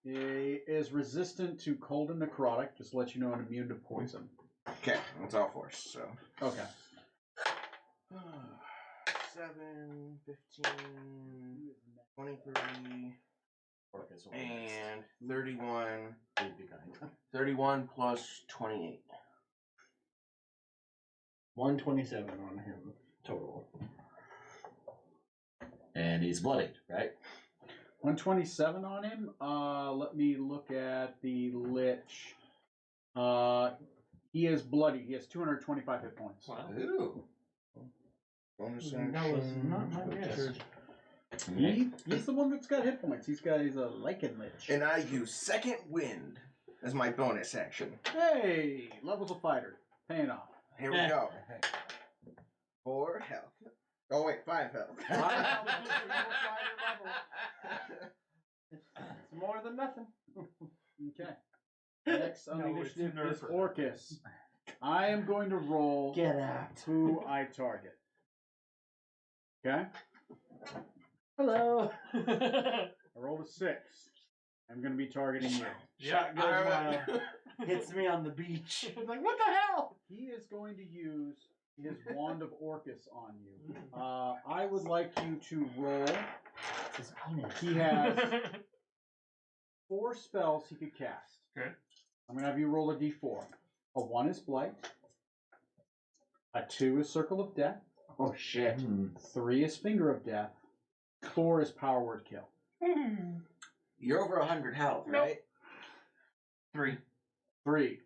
A: He is resistant to cold and necrotic, just to let you know, and immune to poison.
C: Okay, that's all force, so.
A: Okay.
C: 7, 15, 23,
B: Orcus will be next.
C: and 31.
B: Please be kind.
C: 31 plus 28.
D: 127 on him total.
B: And he's bloodied, right?
A: 127 on him. Let me look at the Lich. He is bloody. He has 225 hit points.
E: Wow.
B: Ooh.
C: Bonus
D: That was not my
C: action.
D: guess.
A: He's the one that's got hit points. He's a Lycan Lich.
C: And I use Second Wind as my bonus action.
A: Hey, levels of fighter. Paying off.
C: Here we go. 4 health. Oh, wait, 5 health.
D: It's more than nothing.
A: Okay. Next on the
E: No, it's
A: initiative is
E: nerfer.
A: Orcus. I am going to roll
D: Get out.
A: who I target. Okay?
D: Hello.
A: I rolled a 6. I'm going to be targeting you.
E: Yeah.
D: Shotgun hits me on the beach. I'm like, what the hell?
A: He is going to use his Wand of Orcus on you. I would like you to roll.
D: It's his penis.
A: He has 4 spells he could cast.
E: Okay.
A: I'm going to have you roll a d4. A 1 is Blight. A 2 is Circle of Death.
D: Oh shit.
A: 3 is Finger of Death. 4 is Power Word Kill.
C: You're over 100 health,
E: Nope.
C: right?
E: 3.
A: 3.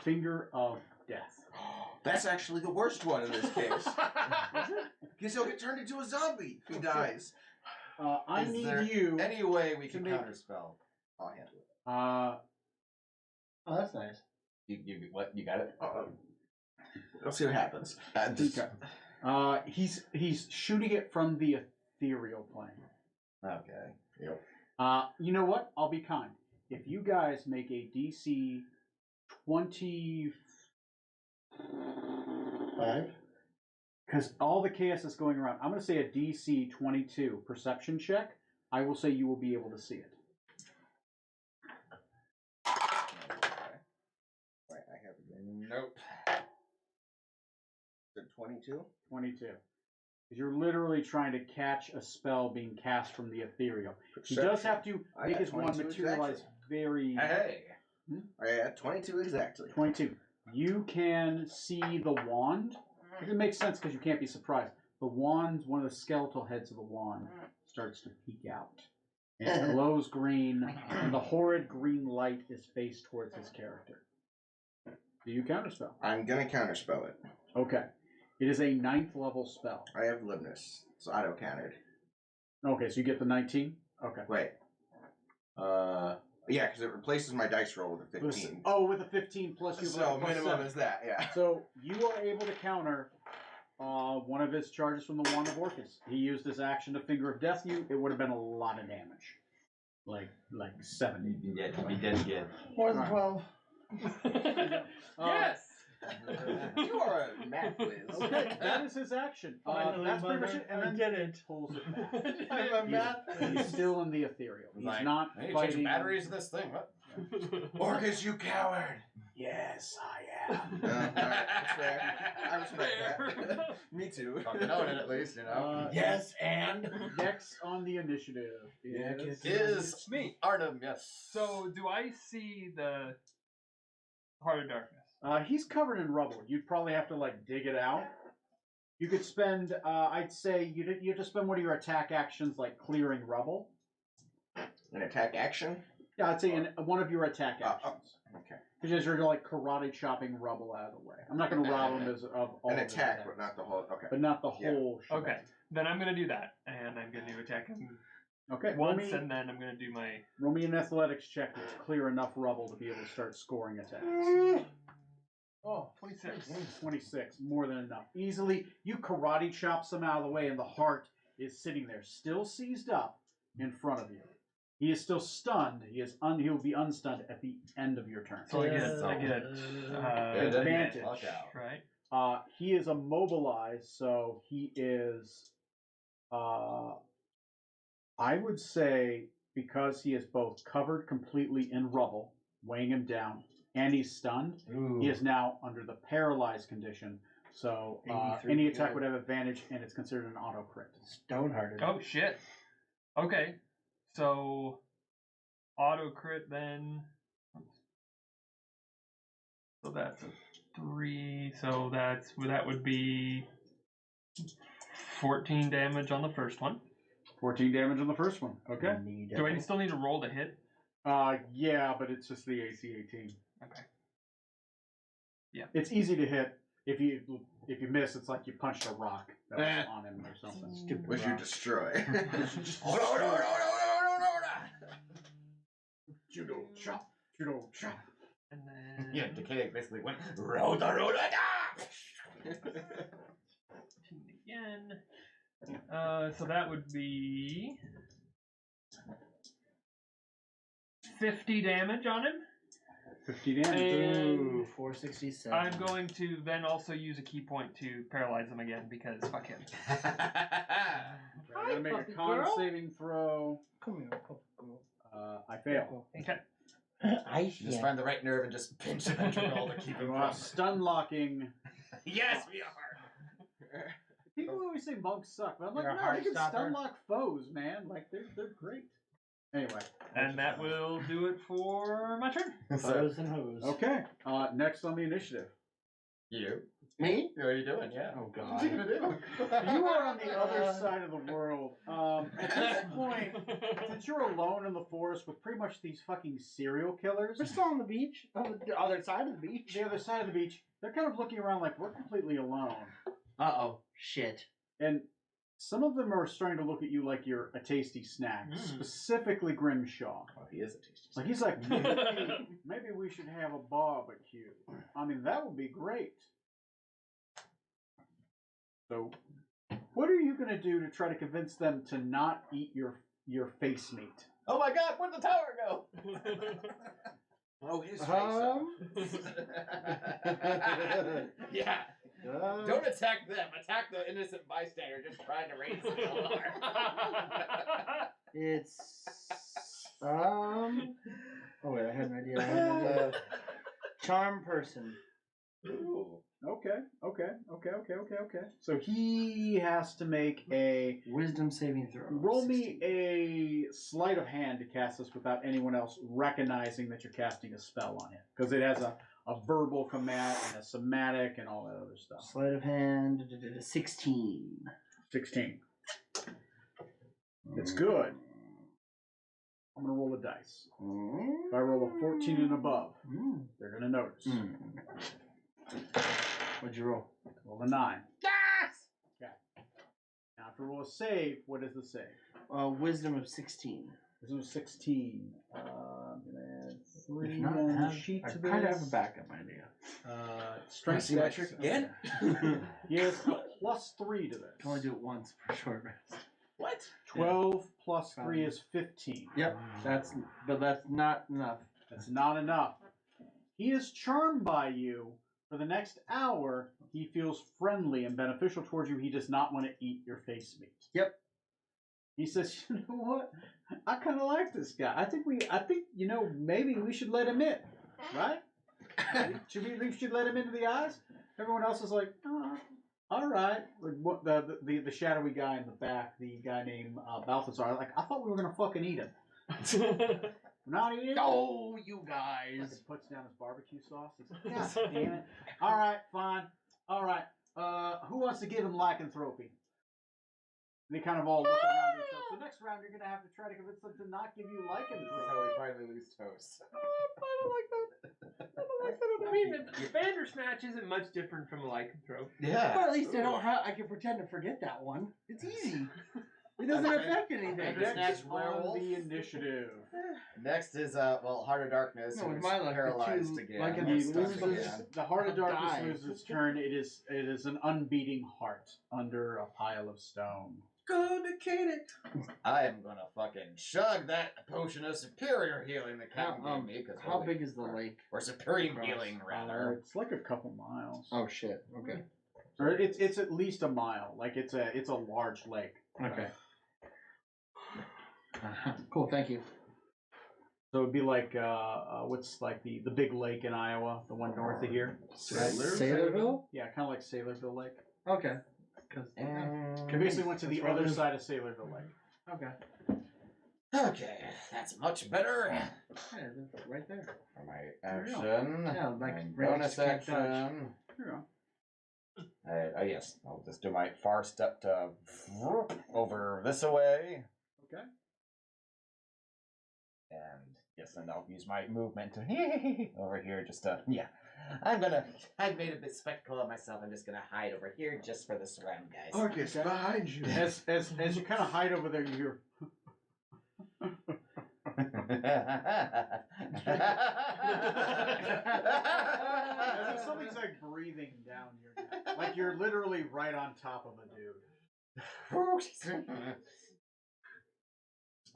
A: Finger of Death.
C: That's actually the worst one in this case. Because he'll get turned into a zombie if he dies.
A: I
B: Is
A: need
B: there
A: you.
B: Any way we can
A: to make-
B: counterspell? I'll handle it.
D: Oh, that's nice.
B: You what? You got it?
C: Let's see what happens.
A: Okay. He's shooting it from the ethereal plane.
B: Okay. Yep.
A: You know what? I'll be kind. If you guys make a DC 20,
D: 5?
A: because all the chaos is going around, I'm going to say a DC 22 perception check. I will say you will be able to see it.
C: Right, I have it.
B: Nope.
C: The 22?
A: 22. Because you're literally trying to catch a spell being cast from the ethereal. He does
C: Perception.
A: have to
C: I
A: make
C: got
A: his wand
C: 22
A: materialize
C: exactly.
A: very...
B: Hey.
C: I had 22 exactly.
A: 22. You can see the wand. It makes sense because you can't be surprised. The wand, one of the skeletal heads of the wand, starts to peek out. And it glows green, and the horrid green light is faced towards his character. Do you counterspell?
C: I'm going to counterspell it.
A: Okay. It is a 9th level spell.
C: I have Libnus. It's auto-countered.
A: Okay, so you get the 19? Okay.
C: Wait. Yeah, because it replaces my dice roll with a 15.
A: With a 15 plus you have
C: So
A: a plus
C: minimum
A: 7.
C: is that, yeah.
A: So you are able to counter one of his charges from the Wand of Orcus. He used his action to Finger of Death you. It would have been a lot of damage. Like 70.
B: Yeah, we did get.
D: More than 12.
E: Yes!
C: You are a math whiz.
A: Okay, that is his action. That's pretty much it. And then
D: get it.
A: pulls it back.
D: I'm a math.
A: He's still in the ethereal. He's
B: Like,
A: not
B: I need to change
A: fighting.
B: the batteries of this thing. What?
C: Orcus, you coward!
A: Yes, I am.
C: Alright, that's fair. I respect that. Me too.
B: Fucking own it at least, you know.
D: Yes, and?
A: Next on the initiative
B: Is
E: me.
B: Arnhem, yes.
E: So, do I see the Heart of Darkness?
A: He's covered in rubble. You'd probably have to dig it out. You could spend, I'd say, you have to spend one of your attack actions clearing rubble.
C: An attack action?
A: Yeah, I'd say one of your attack
C: Oh,
A: actions.
C: okay.
A: Because you're karate chopping rubble out of the way. I'm not going to rob him of all
C: An
A: of his
C: attack,
A: attacks.
C: but not the whole. Okay.
A: But not the
C: Yeah.
A: whole shebang.
E: Okay, then I'm going to do that. And I'm going to attack him
A: Okay.
E: once, and then I'm going to do my...
A: Roll me an athletics check to clear enough rubble to be able to start scoring attacks.
E: Oh, 26.
A: 26, more than enough. Easily, you karate chop some out of the way, and the heart is sitting there, still seized up in front of you. He is still stunned. He will be unstunned at the end of your turn.
E: So I get
A: advantage.
B: Watch out.
E: Right?
A: He is immobilized, so he is. I would say because he is both covered completely in rubble, weighing him down, and he's stunned.
B: Ooh.
A: He is now under the paralyzed condition, So
D: 83
A: any attack
D: good.
A: would have advantage, and it's considered an auto crit.
D: Stonehearted.
E: Oh shit. Okay. So auto crit then. So that's a 3. So that would be 14 damage on the first one.
A: 14 damage on the first one. Okay.
E: Do I still need to roll to hit?
A: Yeah, but it's just the AC 18.
E: Okay. Yeah.
A: It's easy to hit. If you miss, it's like you punched a rock that was on him or something.
D: Stupid
C: Which you
D: rock.
C: destroy.
A: Judo chop. Judo chop.
E: And then
B: Yeah, Decay basically went roda roda da.
E: 15 again. So that would be 50 damage on him.
A: 50 damage.
E: And
D: Ooh, 467.
E: I'm going to then also use a key point to paralyze him again because fuck him.
A: I'm gonna make a
D: puppy
A: con
D: girl.
A: saving throw.
D: Come here, puppy girl.
A: I fail.
E: Okay.
F: I
B: Just find the right nerve and just pinch the ventricle to keep him
A: You are
B: from.
A: stun locking.
B: Yes, we are.
A: People always say monks suck, but I'm like,
D: You're a
A: no,
D: heart
A: they can
D: stopper.
A: stun lock foes, man. Like they're great. Anyway.
E: And that will do it for my turn.
B: So,
D: Hose and hose.
A: Okay. Next on the initiative.
B: you?
D: Me?
B: What are you doing? Yeah.
D: Oh, God.
B: What are you gonna do?
A: You are on the other side of the world. At this point, since you're alone in the forest with pretty much these fucking serial killers,
D: We're still on the beach. On the other side of the beach.
A: the other side of the beach, they're kind of looking around like we're completely alone.
D: Uh-oh. Shit.
A: And some of them are starting to look at you like you're a tasty snack, specifically Grimshaw.
B: Oh, he is a tasty.
A: Like he's like, maybe we should have a barbecue. I mean, that would be great. So, what are you going to do to try to convince them to not eat your face meat?
B: Oh my God! Where'd the tower go?
C: Oh, his face up.
B: Yeah. Don't attack them. Attack the innocent bystander just trying to raise the alarm.
D: It's oh wait, I had an idea. I had an idea. Charm person.
B: Ooh.
A: Okay. So he has to make a
D: Wisdom saving throw.
A: roll me a sleight of hand to cast this without anyone else recognizing that you're casting a spell on it, because it has a verbal command and a somatic and all that other stuff.
D: Sleight of hand. 16.
A: 16. It's good. I'm gonna roll a dice. If I roll a 14 and above, they're gonna notice.
D: What'd you roll?
A: Roll a 9.
D: Yes!
A: Okay. Now if I roll a save, what is the save?
D: Wisdom of 16.
A: This was 16. I'm gonna add 3
D: If not,
A: on the
D: I
A: sheet to
D: kind of
A: this.
D: have a backup idea.
A: Strength
C: See my
A: dex-
C: trick again?
A: Yes, plus 3 to this.
D: Can only do it once for short rest.
C: What?
A: 12 plus 3 is 15.
D: Yep, that's not enough.
A: That's not enough. He is charmed by you. For the next hour, he feels friendly and beneficial towards you. He does not want to eat your face meat.
D: Yep.
A: He says, "You know what? I kind of like this guy. I think maybe we should let him in, right? Should we let him into the eyes?" Everyone else is like, "Oh, all right." Like, what the shadowy guy in the back, the guy named Balthazar, like, I thought we were gonna fucking eat him. We're not eating him.
D: Oh, you
A: He
D: guys.
A: puts down his barbecue sauce. He's like, God damn it. All right, fine. All right. Who wants to give him lycanthropy? They kind of all look around each other. So next round, you're going to have to try to convince them to not give you
B: That's how
A: lycanthropy.
B: we finally lose toast.
E: I mean, Bandersnatch isn't much different from a lycanthrope.
B: Yeah.
D: Well, at least I don't have. I can pretend to forget that one. It's easy. It doesn't affect anything.
B: Bandersnatch
A: Next on
B: werewolf.
A: the initiative.
B: Next is Heart of Darkness.
D: No, with
B: who's
D: my luck, the
B: paralyzed
D: two
B: again.
D: lycanthropes
A: He
B: Stuck
A: loses,
B: again.
A: the Heart of Darkness
D: Die.
A: loses its turn. It is an unbeating heart under a pile of stone.
C: Go Decadic.
B: I am gonna fucking chug that potion of superior healing that Captain
D: How,
B: gave me. Cause
D: How big is the lake?
B: Or supreme
D: across?
B: healing, rather.
A: It's like a couple miles.
D: Oh shit. Okay.
A: Or it's at least a mile. Like it's a large lake.
D: Okay. Cool. Thank you.
A: So it'd be like what's like the big lake in Iowa, the one north of here.
D: Sailorville?
A: Yeah, kind of like Sailorville Lake.
D: Okay. Because
A: It basically went to the
D: That's where I
A: other
D: live.
A: side of Sailorville Lake.
D: okay.
B: Okay, that's much better.
D: Yeah, that's right there.
B: For my
A: There you go.
B: action.
D: Yeah, like
B: my
D: Rangers
B: bonus
D: can't dodge.
B: action.
A: Yeah.
B: Yes, I'll just do my far step to over this away.
A: Okay.
B: And yes, and I'll use my movement to over here just to I've made a bit spectacle of myself. I'm just gonna hide over here just for this round, guys.
C: Arcus, behind you.
A: As you kind of hide over there, you hear. As if something's like breathing down your neck. Like you're literally right on top of a dude.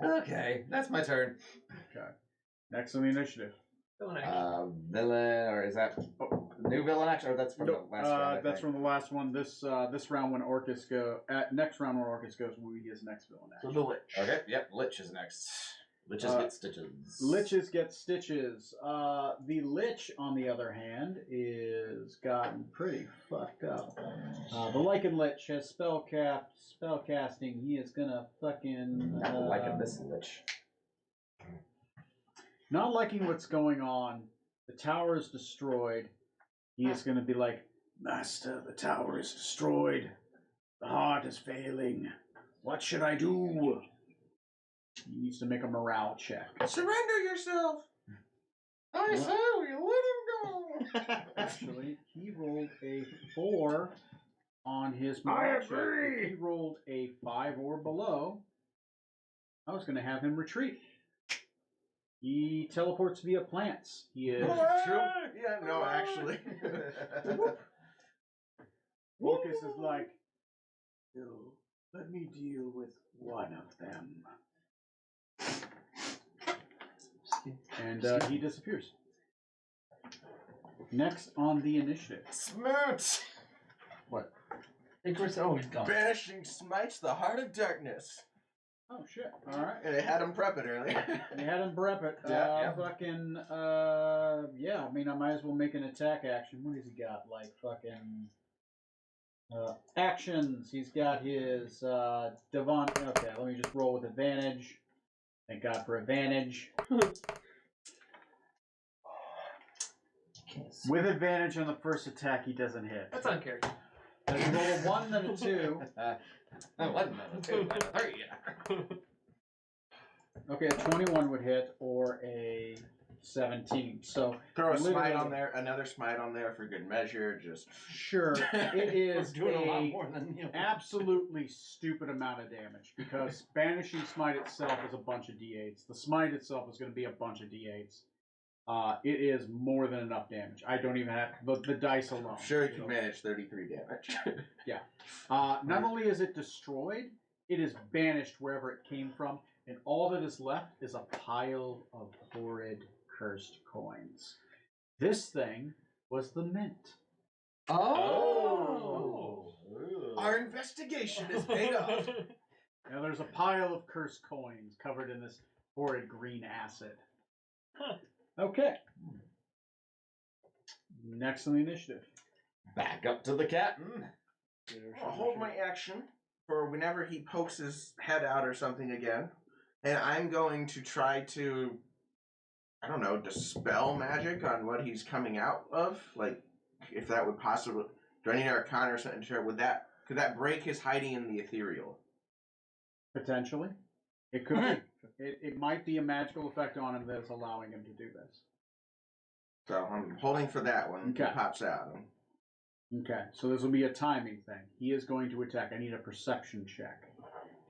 B: Okay, that's my turn.
A: Okay. Next on the initiative.
B: Villain, or is that new villain action, or that's from
A: Nope,
B: the last round? I
A: that's
B: think?
A: from the last one. This round when Orcus next round when Orcus goes, will be his next villain
C: So
A: action.
C: the Lich.
B: Okay, yep, Lich is next. Liches get stitches.
A: Liches get stitches. The Lich, on the other hand, is gotten pretty fucked up. The Lycan Lich has spellcasting. He is gonna fucking
B: Not liking this Lich.
A: not liking what's going on. The tower is destroyed. He is gonna be like, Master, the tower is destroyed. The heart is failing. What should I do? He needs to make a morale check.
C: Surrender yourself.
B: I say we let him go.
A: Actually, he rolled a 4 on his morale check. If he rolled a 5 or below, I was going to have him retreat. He teleports via plants. He is.
C: True. Yeah, no, actually.
A: Orcus is like, "Bill, let me deal with one of them." And he disappears. Next on the initiative.
B: Smoot.
A: What?
D: Oh, he's gone.
C: Banishing smites the heart of darkness.
A: Oh, shit. All right.
C: And I had him prep it earlier.
A: You had him prep it.
C: Yeah.
A: Fucking, yeah, I mean, I might as well make an attack action. What has he got? Like, fucking, actions. He's got his, Devon. Okay, let me just roll with advantage. Thank God for advantage. With advantage on the first attack, he doesn't hit.
E: That's on character.
A: So you roll a 1, then a 2.
B: One, two, and a three.
A: Okay, a 21 would hit, or a 17. So,
C: Throw a smite
A: literally-
C: on there, another smite on there for good measure. Just
A: sure, it is
D: doing a lot
A: a
D: more than you.
A: absolutely stupid amount of damage because banishing smite itself is a bunch of d8s. The smite itself is going to be a bunch of d8s. It is more than enough damage. I don't even have the dice alone.
C: I'm sure he can manage 33 damage.
A: Not only is it destroyed, it is banished wherever it came from, and all that is left is a pile of horrid cursed coins. This thing was the mint.
D: Oh.
C: Our investigation is paid off.
A: Now there's a pile of cursed coins covered in this horrid green acid.
E: Huh.
A: Okay. Next on the initiative.
B: Back up to the captain.
C: I'll hold my action for whenever he pokes his head out or something again. And I'm going to try to, I don't know, dispel magic on what he's coming out of. Like, if that would possibly, do I need an arcana or something to try, could that break his hiding in the ethereal?
A: Potentially. It could be. It might be a magical effect on him that is allowing him to do this.
C: So I'm holding for that one.
A: Okay.
C: It pops out.
A: Okay, so this will be a timing thing. He is going to attack. I need a perception check.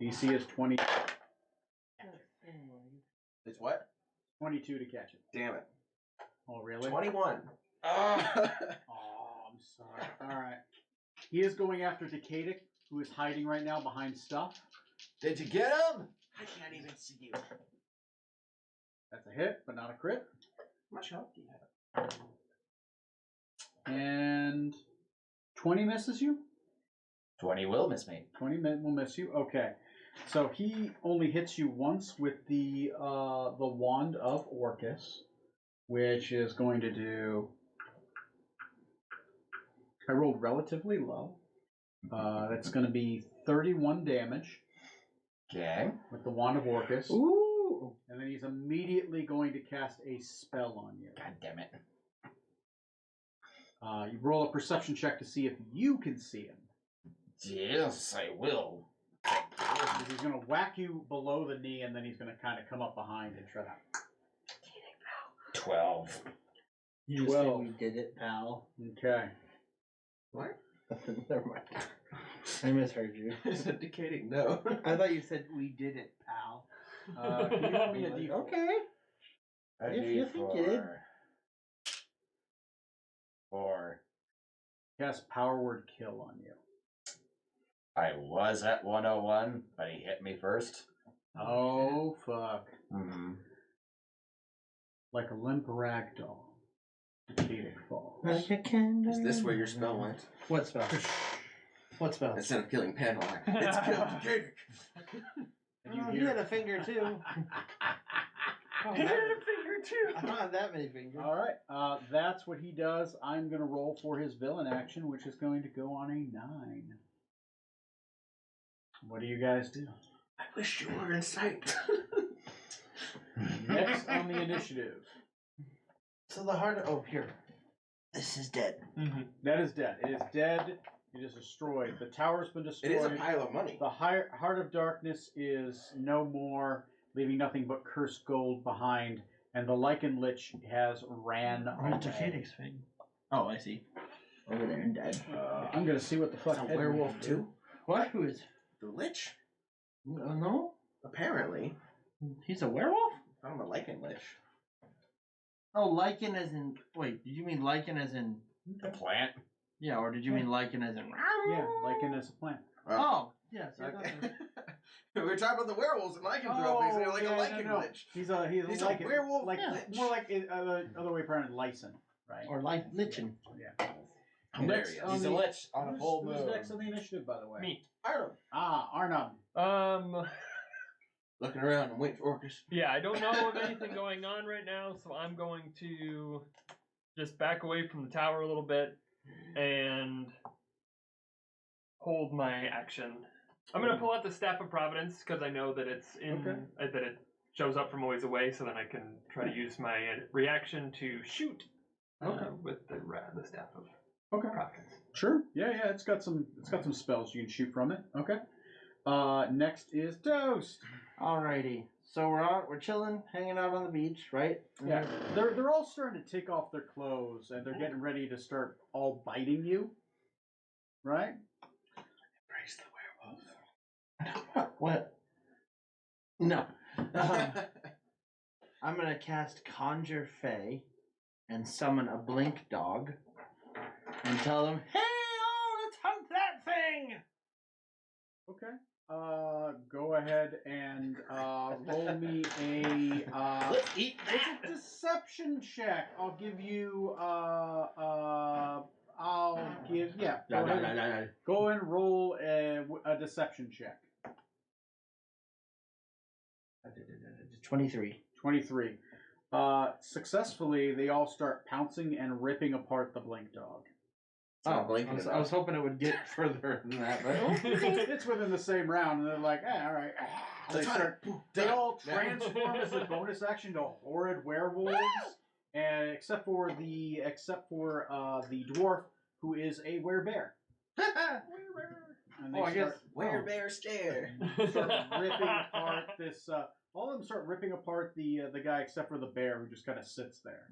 A: DC is 22
C: It's what?
A: to catch it.
C: Damn it.
A: Oh, really?
C: 21.
A: Oh, I'm sorry. All right. He is going after Decadic, who is hiding right now behind stuff.
B: Did you get him?
C: I can't even see you.
A: That's a hit, but not a crit.
C: How much health do you have?
A: And 20 misses you?
B: 20 will miss me.
A: 20 will miss you. Okay. So he only hits you once with the wand of Orcus, which is going to do. I rolled relatively low. That's going to be 31 damage
B: Okay.
A: with the wand of Orcus.
D: Ooh.
A: And then he's immediately going to cast a spell on you.
B: God damn it.
A: You roll a perception check to see if you can see him.
B: Yes, I will.
A: Because he's going to whack you below the knee, and then he's going to kind of come up behind and try to.
B: 12.
D: You just
A: 12.
D: said we did it, pal.
A: Okay.
C: What?
D: Never mind. I misheard you.
C: It's a decaying no.
D: I thought you said we did it, pal.
A: Can you roll me a d4?
D: Okay. If you think you did.
B: 4.
A: Cast Power Word Kill on you.
B: I was at 101, but he hit me first.
A: Oh, fuck.
B: Mm-hmm.
A: Like a limp ragdoll. Decayed falls.
C: Is this where your spell went?
D: What spell? What spell?
C: Instead of killing Panalak, it's killed Decadic.
A: And you
D: Oh, he
A: hear.
D: had a finger too.
E: He had a finger too.
D: I don't have that many fingers.
A: Alright, that's what he does. I'm going to roll for his villain action, which is going to go on a 9. What do you guys do?
C: I wish you were in sight.
A: Next on the initiative.
D: So the heart. Oh, here. This is dead.
E: Mm-hmm.
A: That is dead. It is dead. It is destroyed. The tower's been
C: It
A: destroyed.
C: is a pile of money.
A: The Heart of Darkness is no more, leaving nothing but cursed gold behind, and the Lycan Lich has ran away.
D: thing. Oh, I see. Over there and dead.
A: I'm gonna see what the fuck.
C: A
A: Edmund
C: werewolf
A: can do.
C: too?
D: What? Who is?
C: The Lich?
D: No.
C: Apparently.
D: He's a werewolf?
C: I'm a Lycan Lich.
D: Oh, lichen as in. Wait, did you mean lichen as in?
B: The plant?
D: Yeah, or did you mean lichen as in?
A: Yeah, Lycan is a plant.
D: Oh, yes.
C: Okay. We were talking about the werewolves and lycanthropes. They're like a Lycan Lich.
A: He's a
C: He's a
A: Lycan,
C: werewolf
A: like
C: lich.
A: more like other way around, Lycan, right?
D: Or lichen.
A: Yeah.
C: Hilarious.
A: On
B: He's
A: the-
B: a lich on a full
A: Who's
B: moon.
A: next on the initiative, by the way?
E: Me.
C: Arnold.
A: Arnhem.
C: Looking around and waiting for Orcus.
E: Yeah, I don't know of anything going on right now, so I'm going to just back away from the tower a little bit and hold my action. I'm going to pull out the Staff of Providence because I know that it's in that it shows up from a ways away, so then I can try to use my reaction to shoot with the Staff of Providence.
A: Sure. Yeah. It's got some spells you can shoot from it. Okay. Next is Toast.
D: Alrighty. So we're chilling, hanging out on the beach, right?
A: Yeah, they're all starting to take off their clothes and they're getting ready to start all biting you, right?
C: Embrace the werewolf.
D: What? No. I'm gonna cast Conjure Fey and summon a blink dog and tell them, "Hey, let's hunt that thing!"
A: Okay. Go ahead and roll me a.
B: Let's eat
A: It's a deception check. I'll give you. Go and roll a deception check.
D: 23.
A: 23. Successfully, they all start pouncing and ripping apart the blink dog.
C: Not blinking
D: I was hoping it would get further than that, but
A: It's within the same round, and they're like, all right. They all transform as a bonus action to horrid werewolves, and except for the dwarf who is a werebear. And they
C: Werebear stare.
A: start ripping apart this. All of them start ripping apart the guy, except for the bear who just kind of sits there.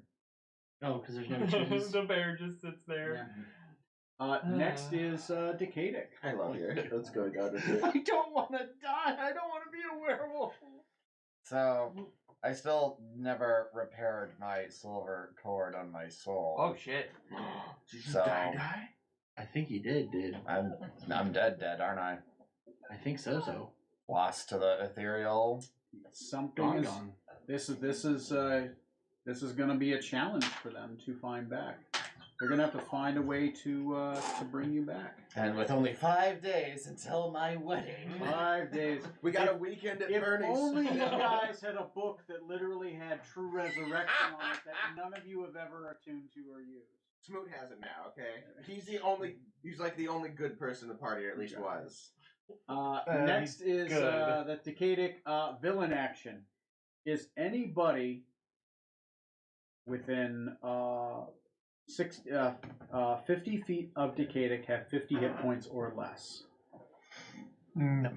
D: oh, because there's no cheese.
E: The bear just sits there.
A: Next is Decadic.
C: I love you. Let's go, God.
D: I don't want to die. I don't want to be a werewolf.
B: So, I still never repaired my silver cord on my soul.
E: Oh shit.
C: Did
B: you die?
D: I think he did, dude.
B: I'm dead, aren't I?
D: I think so.
B: Lost to the ethereal.
A: Something is. This is going to be a challenge for them to find back. They're gonna have to find a way to bring you back.
B: And with only 5 days until my wedding.
A: 5 days.
C: We got a weekend at
A: If
C: Bernie's.
A: only you guys had a book that literally had true resurrection on it that none of you have ever attuned to or used.
C: Smoot has it now, okay? He's like the only good person in the party, or at least was.
A: Next is
D: good.
A: the Decadic villain action. Is anybody within 50 feet of Decadic have 50 hit points or less?
D: No.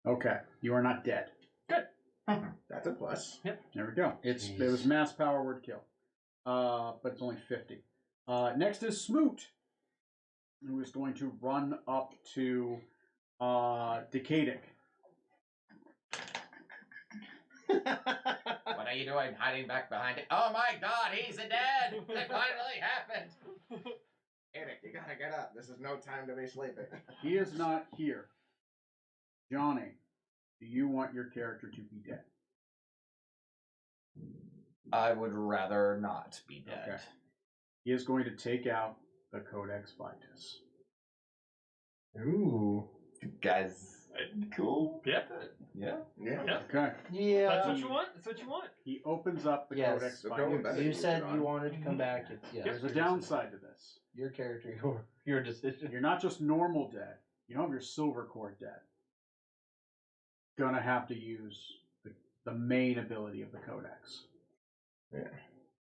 A: Okay, you are not dead.
C: That's a plus.
A: There we go. It was mass power word kill, but it's only 50. Next is Smoot, who is going to run up to Decadic.
B: What are you doing hiding back behind it? Oh my god, he's dead! It finally happened!
C: Eric, you gotta get up. This is no time to be sleeping.
A: He is not here. Johnny, do you want your character to be dead?
B: I would rather not be dead.
A: Okay. He is going to take out the Codex Vitus.
B: Ooh. Guys.
E: Cool. Yep.
B: Yeah.
C: Yeah.
E: Yep.
A: Okay.
D: Yeah.
E: That's what you want. That's what you want.
A: He opens up the
D: Yes.
A: Codex
C: So going
A: Vitus.
C: back-
D: You said you wanted to come back. It's
A: There's a downside to this.
D: Your character, your decision.
A: You're not just normal dead. You don't have your silver core dead. Gonna have to use the main ability of the Codex.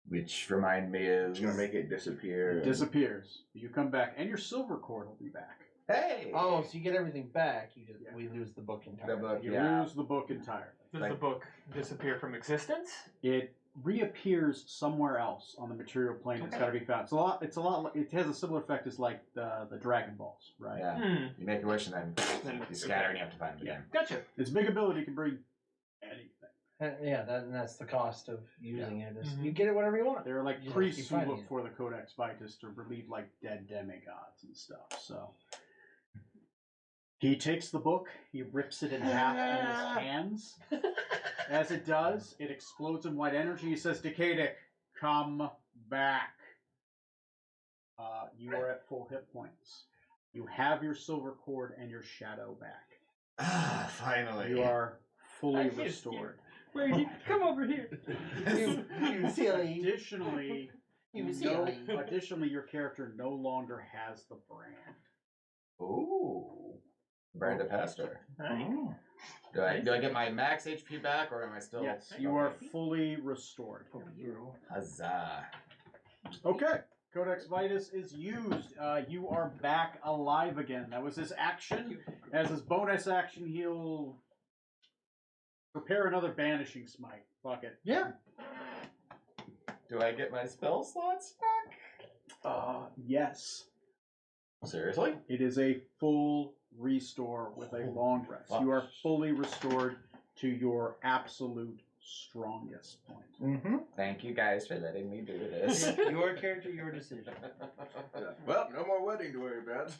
B: Which remind me is
C: It's gonna make it disappear.
A: It disappears. You come back, and your silver core will be back.
B: Hey!
D: Oh, so you get everything back. You just
A: Yeah.
D: we lose the book entirely.
B: The book.
A: You
B: Yeah.
A: lose the book entirely.
E: Does
B: Like-
E: the book disappear from existence?
A: It reappears somewhere else on the material plane. It's got to be found. It's a lot. It has a similar effect as like the Dragon Balls, right?
B: Yeah.
E: Hmm.
B: You make a wish and then you scatter and you have to find it again.
E: Gotcha.
A: Its big ability can bring anything.
D: Yeah, that's the cost of using it. Is
E: Mhm.
D: you get it whatever you want.
A: There are like
D: You just
A: priests
D: keep
A: who
D: finding
A: look
D: it.
A: for the Codex Vitus to relieve like dead demigods and stuff. So he takes the book, he rips it in half in his hands. As it does, it explodes in white energy. He says, Decadic, come back. You are at full hit points. You have your silver cord and your shadow back.
B: Ah, finally.
A: You are fully
E: I missed you.
A: restored.
E: Where you come over here?
D: You silly.
A: Additionally,
D: You
A: no,
D: silly.
A: additionally, your character no longer has the brand.
B: Ooh. Brand of Pastor. Do I get my max HP back or am I still?
A: Yes, you are fully restored.
B: Huzzah.
A: Okay, Codex Vitus is used. You are back alive again. That was his action. As his bonus action, he'll prepare another Banishing Smite. Fuck it.
D: Yeah.
B: Do I get my spell slots back?
A: Yes.
B: Seriously?
A: It is a full restore with a long rest. You are fully restored to your absolute strongest point.
D: Mm-hmm.
B: Thank you guys for letting me do this.
D: Your character, your decision.
C: Well, no more wedding to worry about.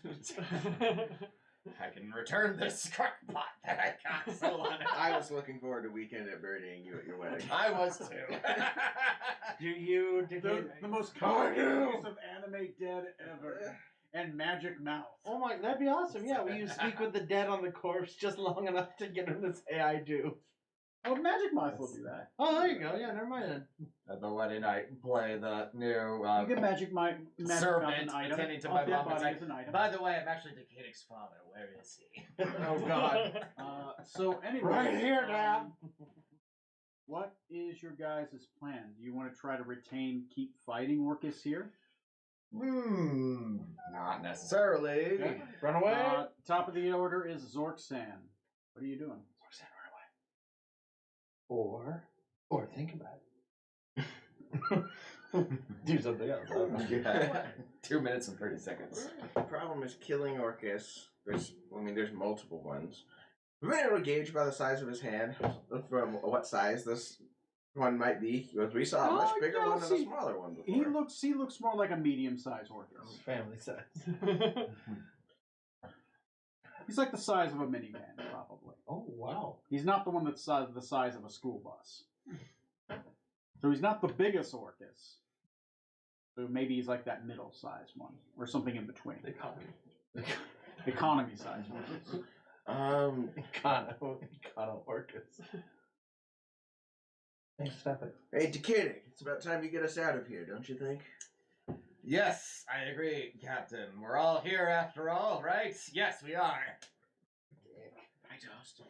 B: I can return this crockpot that I got so long ago.
C: I was looking forward to weekend at burying you at your wedding.
B: I was too.
D: Do you?
A: The most common use of anime dead ever. And magic mouth.
D: Oh my, that'd be awesome. Yeah, will you speak with the dead on the corpse just long enough to get him to say I do?
A: Oh, magic mouth will do that.
D: Oh, there you go. Yeah, never mind then.
B: At the wedding, I play the new
A: You get magic mouth an
B: servant
A: item.
B: attending to
A: On
B: my
A: dead
B: mom. It's
A: body
B: like,
A: is an item.
B: by the way, I'm actually Decadic's father. Where is he?
D: Oh God.
A: So anyway,
D: Right here, Dad.
A: What is your guys' plan? Do you want to try to keep fighting Orcus here?
B: Not necessarily.
A: Okay.
D: Run away.
A: Top of the order is Zorksan. What are you doing?
D: Zorksan, run away. Or think about it. Do something else. I don't know.
B: Yeah. 2 minutes and 30 seconds.
C: The problem is killing Orcus. There's multiple ones. We've been able to gauge by the size of his hand from what size this one might be. Because we saw a much bigger
A: yeah,
C: one and
A: see,
C: a smaller one before.
A: He looks more like a medium-sized Orcus.
D: Family size.
A: He's like the size of a minivan, probably.
D: Oh wow.
A: He's not the one that's the size of a school bus. So he's not the biggest Orcus. So maybe he's like that middle-sized one, or something in between.
E: Economy.
A: Economy-sized one.
D: Econo Orcus. Hey, stop it.
C: Hey, Decadic, it's about time you get us out of here, don't you think?
B: Yes, I agree, Captain. We're all here after all, right? Yes, we are.
C: I toast.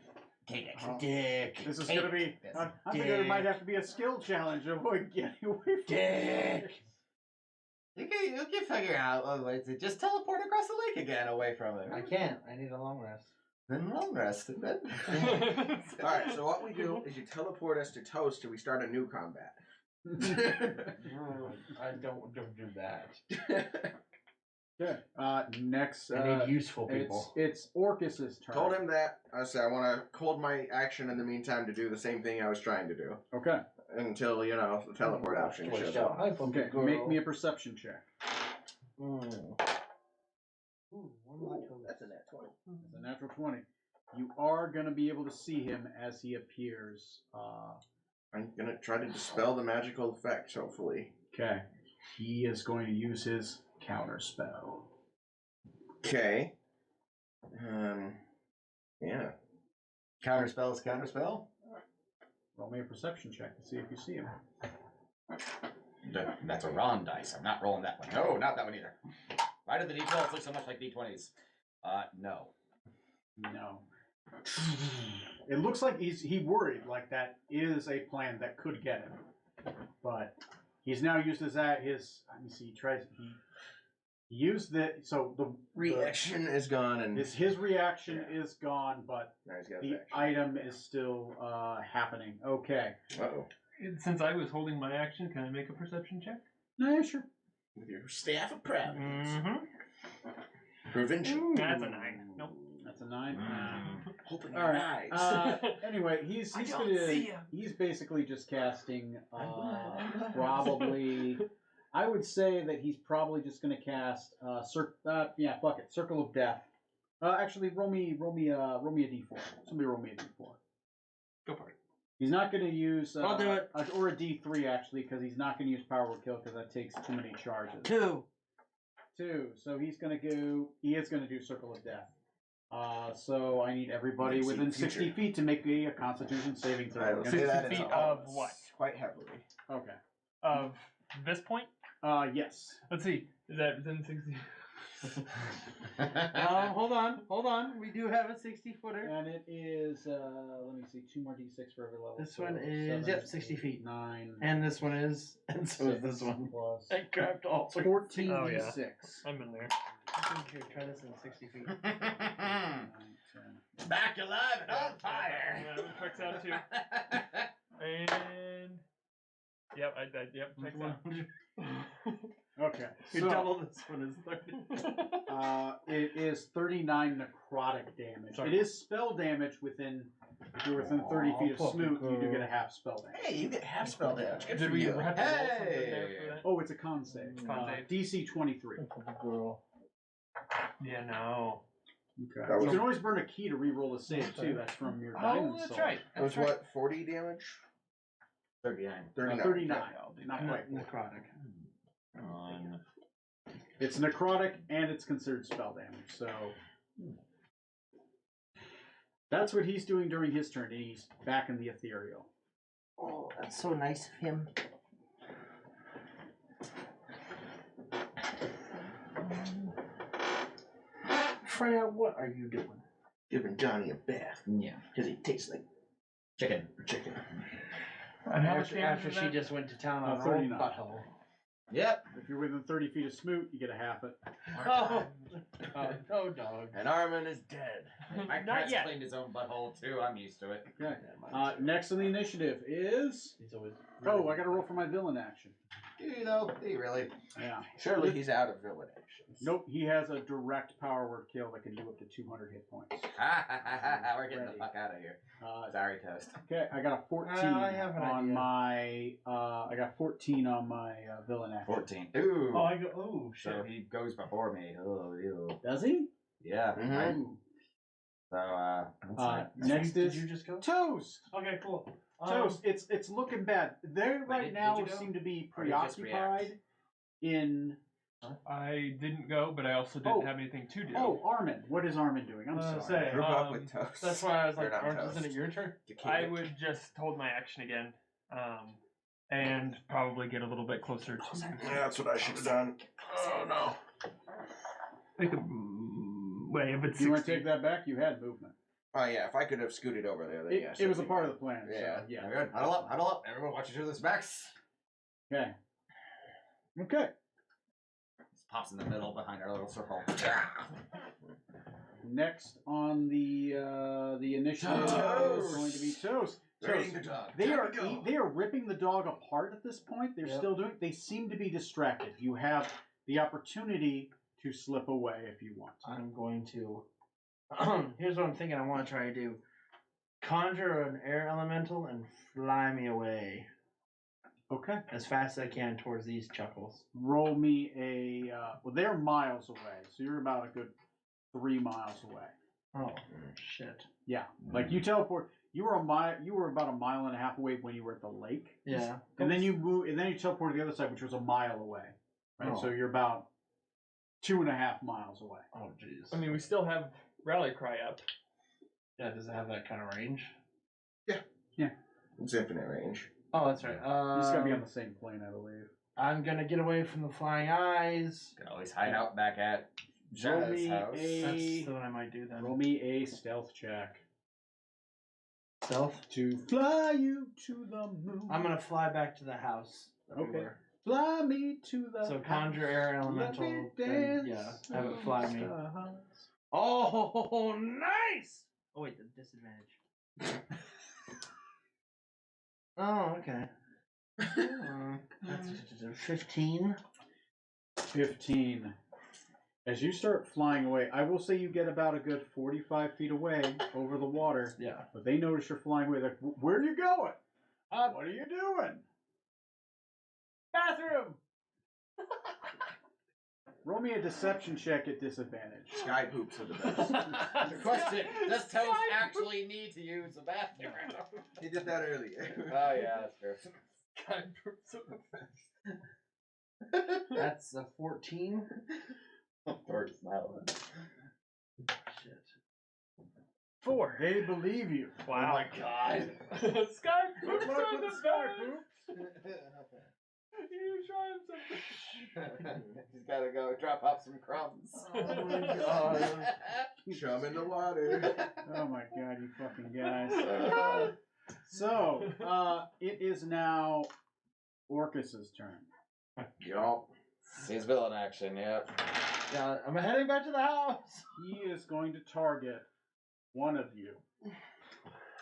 B: Dick.
D: Dick.
A: This is gonna be. I think there might have to be a skill challenge of getting away from
D: Dick.
B: You can figure out a way to just teleport across the lake again away from it.
D: I can't. I need a long rest.
B: Then long rest. Then.
C: Alright, so what we do is you teleport us to Toast till we start a new combat.
D: I don't do that.
A: Okay. Next.
D: I need useful people.
A: It's Orcus's turn.
C: Told him that. I said I want to hold my action in the meantime to do the same thing I was trying to do.
A: Okay.
C: Until, the teleport option shows up.
A: Okay. Make me a perception check.
C: That's a nat 20.
A: It's a natural 20. You are going to be able to see him as he appears.
C: I'm going to try to dispel the magical effects, hopefully.
A: Okay. He is going to use his counter spell.
C: Okay. Yeah.
B: Counterspell is counterspell.
A: Roll me a perception check to see if you see him.
B: That's a Ron dice. I'm not rolling that one. No, not that one either. Why do the D12s look so much like D20s? No.
A: No. It looks like he worried like that is a plan that could get him, but he's now used his let me see. He used the
C: Reaction is gone, and
A: his reaction is gone, but
C: now he's got
A: the
C: his action.
A: item is still happening. Okay.
C: Uh-oh.
E: Since I was holding my action, can I make a perception check?
A: No, yeah, sure.
C: With your staff of providence.
E: Mm-hmm.
C: Prevention.
E: That's a 9. Nope.
A: That's a 9.
C: Hoping
A: All
C: your
A: right.
C: eyes.
A: Anyway, he's
E: I don't
A: gonna
E: see him.
A: he's basically just casting probably. I would say that he's probably just gonna cast Circle of Death. Actually, roll me a d4. Somebody roll me a d4.
E: Go for it.
A: He's not going to use.
D: I'll do it.
A: Or a d3 actually, because he's not going to use Power Word Kill because that takes too many charges.
D: 2.
A: 2. So he's going to go. He is going to do Circle of Death. So I need everybody
C: Let's see
A: within
C: the future.
A: 60 feet to make a Constitution saving throw.
C: I will
A: And
C: say
A: it's-
C: that
E: 60
C: it's
E: feet
C: all
E: of
C: us,
E: what?
C: Quite heavily.
A: Okay.
E: Of this point?
A: Yes.
E: Let's see. Is that within 60?
D: Hold on. We do have a 60-footer.
A: And it is. Let me see. 2 more d6 for every level.
D: This
A: So
D: one is
A: 7,
D: 60
A: 8,
D: feet.
A: 9.
D: And this one is, and so is this
A: 6
D: one.
A: plus
D: I grabbed all 3.
A: 14
E: Oh, yeah.
A: d6.
E: I'm in there.
D: Here, try this in 60 feet.
A: 9, 10.
B: Back alive and on fire.
E: Yeah, that checks out too. And yep, checks out.
A: Okay.
D: You
A: So,
D: double this one is 30.
A: it is 39 necrotic damage.
E: Sorry.
A: It is spell damage within. If you're within 30 feet of Smoot, you do get a half spell damage.
C: Hey, you get half spell damage. Good
E: Did
C: for
E: we
C: you.
E: have to roll something there
B: Hey!
E: for that?
A: Oh, it's a con save.
E: Con save.
A: DC 23.
D: Girl.
E: Yeah, no.
A: Okay.
C: That
A: You
C: was-
A: can always burn a key to re-roll a save too. That's from your
E: Oh,
A: diamond
E: that's
A: sword.
E: right.
C: It was what, 40 damage?
B: 39.
C: 39.
A: 39.
C: Okay.
A: Not quite.
D: Necrotic.
B: On.
A: It's necrotic and it's considered spell damage. So that's what he's doing during his turn. He's back in the ethereal.
D: Oh, that's so nice of him. Freya, what are you doing?
C: Giving Johnny a bath.
B: Yeah.
C: Because he tastes like
B: Chicken.
C: chicken.
E: And how much damage
D: After
E: is
D: she
E: that?
D: just went to town on her
A: 39.
D: old butthole.
B: Yep.
A: If you're within 30 feet of Smoot, you get a half it.
D: Oh, no, dog.
C: And Armin is dead.
B: My
E: Not
B: cat's
E: yet.
B: cleaned his own butthole too. I'm used to it.
A: Okay. Next on the initiative is.
D: He's always.
A: Oh, I got to roll for my villain action.
B: Do you though? Do you really?
A: Yeah.
C: Surely he's out of villain actions.
A: Nope. He has a direct power word kill that can do up to 200 hit points.
B: We're getting the
A: Ready.
B: fuck out of here.
A: Uh,
B: Sorry, Toast.
A: Okay, I got a 14
D: I have an
A: on
D: idea.
A: my. I got 14 on my villain action.
B: 14. Ooh.
D: Oh, I go. Oh, shit.
B: So he goes before me. Oh, ew.
A: Does he?
B: Yeah.
C: Mhm.
A: Ooh.
B: So,
A: Next
D: did
A: is
D: you just go?
A: Toast.
D: Okay, cool.
A: Toast. It's looking bad. They right
B: did
A: now
B: you go?
A: seem to be
B: Or did you just
A: preoccupied in.
E: I didn't go, but I also
A: Oh.
E: didn't have anything to do.
A: Oh, Armin. What is Armin doing? I'm sorry.
E: say,
C: Group up
E: Um,
C: with Toast.
D: That's why I was
C: Or
D: like,
C: not
D: Orange,
C: Toast.
D: isn't it your turn?
E: I
C: Decadic.
E: would just hold my action again, and probably get a little bit closer to.
C: Yeah, that's what I should have done. Oh no.
E: Like wait, if it's
A: Do you want
E: 60.
A: to take that back? You had movement.
C: Oh yeah, if I could have scooted over there, then yes.
A: It was a part of the plan.
C: Yeah.
A: So, yeah.
B: Good. Huddle up, huddle up. Everyone watch each other's backs.
A: Okay. Okay.
B: Just pops in the middle behind our little circle.
A: Next on the initiative is
C: Toast.
A: going to be Toast.
C: Raiding the dog.
A: They
C: Time
A: are
C: to go.
A: they are ripping the dog apart at this point. They're
D: Yep.
A: still doing. They seem to be distracted. You have the opportunity to slip away if you want.
D: I'm going to. Here's what I'm thinking. I want to try to do: conjure an air elemental and fly me away
A: Okay.
D: as fast as I can towards these chuckles.
A: Roll me a. Well, they're miles away, so you're about a good 3 miles away.
D: Oh shit!
A: Yeah, like you teleport. You were a mile. You were about a mile and a half away when you were at the lake.
D: Yeah.
A: And then you move. And then you teleport to the other side, which was a mile away. Right.
D: Oh.
A: So you're about 2.5 miles away.
D: Oh jeez.
E: I mean, we still have rally cry up.
D: Yeah. Does it have that kind of range?
C: It's infinite range.
D: Oh, that's right.
A: You just gotta be on the same plane, I believe.
D: I'm gonna get away from the flying eyes.
B: Can always hide out back at
A: Roll
B: Jenna's
A: me
B: house.
D: That's what I might do then.
A: Roll me a stealth check
D: Stealth.
A: to fly you to the moon.
D: I'm gonna fly back to the house. that we
A: Okay.
D: were.
A: fly me to the.
D: So conjure air elemental.
A: Let me
D: Then,
A: dance
D: yeah, have it fly me.
A: stars.
D: Oh, nice! Oh wait, the disadvantage. Oh, okay. That's 15.
A: 15. As you start flying away, I will say you get about a good 45 feet away over the water,
D: Yeah.
A: but they notice you're flying away. They're like, where are you going? What are you doing?
D: Bathroom!
A: Roll me a deception check at disadvantage.
C: Sky poops are the best.
B: The question: does Toast actually need to use the bathroom?
C: He did that earlier.
B: Oh yeah, that's true.
D: That's a 14.
B: Or smiling.
D: Shit.
E: 4.
A: They believe you.
E: Wow.
B: Oh my god.
E: Sky
A: Good
E: poops
A: luck
E: are
A: with
E: the
A: the sky
E: best.
A: poops.
E: You try something.
B: He's gotta go drop off some crumbs.
C: Oh my god. Chum in the water.
A: Oh my god, you fucking guys. So, it is now Orcus's turn.
C: Yup.
B: He's villain action, yep.
D: Yeah, I'm heading back to the house.
A: He is going to target one of you.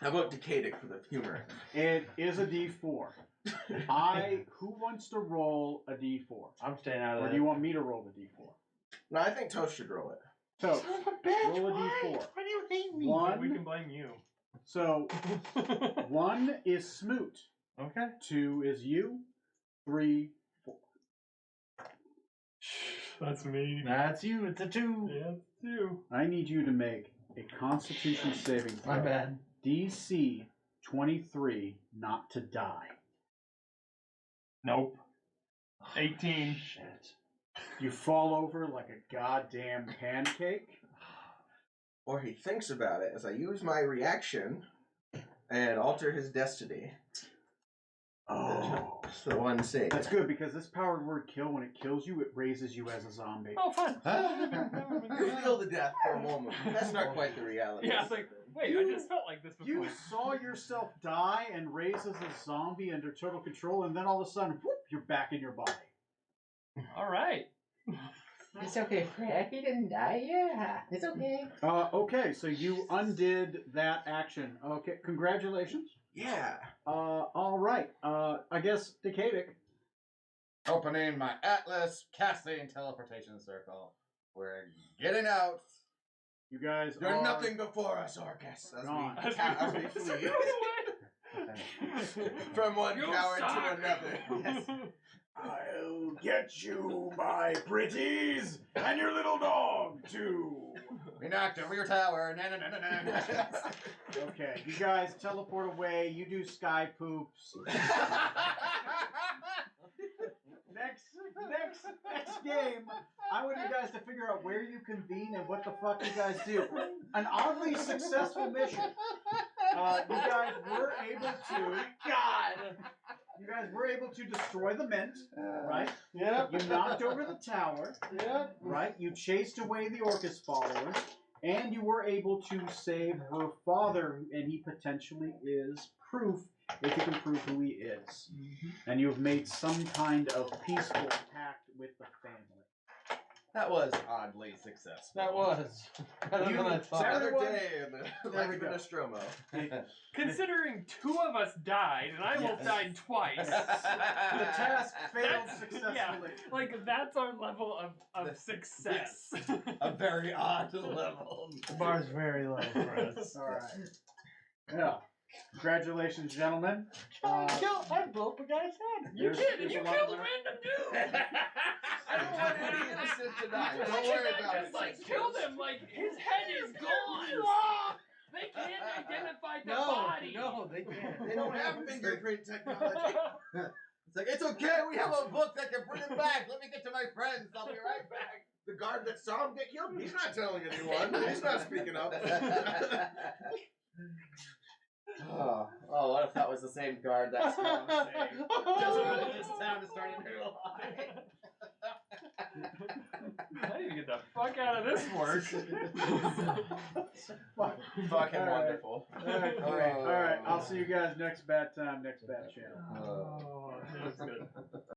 C: How about Decadic for the humor?
A: It is a D4. Who wants to roll a D4?
D: I'm staying out of
A: Or
D: that.
A: do you want me to roll the D4?
C: No, I think Toast should roll it.
A: So,
D: Son of a bitch,
A: roll a
D: why?
A: D4.
D: Why do you hate me?
A: One.
E: We can blame you.
A: So, 1 is Smoot,
D: Okay.
A: 2 is you, 3, 4.
E: That's me.
D: That's you. It's a 2.
E: Yeah, it's you.
A: I need you to make a Constitution saving throw.
D: My bad.
A: DC 23, not to die.
E: Nope. 18.
D: Shit.
A: You fall over like a goddamn pancake.
C: Or he thinks about it as I use my reaction and alter his destiny.
A: Oh.
C: It's the one save.
A: That's good because this powered word kill, when it kills you, it raises you as a zombie.
E: Oh, fun.
C: You feel the death for a moment. That's not quite the reality.
E: Yeah, it's like, wait, I just felt like this before.
A: You saw yourself die and raise as a zombie under total control, and then all of a sudden, whoop, you're back in your body.
E: All right.
B: It's okay, Frank. He didn't die. Yeah, it's okay.
A: Okay, so you undid that action. Okay, congratulations.
C: Yeah.
A: All right. I guess Decadic.
B: Opening my Atlas, casting teleportation circle. We're getting out.
A: You guys
C: You're
A: are
C: nothing before us, Orcus.
A: Gone.
C: As we flee from one
E: You
C: coward
E: suck.
C: to another. Yes.
A: I'll get you, my pretties, and your little dog too.
B: We knocked over your tower. Na, na, na, na, na.
A: Okay, you guys teleport away. You do sky poops. Next next game, I want you guys to figure out where you convene and what the fuck you guys do. An oddly successful mission. You guys were able to. God. You guys were able to destroy the mint, right?
D: Yep.
A: You knocked over the tower,
D: Yep.
A: right? You chased away the Orcus followers, and you were able to save her father, and he potentially is proof, if you can prove who he is. And you have made some kind of peaceful pact with the family.
B: That was oddly successful.
D: That was better than I thought.
C: Another
A: Everyone-
C: day in the
A: There
C: life
A: we
C: of
A: go.
C: Nostromo.
E: Considering 2 of us died and I almost
B: Yes.
E: died twice.
A: The task failed
E: That's-
A: successfully.
E: Yeah, like that's our level of
B: The-
E: success.
B: A very odd level.
D: The bar's very low for us.
A: All right. Yeah. Congratulations, gentlemen.
D: I blew up a guy's head.
E: You
A: There's-
E: did, and
A: there's
E: you
A: a lot
E: killed a
A: more-
E: random dude.
C: I don't want any innocent to die.
E: Just
C: Don't
E: like
C: worry
E: that,
C: about
E: just
C: it.
E: like killed him. Like his head is gone. They can't identify the body.
D: No, they can't.
C: They don't have fingerprint technology. It's like, it's okay, we have a book that can bring it back. Let me get to my friends. I'll be right back. The guard that saw him get killed, he's not telling anyone. He's not speaking up.
B: Oh, what if that was the same guard that Strong saved? Just wanted this town to start a new life.
E: I need to get the fuck out of this work.
B: Fucking
A: All right.
B: wonderful.
A: All right. I'll see you guys next bad time, next bad channel.
E: Oh, that was good.